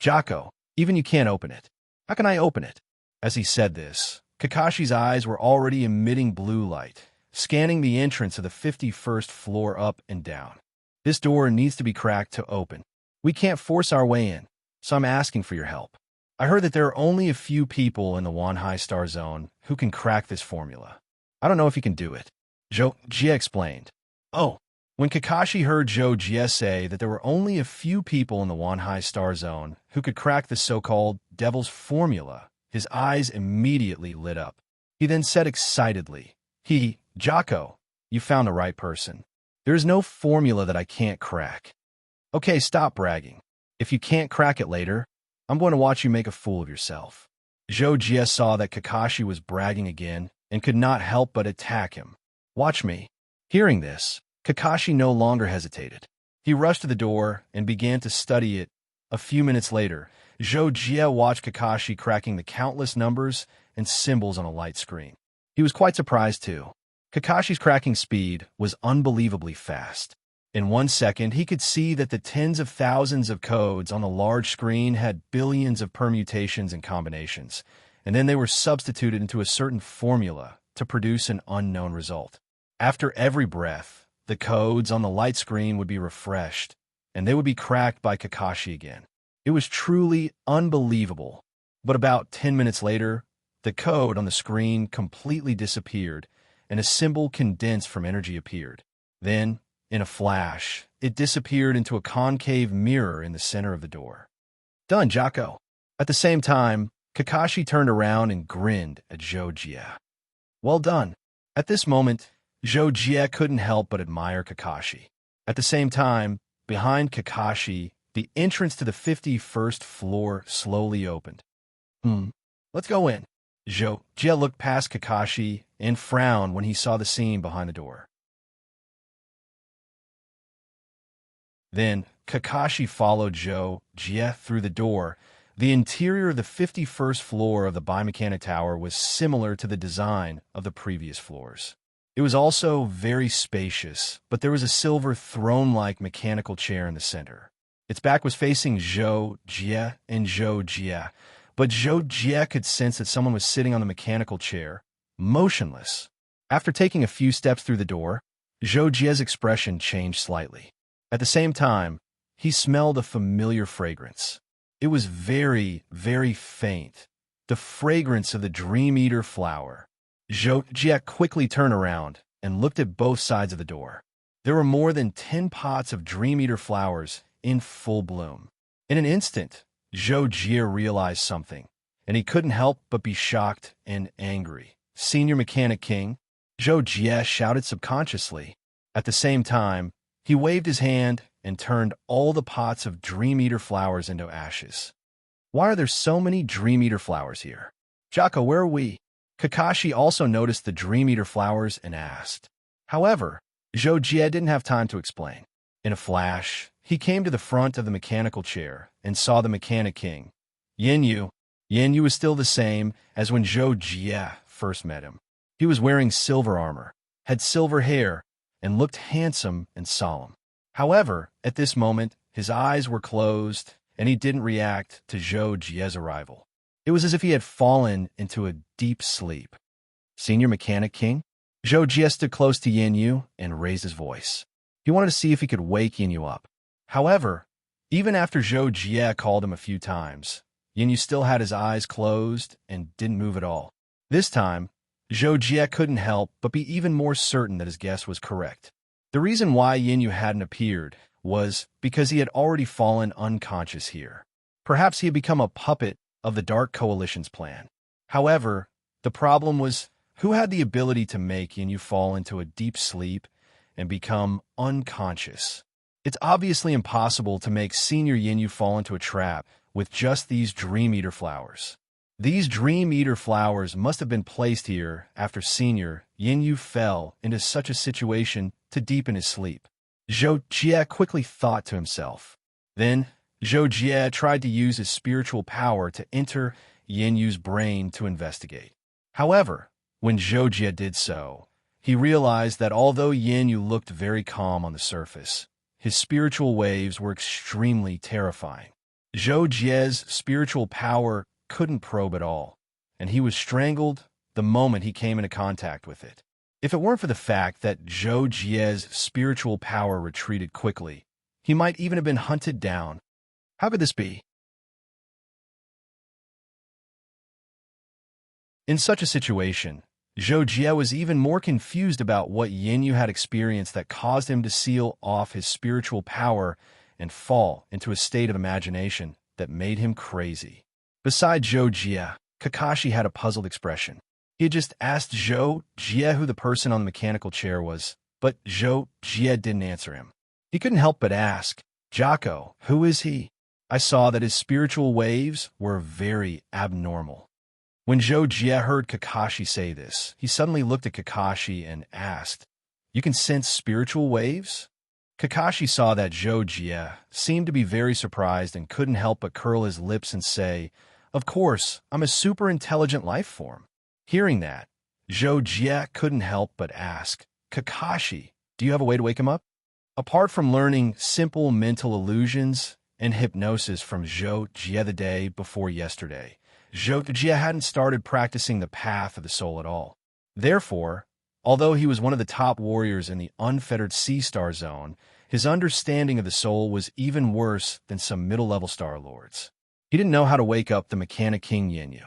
"Jocko, even you can't open it. How can I open it?" As he said this, Kakashi's eyes were already emitting blue light, scanning the entrance of the 51st floor up and down. "This door needs to be cracked to open. We can't force our way in, so I'm asking for your help. I heard that there are only a few people in the Wanhai Star Zone who can crack this formula. I don't know if you can do it." Zhou Jie explained. Oh, when Kakashi heard Zhou Jie say that there were only a few people in the Wanhai Star Zone who could crack the so-called Devil's Formula, his eyes immediately lit up. He then said excitedly, "Jocko, you found the right person. There is no formula that I can't crack." "Okay, stop bragging. If you can't crack it later, I'm going to watch you make a fool of yourself." Zhou Jie saw that Kakashi was bragging again and could not help but attack him. "Watch me." Hearing this, Kakashi no longer hesitated. He rushed to the door and began to study it. A few minutes later, Zhou Jie watched Kakashi cracking the countless numbers and symbols on a light screen. He was quite surprised too. Kakashi's cracking speed was unbelievably fast. In 1 second, he could see that the tens of thousands of codes on the large screen had billions of permutations and combinations, and then they were substituted into a certain formula to produce an unknown result. After every breath, the codes on the light screen would be refreshed, and they would be cracked by Kakashi again. It was truly unbelievable. But about 10 minutes later, the code on the screen completely disappeared, and a symbol condensed from energy appeared. Then, in a flash, it disappeared into a concave mirror in the center of the door. "Done, Jocko." At the same time, Kakashi turned around and grinned at Zhou Jie. "Well done." At this moment, Zhou Jie couldn't help but admire Kakashi. At the same time, behind Kakashi, the entrance to the 51st floor slowly opened. Let's go in." Zhou Jie looked past Kakashi and frowned when he saw the scene behind the door. Then, Kakashi followed Zhou Jie through the door. The interior of the 51st floor of the biomechanic tower was similar to the design of the previous floors. It was also very spacious, but there was a silver throne-like mechanical chair in the center. Its back was facing Zhou Jie and Zhou Jie, but Zhou Jie could sense that someone was sitting on the mechanical chair, motionless. After taking a few steps through the door, Zhou Jie's expression changed slightly. At the same time, he smelled a familiar fragrance. It was very, very faint, the fragrance of the Dream Eater flower. Zhou Jie quickly turned around and looked at both sides of the door. There were more than 10 pots of Dream Eater flowers in full bloom. In an instant, Zhou Jie realized something, and he couldn't help but be shocked and angry. "Senior Mechanic King," Zhou Jie shouted subconsciously. At the same time, he waved his hand and turned all the pots of Dream Eater flowers into ashes. "Why are there so many Dream Eater flowers here? Jocko, where are we?" Kakashi also noticed the Dream Eater flowers and asked. However, Zhou Jie didn't have time to explain. In a flash, he came to the front of the mechanical chair and saw the Mechanic King. Yin Yu was still the same as when Zhou Jie first met him. He was wearing silver armor, had silver hair, and looked handsome and solemn. However, at this moment, his eyes were closed, and he didn't react to Zhou Jie's arrival. It was as if he had fallen into a deep sleep. "Senior Mechanic King?" Zhou Jie stood close to Yin Yu and raised his voice. He wanted to see if he could wake Yin Yu up. However, even after Zhou Jie called him a few times, Yin Yu still had his eyes closed and didn't move at all. This time, Zhou Jie couldn't help but be even more certain that his guess was correct. The reason why Yin hadn't appeared was because he had already fallen unconscious here. Perhaps he had become a puppet of the Dark Coalition's plan. However, the problem was who had the ability to make Yin fall into a deep sleep and become unconscious. It's obviously impossible to make Senior Yin fall into a trap with just these Dream Eater flowers. These Dream Eater flowers must have been placed here after Senior Yin fell into such a situation to deepen his sleep. Zhou Jie quickly thought to himself. Then, Zhou Jie tried to use his spiritual power to enter Yin brain to investigate. However, when Zhou Jie did so, he realized that although Yin looked very calm on the surface, his spiritual waves were extremely terrifying. Zhou Jie's spiritual power couldn't probe at all, and he was strangled the moment he came into contact with it. If it weren't for the fact that Zhou Jie's spiritual power retreated quickly, he might even have been hunted down. How could this be? In such a situation, Zhou Jie was even more confused about what Yin had experienced that caused him to seal off his spiritual power and fall into a state of imagination that made him crazy. Besides Zhou Jie, Kakashi had a puzzled expression. He had just asked Zhou Jie who the person on the mechanical chair was, but Zhou Jie didn't answer him. He couldn't help but ask, "Jocko, who is he?" I saw that his spiritual waves were very abnormal. When Zhou Jie heard Kakashi say this, he suddenly looked at Kakashi and asked, "You can sense spiritual waves?" Kakashi saw that Zhou Jie seemed to be very surprised and couldn't help but curl his lips and say, "Of course, I'm a super intelligent life form." Hearing that, Zhou Jie couldn't help but ask, "Kakashi, do you have a way to wake him up?" Apart from learning simple mental illusions and hypnosis from Zhou Jie the day before yesterday, Zhou Jie hadn't started practicing the path of the soul at all. Therefore, although he was one of the top warriors in the unfettered Sea-Star Zone, his understanding of the soul was even worse than some middle-level Star Lords. He didn't know how to wake up the Mechanic King Yin.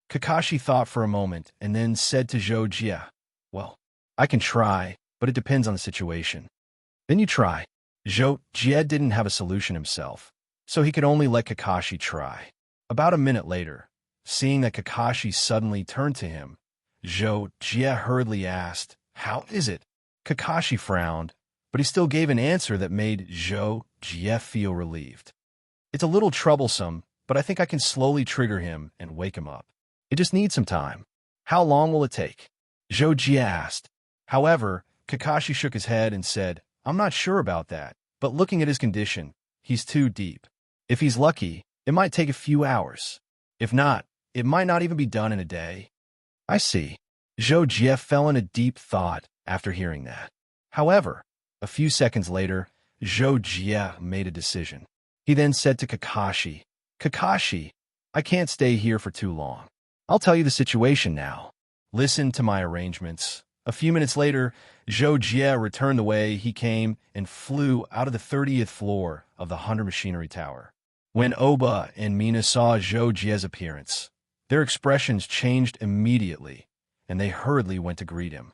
Kakashi thought for a moment and then said to Zhou Jie, "Well, I can try, but it depends on the situation." "Then you try." Zhou Jie didn't have a solution himself, so he could only let Kakashi try. About a minute later, seeing that Kakashi suddenly turned to him, Zhou Jie hurriedly asked, "How is it?" Kakashi frowned, but he still gave an answer that made Zhou Jie feel relieved. "It's a little troublesome, but I think I can slowly trigger him and wake him up. It just needs some time." "How long will it take?" Zhou Jie asked. However, Kakashi shook his head and said, "I'm not sure about that, but looking at his condition, he's too deep. If he's lucky, it might take a few hours. If not, it might not even be done in a day." "I see." Zhou Jie fell into deep thought after hearing that. However, a few seconds later, Zhou Jie made a decision. He then said to Kakashi, "Kakashi, I can't stay here for too long. I'll tell you the situation now. Listen to my arrangements." A few minutes later, Zhou Jie returned the way he came and flew out of the 30th floor of the Hunter Machinery Tower. When Oba and Mina saw Zhou Jie's appearance, their expressions changed immediately, and they hurriedly went to greet him.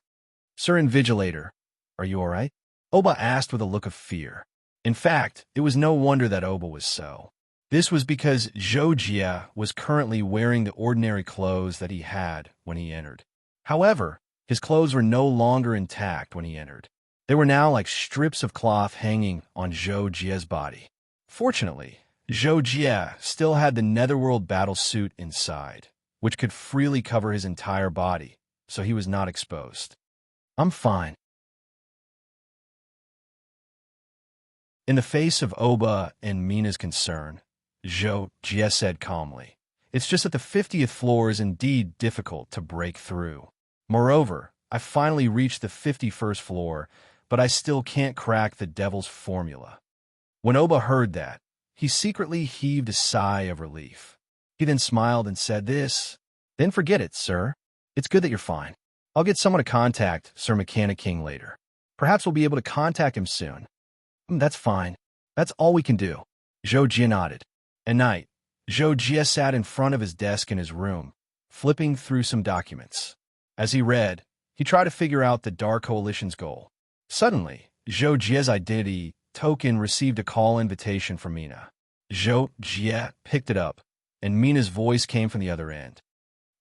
"Sir Invigilator, are you all right?" Oba asked with a look of fear. In fact, it was no wonder that Oba was so. This was because Zhou Jie was currently wearing the ordinary clothes that he had when he entered. However, his clothes were no longer intact when he entered. They were now like strips of cloth hanging on Zhou Jie's body. Fortunately, Zhou Jie still had the Netherworld battle suit inside, which could freely cover his entire body, so he was not exposed. "I'm fine." In the face of Oba and Mina's concern, Zhou Jie said calmly, "It's just that the 50th floor is indeed difficult to break through. Moreover, I finally reached the 51st floor, but I still can't crack the devil's formula." When Oba heard that, he secretly heaved a sigh of relief. He then smiled and said this, "Then forget it, sir. It's good that you're fine. I'll get someone to contact Sir Mechanic King later. Perhaps we'll be able to contact him soon." That's fine. That's all we can do." Zhou Jie nodded. At night, Zhou Jie sat in front of his desk in his room, flipping through some documents. As he read, he tried to figure out the Dark Coalition's goal. Suddenly, Zhou Jie's identity token received a call invitation from Mina. Zhou Jie picked it up, and Mina's voice came from the other end.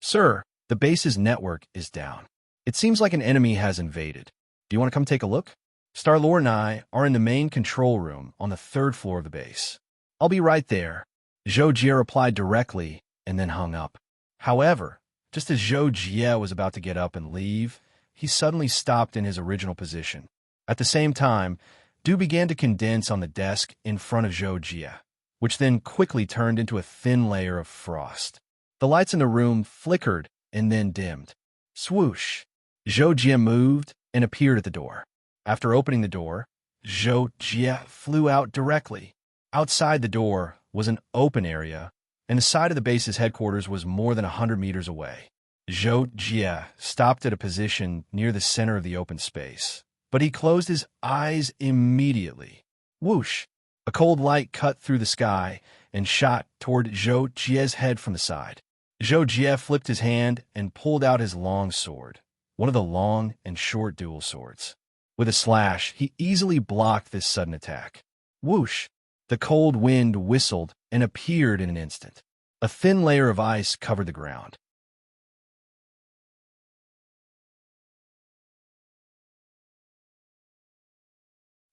"Sir, the base's network is down. It seems like an enemy has invaded. Do you want to come take a look? Star-Lord and I are in the main control room on the 3rd floor of the base." "I'll be right there," Zhou Jie replied directly and then hung up. However, just as Zhou Jie was about to get up and leave, he suddenly stopped in his original position. At the same time, dew began to condense on the desk in front of Zhou Jie, which then quickly turned into a thin layer of frost. The lights in the room flickered and then dimmed. Swoosh! Zhou Jie moved and appeared at the door. After opening the door, Zhou Jie flew out directly. Outside the door was an open area, and the side of the base's headquarters was more than 100 meters away. Zhou Jie stopped at a position near the center of the open space, but he closed his eyes immediately. Whoosh! A cold light cut through the sky and shot toward Zhou Jie's head from the side. Zhou Jie flipped his hand and pulled out his long sword, one of the long and short dual swords. With a slash, he easily blocked this sudden attack. Whoosh! The cold wind whistled and appeared in an instant. A thin layer of ice covered the ground.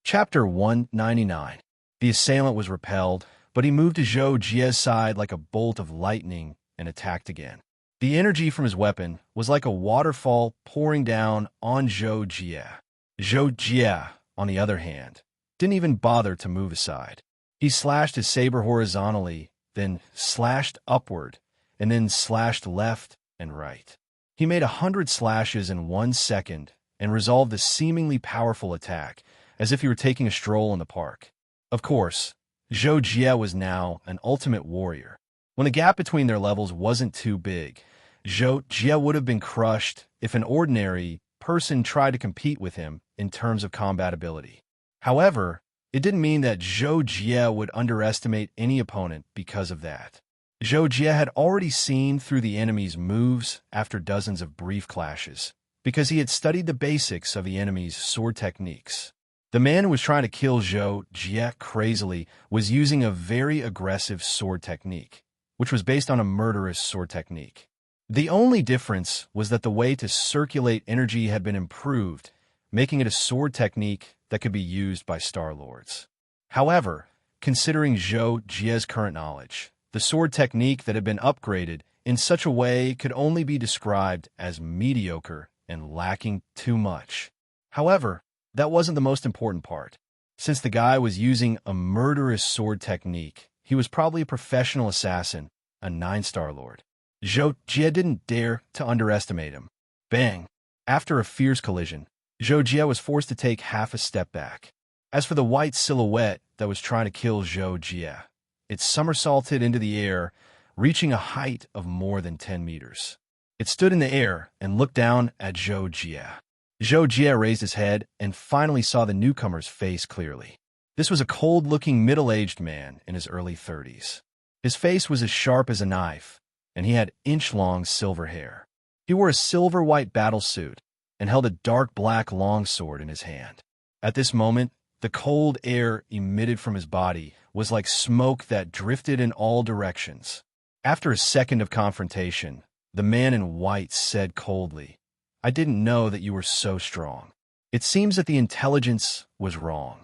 Chapter 199. The assailant was repelled, but he moved to Zhou Jie's side like a bolt of lightning and attacked again. The energy from his weapon was like a waterfall pouring down on Zhou Jie. Zhou Jie, on the other hand, didn't even bother to move aside. He slashed his saber horizontally, then slashed upward, and then slashed left and right. He made 100 slashes in 1 second and resolved the seemingly powerful attack, as if he were taking a stroll in the park. Of course, Zhou Jie was now an ultimate warrior. When the gap between their levels wasn't too big, Zhou Jie would have been crushed if an ordinary person tried to compete with him in terms of combat ability. However, it didn't mean that Zhou Jie would underestimate any opponent because of that. Zhou Jie had already seen through the enemy's moves after dozens of brief clashes, because he had studied the basics of the enemy's sword techniques. The man who was trying to kill Zhou Jie crazily was using a very aggressive sword technique, which was based on a murderous sword technique. The only difference was that the way to circulate energy had been improved, making it a sword technique that could be used by Star-Lords. However, considering Zhou Jie's current knowledge, the sword technique that had been upgraded in such a way could only be described as mediocre and lacking too much. However, that wasn't the most important part. Since the guy was using a murderous sword technique, he was probably a professional assassin, a 9-star lord. Zhou Jie didn't dare to underestimate him. Bang! After a fierce collision, Zhou Jie was forced to take half a step back. As for the white silhouette that was trying to kill Zhou Jie, it somersaulted into the air, reaching a height of more than 10 meters. It stood in the air and looked down at Zhou Jie. Zhou Jie raised his head and finally saw the newcomer's face clearly. This was a cold-looking middle-aged man in his early 30s. His face was as sharp as a knife, and he had inch-long silver hair. He wore a silver-white battle suit and held a dark black longsword in his hand. At this moment, the cold air emitted from his body was like smoke that drifted in all directions. After a second of confrontation, the man in white said coldly, "I didn't know that you were so strong." It seems that the intelligence was wrong.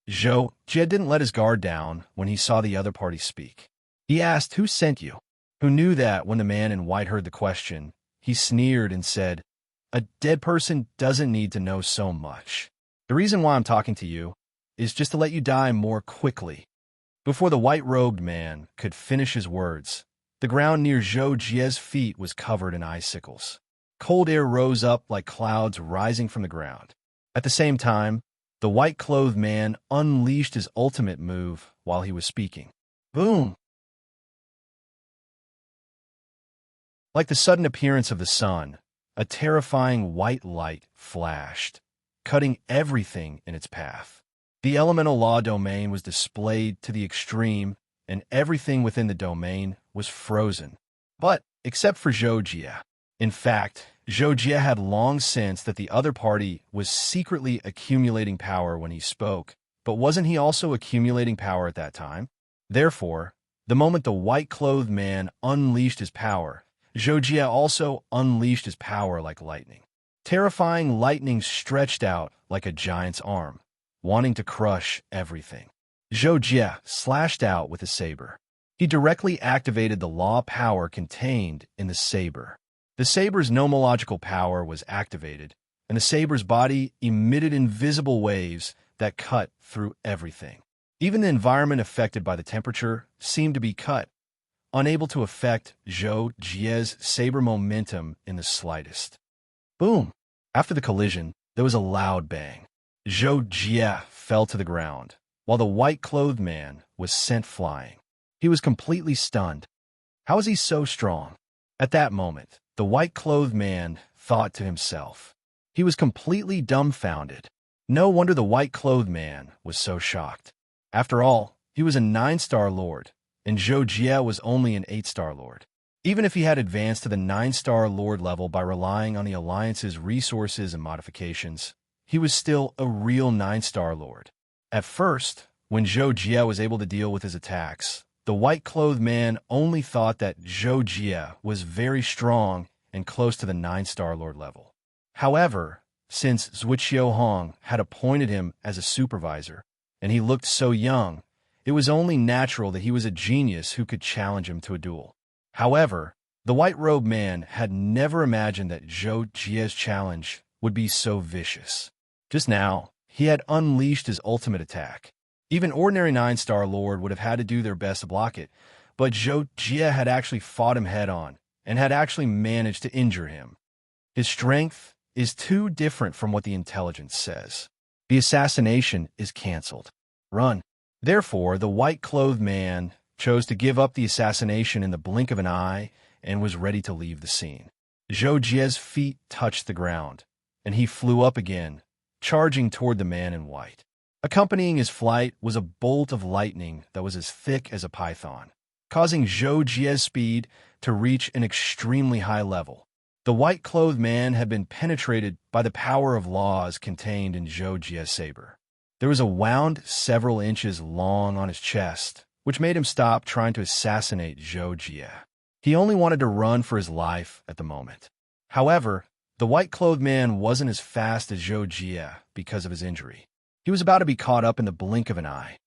Zhou Jie didn't let his guard down when he saw the other party speak. He asked, "Who sent you?" Who knew that when the man in white heard the question, he sneered and said, "A dead person doesn't need to know so much. The reason why I'm talking to you is just to let you die more quickly." Before the white-robed man could finish his words, the ground near Zhou Jie's feet was covered in icicles. Cold air rose up like clouds rising from the ground. At the same time, the white-clothed man unleashed his ultimate move while he was speaking. Boom! Like the sudden appearance of the sun, a terrifying white light flashed, cutting everything in its path. The elemental law domain was displayed to the extreme, and everything within the domain was frozen. But, except for Zhou Jie. In fact, Zhou Jie had long sensed that the other party was secretly accumulating power when he spoke, but wasn't he also accumulating power at that time? Therefore, the moment the white-clothed man unleashed his power, Zhou Jie also unleashed his power like lightning. Terrifying lightning stretched out like a giant's arm, wanting to crush everything. Zhou Jie slashed out with a saber. He directly activated the law power contained in the saber. The saber's nomological power was activated, and the saber's body emitted invisible waves that cut through everything. Even the environment affected by the temperature seemed to be cut, unable to affect Zhou Jie's saber momentum in the slightest. Boom! After the collision, there was a loud bang. Zhou Jie fell to the ground, while the white-clothed man was sent flying. He was completely stunned. How is he so strong? At that moment, the white-clothed man thought to himself. He was completely dumbfounded. No wonder the white-clothed man was so shocked. After all, he was a 9-star lord, and Zhou Jie was only an 8-star lord. Even if he had advanced to the 9-star lord level by relying on the Alliance's resources and modifications, he was still a real 9-star lord. At first, when Zhou Jie was able to deal with his attacks, the white-clothed man only thought that Zhou Jie was very strong and close to the 9-star lord level. However, since Zhuqiu Hong had appointed him as a supervisor, and he looked so young, it was only natural that he was a genius who could challenge him to a duel. However, the white-robed man had never imagined that Zhou Jie's challenge would be so vicious. Just now, he had unleashed his ultimate attack. Even ordinary 9-star lord would have had to do their best to block it, but Zhou Jie had actually fought him head-on and had actually managed to injure him. His strength is too different from what the intelligence says. The assassination is cancelled. Run. Therefore, the white-clothed man chose to give up the assassination in the blink of an eye and was ready to leave the scene. Zhou Jie's feet touched the ground, and he flew up again, charging toward the man in white. Accompanying his flight was a bolt of lightning that was as thick as a python, causing Zhou Jie's speed to reach an extremely high level. The white-clothed man had been penetrated by the power of laws contained in Zhou Jie's saber. There was a wound several inches long on his chest, which made him stop trying to assassinate Zhou Jie. He only wanted to run for his life at the moment. However, the white-clothed man wasn't as fast as Zhou Jie because of his injury. He was about to be caught up in the blink of an eye.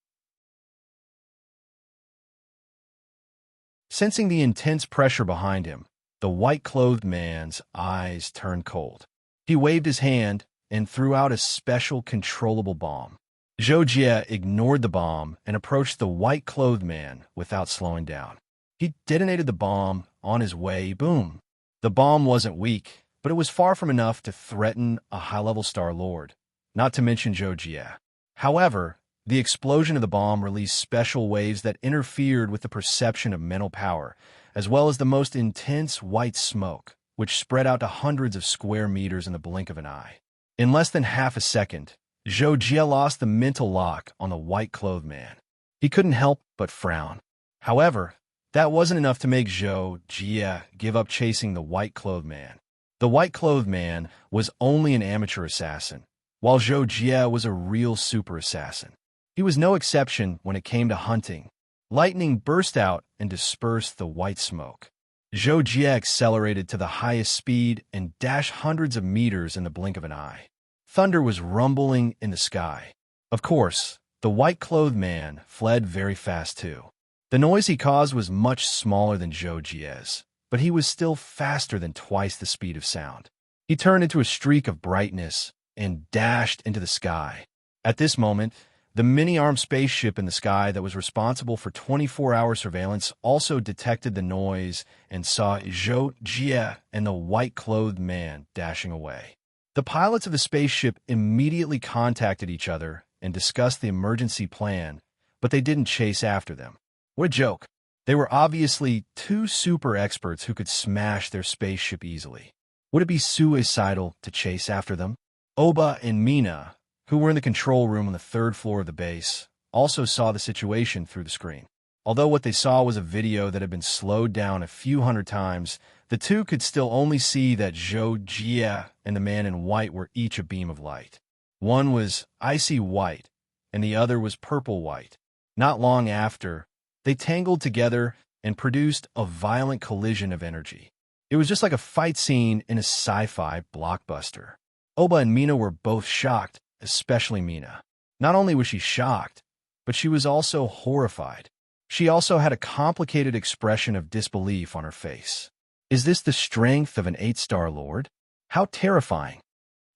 Sensing the intense pressure behind him, the white-clothed man's eyes turned cold. He waved his hand and threw out a special controllable bomb. Zhou Jie ignored the bomb and approached the white-clothed man without slowing down. He detonated the bomb on his way, boom. The bomb wasn't weak, but it was far from enough to threaten a high-level Star Lord, not to mention Zhou Jie. However, the explosion of the bomb released special waves that interfered with the perception of mental power, as well as the most intense white smoke, which spread out to hundreds of square meters in the blink of an eye. In less than half a second, Zhou Jie lost the mental lock on the white-clothed man. He couldn't help but frown. However, that wasn't enough to make Zhou Jie give up chasing the white-clothed man. The white-clothed man was only an amateur assassin, while Zhou Jie was a real super assassin. He was no exception when it came to hunting. Lightning burst out and dispersed the white smoke. Zhou Jie accelerated to the highest speed and dashed hundreds of meters in the blink of an eye. Thunder was rumbling in the sky. Of course, the white-clothed man fled very fast too. The noise he caused was much smaller than Zhou Jie's, but he was still faster than twice the speed of sound. He turned into a streak of brightness and dashed into the sky. At this moment, the mini-armed spaceship in the sky that was responsible for 24-hour surveillance also detected the noise and saw Zhou Jie and the white-clothed man dashing away. The pilots of the spaceship immediately contacted each other and discussed the emergency plan, but they didn't chase after them. What a joke. They were obviously two super experts who could smash their spaceship easily. Would it be suicidal to chase after them? Oba and Mina, who were in the control room on the 3rd floor of the base, also saw the situation through the screen. Although what they saw was a video that had been slowed down a few hundred times, the two could still only see that Zhou Jie and the man in white were each a beam of light. One was icy white, and the other was purple white. Not long after, they tangled together and produced a violent collision of energy. It was just like a fight scene in a sci-fi blockbuster. Oba and Mina were both shocked, especially Mina. Not only was she shocked, but she was also horrified. She also had a complicated expression of disbelief on her face. Is this the strength of an 8-star lord? How terrifying.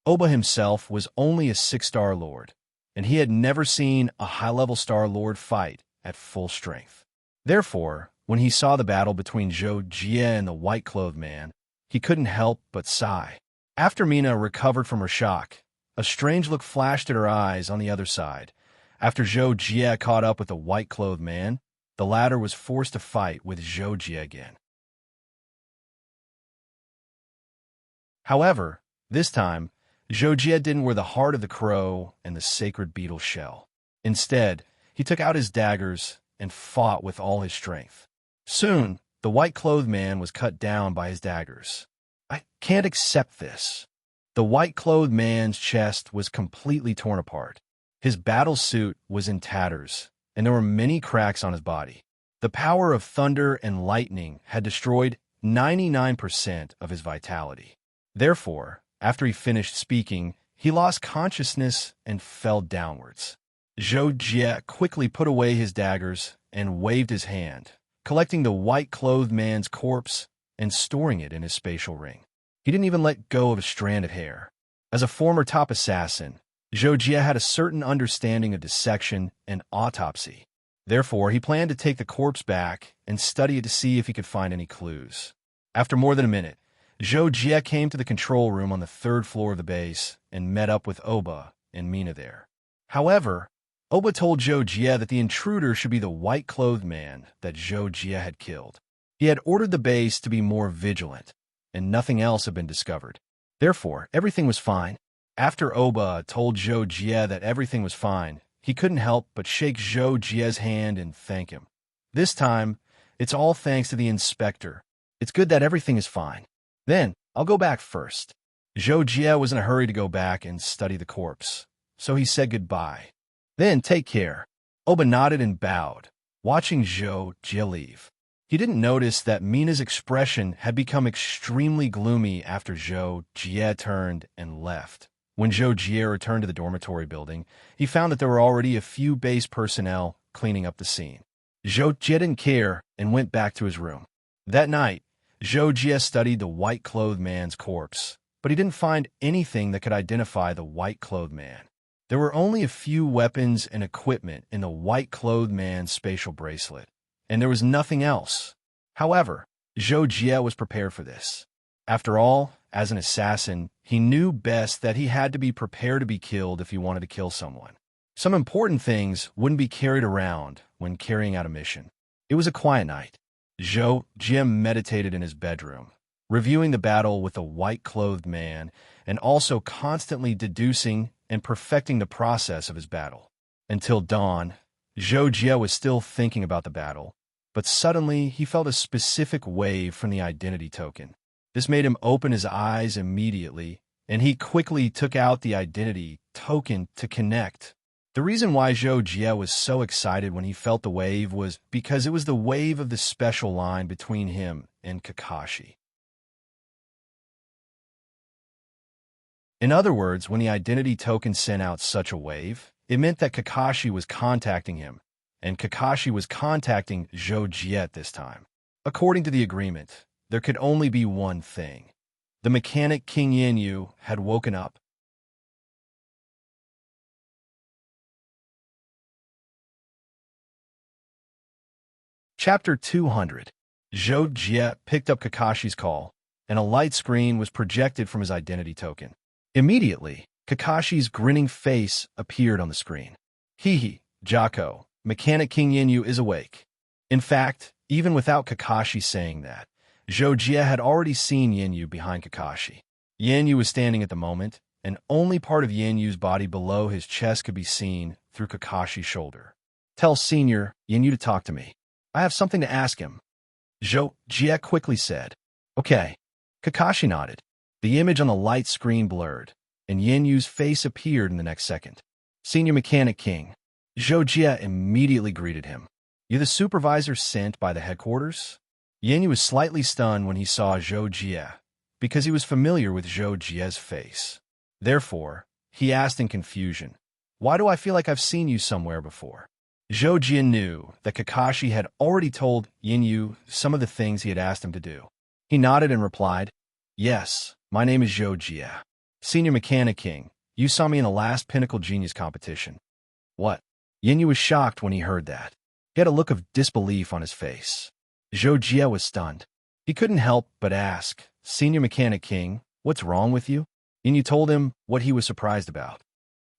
Oba himself was only a 6-star lord, and he had never seen a high-level star lord fight at full strength. Therefore, when he saw the battle between Zhou Jie and the white-clothed man, he couldn't help but sigh. After Mina recovered from her shock, a strange look flashed at her eyes on the other side. After Zhou Jie caught up with the white-clothed man, the latter was forced to fight with Zhou Jie again. However, this time, Zhou Jie didn't wear the heart of the crow and the sacred beetle shell. Instead, he took out his daggers and fought with all his strength. Soon, the white-clothed man was cut down by his daggers. I can't accept this. The white-clothed man's chest was completely torn apart. His battle suit was in tatters, and there were many cracks on his body. The power of thunder and lightning had destroyed 99% of his vitality. Therefore, after he finished speaking, he lost consciousness and fell downwards. Zhou Jie quickly put away his daggers and waved his hand, collecting the white-clothed man's corpse and storing it in his spatial ring. He didn't even let go of a strand of hair. As a former top assassin, Zhou Jie had a certain understanding of dissection and autopsy. Therefore, he planned to take the corpse back and study it to see if he could find any clues. After more than a minute, Zhou Jie came to the control room on the 3rd floor of the base and met up with Oba and Mina there. However, Oba told Zhou Jie that the intruder should be the white-clothed man that Zhou Jie had killed. He had ordered the base to be more vigilant, and nothing else had been discovered. Therefore, everything was fine. After Oba told Zhou Jie that everything was fine, he couldn't help but shake Zhou Jie's hand and thank him. This time, it's all thanks to the inspector. It's good that everything is fine. Then, I'll go back first. Zhou Jie was in a hurry to go back and study the corpse, so he said goodbye. Then, take care. Oba nodded and bowed, watching Zhou Jie leave. He didn't notice that Mina's expression had become extremely gloomy after Zhou Jie turned and left. When Zhou Jie returned to the dormitory building, he found that there were already a few base personnel cleaning up the scene. Zhou Jie didn't care and went back to his room. That night, Zhou Jie studied the white-clothed man's corpse, but he didn't find anything that could identify the white-clothed man. There were only a few weapons and equipment in the white-clothed man's spatial bracelet, and there was nothing else. However, Zhou Jie was prepared for this. After all, as an assassin, he knew best that he had to be prepared to be killed if he wanted to kill someone. Some important things wouldn't be carried around when carrying out a mission. It was a quiet night. Zhou Jie meditated in his bedroom, reviewing the battle with the white-clothed man and also constantly deducing and perfecting the process of his battle. Until dawn, Zhou Jie was still thinking about the battle, but suddenly he felt a specific wave from the identity token. This made him open his eyes immediately, and he quickly took out the identity token to connect. The reason why Zhou Jie was so excited when he felt the wave was because it was the wave of the special line between him and Kakashi. In other words, when the identity token sent out such a wave, it meant that Kakashi was contacting him, and Kakashi was contacting Zhou Jie at this time. According to the agreement, there could only be one thing. The mechanic King Yanyu had woken up. Chapter 200. Zhou Jie picked up Kakashi's call, and a light screen was projected from his identity token. Immediately, Kakashi's grinning face appeared on the screen. Hee, Jocko, Mechanic King Yanyu is awake. In fact, even without Kakashi saying that, Zhou Jie had already seen Yanyu behind Kakashi. Yanyu was standing at the moment, and only part of Yanyu's body below his chest could be seen through Kakashi's shoulder. Tell Senior Yanyu to talk to me. I have something to ask him. Zhou Jie quickly said. Okay. Kakashi nodded. The image on the light screen blurred, and Yin Yu's face appeared in the next second. Senior Mechanic King. Zhou Jie immediately greeted him. You the supervisor sent by the headquarters? Yin Yu was slightly stunned when he saw Zhou Jie, because he was familiar with Zhou Jie's face. Therefore, he asked in confusion, why do I feel like I've seen you somewhere before? Zhou Jie knew that Kakashi had already told Yin Yu some of the things he had asked him to do. He nodded and replied, Yes, my name is Zhou Jie. Senior Mechanic King, you saw me in the last Pinnacle Genius competition. What? Yin Yu was shocked when he heard that. He had a look of disbelief on his face. Zhou Jie was stunned. He couldn't help but ask, Senior Mechanic King, what's wrong with you? Yin Yu told him what he was surprised about.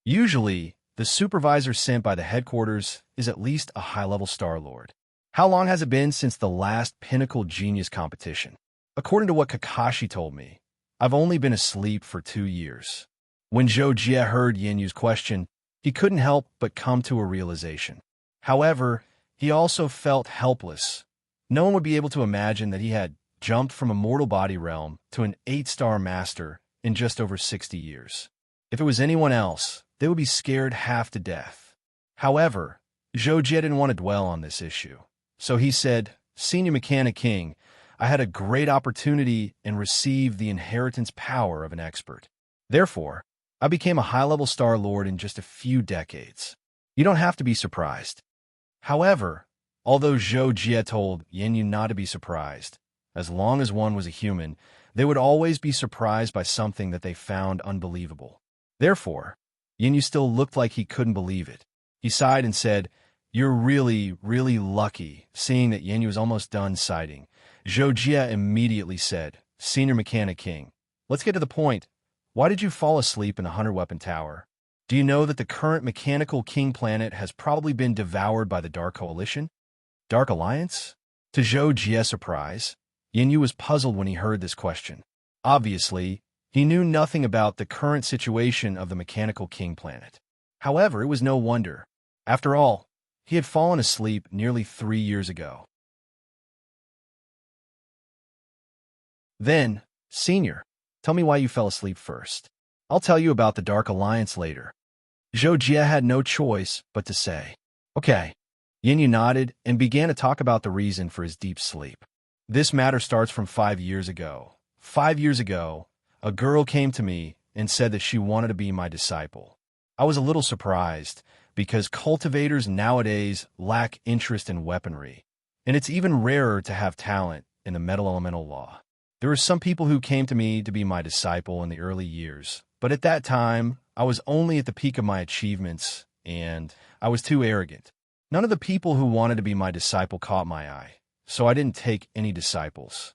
Usually, the supervisor sent by the headquarters is at least a high-level Star Lord. How long has it been since the last Pinnacle Genius competition? According to what Kakashi told me, I've only been asleep for 2 years. When Zhou Jie heard Yin Yu's question, he couldn't help but come to a realization. However, he also felt helpless. No one would be able to imagine that he had jumped from a mortal body realm to an 8-star master in just over 60 years. If it was anyone else, they would be scared half to death. However, Zhou Jie didn't want to dwell on this issue. So he said, Senior Mechanic King, I had a great opportunity and received the inheritance power of an expert. Therefore, I became a high-level Star Lord in just a few decades. You don't have to be surprised. However, although Zhou Jie told Yin Yu not to be surprised, as long as one was a human, they would always be surprised by something that they found unbelievable. Therefore, Yin Yu still looked like he couldn't believe it. He sighed and said, You're really, really lucky. Seeing that Yin Yu was almost done citing, Zhou Jie immediately said, Senior Mechanic King, let's get to the point. Why did you fall asleep in the 100-weapon tower? Do you know that the current Mechanical King planet has probably been devoured by the Dark Coalition? Dark Alliance? To Zhou Jie's surprise, Yin Yu was puzzled when he heard this question. Obviously, he knew nothing about the current situation of the Mechanical King planet. However, it was no wonder. After all, he had fallen asleep nearly 3 years ago. Then, Senior, tell me why you fell asleep first. I'll tell you about the Dark Alliance later. Zhou Jie had no choice but to say, Okay. Yin Yu nodded and began to talk about the reason for his deep sleep. This matter starts from 5 years ago. 5 years ago, a girl came to me and said that she wanted to be my disciple. I was a little surprised because cultivators nowadays lack interest in weaponry, and it's even rarer to have talent in the metal elemental law. There were some people who came to me to be my disciple in the early years, but at that time, I was only at the peak of my achievements, and I was too arrogant. None of the people who wanted to be my disciple caught my eye, so I didn't take any disciples.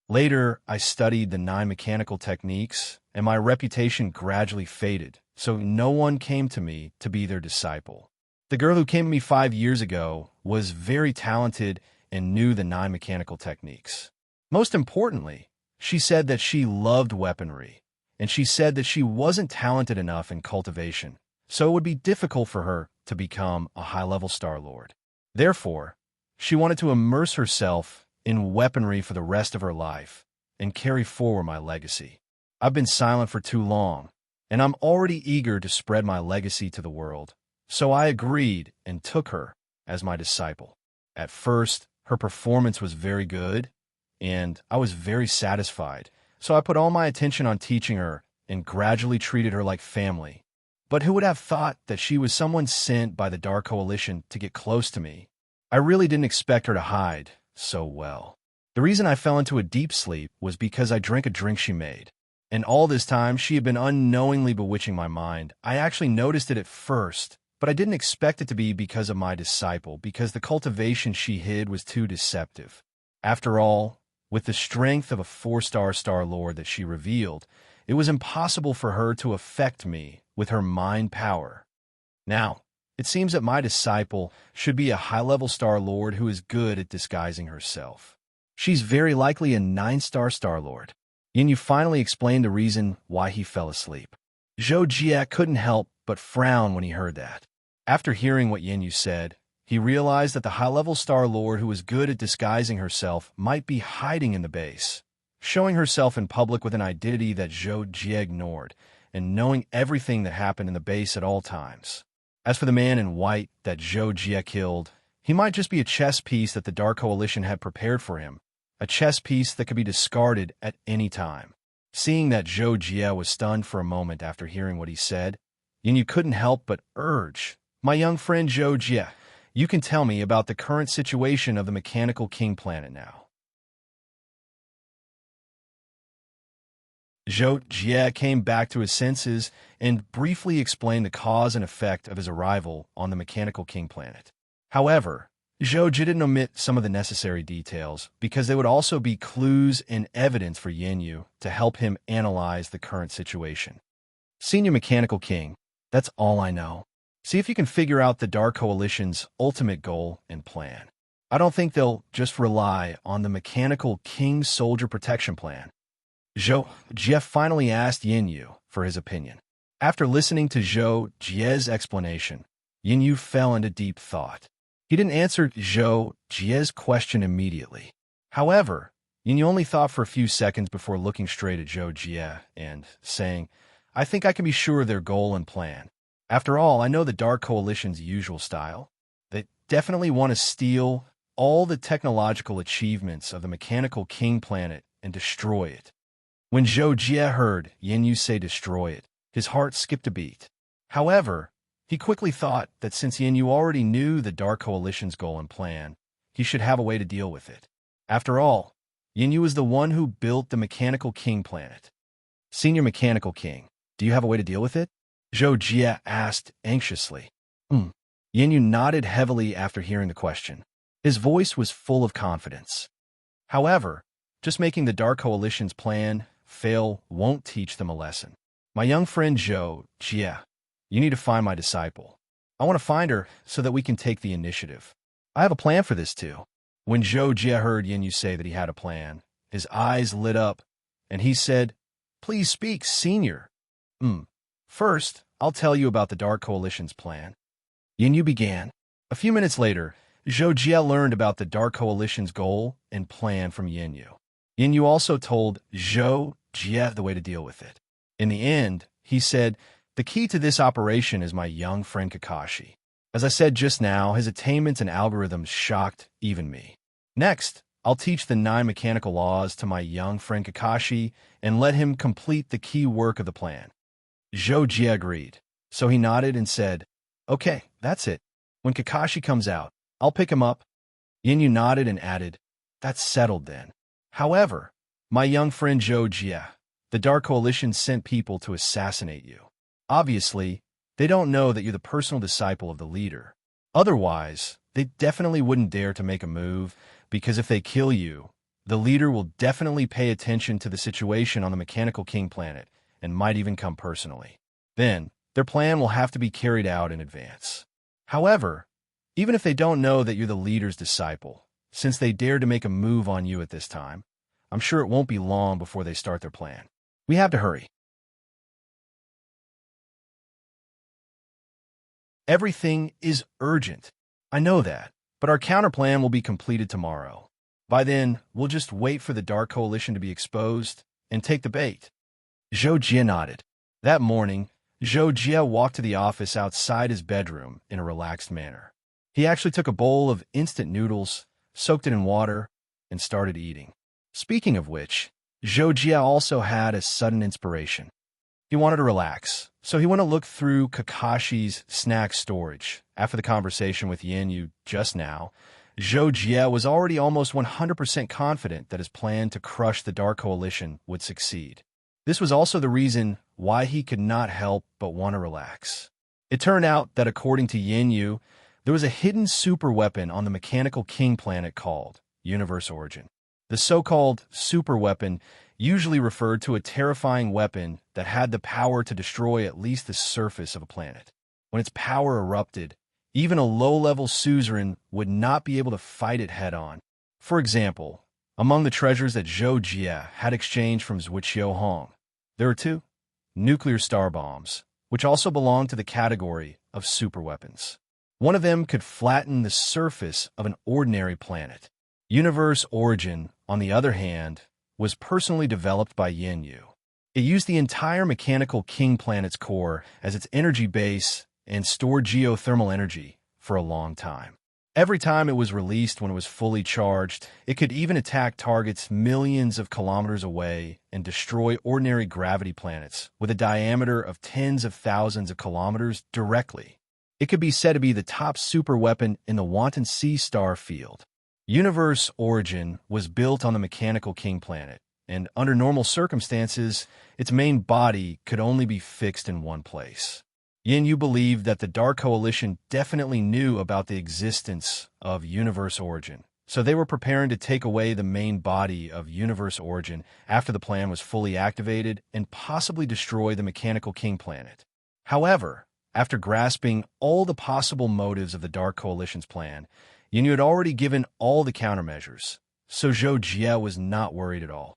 Later, I studied the 9 mechanical techniques, and my reputation gradually faded, so no one came to me to be their disciple. The girl who came to me 5 years ago was very talented and knew the 9 mechanical techniques. Most importantly, she said that she loved weaponry, and she said that she wasn't talented enough in cultivation, so it would be difficult for her to become a high-level Star Lord. Therefore, she wanted to immerse herself in weaponry for the rest of her life and carry forward my legacy. I've been silent for too long, and I'm already eager to spread my legacy to the world, so I agreed and took her as my disciple. At first, her performance was very good, and I was very satisfied, so I put all my attention on teaching her and gradually treated her like family. But who would have thought that she was someone sent by the Dark Coalition to get close to me? I really didn't expect her to hide so well. The reason I fell into a deep sleep was because I drank a drink she made. And all this time, she had been unknowingly bewitching my mind. I actually noticed it at first, but I didn't expect it to be because of my disciple, because the cultivation she hid was too deceptive. After all, with the strength of a 4-star Star Lord that she revealed, it was impossible for her to affect me with her mind power. Now, it seems that my disciple should be a high-level Star Lord who is good at disguising herself. She's very likely a 9-star Star Lord. Yin Yu finally explained the reason why he fell asleep. Zhou Jie couldn't help but frown when he heard that. After hearing what Yin Yu said, he realized that the high-level Star Lord who was good at disguising herself might be hiding in the base, showing herself in public with an identity that Zhou Jie ignored, and knowing everything that happened in the base at all times. As for the man in white that Zhou Jie killed, he might just be a chess piece that the Dark Coalition had prepared for him, a chess piece that could be discarded at any time. Seeing that Zhou Jie was stunned for a moment after hearing what he said, Yin couldn't help but urge, "My young friend Zhou Jie, you can tell me about the current situation of the Mechanical King planet now." Zhou Jie came back to his senses and briefly explained the cause and effect of his arrival on the Mechanical King planet. However, Zhou Jie didn't omit some of the necessary details because they would also be clues and evidence for Yin to help him analyze the current situation. "Senior Mechanical King, that's all I know. See if you can figure out the Dark Coalition's ultimate goal and plan. I don't think they'll just rely on the Mechanical King Soldier Protection Plan." Zhou Jie finally asked Yin for his opinion. After listening to Zhou Jie's explanation, Yin fell into deep thought. He didn't answer Zhou Jie's question immediately. However, Yin only thought for a few seconds before looking straight at Zhou Jie and saying, "I think I can be sure of their goal and plan. After all, I know the Dark Coalition's usual style. They definitely want to steal all the technological achievements of the Mechanical King planet and destroy it." When Zhou Jie heard Yin say destroy it, his heart skipped a beat. However, he quickly thought that since Yin already knew the Dark Coalition's goal and plan, he should have a way to deal with it. After all, Yin was the one who built the Mechanical King planet. "Senior Mechanical King, do you have a way to deal with it?" Zhou Jie asked anxiously. Yin nodded heavily after hearing the question. His voice was full of confidence. "However, just making the Dark Coalition's plan fail won't teach them a lesson. My young friend Zhou Jie, you need to find my disciple. I want to find her so that we can take the initiative. I have a plan for this too." When Zhou Jie heard Yin say that he had a plan, his eyes lit up, and he said, "Please speak, Senior." First, I'll tell you about the Dark Coalition's plan." Yin began. A few minutes later, Zhou Jie learned about the Dark Coalition's goal and plan from Yin. Yin also told Zhou Jie the way to deal with it. In the end, he said, "The key to this operation is my young friend Kakashi. As I said just now, his attainments and algorithms shocked even me. Next, I'll teach the 9 mechanical laws to my young friend Kakashi and let him complete the key work of the plan." Zhou Jie agreed, so he nodded and said, "Okay, that's it. When Kakashi comes out, I'll pick him up." Yin nodded and added, "That's settled then. However, my young friend Zhou Jie, the Dark Coalition sent people to assassinate you. Obviously, they don't know that you're the personal disciple of the leader. Otherwise, they definitely wouldn't dare to make a move, because if they kill you, the leader will definitely pay attention to the situation on the Mechanical King planet and might even come personally. Then, their plan will have to be carried out in advance. However, even if they don't know that you're the leader's disciple, since they dared to make a move on you at this time, I'm sure it won't be long before they start their plan. We have to hurry. Everything is urgent. I know that, but our counterplan will be completed tomorrow. By then, we'll just wait for the Dark Coalition to be exposed and take the bait." Zhou Jie nodded. That morning, Zhou Jie walked to the office outside his bedroom in a relaxed manner. He actually took a bowl of instant noodles, soaked it in water, and started eating. Speaking of which, Zhou Jie also had a sudden inspiration. He wanted to relax, so he went to look through Kakashi's snack storage. After the conversation with Yin just now, Zhou Jie was already almost 100% confident that his plan to crush the Dark Coalition would succeed. This was also the reason why he could not help but want to relax. It turned out that according to Yin, there was a hidden superweapon on the Mechanical King planet called Universe Origin. The so-called superweapon usually referred to a terrifying weapon that had the power to destroy at least the surface of a planet. When its power erupted, even a low-level suzerain would not be able to fight it head-on. For example, among the treasures that Zhou Jie had exchanged from Zhuqiu Hong, there are 2 nuclear star bombs, which also belong to the category of superweapons. One of them could flatten the surface of an ordinary planet. Universe Origin, on the other hand, was personally developed by Yin Yu. It used the entire mechanical king planet's core as its energy base and stored geothermal energy for a long time. Every time it was released when it was fully charged, it could even attack targets millions of kilometers away and destroy ordinary gravity planets with a diameter of tens of thousands of kilometers directly. It could be said to be the top superweapon in the Wanton Sea star field. Universe Origin was built on the mechanical king planet, and under normal circumstances, its main body could only be fixed in one place. Yin Yu believed that the Dark Coalition definitely knew about the existence of Universe Origin, so they were preparing to take away the main body of Universe Origin after the plan was fully activated and possibly destroy the mechanical king planet. However, after grasping all the possible motives of the Dark Coalition's plan, Yin Yu had already given all the countermeasures, so Zhou Jie was not worried at all.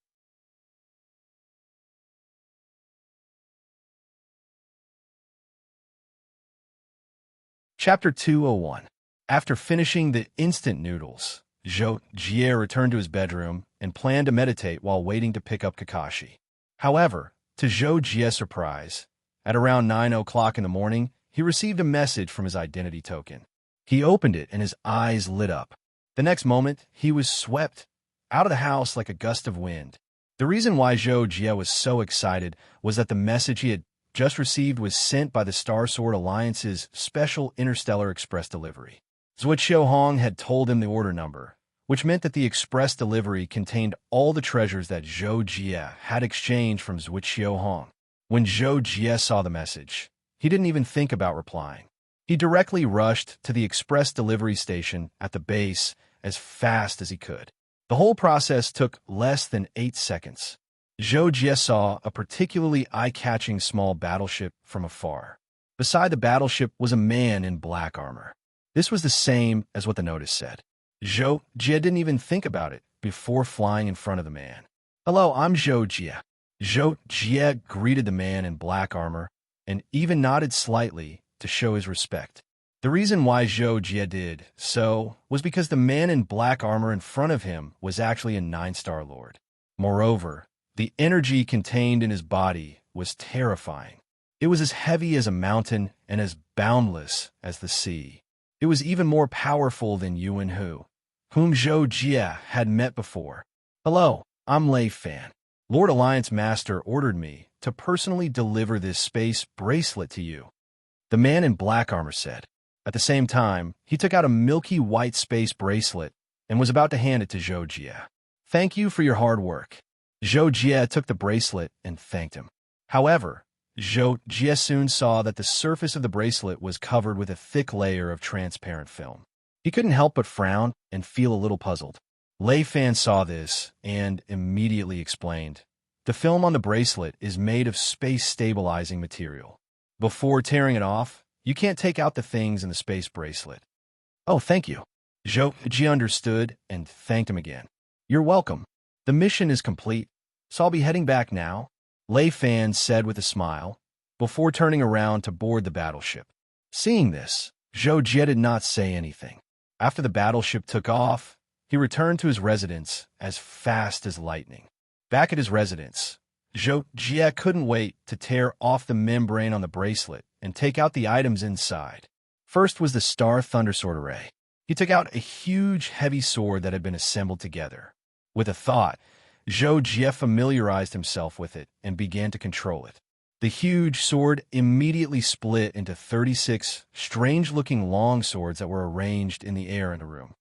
Chapter 201. After finishing the instant noodles, Zhou Jie returned to his bedroom and planned to meditate while waiting to pick up Kakashi. However, to Zhou Jie's surprise, at around 9 o'clock in the morning, he received a message from his identity token. He opened it and his eyes lit up. The next moment, he was swept out of the house like a gust of wind. The reason why Zhou Jie was so excited was that the message he had just received was sent by the Star Sword Alliance's Special Interstellar Express Delivery. Zuo Hong had told him the order number, which meant that the express delivery contained all the treasures that Zhou Jie had exchanged from Zuo Hong. When Zhou Jie saw the message, he didn't even think about replying. He directly rushed to the express delivery station at the base as fast as he could. The whole process took less than 8 seconds. Zhou Jie saw a particularly eye-catching small battleship from afar. Beside the battleship was a man in black armor. This was the same as what the notice said. Zhou Jie didn't even think about it before flying in front of the man. "Hello, I'm Zhou Jie." Zhou Jie greeted the man in black armor and even nodded slightly to show his respect. The reason why Zhou Jie did so was because the man in black armor in front of him was actually a 9-star lord. Moreover, the energy contained in his body was terrifying. It was as heavy as a mountain and as boundless as the sea. It was even more powerful than Yuan Hu, whom Zhou Jie had met before. "Hello, I'm Lei Fan. Lord Alliance Master ordered me to personally deliver this space bracelet to you," the man in black armor said. At the same time, he took out a milky white space bracelet and was about to hand it to Zhou Jie. "Thank you for your hard work." Zhou Jie took the bracelet and thanked him. However, Zhou Jie soon saw that the surface of the bracelet was covered with a thick layer of transparent film. He couldn't help but frown and feel a little puzzled. Lei Fan saw this and immediately explained, "The film on the bracelet is made of space-stabilizing material. Before tearing it off, you can't take out the things in the space bracelet." "Oh, thank you." Zhou Jie understood and thanked him again. "You're welcome. The mission is complete, so I'll be heading back now," Lei Fan said with a smile, before turning around to board the battleship. Seeing this, Zhou Jie did not say anything. After the battleship took off, he returned to his residence as fast as lightning. Back at his residence, Zhou Jie couldn't wait to tear off the membrane on the bracelet and take out the items inside. First was the Star Thunder Sword Array. He took out a huge, heavy sword that had been assembled together. With a thought, Zhou Jie familiarized himself with it and began to control it. The huge sword immediately split into 36 strange-looking long swords that were arranged in the air in the room.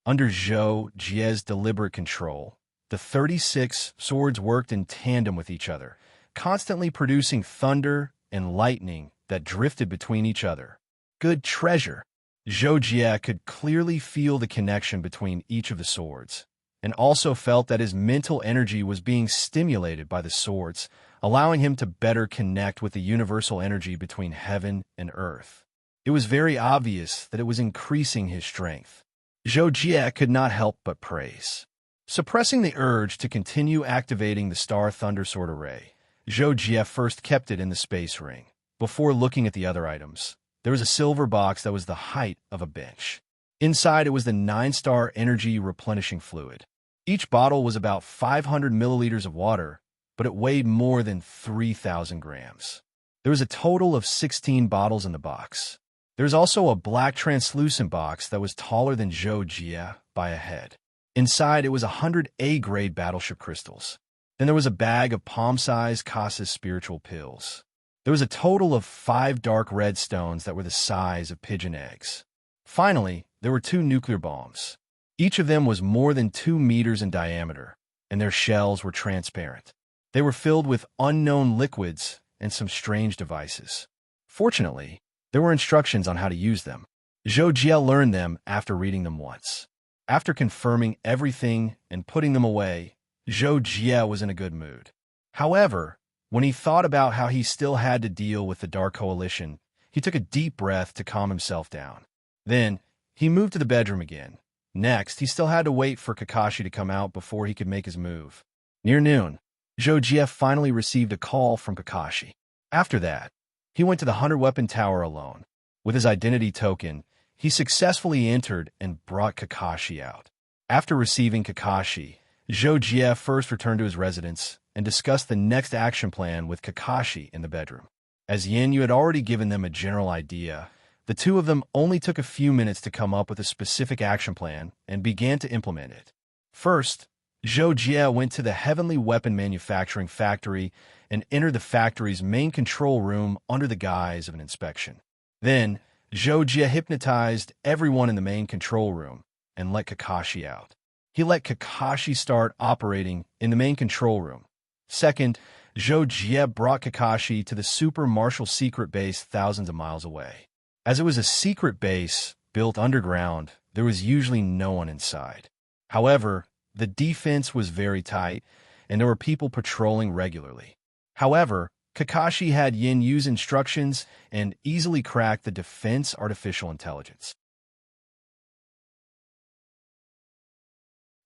Under Zhou Jie's deliberate control, the 36 swords worked in tandem with each other, constantly producing thunder and lightning that drifted between each other. Good treasure! Zhou Jie could clearly feel the connection between each of the swords, and also felt that his mental energy was being stimulated by the swords, allowing him to better connect with the universal energy between heaven and earth. It was very obvious that it was increasing his strength. Zhou Jie could not help but praise. Suppressing the urge to continue activating the Star Thunder Sword Array, Zhou Jie first kept it in the space ring, before looking at the other items. There was a silver box that was the height of a bench. Inside, it was the 9-star energy replenishing fluid. Each bottle was about 500 milliliters of water, but it weighed more than 3,000 grams. There was a total of 16 bottles in the box. There was also a black translucent box that was taller than Zhou Jie by a head. Inside, it was 100 A-grade battleship crystals. Then there was a bag of palm-sized Casa's spiritual pills. There was a total of 5 dark red stones that were the size of pigeon eggs. Finally, there were 2 nuclear bombs. Each of them was more than 2 meters in diameter, and their shells were transparent. They were filled with unknown liquids and some strange devices. Fortunately, there were instructions on how to use them. Zhou Jie learned them after reading them once. After confirming everything and putting them away, Zhou Jie was in a good mood. However, when he thought about how he still had to deal with the Dark Coalition, he took a deep breath to calm himself down. Then, he moved to the bedroom again. Next, he still had to wait for Kakashi to come out before he could make his move. Near noon, Zhou Jie finally received a call from Kakashi. After that, he went to the 100-weapon tower alone. With his identity token, he successfully entered and brought Kakashi out. After receiving Kakashi, Zhou Jie first returned to his residence and discussed the next action plan with Kakashi in the bedroom. As Yin Yu had already given them a general idea, the two of them only took a few minutes to come up with a specific action plan and began to implement it. First, Zhou Jie went to the Heavenly Weapon Manufacturing Factory and entered the factory's main control room under the guise of an inspection. Then, Zhou Jie hypnotized everyone in the main control room and let Kakashi out. He let Kakashi start operating in the main control room. Second, Zhou Jie brought Kakashi to the Super Martial secret base thousands of miles away. As it was a secret base built underground, there was usually no one inside. However, the defense was very tight, and there were people patrolling regularly. However, Kakashi had Yin Yu's instructions and easily cracked the defense artificial intelligence.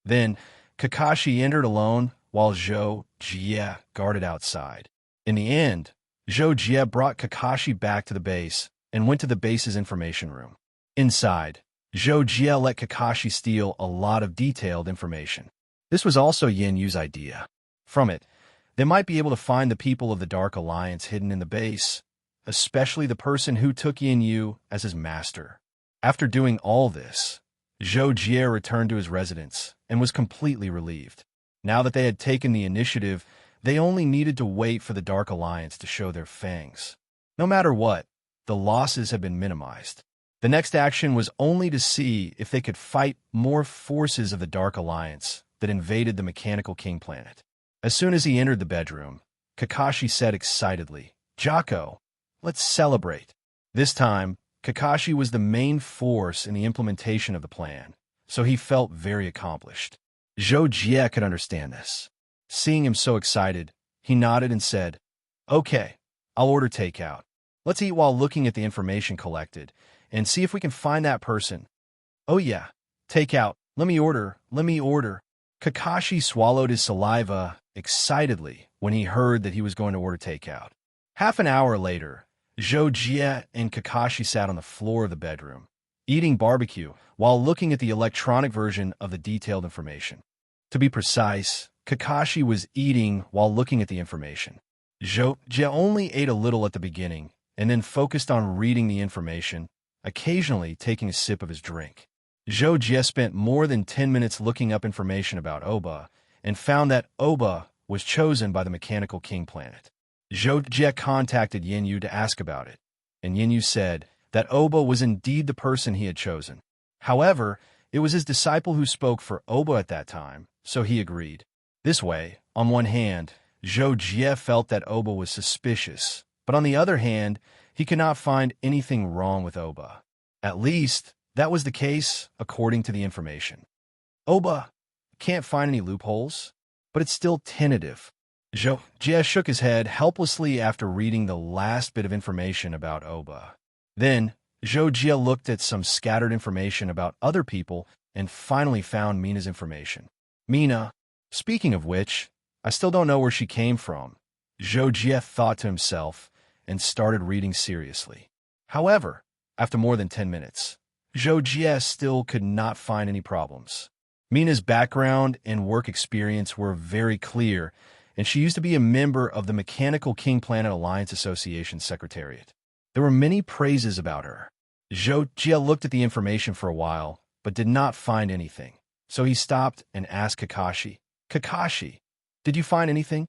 Then, Kakashi entered alone while Zhou Jie guarded outside. In the end, Zhou Jie brought Kakashi back to the base and went to the base's information room. Inside, Zhou Jie let Kakashi steal a lot of detailed information. This was also Yin Yu's idea. From it, they might be able to find the people of the Dark Alliance hidden in the base, especially the person who took Yin Yu as his master. After doing all this, Zhou Jie returned to his residence and was completely relieved. Now that they had taken the initiative, they only needed to wait for the Dark Alliance to show their fangs. No matter what, the losses had been minimized. The next action was only to see if they could fight more forces of the Dark Alliance that invaded the Mechanical King planet. As soon as he entered the bedroom, Kakashi said excitedly, "Jocko, let's celebrate." This time, Kakashi was the main force in the implementation of the plan, so he felt very accomplished. Zhou Jie could understand this. Seeing him so excited, he nodded and said, "Okay, I'll order takeout. Let's eat while looking at the information collected and see if we can find that person." "Oh yeah, takeout. Let me order. Kakashi swallowed his saliva excitedly when he heard that he was going to order takeout. Half an hour later, Zhou Jie and Kakashi sat on the floor of the bedroom, eating barbecue while looking at the electronic version of the detailed information. To be precise, Kakashi was eating while looking at the information. Zhou Jie only ate a little at the beginning and then focused on reading the information, occasionally taking a sip of his drink. Zhou Jie spent more than 10 minutes looking up information about Oba and found that Oba was chosen by the Mechanical King planet. Zhou Jie contacted Yin Yu to ask about it, and Yin Yu said that Oba was indeed the person he had chosen. However, it was his disciple who spoke for Oba at that time, so he agreed. This way, on one hand, Zhou Jie felt that Oba was suspicious, but on the other hand, he could not find anything wrong with Oba. At least, that was the case according to the information. Oba can't find any loopholes, but it's still tentative. Zhou Jie shook his head helplessly after reading the last bit of information about Oba. Then, Zhou Jie looked at some scattered information about other people and finally found Mina's information. Mina, speaking of which, I still don't know where she came from, Zhou Jie thought to himself, and started reading seriously. However, after more than 10 minutes, Zhou Jie still could not find any problems. Mina's background and work experience were very clear, and she used to be a member of the Mechanical King Planet Alliance Association Secretariat. There were many praises about her. Zhou Jie looked at the information for a while, but did not find anything. So he stopped and asked Kakashi, "Kakashi, did you find anything?"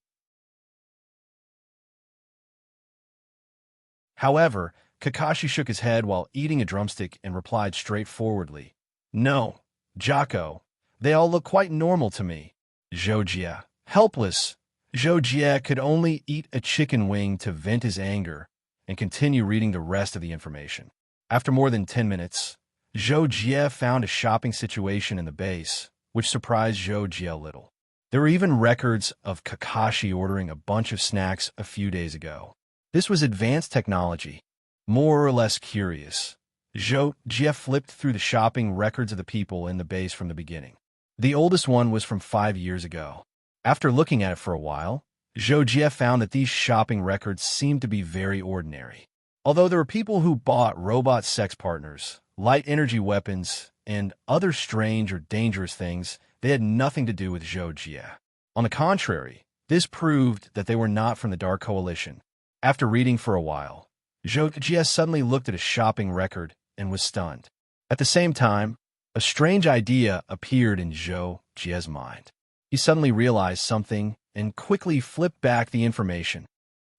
However, Kakashi shook his head while eating a drumstick and replied straightforwardly, "No, Jocko, they all look quite normal to me." Zhou Jie, helpless, Zhou Jie could only eat a chicken wing to vent his anger and continue reading the rest of the information. After more than 10 minutes, Zhou Jie found a shopping situation in the base, which surprised Zhou Jie a little. There were even records of Kakashi ordering a bunch of snacks a few days ago. This was advanced technology. More or less curious, Zhou Jie flipped through the shopping records of the people in the base from the beginning. The oldest one was from 5 years ago. After looking at it for a while, Zhou Jie found that these shopping records seemed to be very ordinary. Although there were people who bought robot sex partners, light energy weapons, and other strange or dangerous things, they had nothing to do with Zhou Jie. On the contrary, this proved that they were not from the Dark Coalition. After reading for a while, Zhou Jie suddenly looked at a shopping record and was stunned. At the same time, a strange idea appeared in Zhou Jie's mind. He suddenly realized something and quickly flipped back the information.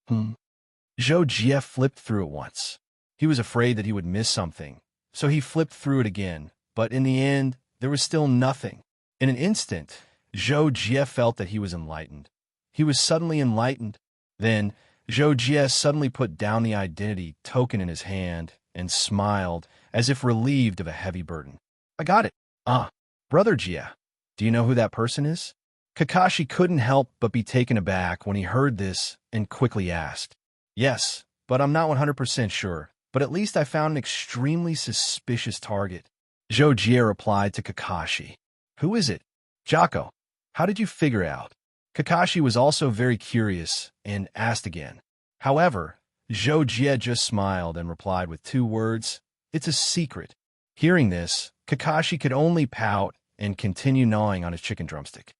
Zhou Jie flipped through it once. He was afraid that he would miss something, so he flipped through it again, but in the end, there was still nothing. In an instant, Zhou Jie felt that he was enlightened. He was suddenly enlightened. Then, Zhou Jie suddenly put down the identity token in his hand and smiled, as if relieved of a heavy burden. "I got it. Brother Jie. Do you know who that person is?" Kakashi couldn't help but be taken aback when he heard this and quickly asked, "Yes, but I'm not 100% sure, but at least I found an extremely suspicious target." Zhou Jie replied to Kakashi, "Who is it?" "Jocko, how did you figure out?" Kakashi was also very curious and asked again. However, Zhou Jie just smiled and replied with 2 words, "It's a secret." Hearing this, Kakashi could only pout and continue gnawing on his chicken drumstick.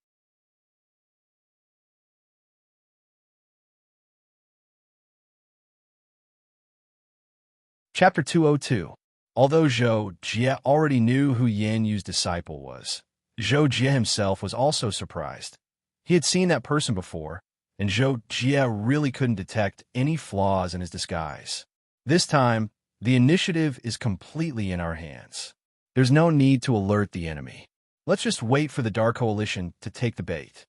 Chapter 202. Although Zhou Jie already knew who Yan Yu's disciple was, Zhou Jie himself was also surprised. He had seen that person before, and Zhou Jie really couldn't detect any flaws in his disguise. This time, the initiative is completely in our hands. There's no need to alert the enemy. Let's just wait for the Dark Coalition to take the bait.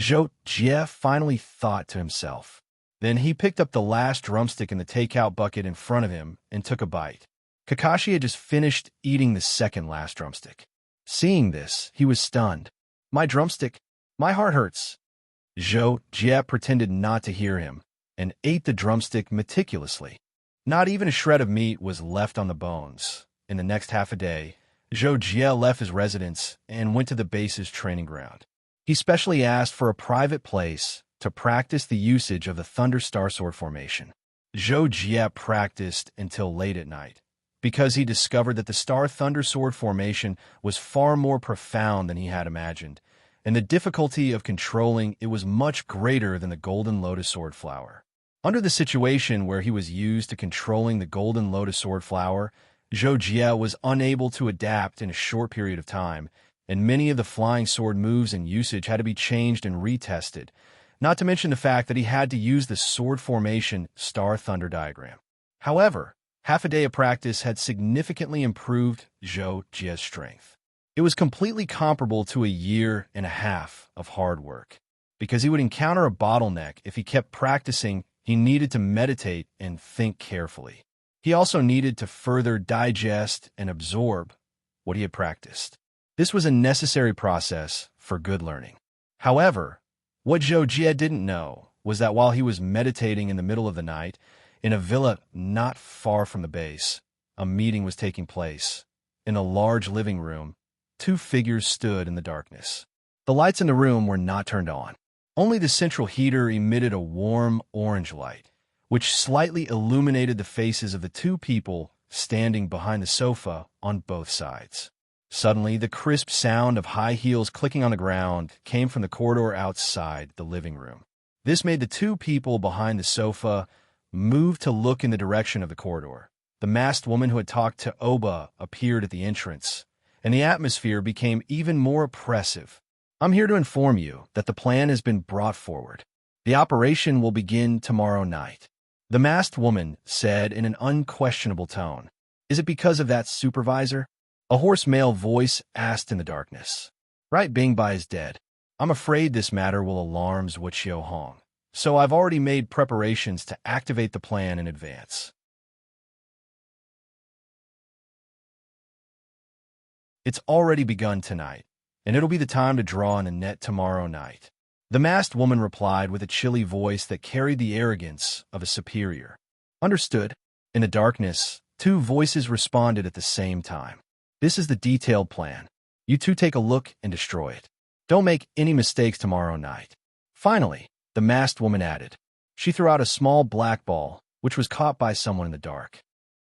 Zhou Jie finally thought to himself. Then he picked up the last drumstick in the takeout bucket in front of him and took a bite. Kakashi had just finished eating the second last drumstick. Seeing this, he was stunned. "My drumstick! My heart hurts!" Zhou Jie pretended not to hear him and ate the drumstick meticulously. Not even a shred of meat was left on the bones. In the next half a day, Zhou Jie left his residence and went to the base's training ground. He specially asked for a private place to practice the usage of the Thunder Star Sword formation. Zhou Jie practiced until late at night, because he discovered that the Star Thunder Sword formation was far more profound than he had imagined, and the difficulty of controlling it was much greater than the Golden Lotus Sword Flower. Under the situation where he was used to controlling the Golden Lotus Sword Flower, Zhou Jie was unable to adapt in a short period of time, and many of the flying sword moves and usage had to be changed and retested, not to mention the fact that he had to use the sword formation Star Thunder diagram. However, half a day of practice had significantly improved Zhou Jie's strength. It was completely comparable to a year and a half of hard work. Because he would encounter a bottleneck if he kept practicing, he needed to meditate and think carefully. He also needed to further digest and absorb what he had practiced. This was a necessary process for good learning. However, what Zhou Jie didn't know was that while he was meditating in the middle of the night, in a villa not far from the base, a meeting was taking place. In a large living room, 2 figures stood in the darkness. The lights in the room were not turned on. Only the central heater emitted a warm orange light, which slightly illuminated the faces of the two people standing behind the sofa on both sides. Suddenly, the crisp sound of high heels clicking on the ground came from the corridor outside the living room. This made the two people behind the sofa move to look in the direction of the corridor. The masked woman who had talked to Oba appeared at the entrance, and the atmosphere became even more oppressive. "I'm here to inform you that the plan has been brought forward. The operation will begin tomorrow night," the masked woman said in an unquestionable tone. "Is it because of that supervisor?" A hoarse male voice asked in the darkness. "Right Bingbai is dead. I'm afraid this matter will alarm Zhuo Hong, so I've already made preparations to activate the plan in advance. It's already begun tonight, and it'll be the time to draw in a net tomorrow night," the masked woman replied with a chilly voice that carried the arrogance of a superior. "Understood." In the darkness, two voices responded at the same time. "This is the detailed plan. You two take a look and destroy it. Don't make any mistakes tomorrow night." Finally, the masked woman added. She threw out a small black ball, which was caught by someone in the dark.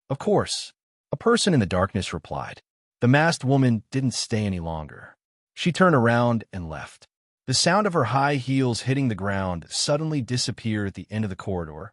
"Of course," a person in the darkness replied. The masked woman didn't stay any longer. She turned around and left. The sound of her high heels hitting the ground suddenly disappeared at the end of the corridor.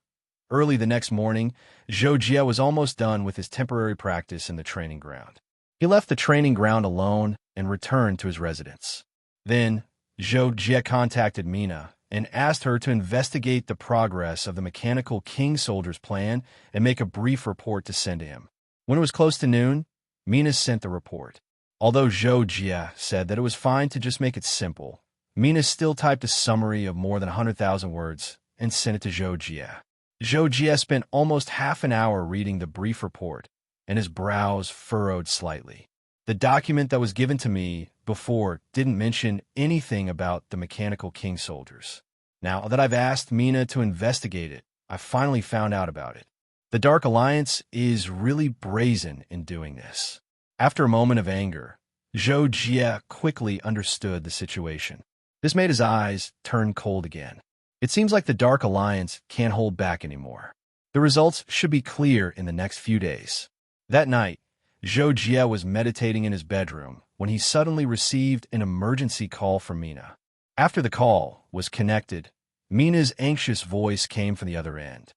Early the next morning, Zhou Jie was almost done with his temporary practice in the training ground. He left the training ground alone and returned to his residence. Then, Zhou Jie contacted Mina and asked her to investigate the progress of the mechanical king soldier's plan and make a brief report to send to him. When it was close to noon, Mina sent the report. Although Zhou Jie said that it was fine to just make it simple, Mina still typed a summary of more than 100,000 words and sent it to Zhou Jie. Zhou Jie spent almost half an hour reading the brief report, and his brows furrowed slightly. The document that was given to me before didn't mention anything about the mechanical king soldiers. Now that I've asked Mina to investigate it, I finally found out about it. The Dark Alliance is really brazen in doing this. After a moment of anger, Zhou Jie quickly understood the situation. This made his eyes turn cold again. It seems like the Dark Alliance can't hold back anymore. The results should be clear in the next few days. That night, Zhou Jie was meditating in his bedroom when he suddenly received an emergency call from Mina. After the call was connected, Mina's anxious voice came from the other end.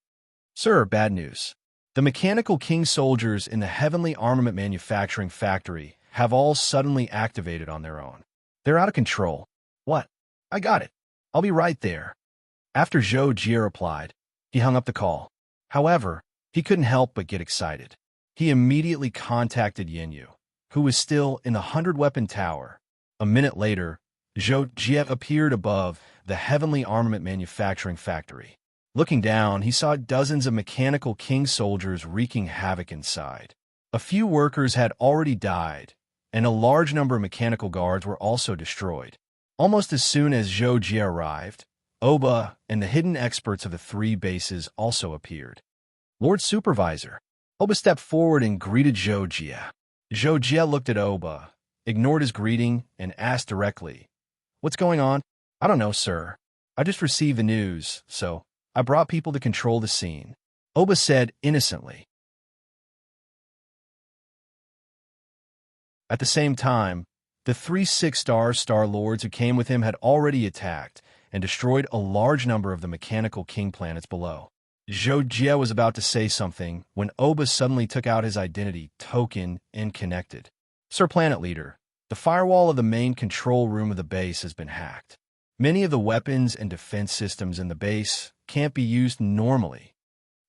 "Sir, bad news. The mechanical king soldiers in the Heavenly Armament Manufacturing Factory have all suddenly activated on their own. They're out of control." "What? I got it. I'll be right there." After Zhou Jie replied, he hung up the call. However, he couldn't help but get excited. He immediately contacted Yanyu, who was still in the 100-weapon tower. A minute later, Zhou Jie appeared above the Heavenly Armament Manufacturing Factory. Looking down, he saw dozens of mechanical king soldiers wreaking havoc inside. A few workers had already died, and a large number of mechanical guards were also destroyed. Almost as soon as Zhou Jie arrived, Oba and the hidden experts of the three bases also appeared. "Lord Supervisor." Oba stepped forward and greeted Zhou Jie. Zhou Jie looked at Oba, ignored his greeting, and asked directly, "What's going on?" "I don't know, sir. I just received the news, so I brought people to control the scene," Oba said innocently. At the same time, the three six-star Star Lords who came with him had already attacked and destroyed a large number of the mechanical king planets below. Zhou Jie was about to say something when Oba suddenly took out his identity token and connected. "Sir Planet Leader, the firewall of the main control room of the base has been hacked. Many of the weapons and defense systems in the base can't be used normally."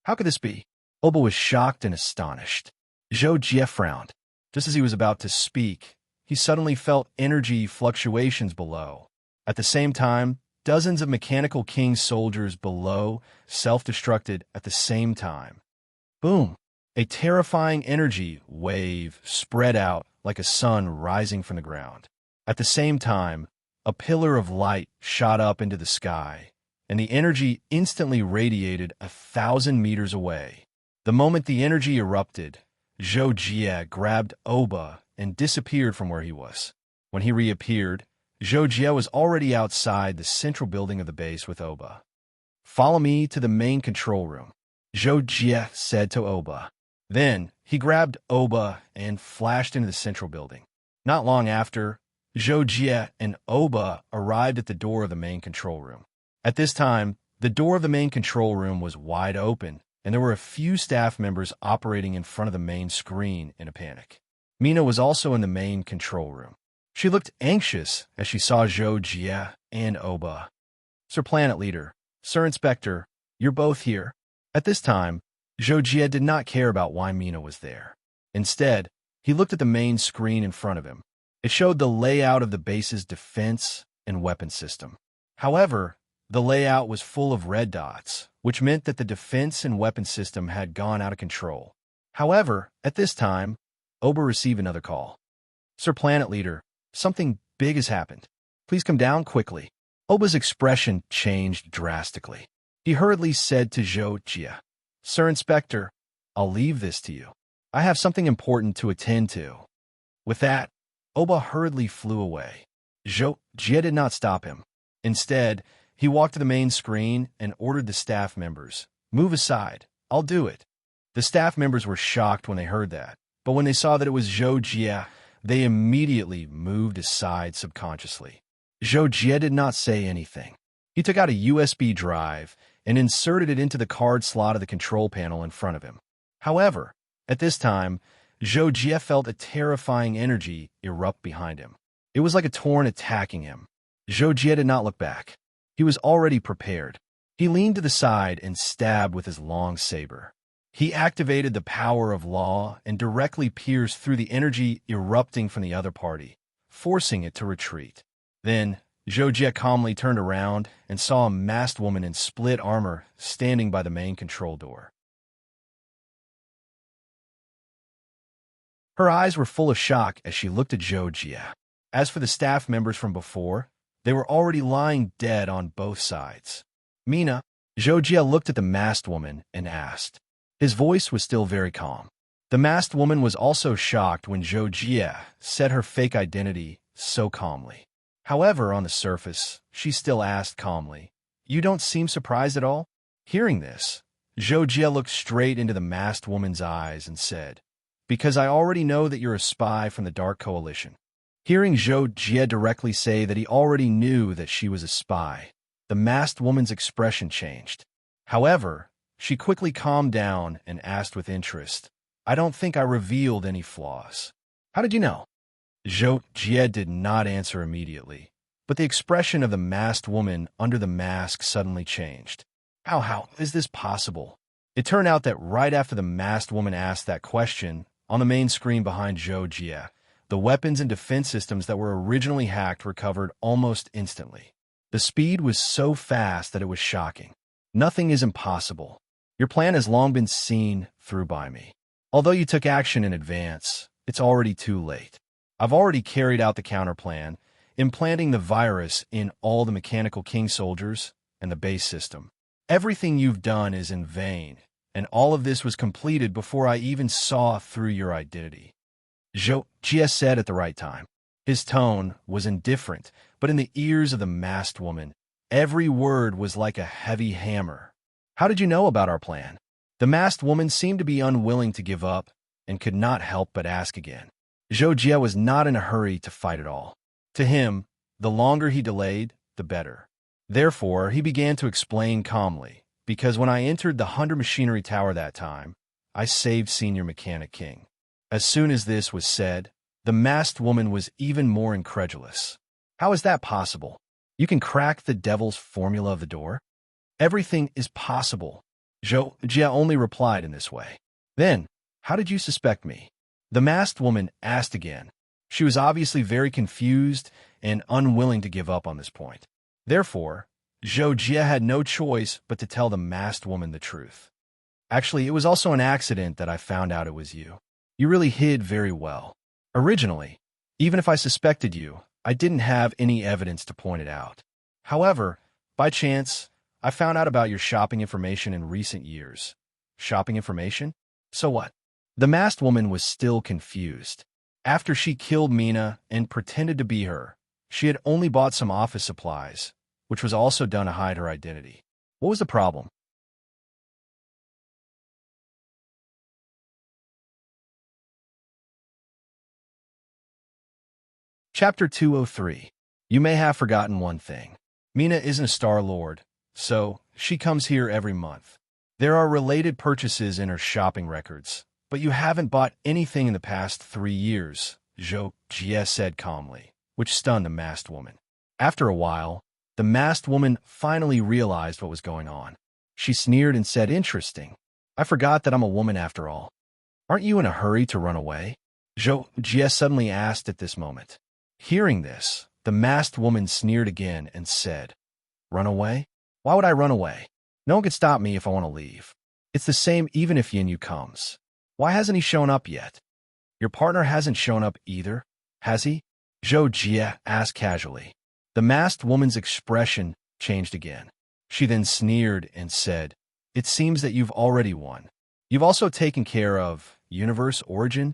"How could this be?" Oba was shocked and astonished. Zhou Jie frowned. Just as he was about to speak, he suddenly felt energy fluctuations below. At the same time, dozens of mechanical king soldiers below self-destructed at the same time. Boom! A terrifying energy wave spread out like a sun rising from the ground. At the same time, a pillar of light shot up into the sky, and the energy instantly radiated 1,000 meters away. The moment the energy erupted, Zhou Jie grabbed Oba and disappeared from where he was. When he reappeared, Zhou Jie was already outside the central building of the base with Oba. "Follow me to the main control room." Zhou Jie said to Oba. Then he grabbed Oba and flashed into the central building. Not long after, Zhou Jie and Oba arrived at the door of the main control room. At this time, the door of the main control room was wide open, and there were a few staff members operating in front of the main screen in a panic. Mina was also in the main control room. She looked anxious as she saw Zhou Jie and Oba. Sir Planet Leader, Sir Inspector, you're both here. At this time, Zhou Jie did not care about why Mina was there. Instead, he looked at the main screen in front of him. It showed the layout of the base's defense and weapon system. However, the layout was full of red dots, which meant that the defense and weapon system had gone out of control. However, at this time, Oba received another call. Sir Planet Leader, something big has happened. Please come down quickly. Oba's expression changed drastically. He hurriedly said to Zhou Jie, Sir Inspector, I'll leave this to you. I have something important to attend to. With that, Oba hurriedly flew away. Zhou Jie did not stop him. Instead, he walked to the main screen and ordered the staff members, move aside, I'll do it. The staff members were shocked when they heard that, but when they saw that it was Zhou Jie, they immediately moved aside subconsciously. Zhou Jie did not say anything. He took out a USB drive and inserted it into the card slot of the control panel in front of him. However, at this time, Zhou Jie felt a terrifying energy erupt behind him. It was like a torrent attacking him. Zhou Jie did not look back. He was already prepared. He leaned to the side and stabbed with his long saber. He activated the power of law and directly pierced through the energy erupting from the other party, forcing it to retreat. Then, Zhou Jie calmly turned around and saw a masked woman in split armor standing by the main control door. Her eyes were full of shock as she looked at Zhou Jie. As for the staff members from before, they were already lying dead on both sides. Mina, Zhou Jie looked at the masked woman and asked. His voice was still very calm. The masked woman was also shocked when Zhou Jie said her fake identity so calmly. However, on the surface, she still asked calmly, You don't seem surprised at all? Hearing this, Zhou Jie looked straight into the masked woman's eyes and said, Because I already know that you're a spy from the Dark Coalition. Hearing Zhou Jie directly say that he already knew that she was a spy, the masked woman's expression changed. However, she quickly calmed down and asked with interest, I don't think I revealed any flaws. How did you know? Zhou Jie did not answer immediately, but the expression of the masked woman under the mask suddenly changed. How is this possible? It turned out that right after the masked woman asked that question, on the main screen behind Zhou Jie, the weapons and defense systems that were originally hacked recovered almost instantly. The speed was so fast that it was shocking. Nothing is impossible. Your plan has long been seen through by me. Although you took action in advance, it's already too late. I've already carried out the counterplan, implanting the virus in all the mechanical king soldiers and the base system. Everything you've done is in vain, and all of this was completed before I even saw through your identity. Zhou Jie said at the right time. His tone was indifferent, but in the ears of the masked woman, every word was like a heavy hammer. How did you know about our plan? The masked woman seemed to be unwilling to give up and could not help but ask again. Zhou Jie was not in a hurry to fight at all. To him, the longer he delayed, the better. Therefore, he began to explain calmly, because when I entered the Hunter Machinery Tower that time, I saved Senior Mechanic King. As soon as this was said, the masked woman was even more incredulous. How is that possible? You can crack the devil's formula of the door? Everything is possible. Zhou Jie only replied in this way. Then, how did you suspect me? The masked woman asked again. She was obviously very confused and unwilling to give up on this point. Therefore, Zhou Jie had no choice but to tell the masked woman the truth. Actually, it was also an accident that I found out it was you. You really hid very well. Originally, even if I suspected you, I didn't have any evidence to point it out. However, by chance, I found out about your shopping information in recent years. Shopping information? So what? The masked woman was still confused. After she killed Mina and pretended to be her, she had only bought some office supplies, which was also done to hide her identity. What was the problem? Chapter 203. You may have forgotten one thing. Mina isn't a Star Lord, so she comes here every month. There are related purchases in her shopping records, but you haven't bought anything in the past 3 years, Zhou Jie said calmly, which stunned the masked woman. After a while, the masked woman finally realized what was going on. She sneered and said, "Interesting. I forgot that I'm a woman after all. Aren't you in a hurry to run away?" Zhou Jie suddenly asked at this moment. Hearing this, the masked woman sneered again and said, "Run away? Why would I run away? No one could stop me if I want to leave. It's the same even if Yin Yu comes. Why hasn't he shown up yet? Your partner hasn't shown up either, has he?" Zhou Jie asked casually. The masked woman's expression changed again. She then sneered and said, "It seems that you've already won. You've also taken care of universe origin?"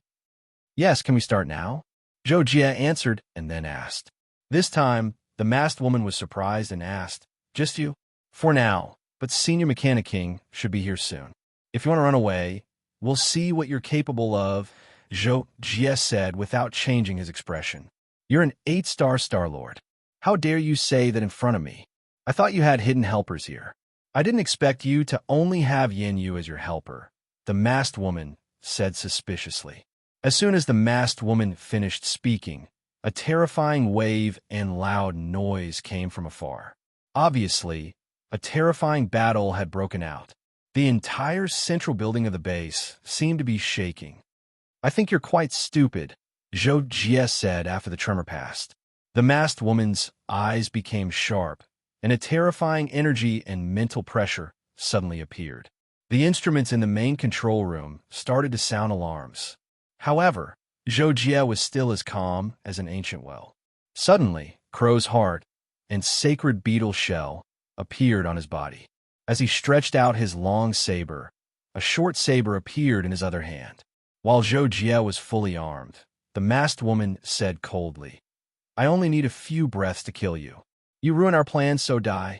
"Yes, can we start now?" Zhou Jie answered and then asked. This time, the masked woman was surprised and asked, "Just you?" "For now, but Senior Mechanic King should be here soon. If you want to run away, we'll see what you're capable of," Zhou Jie said without changing his expression. "You're an 8-star Star-Lord. How dare you say that in front of me? I thought you had hidden helpers here. I didn't expect you to only have Yin Yu as your helper," the masked woman said suspiciously. As soon as the masked woman finished speaking, a terrifying wave and loud noise came from afar. Obviously, a terrifying battle had broken out. The entire central building of the base seemed to be shaking. "I think you're quite stupid," Zhou Jie said after the tremor passed. The masked woman's eyes became sharp, and a terrifying energy and mental pressure suddenly appeared. The instruments in the main control room started to sound alarms. However, Zhou Jie was still as calm as an ancient well. Suddenly, Crow's heart and sacred beetle shell appeared on his body. As he stretched out his long saber, a short saber appeared in his other hand. While Zhou Jie was fully armed, the masked woman said coldly, "I only need a few breaths to kill you. You ruin our plans, so die."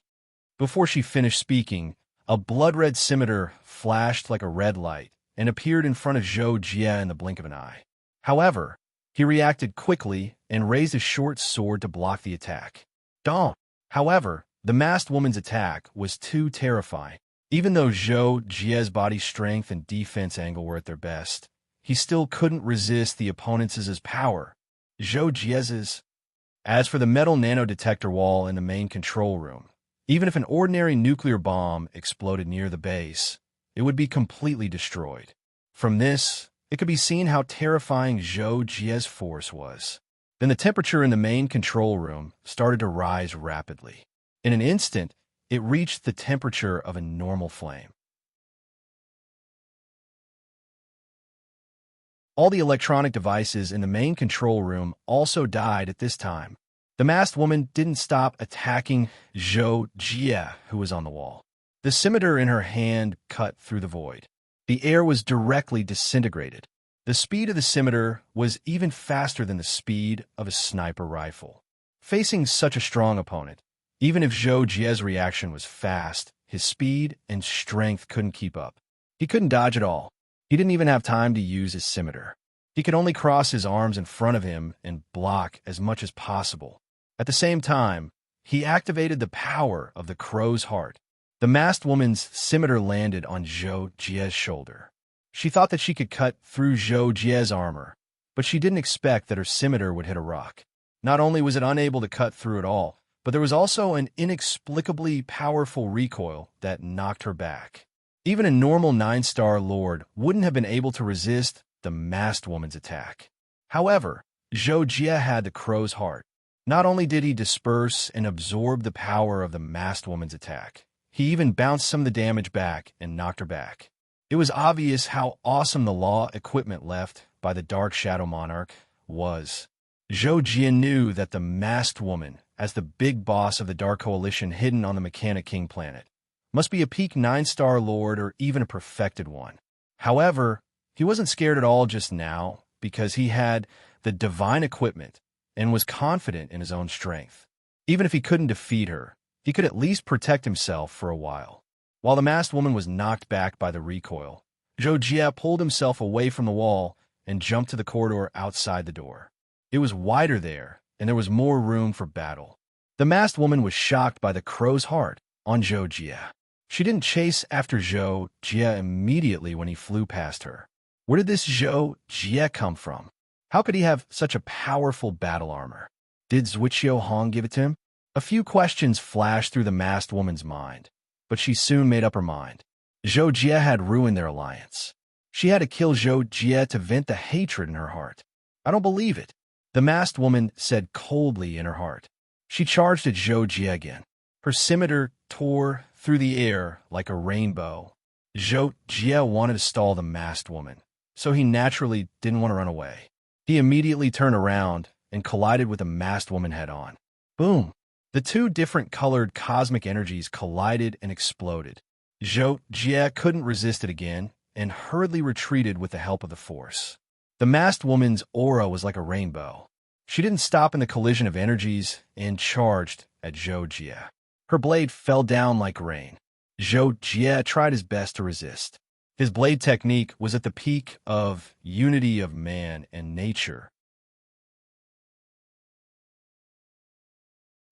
Before she finished speaking, a blood-red scimitar flashed like a red light and appeared in front of Zhou Jie in the blink of an eye. However, he reacted quickly and raised his short sword to block the attack. Don't. However, the masked woman's attack was too terrifying. Even though Zhou Jie's body strength and defense angle were at their best, he still couldn't resist the opponent's power. Zhou Jie's. As for the metal nanodetector wall in the main control room, even if an ordinary nuclear bomb exploded near the base, it would be completely destroyed. From this, it could be seen how terrifying Zhou Jie's force was. Then the temperature in the main control room started to rise rapidly. In an instant, it reached the temperature of a normal flame. All the electronic devices in the main control room also died at this time. The masked woman didn't stop attacking Zhou Jie, who was on the wall. The scimitar in her hand cut through the void. The air was directly disintegrated. The speed of the scimitar was even faster than the speed of a sniper rifle. Facing such a strong opponent, even if Zhou Jie's reaction was fast, his speed and strength couldn't keep up. He couldn't dodge at all. He didn't even have time to use his scimitar. He could only cross his arms in front of him and block as much as possible. At the same time, he activated the power of the crow's heart. The masked woman's scimitar landed on Zhou Jie's shoulder. She thought that she could cut through Zhou Jie's armor, but she didn't expect that her scimitar would hit a rock. Not only was it unable to cut through at all, but there was also an inexplicably powerful recoil that knocked her back. Even a normal 9-star lord wouldn't have been able to resist the masked woman's attack. However, Zhou Jie had the crow's heart. Not only did he disperse and absorb the power of the masked woman's attack, he even bounced some of the damage back and knocked her back. It was obvious how awesome the law equipment left by the Dark Shadow Monarch was. Zhou Jie knew that the masked woman, as the big boss of the Dark Coalition hidden on the Mechanic King planet, must be a peak 9-star lord or even a perfected one. However, he wasn't scared at all just now because he had the divine equipment and was confident in his own strength. Even if he couldn't defeat her, he could at least protect himself for a while. While the masked woman was knocked back by the recoil, Zhou Jie pulled himself away from the wall and jumped to the corridor outside the door. It was wider there and there was more room for battle. The masked woman was shocked by the crow's heart on Zhou Jie. She didn't chase after Zhou Jie immediately when he flew past her. Where did this Zhou Jie come from? How could he have such a powerful battle armor? Did Zhuqiu Hong give it to him? A few questions flashed through the masked woman's mind, but she soon made up her mind. Zhou Jie had ruined their alliance. She had to kill Zhou Jie to vent the hatred in her heart. I don't believe it, the masked woman said coldly in her heart. She charged at Zhou Jie again. Her scimitar tore through the air like a rainbow. Zhou Jie wanted to stall the masked woman, so he naturally didn't want to run away. He immediately turned around and collided with the masked woman head-on. Boom! The two different colored cosmic energies collided and exploded. Zhou Jie couldn't resist it again and hurriedly retreated with the help of the force. The masked woman's aura was like a rainbow. She didn't stop in the collision of energies and charged at Zhou Jie. Her blade fell down like rain. Zhou Jie tried his best to resist. His blade technique was at the peak of unity of man and nature.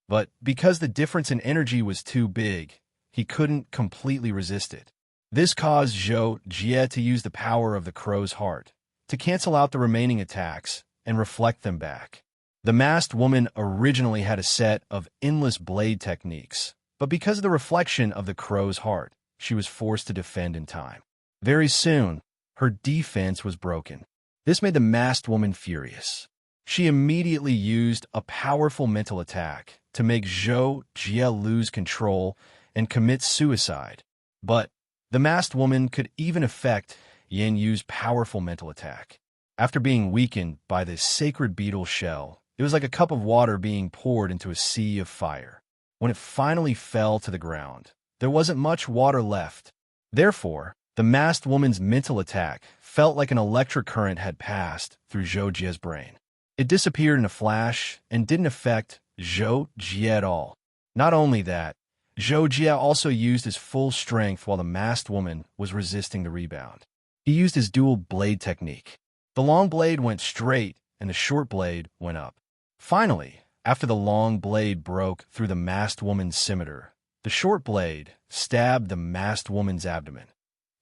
But because the difference in energy was too big, he couldn't completely resist it. This caused Zhou Jie to use the power of the crow's heart to cancel out the remaining attacks and reflect them back. The masked woman originally had a set of endless blade techniques, but because of the reflection of the crow's heart, she was forced to defend in time. Very soon, her defense was broken. This made the masked woman furious. She immediately used a powerful mental attack to make Zhou Jie lose control and commit suicide. But the masked woman could even affect Yan Yu's powerful mental attack. After being weakened by this sacred beetle shell, it was like a cup of water being poured into a sea of fire. When it finally fell to the ground, there wasn't much water left. Therefore, the masked woman's mental attack felt like an electric current had passed through Zhou Jie's brain. It disappeared in a flash and didn't affect Zhou Jie at all. Not only that, Zhou Jie also used his full strength while the masked woman was resisting the rebound. He used his dual blade technique. The long blade went straight and the short blade went up. Finally, after the long blade broke through the masked woman's scimitar, the short blade stabbed the masked woman's abdomen.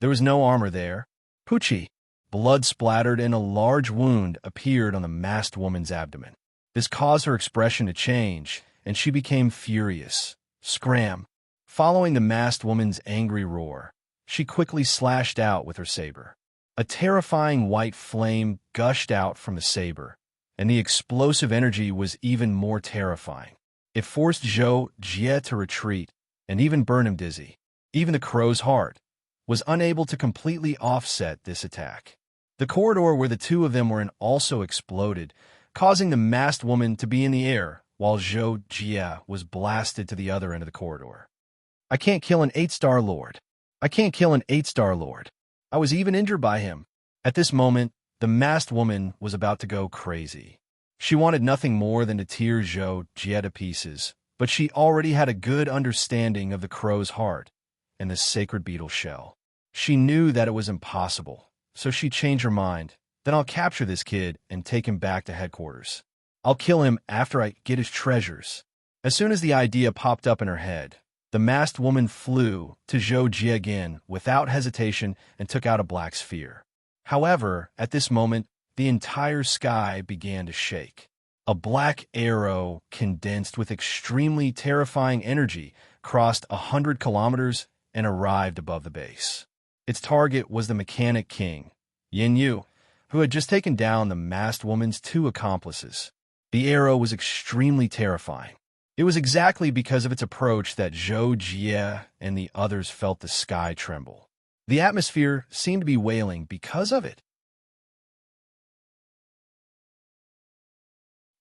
There was no armor there. Pucci, blood splattered and a large wound appeared on the masked woman's abdomen. This caused her expression to change, and she became furious. Scram! Following the masked woman's angry roar, she quickly slashed out with her saber. A terrifying white flame gushed out from the saber, and the explosive energy was even more terrifying. It forced Zhou Jie to retreat and even burned him dizzy. Even the crow's heart was unable to completely offset this attack. The corridor where the two of them were in also exploded, causing the masked woman to be in the air while Zhou Jie was blasted to the other end of the corridor. I can't kill an 8-star lord. I can't kill an 8-star lord. I was even injured by him. At this moment, the masked woman was about to go crazy. She wanted nothing more than to tear Zhou Jie to pieces, but she already had a good understanding of the crow's heart and the sacred beetle shell. She knew that it was impossible, so she changed her mind. Then I'll capture this kid and take him back to headquarters. I'll kill him after I get his treasures. As soon as the idea popped up in her head, the masked woman flew to Zhou Jie again without hesitation and took out a black sphere. However, at this moment, the entire sky began to shake. A black arrow condensed with extremely terrifying energy crossed 100 kilometers and arrived above the base. Its target was the Mechanic King, Yan Yu, who had just taken down the masked woman's 2 accomplices. The arrow was extremely terrifying. It was exactly because of its approach that Zhou Jie and the others felt the sky tremble. The atmosphere seemed to be wailing because of it.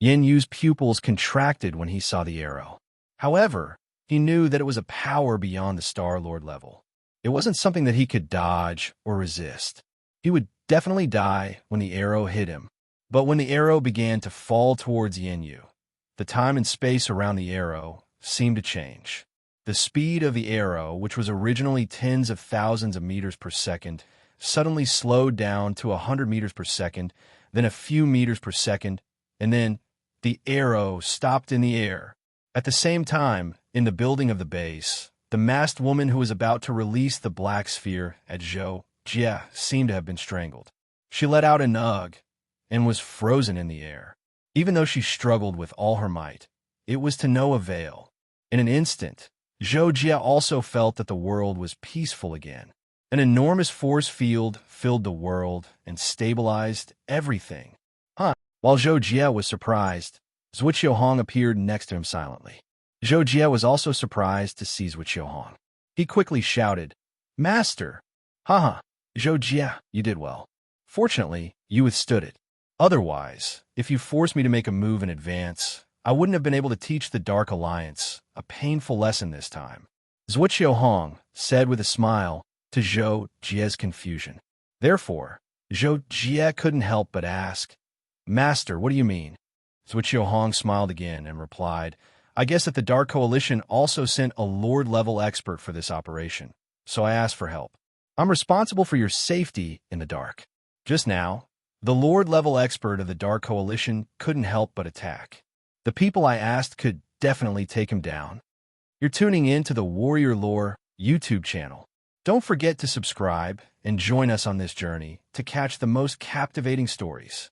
Yan Yu's pupils contracted when he saw the arrow. However, he knew that it was a power beyond the Star-Lord level. It wasn't something that he could dodge or resist. He would definitely die when the arrow hit him. But when the arrow began to fall towards Yan Yu, the time and space around the arrow seemed to change. The speed of the arrow, which was originally tens of thousands of meters per second, suddenly slowed down to 100 meters per second, then a few meters per second, and then The arrow stopped in the air. At the same time, in the building of the base, the masked woman who was about to release the black sphere at Zhou Jie seemed to have been strangled. She let out an ugh and was frozen in the air. Even though she struggled with all her might, it was to no avail. In an instant, Zhou Jie also felt that the world was peaceful again. An enormous force field filled the world and stabilized everything. While Zhou Jie was surprised, Zhuo Qiuhong appeared next to him silently. Zhou Jie was also surprised to see Zhuo Qiuhong. He quickly shouted, "Master!" "Haha, Zhou Jie, you did well. Fortunately, you withstood it. Otherwise, if you forced me to make a move in advance, I wouldn't have been able to teach the Dark Alliance a painful lesson this time," Zhuo Qiuhong said with a smile to Zhou Jie's confusion. Therefore, Zhou Jie couldn't help but ask, "Master, what do you mean?" Zhuo Qiuhong smiled again and replied, "I guess that the Dark Coalition also sent a Lord-level expert for this operation, so I asked for help. I'm responsible for your safety in the dark. Just now, the Lord-level expert of the Dark Coalition couldn't help but attack. The people I asked could definitely take him down." You're tuning in to the Warrior Lore YouTube channel. Don't forget to subscribe and join us on this journey to catch the most captivating stories.